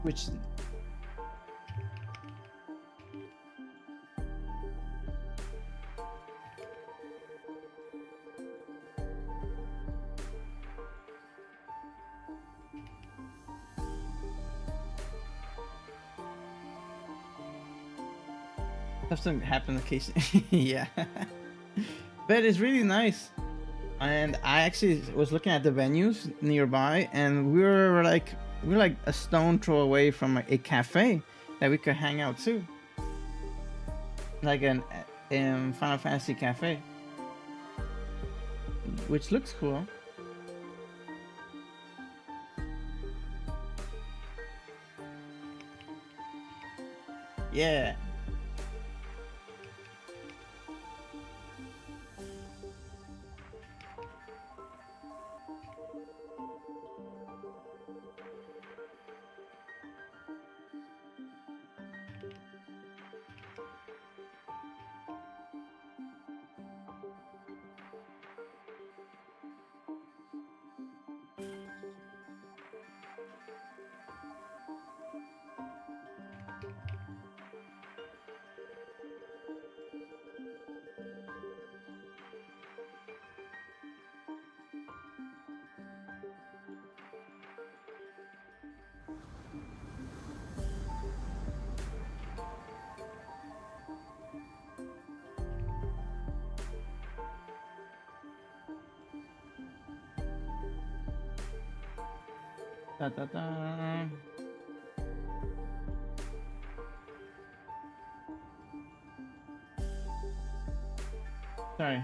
Which something happened occasionally. Yeah. But it's really nice. And I actually was looking at the venues nearby, and we were like a stone throw away from a cafe that we could hang out to. Like an Final Fantasy cafe. Which looks cool. Yeah. Da, da, da. Sorry,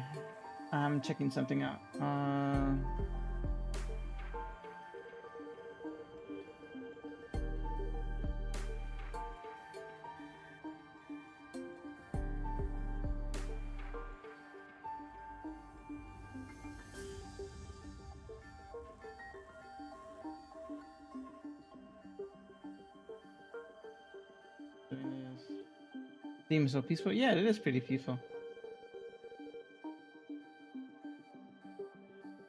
I'm checking something out. Theme is so peaceful. Yeah, it is pretty peaceful.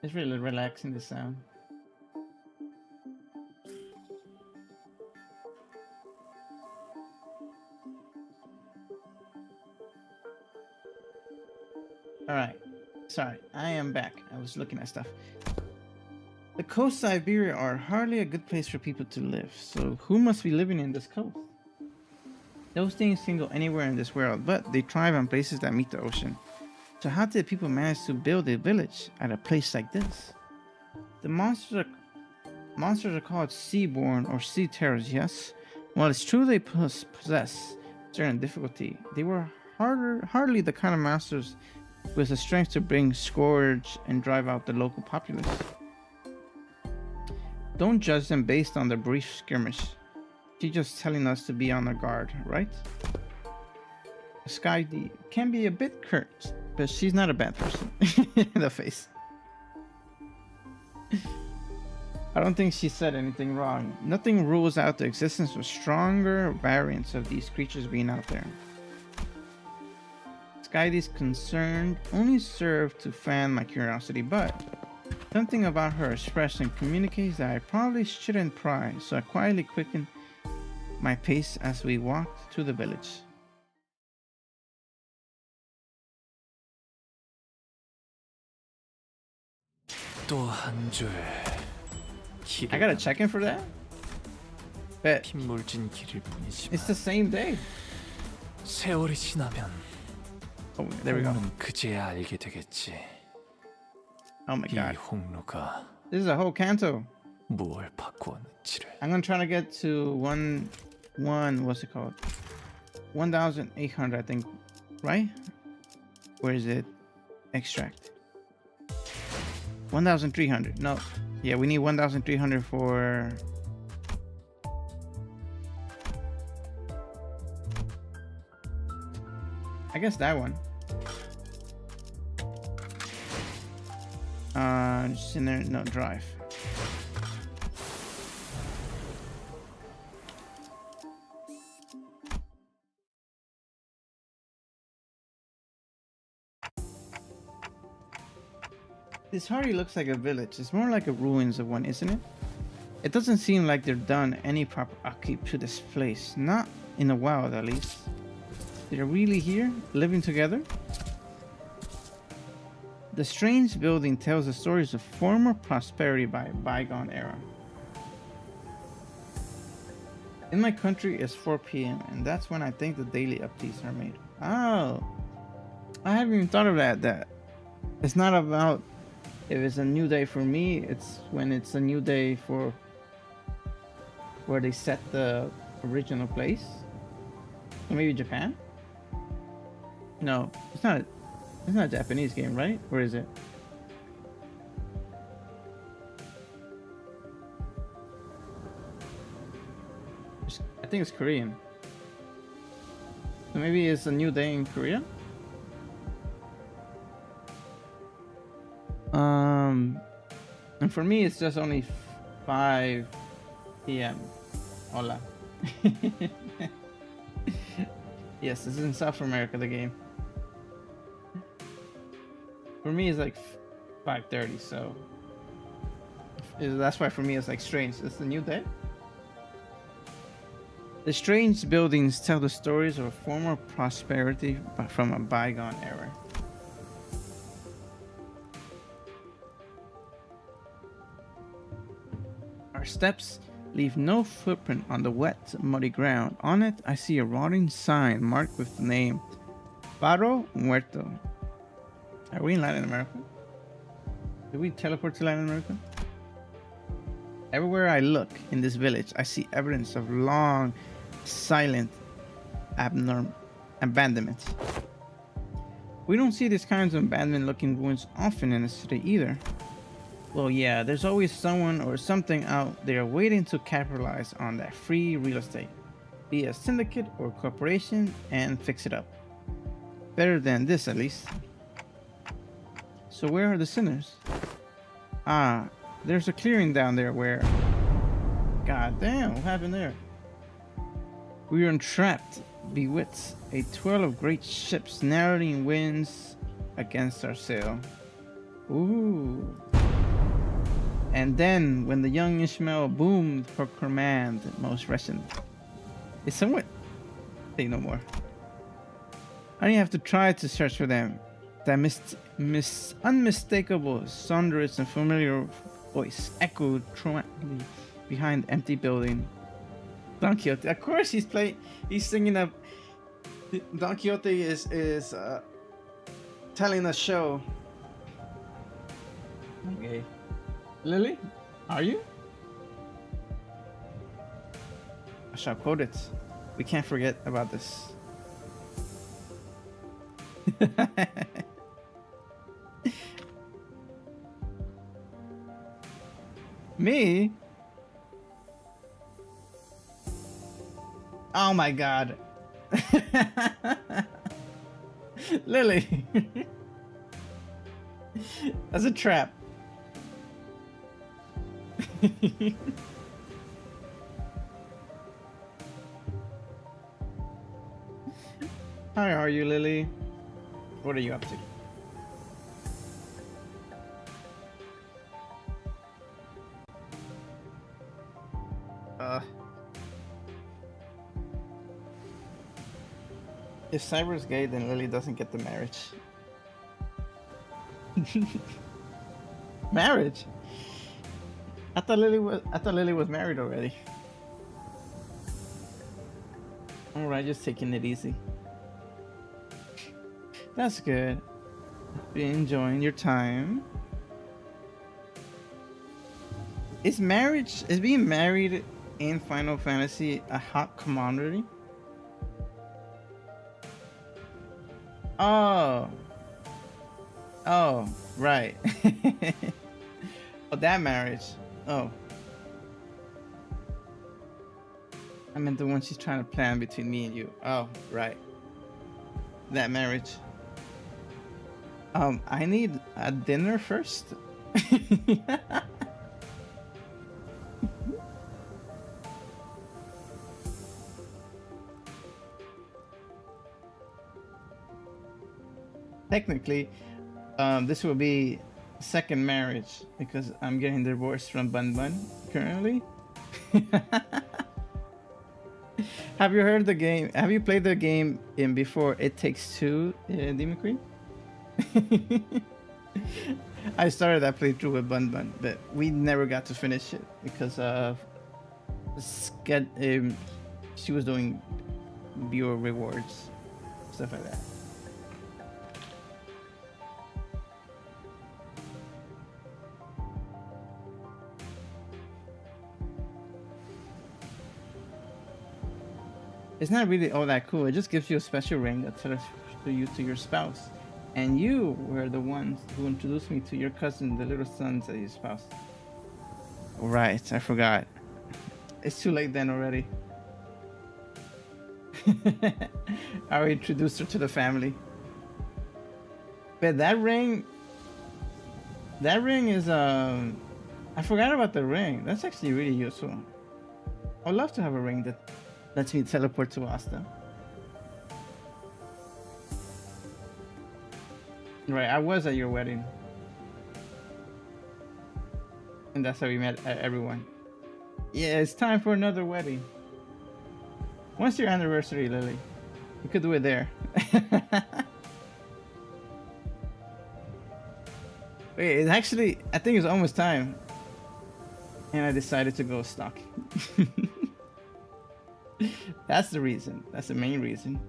It's really relaxing, the sound. Alright. Sorry, I am back. I was looking at stuff. The coasts of Iberia are hardly a good place for people to live, so who must be living in this coast? Those things can go anywhere in this world, but they thrive on places that meet the ocean. So how did people manage to build a village at a place like this? The monsters are called seaborn or sea terrors, yes. While it's true they possess certain difficulty, they were hardly the kind of monsters with the strength to bring scourge and drive out the local populace. Don't judge them based on the brief skirmish. She's just telling us to be on our guard, right? Sky D can be a bit curt, but she's not a bad person. The face. I don't think she said anything wrong. Nothing rules out the existence of stronger variants of these creatures being out there. Skydy's concern only served to fan my curiosity, but something about her expression communicates that I probably shouldn't pry, so I quietly quickened my pace as we walked to the village. 또 한 줄. I gotta check in for that? Bet. 핏물진 길일 뿐이지만. It's the same day. 세월이 지나면 Oh, there we go. 그제야 알게 되겠지. Oh my god. 이 홍로가 This is a whole canto. 무엇을 바꾸었는지를. I'm gonna try to get to what's it called? 1,800, I think, right? Where is it? Extract. 1,300. No. Yeah, we need 1,300 for... I guess that one. Just in there, no, drive. This hardly looks like a village. It's more like a ruins of one, isn't it? It doesn't seem like they've done any proper upkeep to this place. Not in a while, at least. They're really here, living together? The strange building tells the stories of former prosperity by a bygone era. In my country, it's 4 p.m. and that's when I think the daily updates are made. Oh, I haven't even thought of that it's not about if it's a new day for me, it's when it's a new day for where they set the original place. Or maybe Japan? No, it's not a Japanese game, right? Where is it? I think it's Korean. So maybe it's a new day in Korea? And for me, it's just only 5 p.m. Hola. Yes, this is in South America, the game. For me, it's like 5:30, so that's why for me it's like strange. It's a new day. The strange buildings tell the stories of former prosperity from a bygone era. Our steps leave no footprint on the wet, muddy ground. On it, I see a rotting sign marked with the name Paro Muerto. Are we in Latin America? Did we teleport to Latin America? Everywhere I look in this village, I see evidence of long, silent, abandonment. We don't see these kinds of abandoned-looking ruins often in the city either. Well, yeah, there's always someone or something out there waiting to capitalize on that free real estate, be a syndicate or corporation, and fix it up. Better than this, at least. So where are the sinners? Ah, there's a clearing down there where... God damn, what happened there? We were entrapped, bewitched, a twirl of great ships narrowing winds against our sail. Ooh. And then, when the young Ishmael boomed her command, most wretched. It's somewhat... Say no more. I didn't have to try to search for them. That unmistakable, sonorous, and familiar voice echoed truantly behind the empty building. Don Quixote. Of course, he's singing a. Don Quixote is telling a show. Okay, Lily, are you? I shall quote it. We can't forget about this. Me? Oh my god. Lily. That's a trap. How are you, Lily? What are you up to? If Cyber's gay, then Lily doesn't get the marriage. Marriage? I thought Lily was married already. Alright, just taking it easy. That's good. Be enjoying your time. Is being married in Final Fantasy a hot commodity? Oh, right. Oh, that marriage. Oh, I meant the one she's trying to plan between me and you. Oh, right. That marriage. I need a dinner first. Technically, this will be second marriage because I'm getting divorced from Bun Bun currently. Have you heard the game? Have you played the game in before? It Takes Two, Demon Queen. I started that playthrough with Bun Bun, but we never got to finish it because of she was doing viewer rewards, stuff like that. It's not really all that cool. It just gives you a special ring that tells you to your spouse. And you were the ones who introduced me to your cousin, the little sons of your spouse. Right, I forgot. It's too late then already. I introduced her to the family. But that ring is I forgot about the ring. That's actually really useful. I'd love to have a ring that lets me teleport to Asta. Right, I was at your wedding. And that's how we met everyone. Yeah, it's time for another wedding. When's your anniversary, Lily? We could do it there. Wait, it's actually, I think it's almost time. And I decided to go stock. That's the reason. That's the main reason.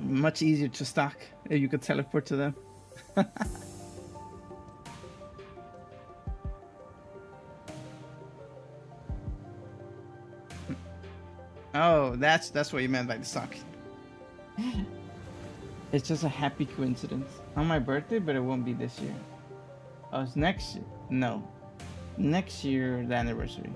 Much easier to stock if you could teleport to them. Oh, that's what you meant by the stock. It's just a happy coincidence. On my birthday, but it won't be this year. Oh, it's next year. No. Next year, the anniversary.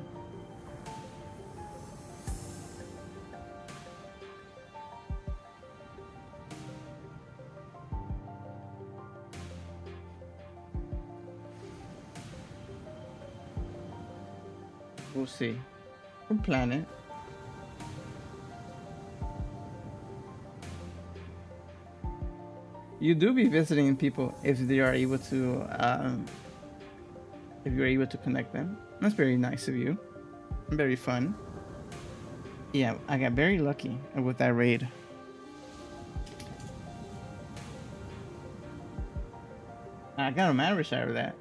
We'll see. We'll plan it. You do be visiting people if they are able to, if you're able to connect them. That's very nice of you. Very fun. Yeah, I got very lucky with that raid. I got a marriage out of that.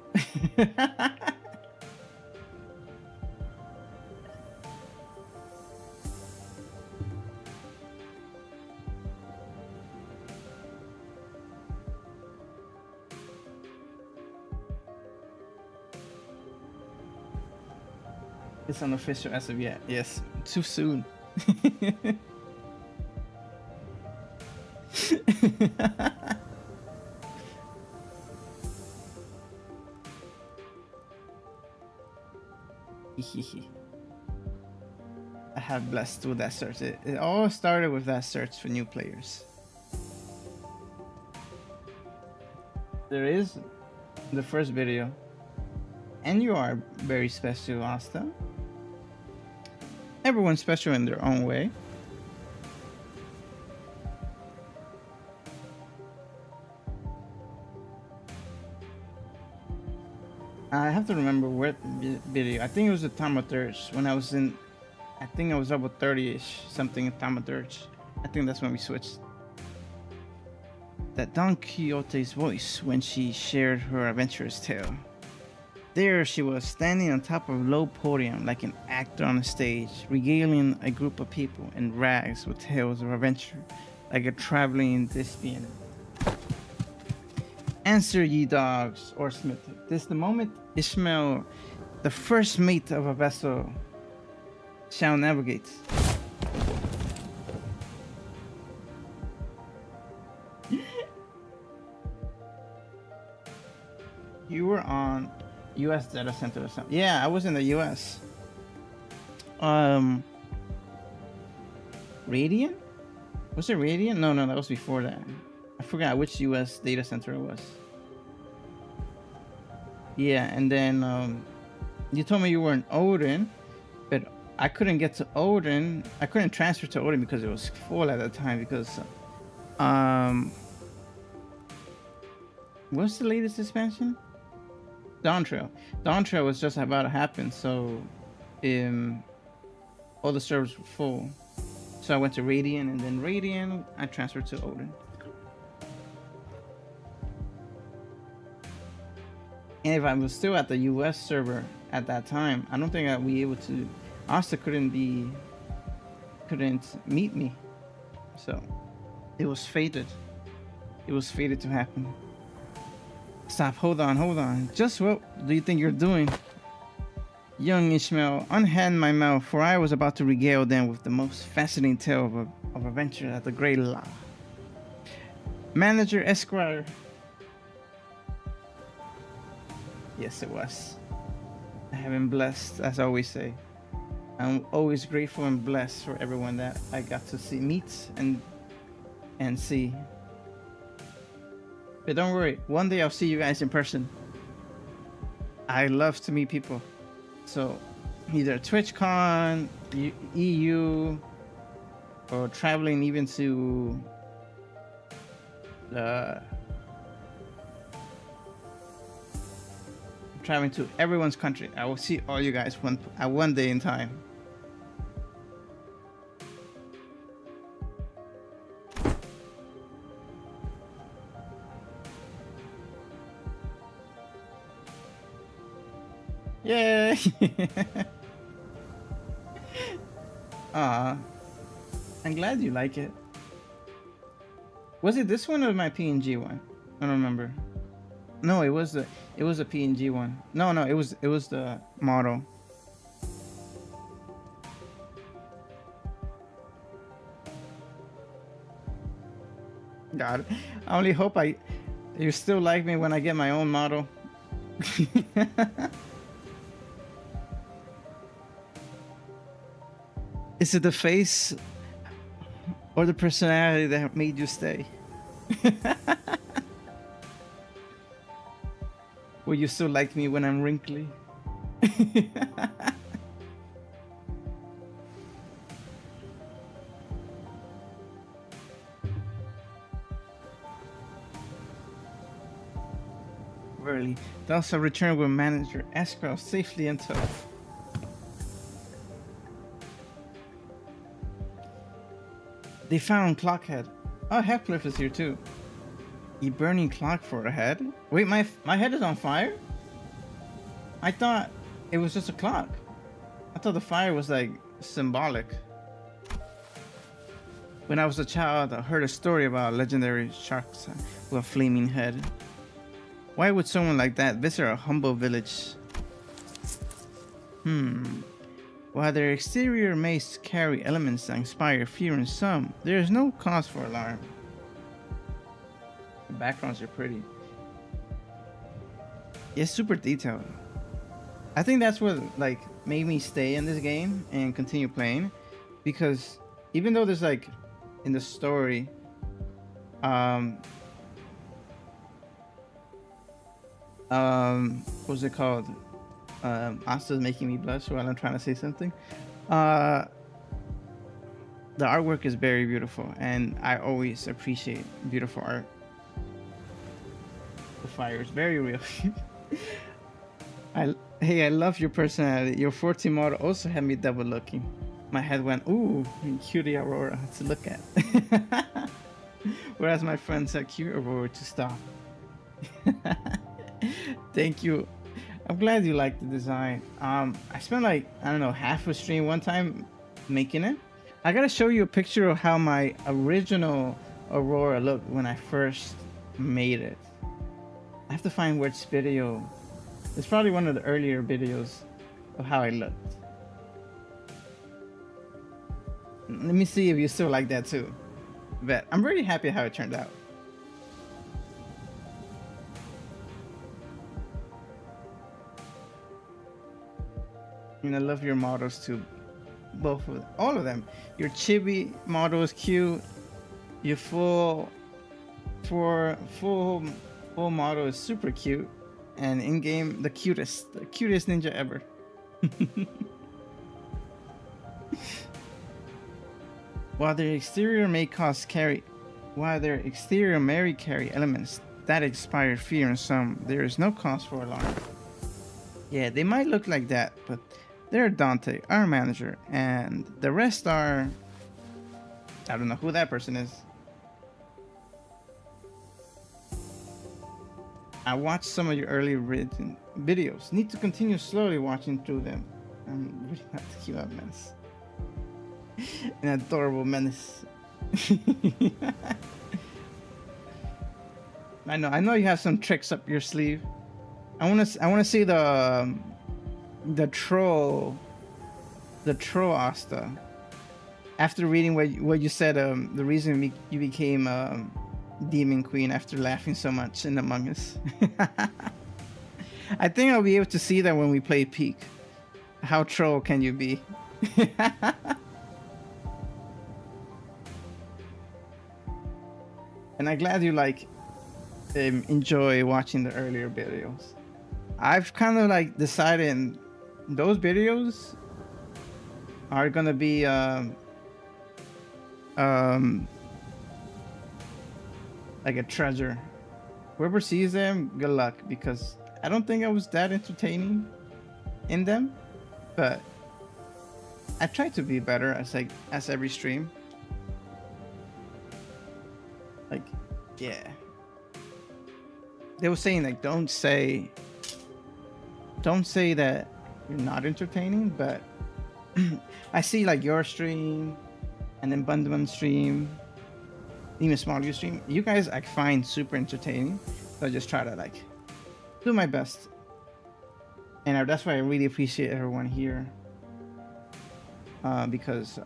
It's unofficial as of yet. Yes, too soon. I have blessed with that search. It all started with that search for new players. There is the first video, and you are very special, Asta. Everyone's special in their own way. I have to remember what video. I think it was the Tom of Thirds when I was in. I think I was level 30-ish, something in Tom of Thirds. I think that's when we switched. That Don Quixote's voice when she shared her adventurous tale. There she was, standing on top of a low podium like an actor on a stage, regaling a group of people in rags with tales of adventure, like a traveling thespian. Answer, ye dogs, or Smith. This the moment Ishmael, the first mate of a vessel, shall navigate. You were on US data center or something. Yeah, I was in the US. Radiant? Was it Radiant? No, that was before that. I forgot which US data center it was. Yeah, and then you told me you were in Odin, but I couldn't get to Odin. I couldn't transfer to Odin because it was full at the time because what's the latest expansion? Dawn Trail. Dawn Trail was just about to happen, so all the servers were full. So I went to Radiant, and then Radiant I transferred to Odin. And if I was still at the US server at that time, I don't think I'd be able to. Asta couldn't meet me. So it was fated. It was fated to happen. Stop, hold on. Just what do you think you're doing? Young Ishmael, unhand my mouth, for I was about to regale them with the most fascinating tale of adventure at the Great La. Manager Esquire. Yes, it was. I have been blessed, as I always say. I'm always grateful and blessed for everyone that I got to meet and see. But don't worry, one day I'll see you guys in person. I love to meet people. So either TwitchCon, EU, or traveling even to traveling to everyone's country. I will see all you guys one day in time. Yay! I'm glad you like it. Was it this one or my PNG one? I don't remember. No, it was a PNG one. No, it was the model. God, I only hope you still like me when I get my own model. Is it the face or the personality that made you stay? Will you still like me when I'm wrinkly? Verily, thus I return with manager Escrow safely in tow. They found Clockhead. Oh, Heathcliff is here too. A burning clock for a head? Wait, my head is on fire? I thought it was just a clock. I thought the fire was like symbolic. When I was a child, I heard a story about legendary sharks with a flaming head. Why would someone like that visit a humble village? While their exterior may carry elements that inspire fear in some, there is no cause for alarm. The backgrounds are pretty. It's super detailed. I think that's what like made me stay in this game and continue playing, because even though there's like in the story, what's it called? Asta's making me blush while I'm trying to say something. The artwork is very beautiful, and I always appreciate beautiful art. The fire is very real. Hey, I love your personality. Your 14 model also had me double looking. My head went, ooh, cutie Aurora to look at. Whereas my friend said cute Aurora to stop. Thank you. I'm glad you liked the design. I spent like, I don't know, half a stream one time making it. I gotta show you a picture of how my original Aurora looked when I first made it. I have to find which video. It's probably one of the earlier videos of how I looked. Let me see if you still like that too. But I'm really happy how it turned out. And I love your models too. Both of them. All of them. Your chibi model is cute. Your full model is super cute. And in game, the cutest ninja ever. While their exterior may carry elements that inspire fear in some, there is no cause for alarm. Yeah, they might look like that, but they're Dante, our manager, and the rest are... I don't know who that person is. I watched some of your early written videos. Need to continue slowly watching through them. I'm really not to keep up menace. An adorable menace. I know you have some tricks up your sleeve. I wanna see the troll Asta. After reading what you said, the reason you became Demon Queen after laughing so much in Among Us. I think I'll be able to see that when we play Peak. How troll can you be? And I'm glad you like enjoy watching the earlier videos. I've kind of like decided those videos are gonna be like a treasure. Whoever sees them, good luck, because I don't think I was that entertaining in them, but I try to be better as every stream. Like, yeah. They were saying like don't say that you're not entertaining, but I see like your stream and then Bundaman stream, even smaller stream. You guys I find super entertaining, so I just try to like do my best, and that's why I really appreciate everyone here. Because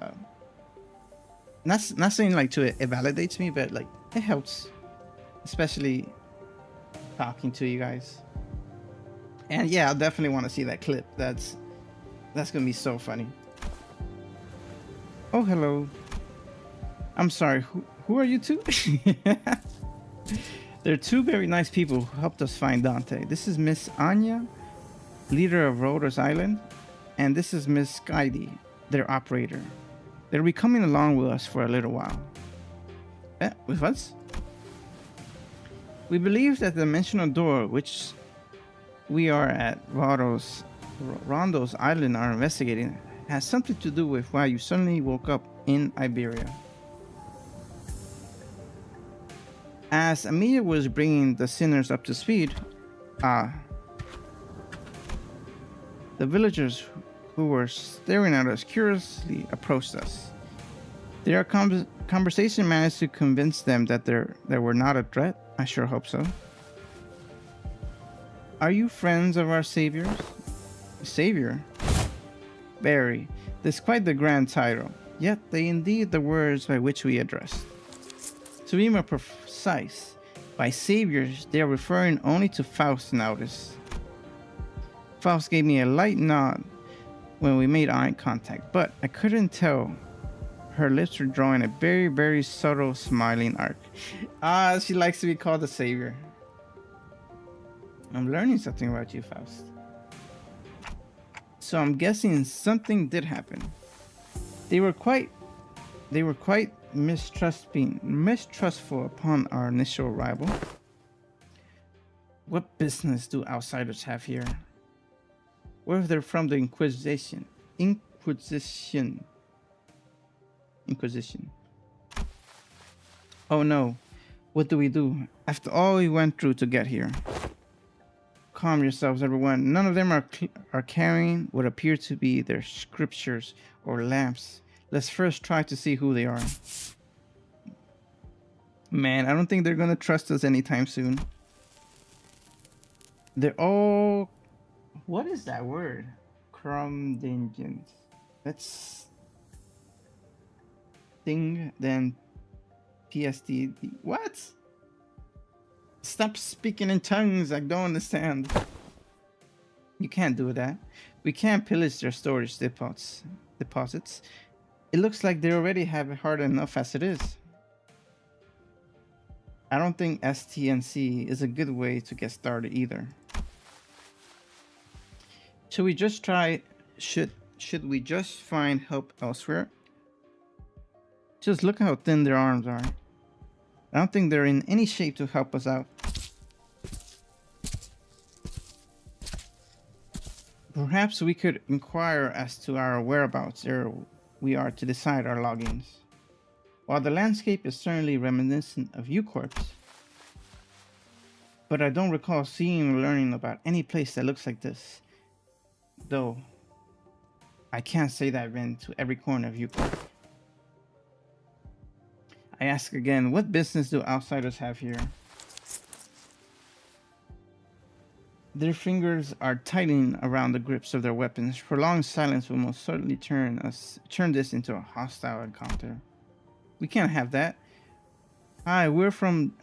not saying like it validates me, but like it helps, especially talking to you guys. And yeah, I definitely want to see that clip. That's gonna be so funny. Oh, hello. I'm sorry. Who are you two? They're two very nice people who helped us find Dante. This is Miss Anya, leader of Roder's Island, and this is Miss Guidi, their operator. They'll be coming along with us for a little while. With us? We believe that the dimensional door, which we are at Rondo's Island are investigating, has something to do with why you suddenly woke up in Iberia. As Amelia was bringing the sinners up to speed, the villagers who were staring at us curiously approached us. Their conversation managed to convince them that they were not a threat. I sure hope so. Are you friends of our saviors? Savior? Very. That's quite the grand title. Yet they indeed the words by which we addressed. To be more precise, by saviors they are referring only to Faust nowadays. Faust gave me a light nod when we made eye contact, but I couldn't tell. Her lips were drawing a very, very subtle smiling arc. She likes to be called the savior. I'm learning something about you, Faust. So I'm guessing something did happen. They were quite mistrustful upon our initial arrival. What business do outsiders have here? What if they're from the Inquisition? Oh no, what do we do? After all we went through to get here. Calm yourselves, everyone. None of them are carrying what appear to be their scriptures or lamps. Let's first try to see who they are. Man, I don't think they're gonna trust us anytime soon. They're all... What is that word? Crumdingens. That's... Thing, then... PSD... What? Stop speaking in tongues, I don't understand. You can't do that. We can't pillage their storage deposits. It looks like they already have it hard enough as it is. I don't think STNC is a good way to get started either. Should we just try... Should we just find help elsewhere? Just look how thin their arms are. I don't think they're in any shape to help us out. Perhaps we could inquire as to our whereabouts ere we are to decide our logins. While the landscape is certainly reminiscent of U-Corps, but I don't recall seeing or learning about any place that looks like this. Though, I can't say that I've been to every corner of U-Corp. I ask again, what business do outsiders have here? Their fingers are tightening around the grips of their weapons. Prolonged silence will most certainly turn this into a hostile encounter. We can't have that. Hi, we're from...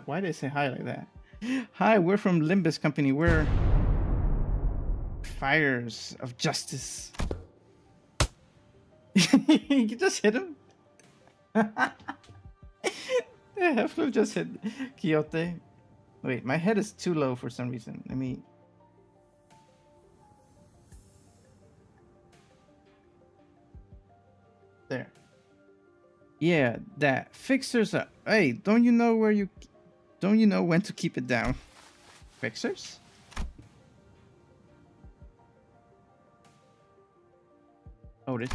Why did I say hi like that? Hi, we're from Limbus Company. We're... Fires of Justice. You just hit him? Yeah, Flip just hit Quixote. Wait, my head is too low for some reason. Let me... There. Yeah, that. Fixers are... Hey, don't you know when to keep it down? Fixers? Oh, this...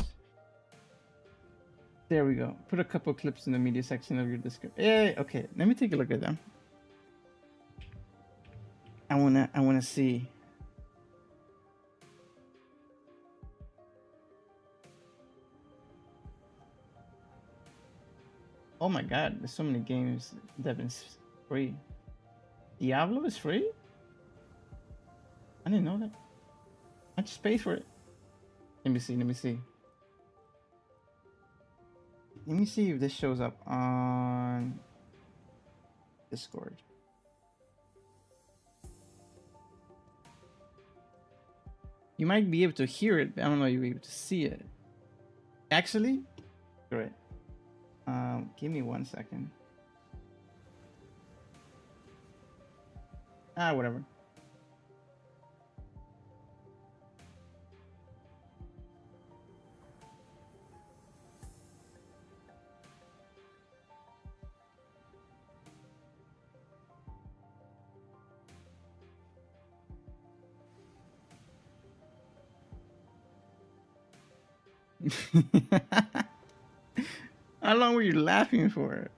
There we go. Put a couple clips in the media section of your description. Hey, okay, let me take a look at them. I wanna see. Oh my god, there's so many games that have been free. Diablo is free? I didn't know that. I just paid for it. Let me see. Let me see if this shows up on Discord. You might be able to hear it, but I don't know if you'll be able to see it. Actually, great. Give me 1 second. Whatever. How long were you laughing for?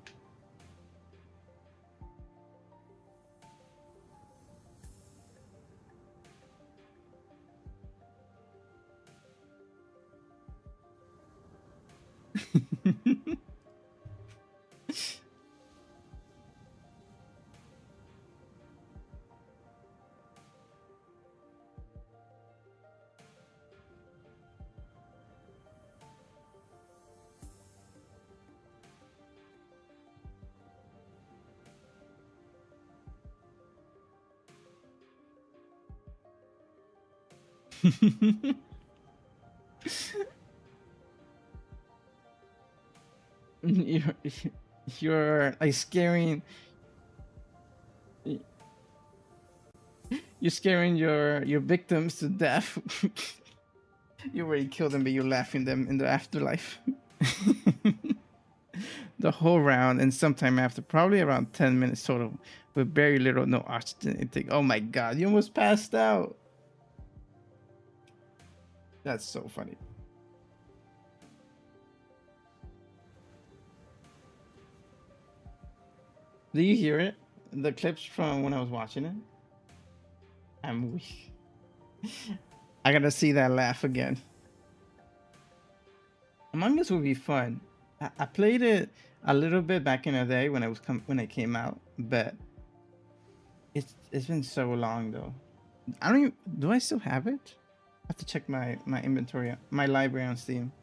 you're, you're like scaring. You're scaring your victims to death. You already killed them, but you're laughing them in the afterlife. The whole round and sometime after, probably around 10 minutes total, with very little no oxygen intake. Oh my god, you almost passed out. That's so funny. Do you hear it? The clips from when I was watching it? I'm weak. I gotta see that laugh again. Among Us would be fun. I played it a little bit back in the day when it came out, but it's been so long though. I don't even, do I still have it? I have to check my inventory, my library on Steam.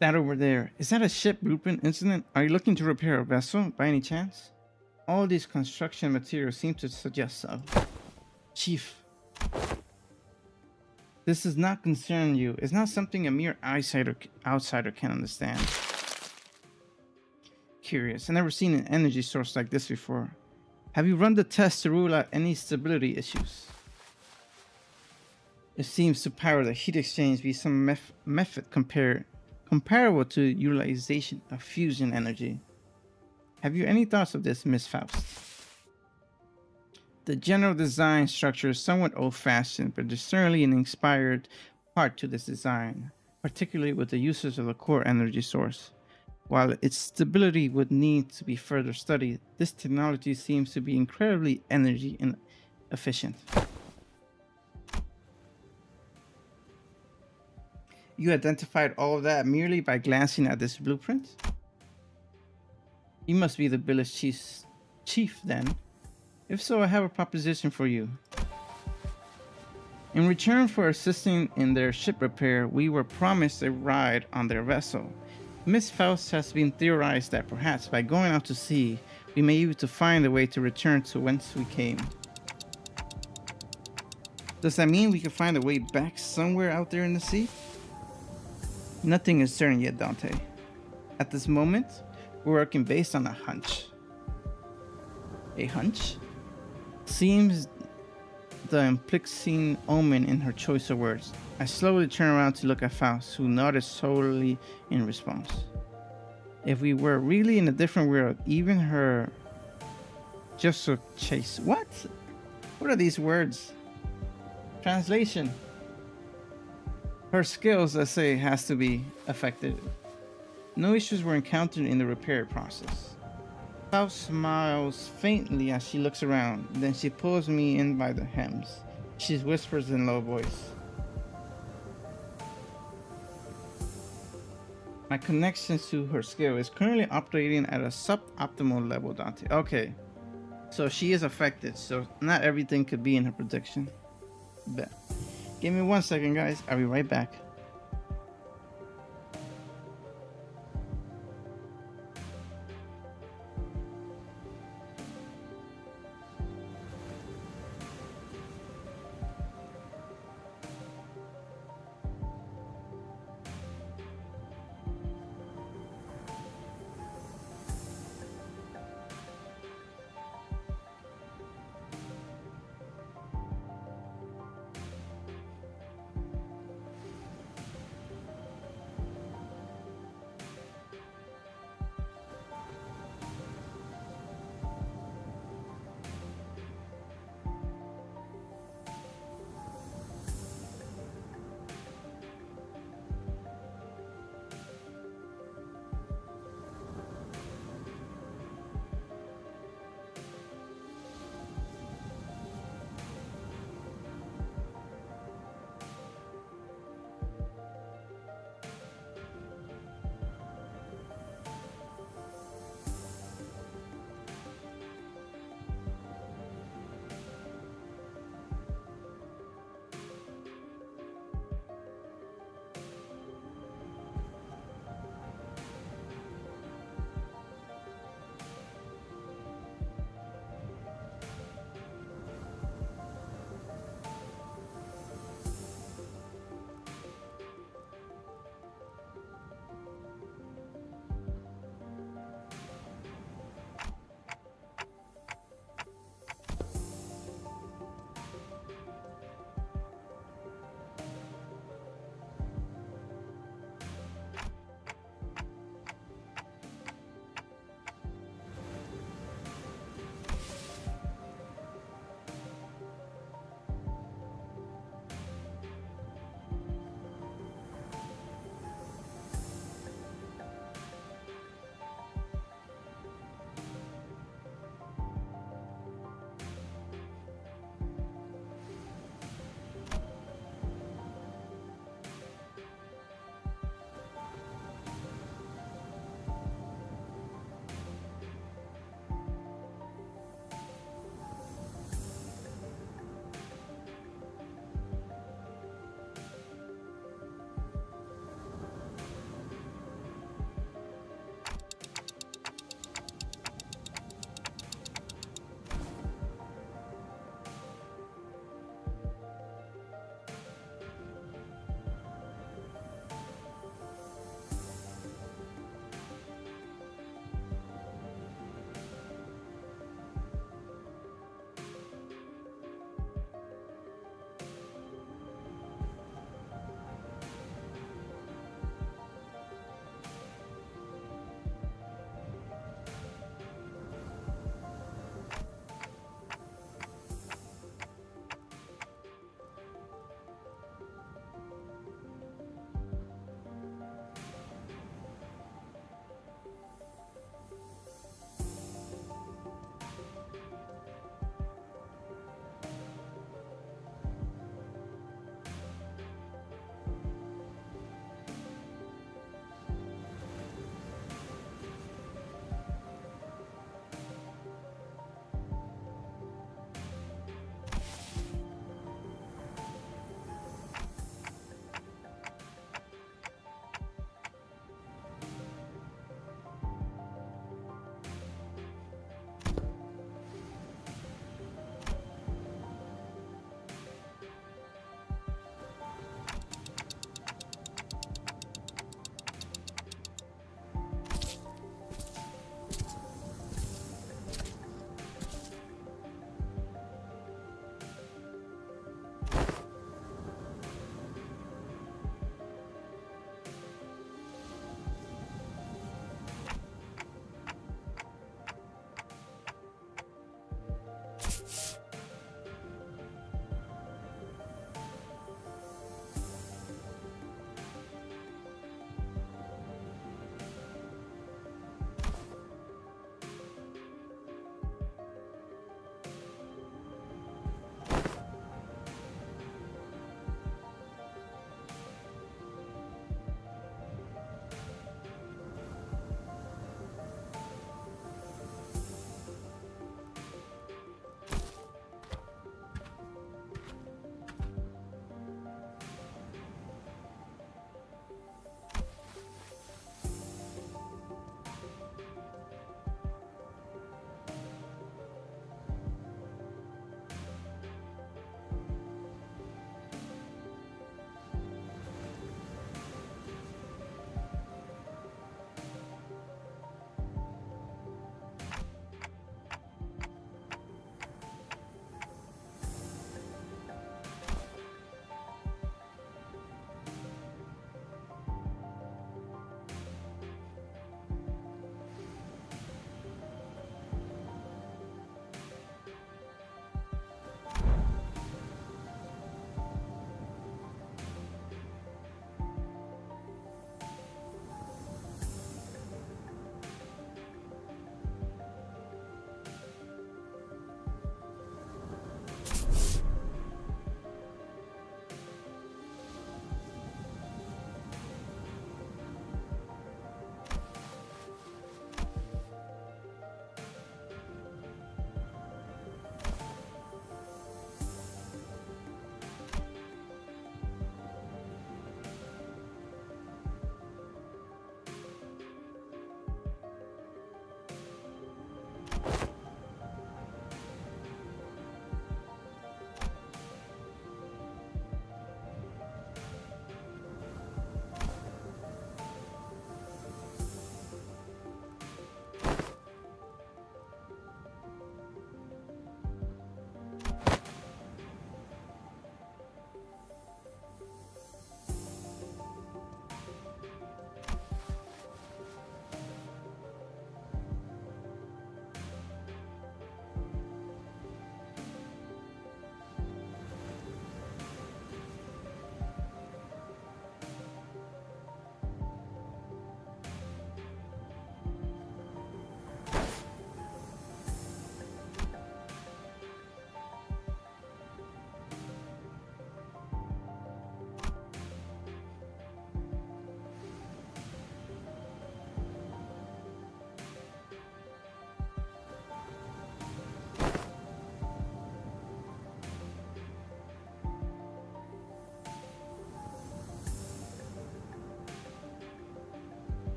That over there, is that a ship blueprint incident? Are you looking to repair a vessel by any chance? All these construction materials seem to suggest so. Chief, this does not concern you. It's not something a mere outsider can understand. Curious, I've never seen an energy source like this before. Have you run the test to rule out any stability issues? It seems to power the heat exchange be some method comparable to utilization of fusion energy. Have you any thoughts of this, Miss Faust? The general design structure is somewhat old-fashioned, but there's certainly an inspired part to this design, particularly with the uses of the core energy source. While its stability would need to be further studied, this technology seems to be incredibly energy efficient. You identified all of that merely by glancing at this blueprint? You must be the village chief then. If so, I have a proposition for you. In return for assisting in their ship repair, we were promised a ride on their vessel. Miss Faust has been theorized that perhaps by going out to sea, we may be able to find a way to return to whence we came. Does that mean we can find a way back somewhere out there in the sea? Nothing is certain yet, Dante. At this moment, we're working based on a hunch. A hunch? Seems the implicit omen in her choice of words. I slowly turn around to look at Faust, who nodded solely in response. If we were really in a different world, even her just so chase. What? What are these words? Translation. Her skills, let's say, has to be affected. No issues were encountered in the repair process. Faust smiles faintly as she looks around. Then she pulls me in by the hems. She whispers in low voice. My connection to her skill is currently operating at a suboptimal level, Dante. Okay. So she is affected, so not everything could be in her prediction. Bet. Give me 1 second, guys. I'll be right back.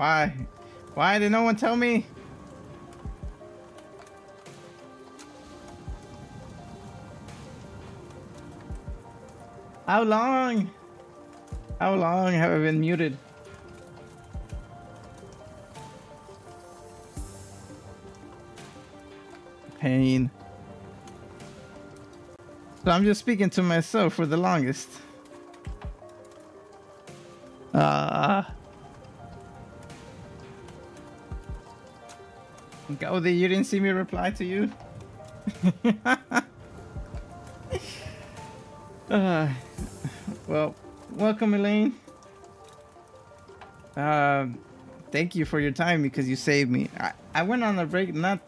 Why? Why did no one tell me? How long? How long have I been muted? Pain. So I'm just speaking to myself for the longest. Oh, you didn't see me reply to you? Well, welcome, Elaine. Thank you for your time because you saved me. I went on a break not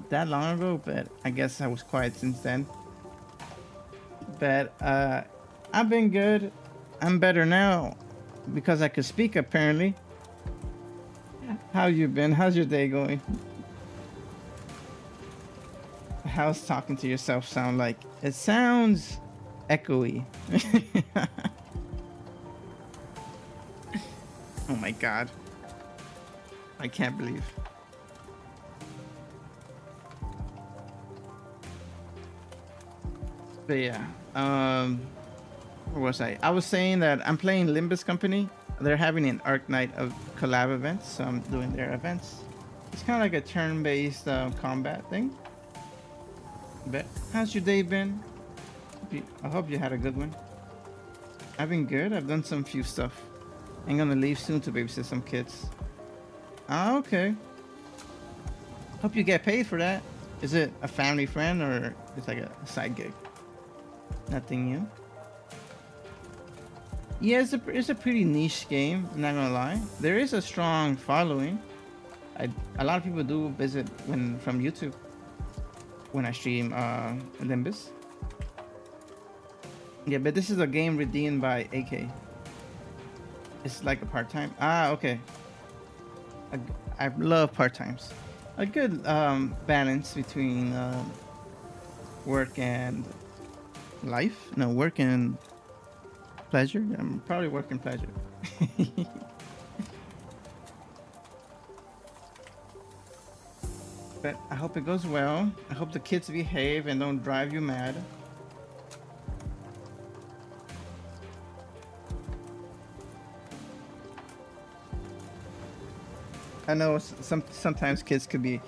that long ago, but I guess I was quiet since then. But I've been good. I'm better now because I could speak apparently. How you been? How's your day going? How's talking to yourself sound like? It sounds echoey. Oh my god. I can't believe. But yeah, where was I? I was saying that I'm playing Limbus Company. They're having an Arknights Collab event, so I'm doing their events. It's kind of like a turn-based combat thing. But how's your day been? I hope you had a good one. I've been good. I've done some few stuff. I'm gonna leave soon to babysit some kids. Ah, okay. Hope you get paid for that. Is it a family friend or it's like a side gig? Nothing new. Yeah, it's a pretty niche game. I'm not gonna lie. There is a strong following. A lot of people do visit from YouTube when I stream Limbus. Yeah, but this is a game redeemed by AK. It's like a part-time. Ah, okay. I love part-times. A good balance between work and life. No, work and pleasure. I'm probably working pleasure. But I hope it goes well. I hope the kids behave and don't drive you mad. I know sometimes kids could be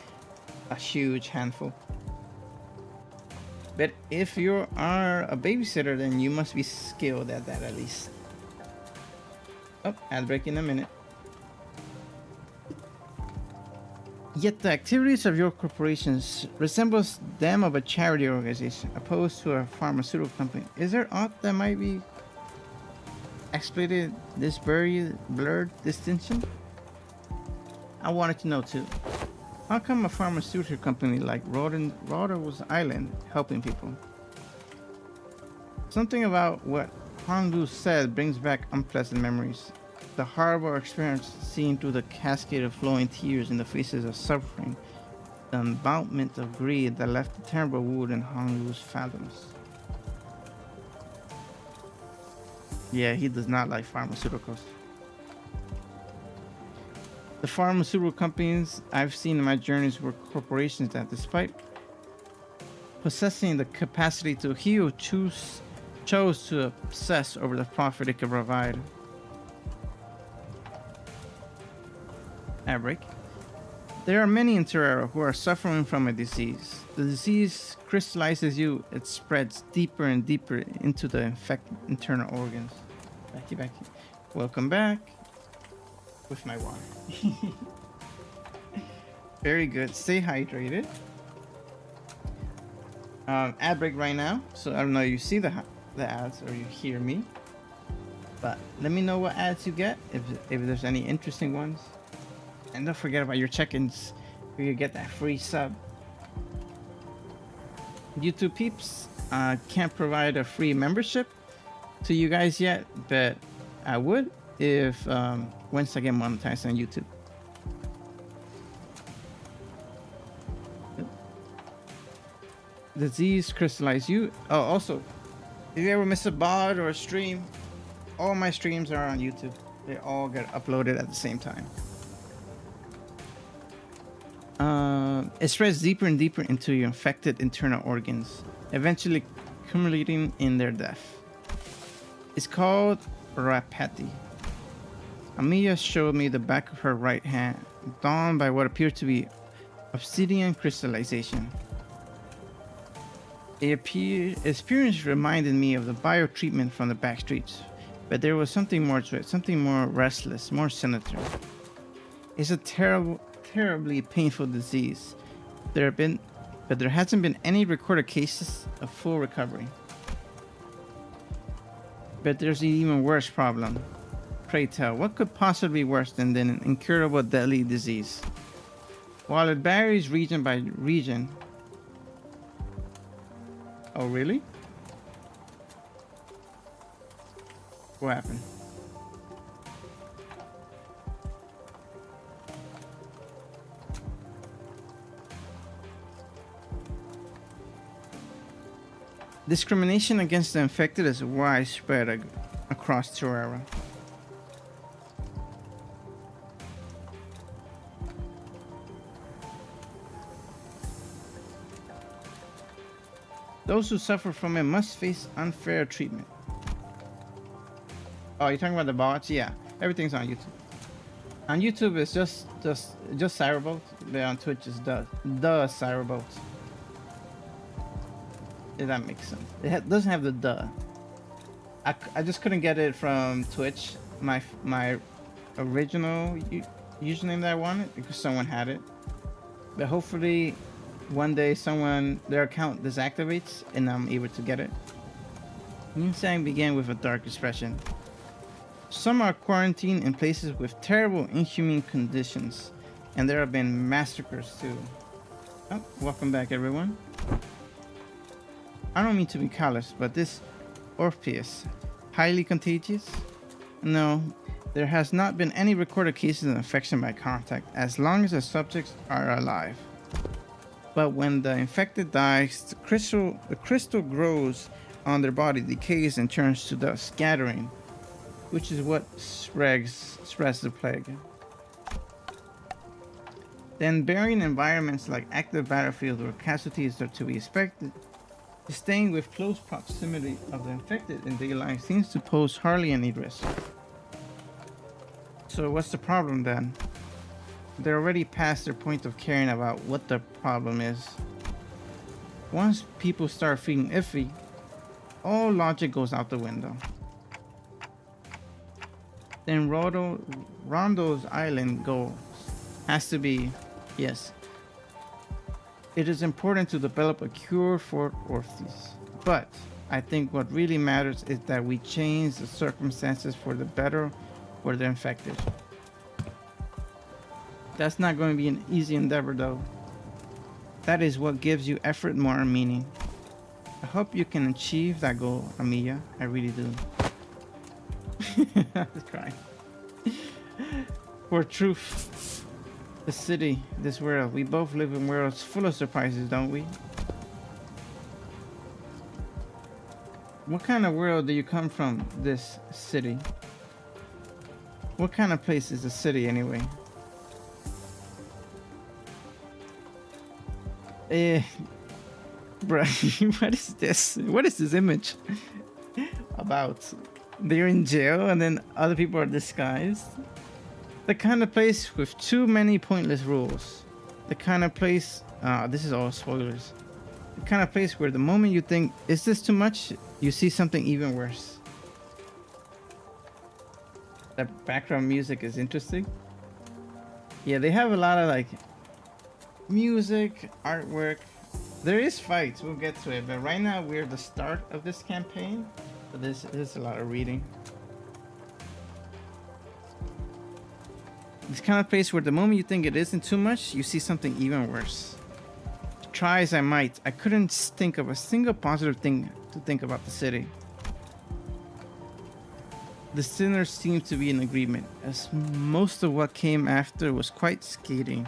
a huge handful. But if you are a babysitter, then you must be skilled at that at least. Oh, ad break in a minute. Yet the activities of your corporations resembles them of a charity organization opposed to a pharmaceutical company. Is there aught that might be exploited this blurred distinction? I wanted to know too. How come a pharmaceutical company like Rhodes Island helping people? Something about what Honlu said brings back unpleasant memories. The horrible experience seen through the cascade of flowing tears in the faces of suffering. The embalmment of greed that left a terrible wound in Honlu's fathoms. Yeah, he does not like pharmaceuticals. The pharmaceutical companies I've seen in my journeys were corporations that, despite possessing the capacity to heal, chose to obsess over the profit it could provide. Abric. There are many in Terrero who are suffering from a disease. The disease crystallizes you, it spreads deeper and deeper into the infected internal organs. Becky. Welcome back. With my water. Very good. Stay hydrated. Ad break right now, so I don't know if you see the ads or you hear me, but let me know what ads you get if there's any interesting ones, and don't forget about your check-ins where you get that free sub. YouTube peeps, can't provide a free membership to you guys yet, but I would if once I get monetized on YouTube. Disease crystallize you. Oh, also, if you ever miss a VOD or a stream, all my streams are on YouTube. They all get uploaded at the same time. It spreads deeper and deeper into your infected internal organs, eventually culminating in their death. It's called rapati. Amiya showed me the back of her right hand, dawned by what appeared to be obsidian crystallization. The experience reminded me of the biotreatment from the back streets, but there was something more to it, something more restless, more sinister. It's a terrible, terribly painful disease. But there hasn't been any recorded cases of full recovery. But there's an even worse problem. Pray tell, what could possibly be worse than an incurable deadly disease? While it varies region by region. Oh, really? What happened? Discrimination against the infected is widespread across Terrara. Those who suffer from it must face unfair treatment. Oh, you're talking about the bots? Yeah, everything's on YouTube. On YouTube, it's just Cyberbolt. But on Twitch, it's the Cyberbolt. If that makes sense. It doesn't have the duh. I just couldn't get it from Twitch. My original username that I wanted because someone had it. But hopefully, one day their account disactivates and I'm able to get it. Moonsang began with a dark expression. Some are quarantined in places with terrible, inhumane conditions, and there have been massacres too. Oh, welcome back, everyone. I don't mean to be callous, but this Orpheus, highly contagious? No, there has not been any recorded cases of infection by contact as long as the subjects are alive. But when the infected dies, the crystal grows on their body, decays, and turns to dust, scattering, which is what spreads the plague. Then burying environments like active battlefields where casualties are to be expected, staying with close proximity of the infected in daylight seems to pose hardly any risk. So what's the problem then? They're already past their point of caring about what the problem is. Once people start feeling iffy, all logic goes out the window. Then Rondo's island goal has to be, yes, it is important to develop a cure for Orpheus. But I think what really matters is that we change the circumstances for the better for the infected. That's not going to be an easy endeavor though. That is what gives you effort more meaning. I hope you can achieve that goal, Amiya. I really do. I was crying. For truth, the city, this world, we both live in worlds full of surprises, don't we? What kind of world do you come from, this city? What kind of place is the city anyway? Bruh, what is this? What is this image about? They're in jail and then other people are disguised. The kind of place with too many pointless rules. The kind of place, this is all spoilers. The kind of place where the moment you think, is this too much? You see something even worse. That background music is interesting. Yeah, they have a lot of like music, artwork. There is fights, we'll get to it, but right now we're at the start of this campaign, so this is a lot of reading. This kind of place where the moment you think it isn't too much, you see something even worse. Try as I might, I couldn't think of a single positive thing to think about the city. The sinners seem to be in agreement, as most of what came after was quite scathing.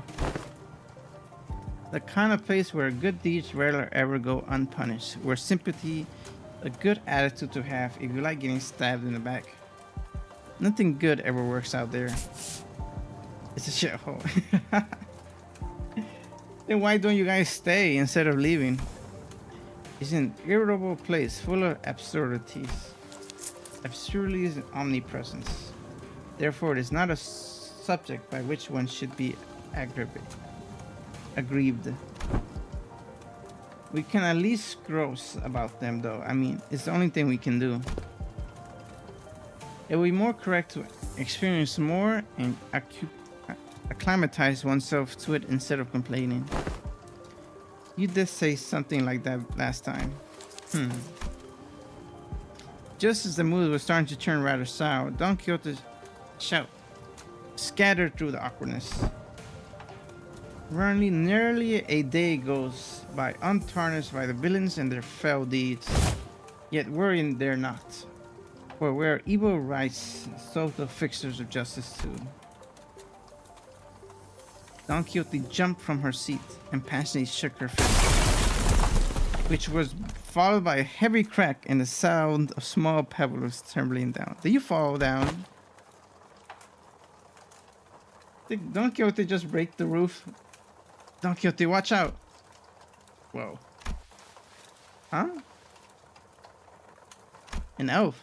The kind of place where good deeds rarely ever go unpunished, where sympathy, a good attitude to have if you like getting stabbed in the back. Nothing good ever works out there. It's a shithole. Then why don't you guys stay instead of leaving? It's an irritable place full of absurdities. Absurdity is omnipresence. Therefore, it is not a subject by which one should be aggrieved. We can at least gross about them though. I mean, it's the only thing we can do. It would be more correct to experience more and acclimatize oneself to it instead of complaining. You did say something like that last time. Just as the mood was starting to turn rather sour, Don Quixote's shout scattered through the awkwardness. Nearly a day goes by untarnished by the villains and their fell deeds. Yet worrying they're not. For where evil rights, so the fixers of justice too. Don Quixote jumped from her seat and passionately shook her fist, which was followed by a heavy crack and the sound of small pebbles tumbling down. Did you fall down? Did Don Quixote just break the roof? Don Quixote, watch out! Whoa. Huh? An elf.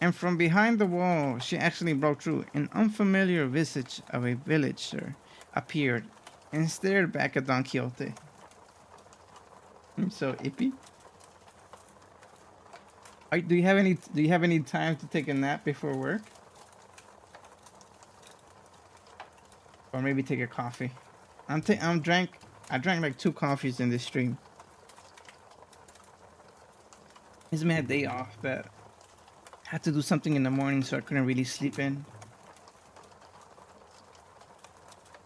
And from behind the wall, she actually broke through. An unfamiliar visage of a villager appeared and stared back at Don Quixote. I'm so ippy. Do you have any time to take a nap before work? Or maybe take a coffee. I drank like 2 coffees in this stream. It's my day off, but I had to do something in the morning, so I couldn't really sleep in.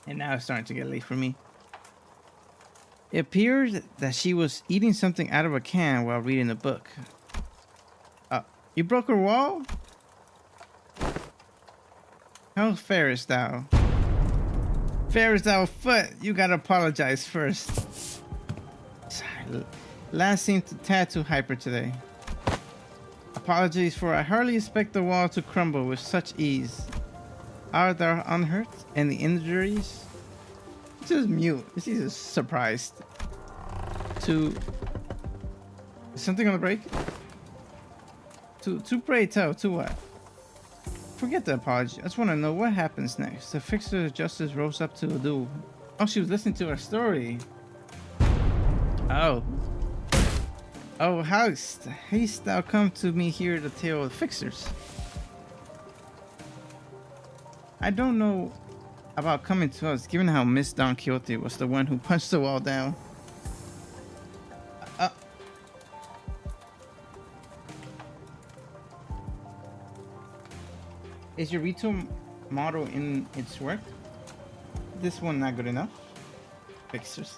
And now it's starting to get late for me. It appears that she was eating something out of a can while reading a book. You broke her wall? How fairest thou? Fairest thou foot, you gotta apologize first. Last seemed a tad too hyper today. Apologies, for I hardly expect the wall to crumble with such ease. Art thou unhurt? And the injuries? Just mute. She's just surprised. Is something gonna break? To pray tell, to what? Forget the apology. I just want to know what happens next. The fixer of justice rose up to do. Oh, she was listening to our story. Oh. Oh, how haste thou come to me here to tell the fixers? I don't know about coming to us, given how Miss Don Quixote was the one who punched the wall down. Is your retail model in its work? This one not good enough. Fixers.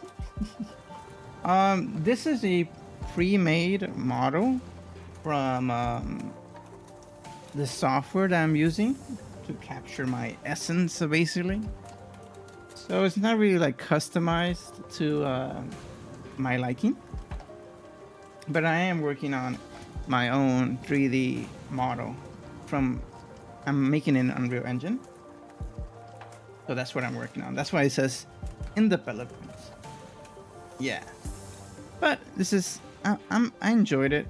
This is a pre-made model from the software that I'm using to capture my essence, basically. So it's not really like customized to my liking, but I am working on my own 3D model from. I'm making an Unreal Engine, so that's what I'm working on. That's why it says in development. Yeah, but this is I enjoyed it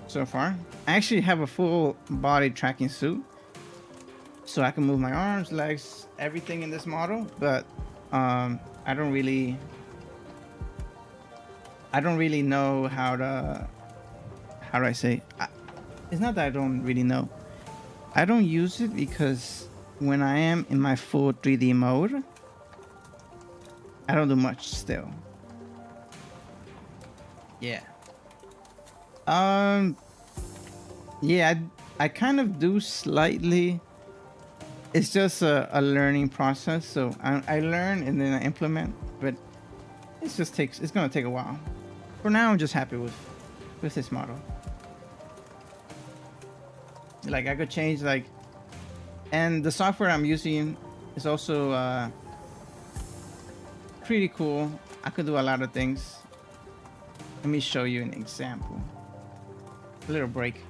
so far. I actually have a full body tracking suit, so I can move my arms, legs, everything in this model. But I don't really know how to. How do I say? It's not that I don't really know. I don't use it because when I am in my full 3D mode, I don't do much still. Yeah. Yeah, I kind of do slightly. It's just a learning process. So I learn and then I implement, but it's gonna take a while. For now, I'm just happy with this model. Like I could change and the software I'm using is also pretty cool. I could do a lot of things. Let me show you an example. A little break.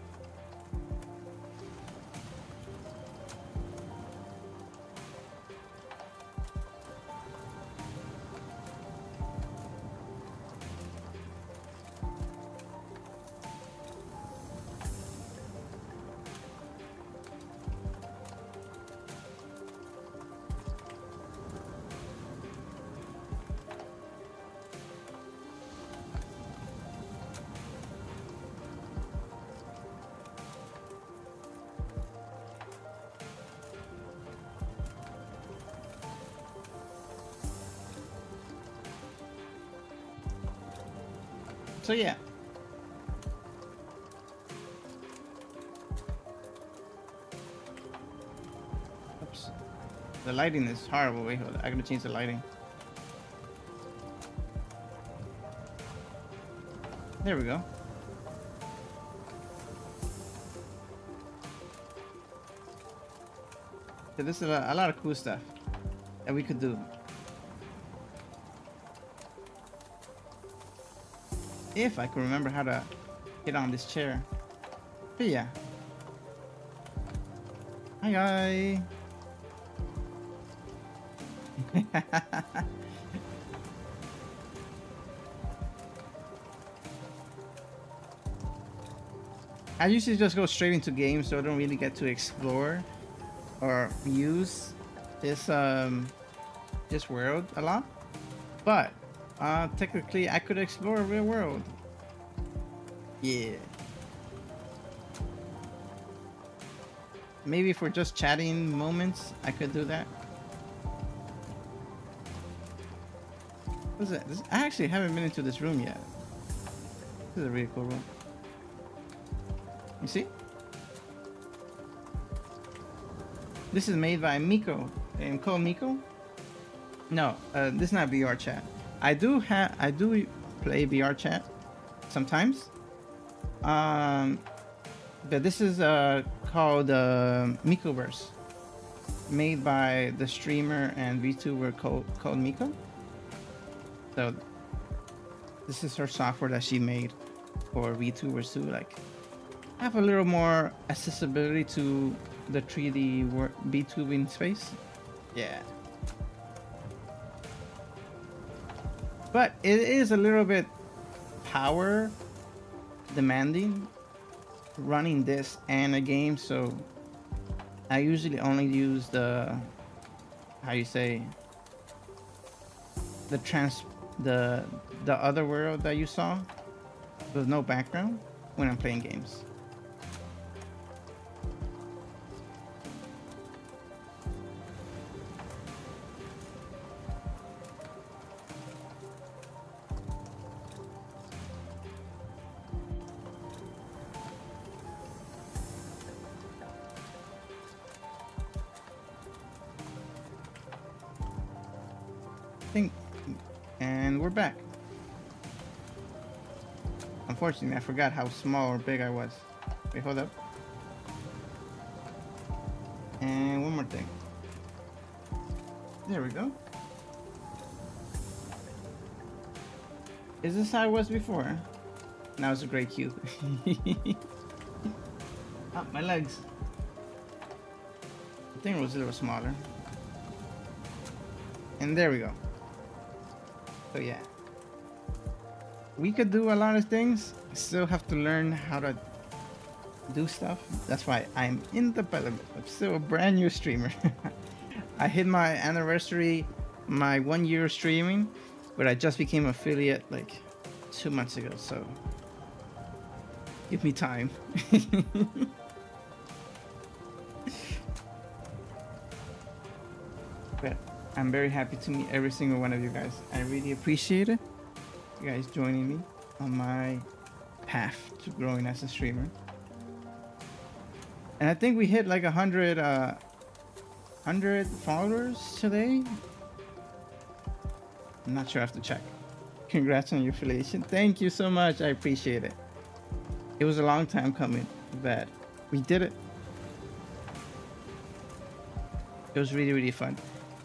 So yeah. Oops. The lighting is horrible. Wait, hold on. I gotta change the lighting. There we go. So this is a lot of cool stuff that we could do. If I could remember how to get on this chair. But yeah. Hi. I usually just go straight into games, so I don't really get to explore or use this this world a lot. But technically, I could explore a real world. Yeah. Maybe for just chatting moments, I could do that. What's that? I actually haven't been into this room yet. This is a really cool room. You see? This is made by Miko. And called Miko? No, this is not VR chat. I do play VR chat sometimes. But this is called Mikoverse, made by the streamer and VTuber called Miko. So this is her software that she made for VTubers to like have a little more accessibility to the 3D VTubing space. Yeah. But it is a little bit power demanding running this and a game, so I usually only use the the other world that you saw with no background when I'm playing games. And we're back. Unfortunately, I forgot how small or big I was. Wait, hold up. And one more thing. There we go. Is this how I was before? Now it's a great cube. Oh, my legs. I think it was a little smaller. And there we go. So yeah, we could do a lot of things. Still have to learn how to do stuff. That's why I'm in development. I'm still a brand new streamer. I hit my anniversary, my 1 year streaming, but I just became affiliate like 2 months ago. So give me time. But I'm very happy to meet every single one of you guys. I really appreciate it. You guys joining me on my path to growing as a streamer. And I think we hit like 100 followers today. I'm not sure, I have to check. Congrats on your affiliation. Thank you so much. I appreciate it. It was a long time coming, but we did it. It was really, really fun.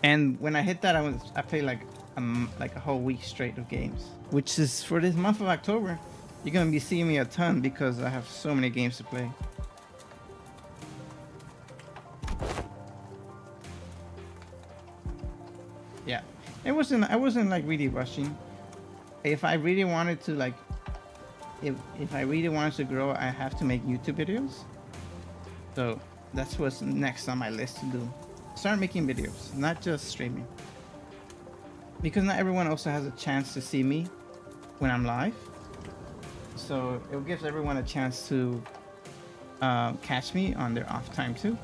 And when I hit that, I played like a whole week straight of games, which is for this month of October. You're gonna be seeing me a ton because I have so many games to play. Yeah, I wasn't like really rushing. If I really wanted to like, if I really wanted to grow, I have to make YouTube videos. So that's what's next on my list to do. Start making videos, not just streaming, because not everyone also has a chance to see me when I'm live, so it gives everyone a chance to catch me on their off time too.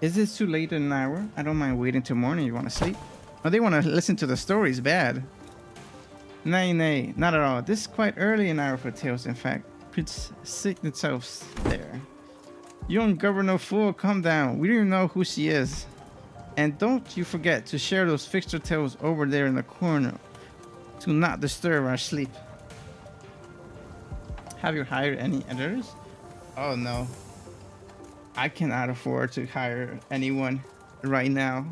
Is this too late in an hour? I don't mind waiting till morning. You want to sleep? Oh, they want to listen to the stories. Bad. Nay, nay, not at all. This is quite early in our tales. In fact, Prince Sick itself there. Young Governor Fool, calm down. We don't even know who she is. And don't you forget to share those fixture tales over there in the corner to not disturb our sleep. Have you hired any editors? Oh no. I cannot afford to hire anyone right now.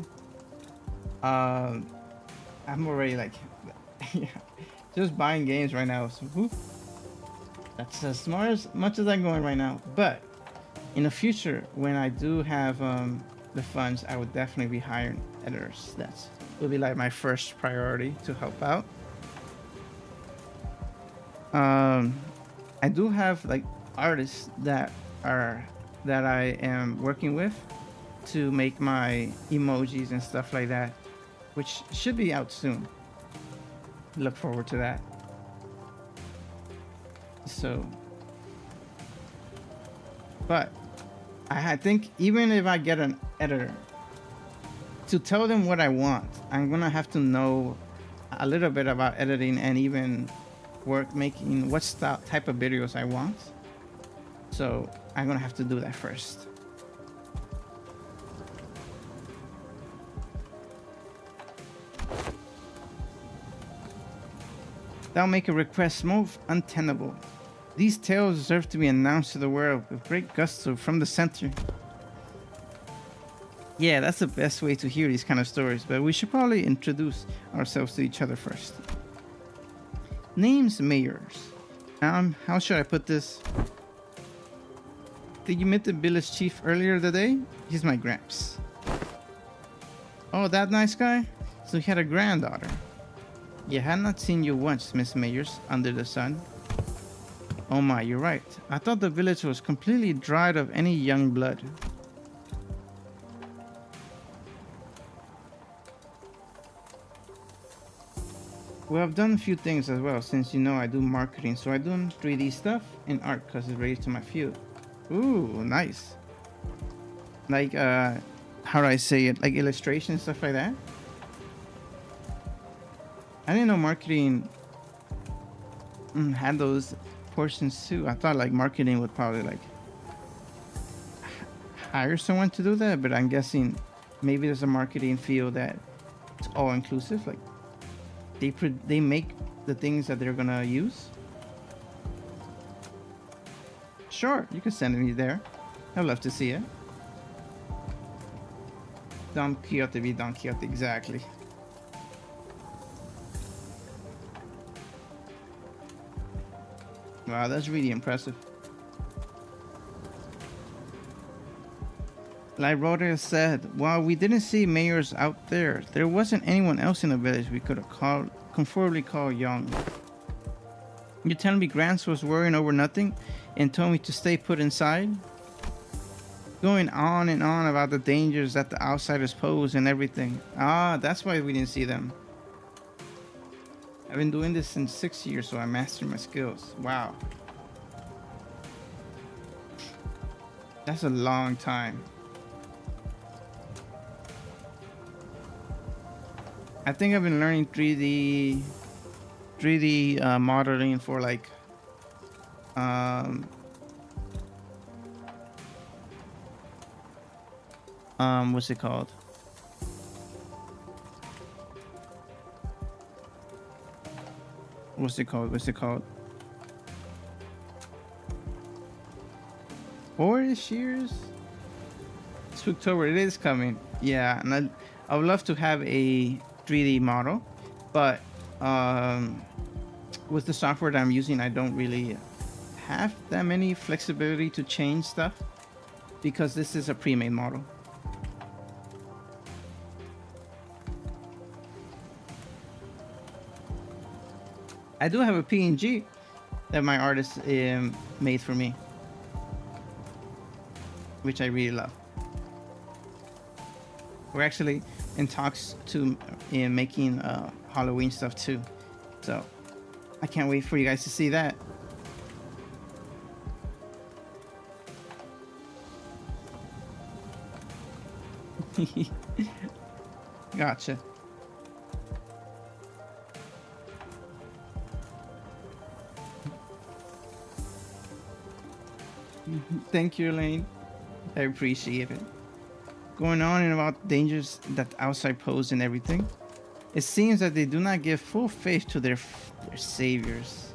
I'm already like just buying games right now. So whoop. That's as much as I'm going right now. But in the future, when I do have the funds, I would definitely be hiring editors. That's will be like my first priority to help out. I do have like artists that I am working with to make my emojis and stuff like that, which should be out soon. Look forward to that. So, but I think even if I get an editor to tell them what I want, I'm gonna have to know a little bit about editing and even work making what style type of videos I want. So I'm gonna have to do that first. That'll make a request most untenable. These tales deserve to be announced to the world with great gusto from the center. Yeah, that's the best way to hear these kind of stories, but we should probably introduce ourselves to each other first. Names Mayors. How should I put this? Did you meet the village chief earlier today? He's my gramps. Oh, that nice guy? So he had a granddaughter. Yeah, I had not seen you once, Miss Mayors, under the sun. Oh my, you're right. I thought the village was completely dried of any young blood. Well, I've done a few things as well, since you know I do marketing. So I do 3D stuff and art because it's related to my field. Ooh, nice. Like, how do I say it? Like illustration, stuff like that. I didn't know marketing had those portions too. I thought like marketing would probably like hire someone to do that, but I'm guessing maybe there's a marketing field that it's all inclusive. Like they make the things that they're gonna use. Sure, you can send me there. I'd love to see it. Don Quixote be Don Quixote, exactly. Wow, that's really impressive. Like Rhoda said, while we didn't see mayors out there, there wasn't anyone else in the village we could have comfortably called young. You telling me Grants was worrying over nothing and told me to stay put inside? Going on and on about the dangers that the outsiders pose and everything. Ah, that's why we didn't see them. I've been doing this since 6 years, so I mastered my skills. Wow. That's a long time. I think I've been learning 3D modeling for like what's it called? What's it called? 4-ish years? Spooktober, it is coming. Yeah, and I would love to have a 3D model, but with the software that I'm using, I don't really have that many flexibility to change stuff because this is a pre-made model. I do have a PNG that my artist made for me, which I really love. We're actually in talks to making Halloween stuff too, so I can't wait for you guys to see that. Gotcha. Thank you, Elaine. I appreciate it. Going on and about dangers that outside pose and everything. It seems that they do not give full faith to their saviors.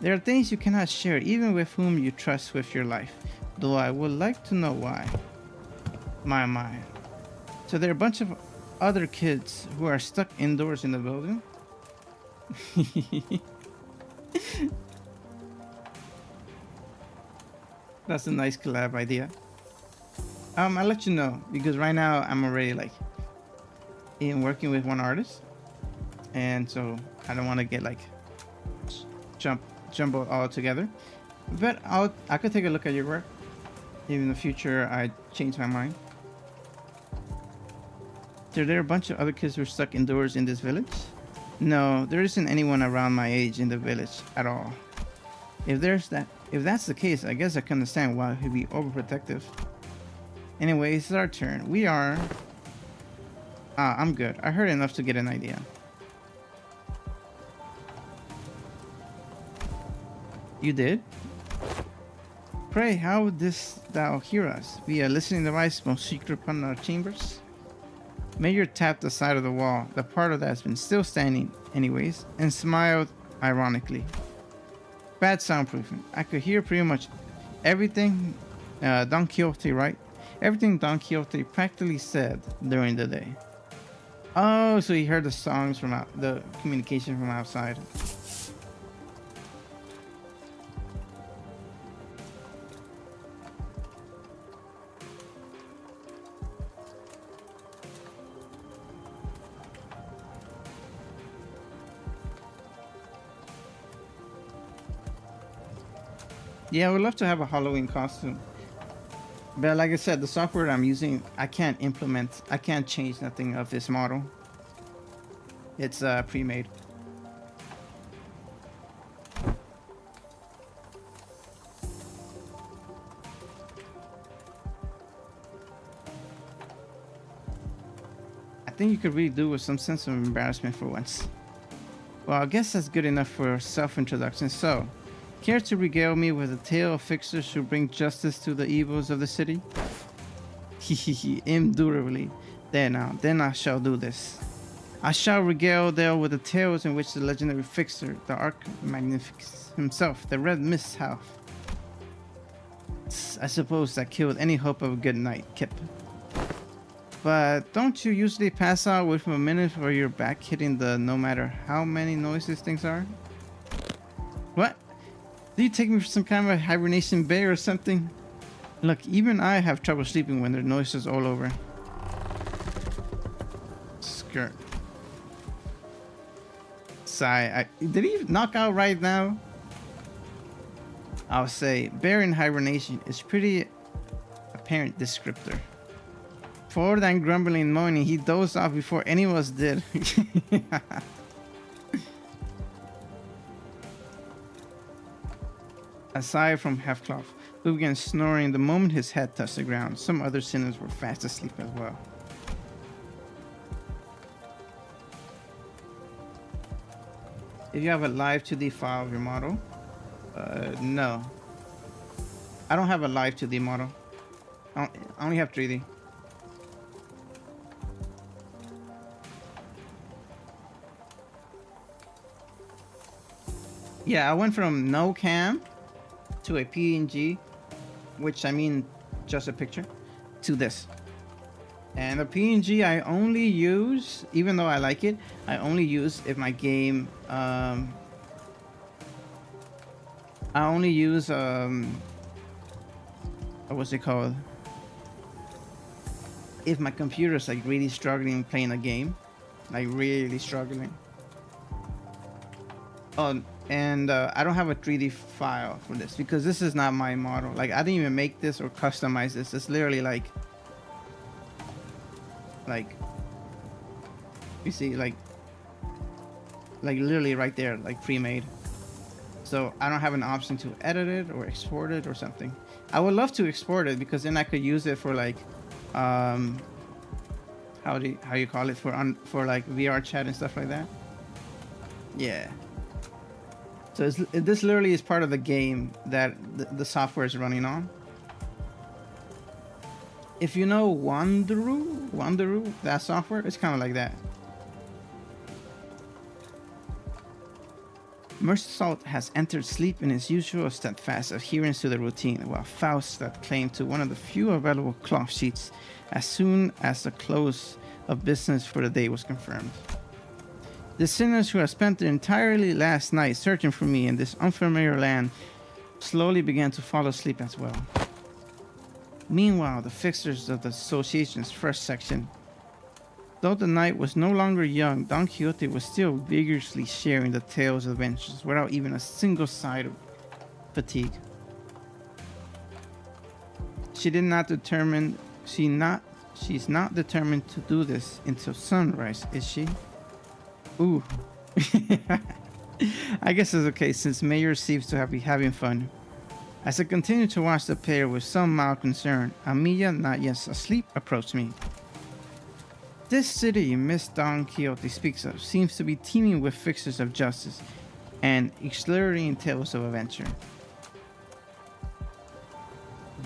There are things you cannot share even with whom you trust with your life, though I would like to know why. My. So there are a bunch of other kids who are stuck indoors in the building. That's a nice collab idea. I'll let you know because right now I'm already like in working with one artist, and so I don't want to get like jumbled all together. But I could take a look at your work. If in the future I change my mind. Are there a bunch of other kids who are stuck indoors in this village? No, there isn't anyone around my age in the village at all. If that's the case, I guess I can understand why he'd be overprotective. Anyways, it's our turn. We are... I'm good. I heard enough to get an idea. You did? Pray, how didst thou hear us? Via listening device, most secret upon our chambers? Major tapped the side of the wall, the part of that has been still standing anyways, and smiled ironically. Bad soundproofing. I could hear pretty much everything Don Quixote, right? Everything Don Quixote practically said during the day. Oh, so he heard the songs from the communication from outside. Yeah, I would love to have a Halloween costume. But like I said, the software I'm using, I can't change nothing of this model. It's pre-made. I think you could really do with some sense of embarrassment for once. Well, I guess that's good enough for self-introduction. So, care to regale me with a tale of fixers who bring justice to the evils of the city? Hehehe, indubitably. Then I shall do this. I shall regale thee with the tales in which the legendary fixer, the Arknights himself, the Red Mist Half, I suppose that killed any hope of a good night, Kip. But don't you usually pass out within a minute for your back hitting the no matter how many noises things are? What? Do you take me for some kind of a hibernation bear or something? Look, even I have trouble sleeping when there are noises all over. Skirt. Sigh. Did he knock out right now? I'll say, bear in hibernation is pretty apparent descriptor. Forward and grumbling and moaning, he dozed off before any of us did. Aside from Halfcloth, who began snoring the moment his head touched the ground, some other sinners were fast asleep as well. If you have a live 2D file of your model, no. I don't have a live 2D model. I only have 3D. Yeah, I went from no cam to a PNG, which I mean just a picture, to this. And the PNG I only use, even though I like it, I only use if my game, I only use, what's it called? If my computer's like really struggling playing a game, like really struggling. Oh, and I don't have a 3D file for this because this is not my model. Like I didn't even make this or customize this. It's literally like you see, like literally right there, like pre-made. So I don't have an option to edit it or export it or something. I would love to export it because then I could use it for like how you call it, for like VR chat and stuff like that. Yeah. So this literally is part of the game that the software is running on. If you know Wanderu, that software, it's kind of like that. Mersault has entered sleep in his usual steadfast adherence to the routine, while Faust that claimed to one of the few available cloth sheets as soon as the close of business for the day was confirmed. The sinners who had spent their entirely last night searching for me in this unfamiliar land slowly began to fall asleep as well. Meanwhile, the fixers of the association's first section, though the night was no longer young, Don Quixote was still vigorously sharing the tales of adventures without even a single sign of fatigue. She's not determined to do this until sunrise, is she? Ooh. I guess it's okay since Mayor seems to be having fun. As I continued to watch the pair with some mild concern, Amiya, not yet asleep, approached me. This city Miss Don Quixote speaks of seems to be teeming with fixers of justice and exhilarating tales of adventure.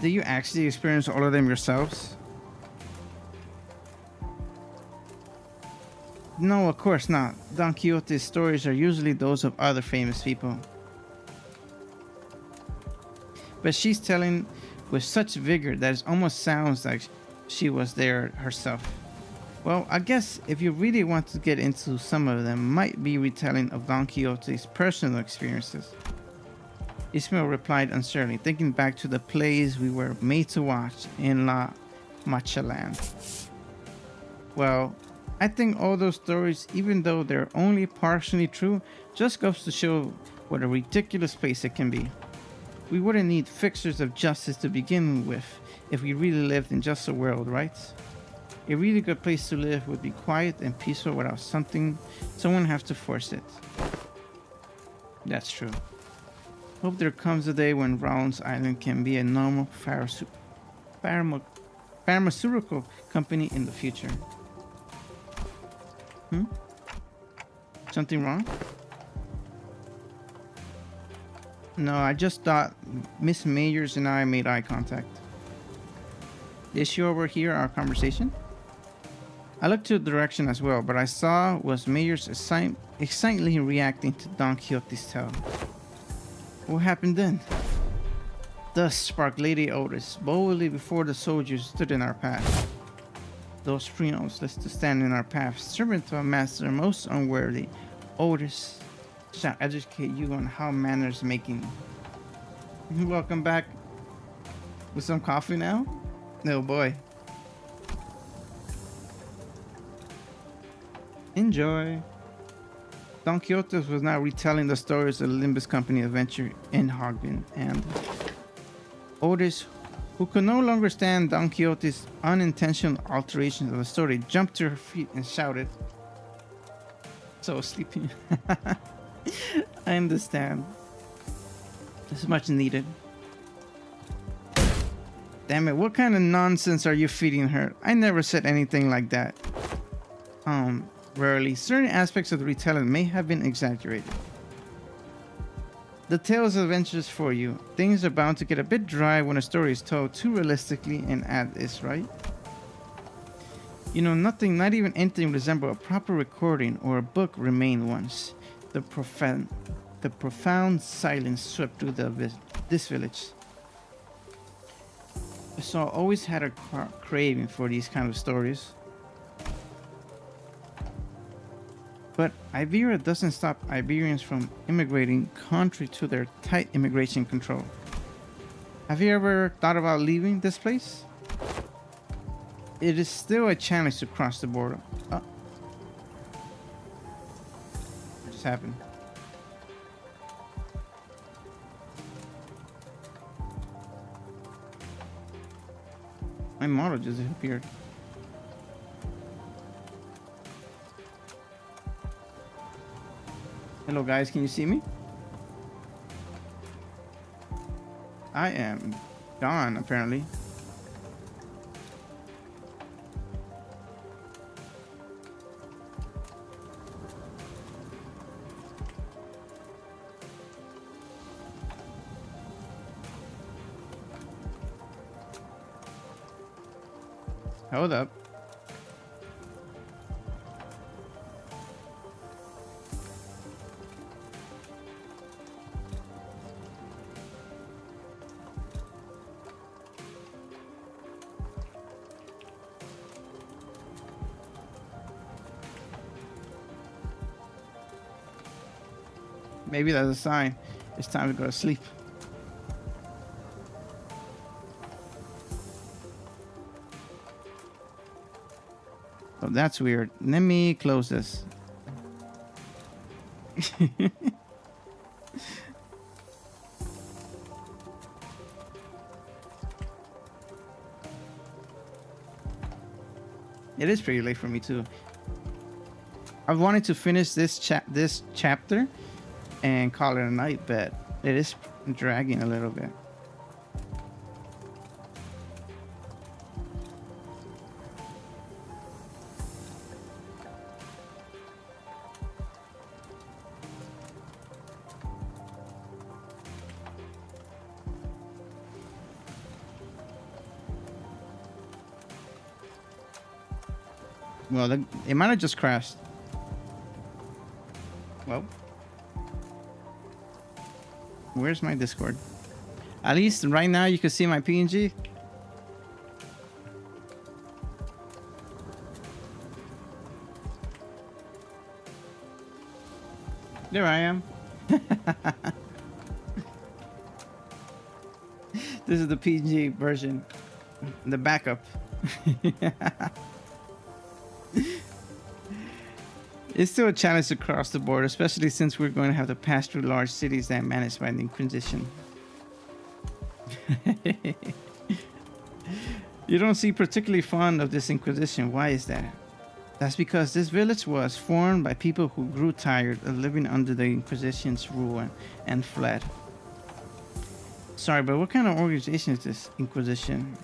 Do you actually experience all of them yourselves? No, of course not. Don Quixote's stories are usually those of other famous people. But she's telling with such vigor that it almost sounds like she was there herself. Well, I guess if you really want to get into some of them, might be retelling of Don Quixote's personal experiences. Ismail replied uncertainly, thinking back to the plays we were made to watch in La Mancha Land. Well, I think all those stories, even though they're only partially true, just goes to show what a ridiculous place it can be. We wouldn't need fixers of justice to begin with if we really lived in just a world, right? A really good place to live would be quiet and peaceful without someone have to force it. That's true. Hope there comes a day when Rollins Island can be a normal pharmaceutical company in the future. Something wrong? No, I just thought Miss Mayers and I made eye contact. Did she overhear our conversation? I looked to the direction as well, but I saw was Mayers excitedly reacting to Don Quixote's tale. What happened then? Thus sparked Lady Otis boldly before the soldiers stood in our path. Those freeholders to stand in our path, servant to a master most unworthy. Otis shall educate you on how manners making. Welcome back. With some coffee now? No boy. Enjoy. Don Quixote was now retelling the stories of the Limbus Company adventure in Hogben, and Otis, who could no longer stand Don Quixote's unintentional alterations of the story, jumped to her feet and shouted. So sleepy. I understand. This is much needed. Damn it, what kind of nonsense are you feeding her? I never said anything like that. Rarely, certain aspects of the retelling may have been exaggerated. The tales of adventures for you. Things are bound to get a bit dry when a story is told too realistically and at this, right? You know, nothing, not even anything resemble a proper recording or a book remained once. The profound silence swept through this village. So I always had a craving for these kind of stories. But Iberia doesn't stop Iberians from immigrating contrary to their tight immigration control. Have you ever thought about leaving this place? It is still a challenge to cross the border. What just happened? My model just appeared. Hello guys, can you see me? I am gone apparently. Hold up. Maybe that's a sign. It's time to go to sleep. Oh, that's weird. Let me close this. It is pretty late for me too. I wanted to finish this chapter and call it a night, but it is dragging a little bit. Well, it might have just crashed. Well, where's my Discord? At least right now you can see my PNG. There I am. This is the PNG version, the backup. It's still a challenge to cross the border, especially since we're going to have to pass through large cities that are managed by the Inquisition. You don't seem particularly fond of this Inquisition. Why is that? That's because this village was formed by people who grew tired of living under the Inquisition's rule and fled. Sorry, but what kind of organization is this Inquisition?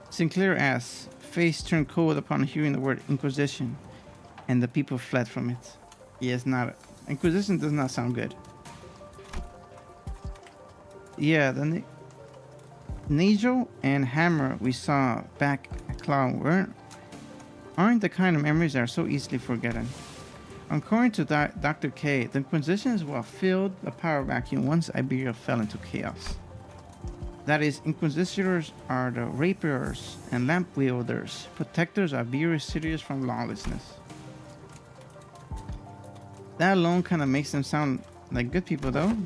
Sinclair asks, face turned cold upon hearing the word Inquisition. And the people fled from it. Yes, not Inquisition does not sound good. Yeah, the Nigel and Hammer we saw back at Cloud aren't the kind of memories that are so easily forgotten. According to Dr. K, the Inquisitions will fill the power vacuum once Iberia fell into chaos. That is, Inquisitors are the rapiers and lamp wielders, protectors of Iberia's cities from lawlessness. That alone kind of makes them sound like good people, though.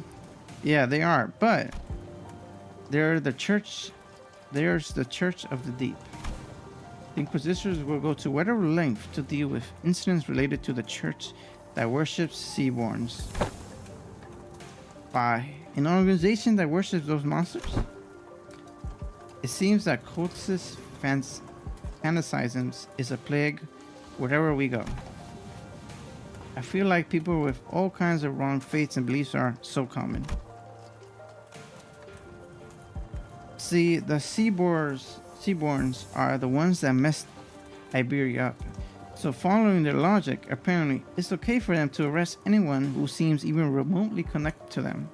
Yeah, they are, but they're the church. There's the Church of the Deep. The Inquisitors will go to whatever length to deal with incidents related to the church that worships Seaborns. By an organization that worships those monsters? It seems that cultist fanaticism is a plague wherever we go. I feel like people with all kinds of wrong faiths and beliefs are so common. See, the Seaborns are the ones that messed Iberia up. So following their logic, apparently it's okay for them to arrest anyone who seems even remotely connected to them.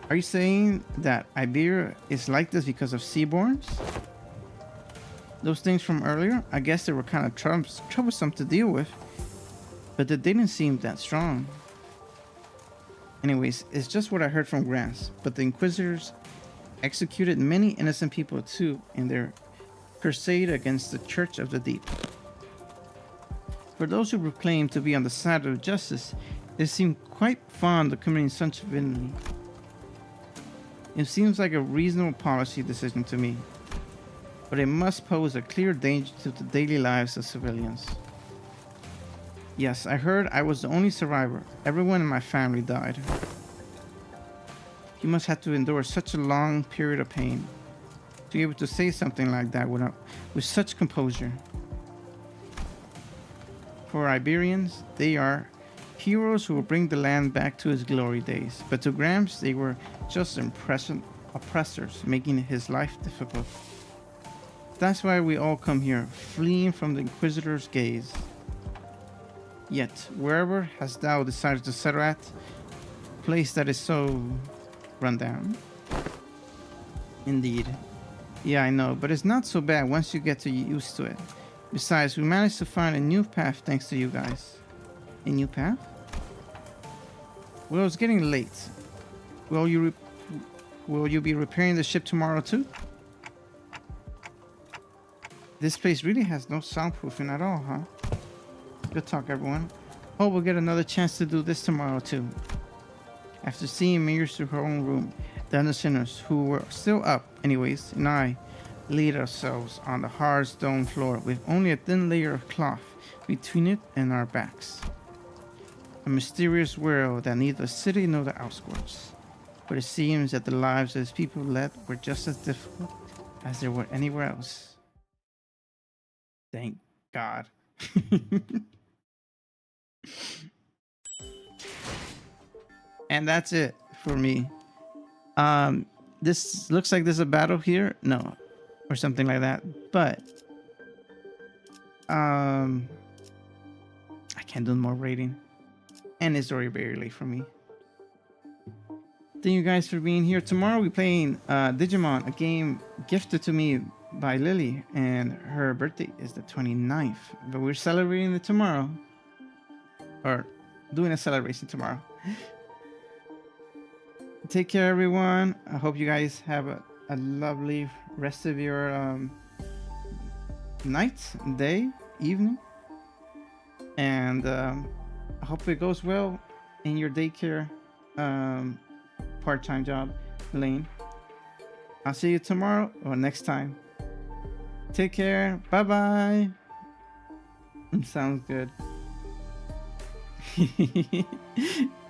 Are you saying that Iberia is like this because of Seaborns? Those things from earlier, I guess they were kind of troublesome to deal with, but they didn't seem that strong. Anyways, it's just what I heard from Grants, but the Inquisitors executed many innocent people too in their crusade against the Church of the Deep. For those who proclaim to be on the side of justice, they seem quite fond of committing such villainy. It seems like a reasonable policy decision to me, but it must pose a clear danger to the daily lives of civilians. Yes, I heard I was the only survivor. Everyone in my family died. You must have to endure such a long period of pain to be able to say something like that with such composure. For Iberians, they are heroes who will bring the land back to its glory days. But to Gramps, they were just oppressors, making his life difficult. That's why we all come here, fleeing from the Inquisitor's gaze. Yet, wherever hast thou decided to settle at, place that is so run down? Indeed. Yeah, I know, but it's not so bad once you get used to it. Besides, we managed to find a new path thanks to you guys. A new path? Well, it's getting late. Will you be repairing the ship tomorrow too? This place really has no soundproofing at all, huh? Good talk, everyone. Hope we'll get another chance to do this tomorrow too. After seeing mirrors through her own room, the other sinners, who were still up anyways, and I laid ourselves on the hard stone floor with only a thin layer of cloth between it and our backs. A mysterious world that neither the city nor the outskirts. But it seems that the lives of its people led were just as difficult as they were anywhere else. Thank God. And that's it for me. This looks like there's a battle here. No, or something like that. But I can't do more rating. And it's already very late for me. Thank you guys for being here. Tomorrow we're playing Digimon, a game gifted to me by Lily, and her birthday is the 29th. But we're celebrating it tomorrow. Or doing a celebration tomorrow. Take care, everyone. I hope you guys have a lovely rest of your night, day, evening. And I hope it goes well in your daycare part-time job, Lane. I'll see you tomorrow or next time. Take care. Bye-bye. Sounds good.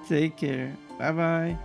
Take care. Bye-bye.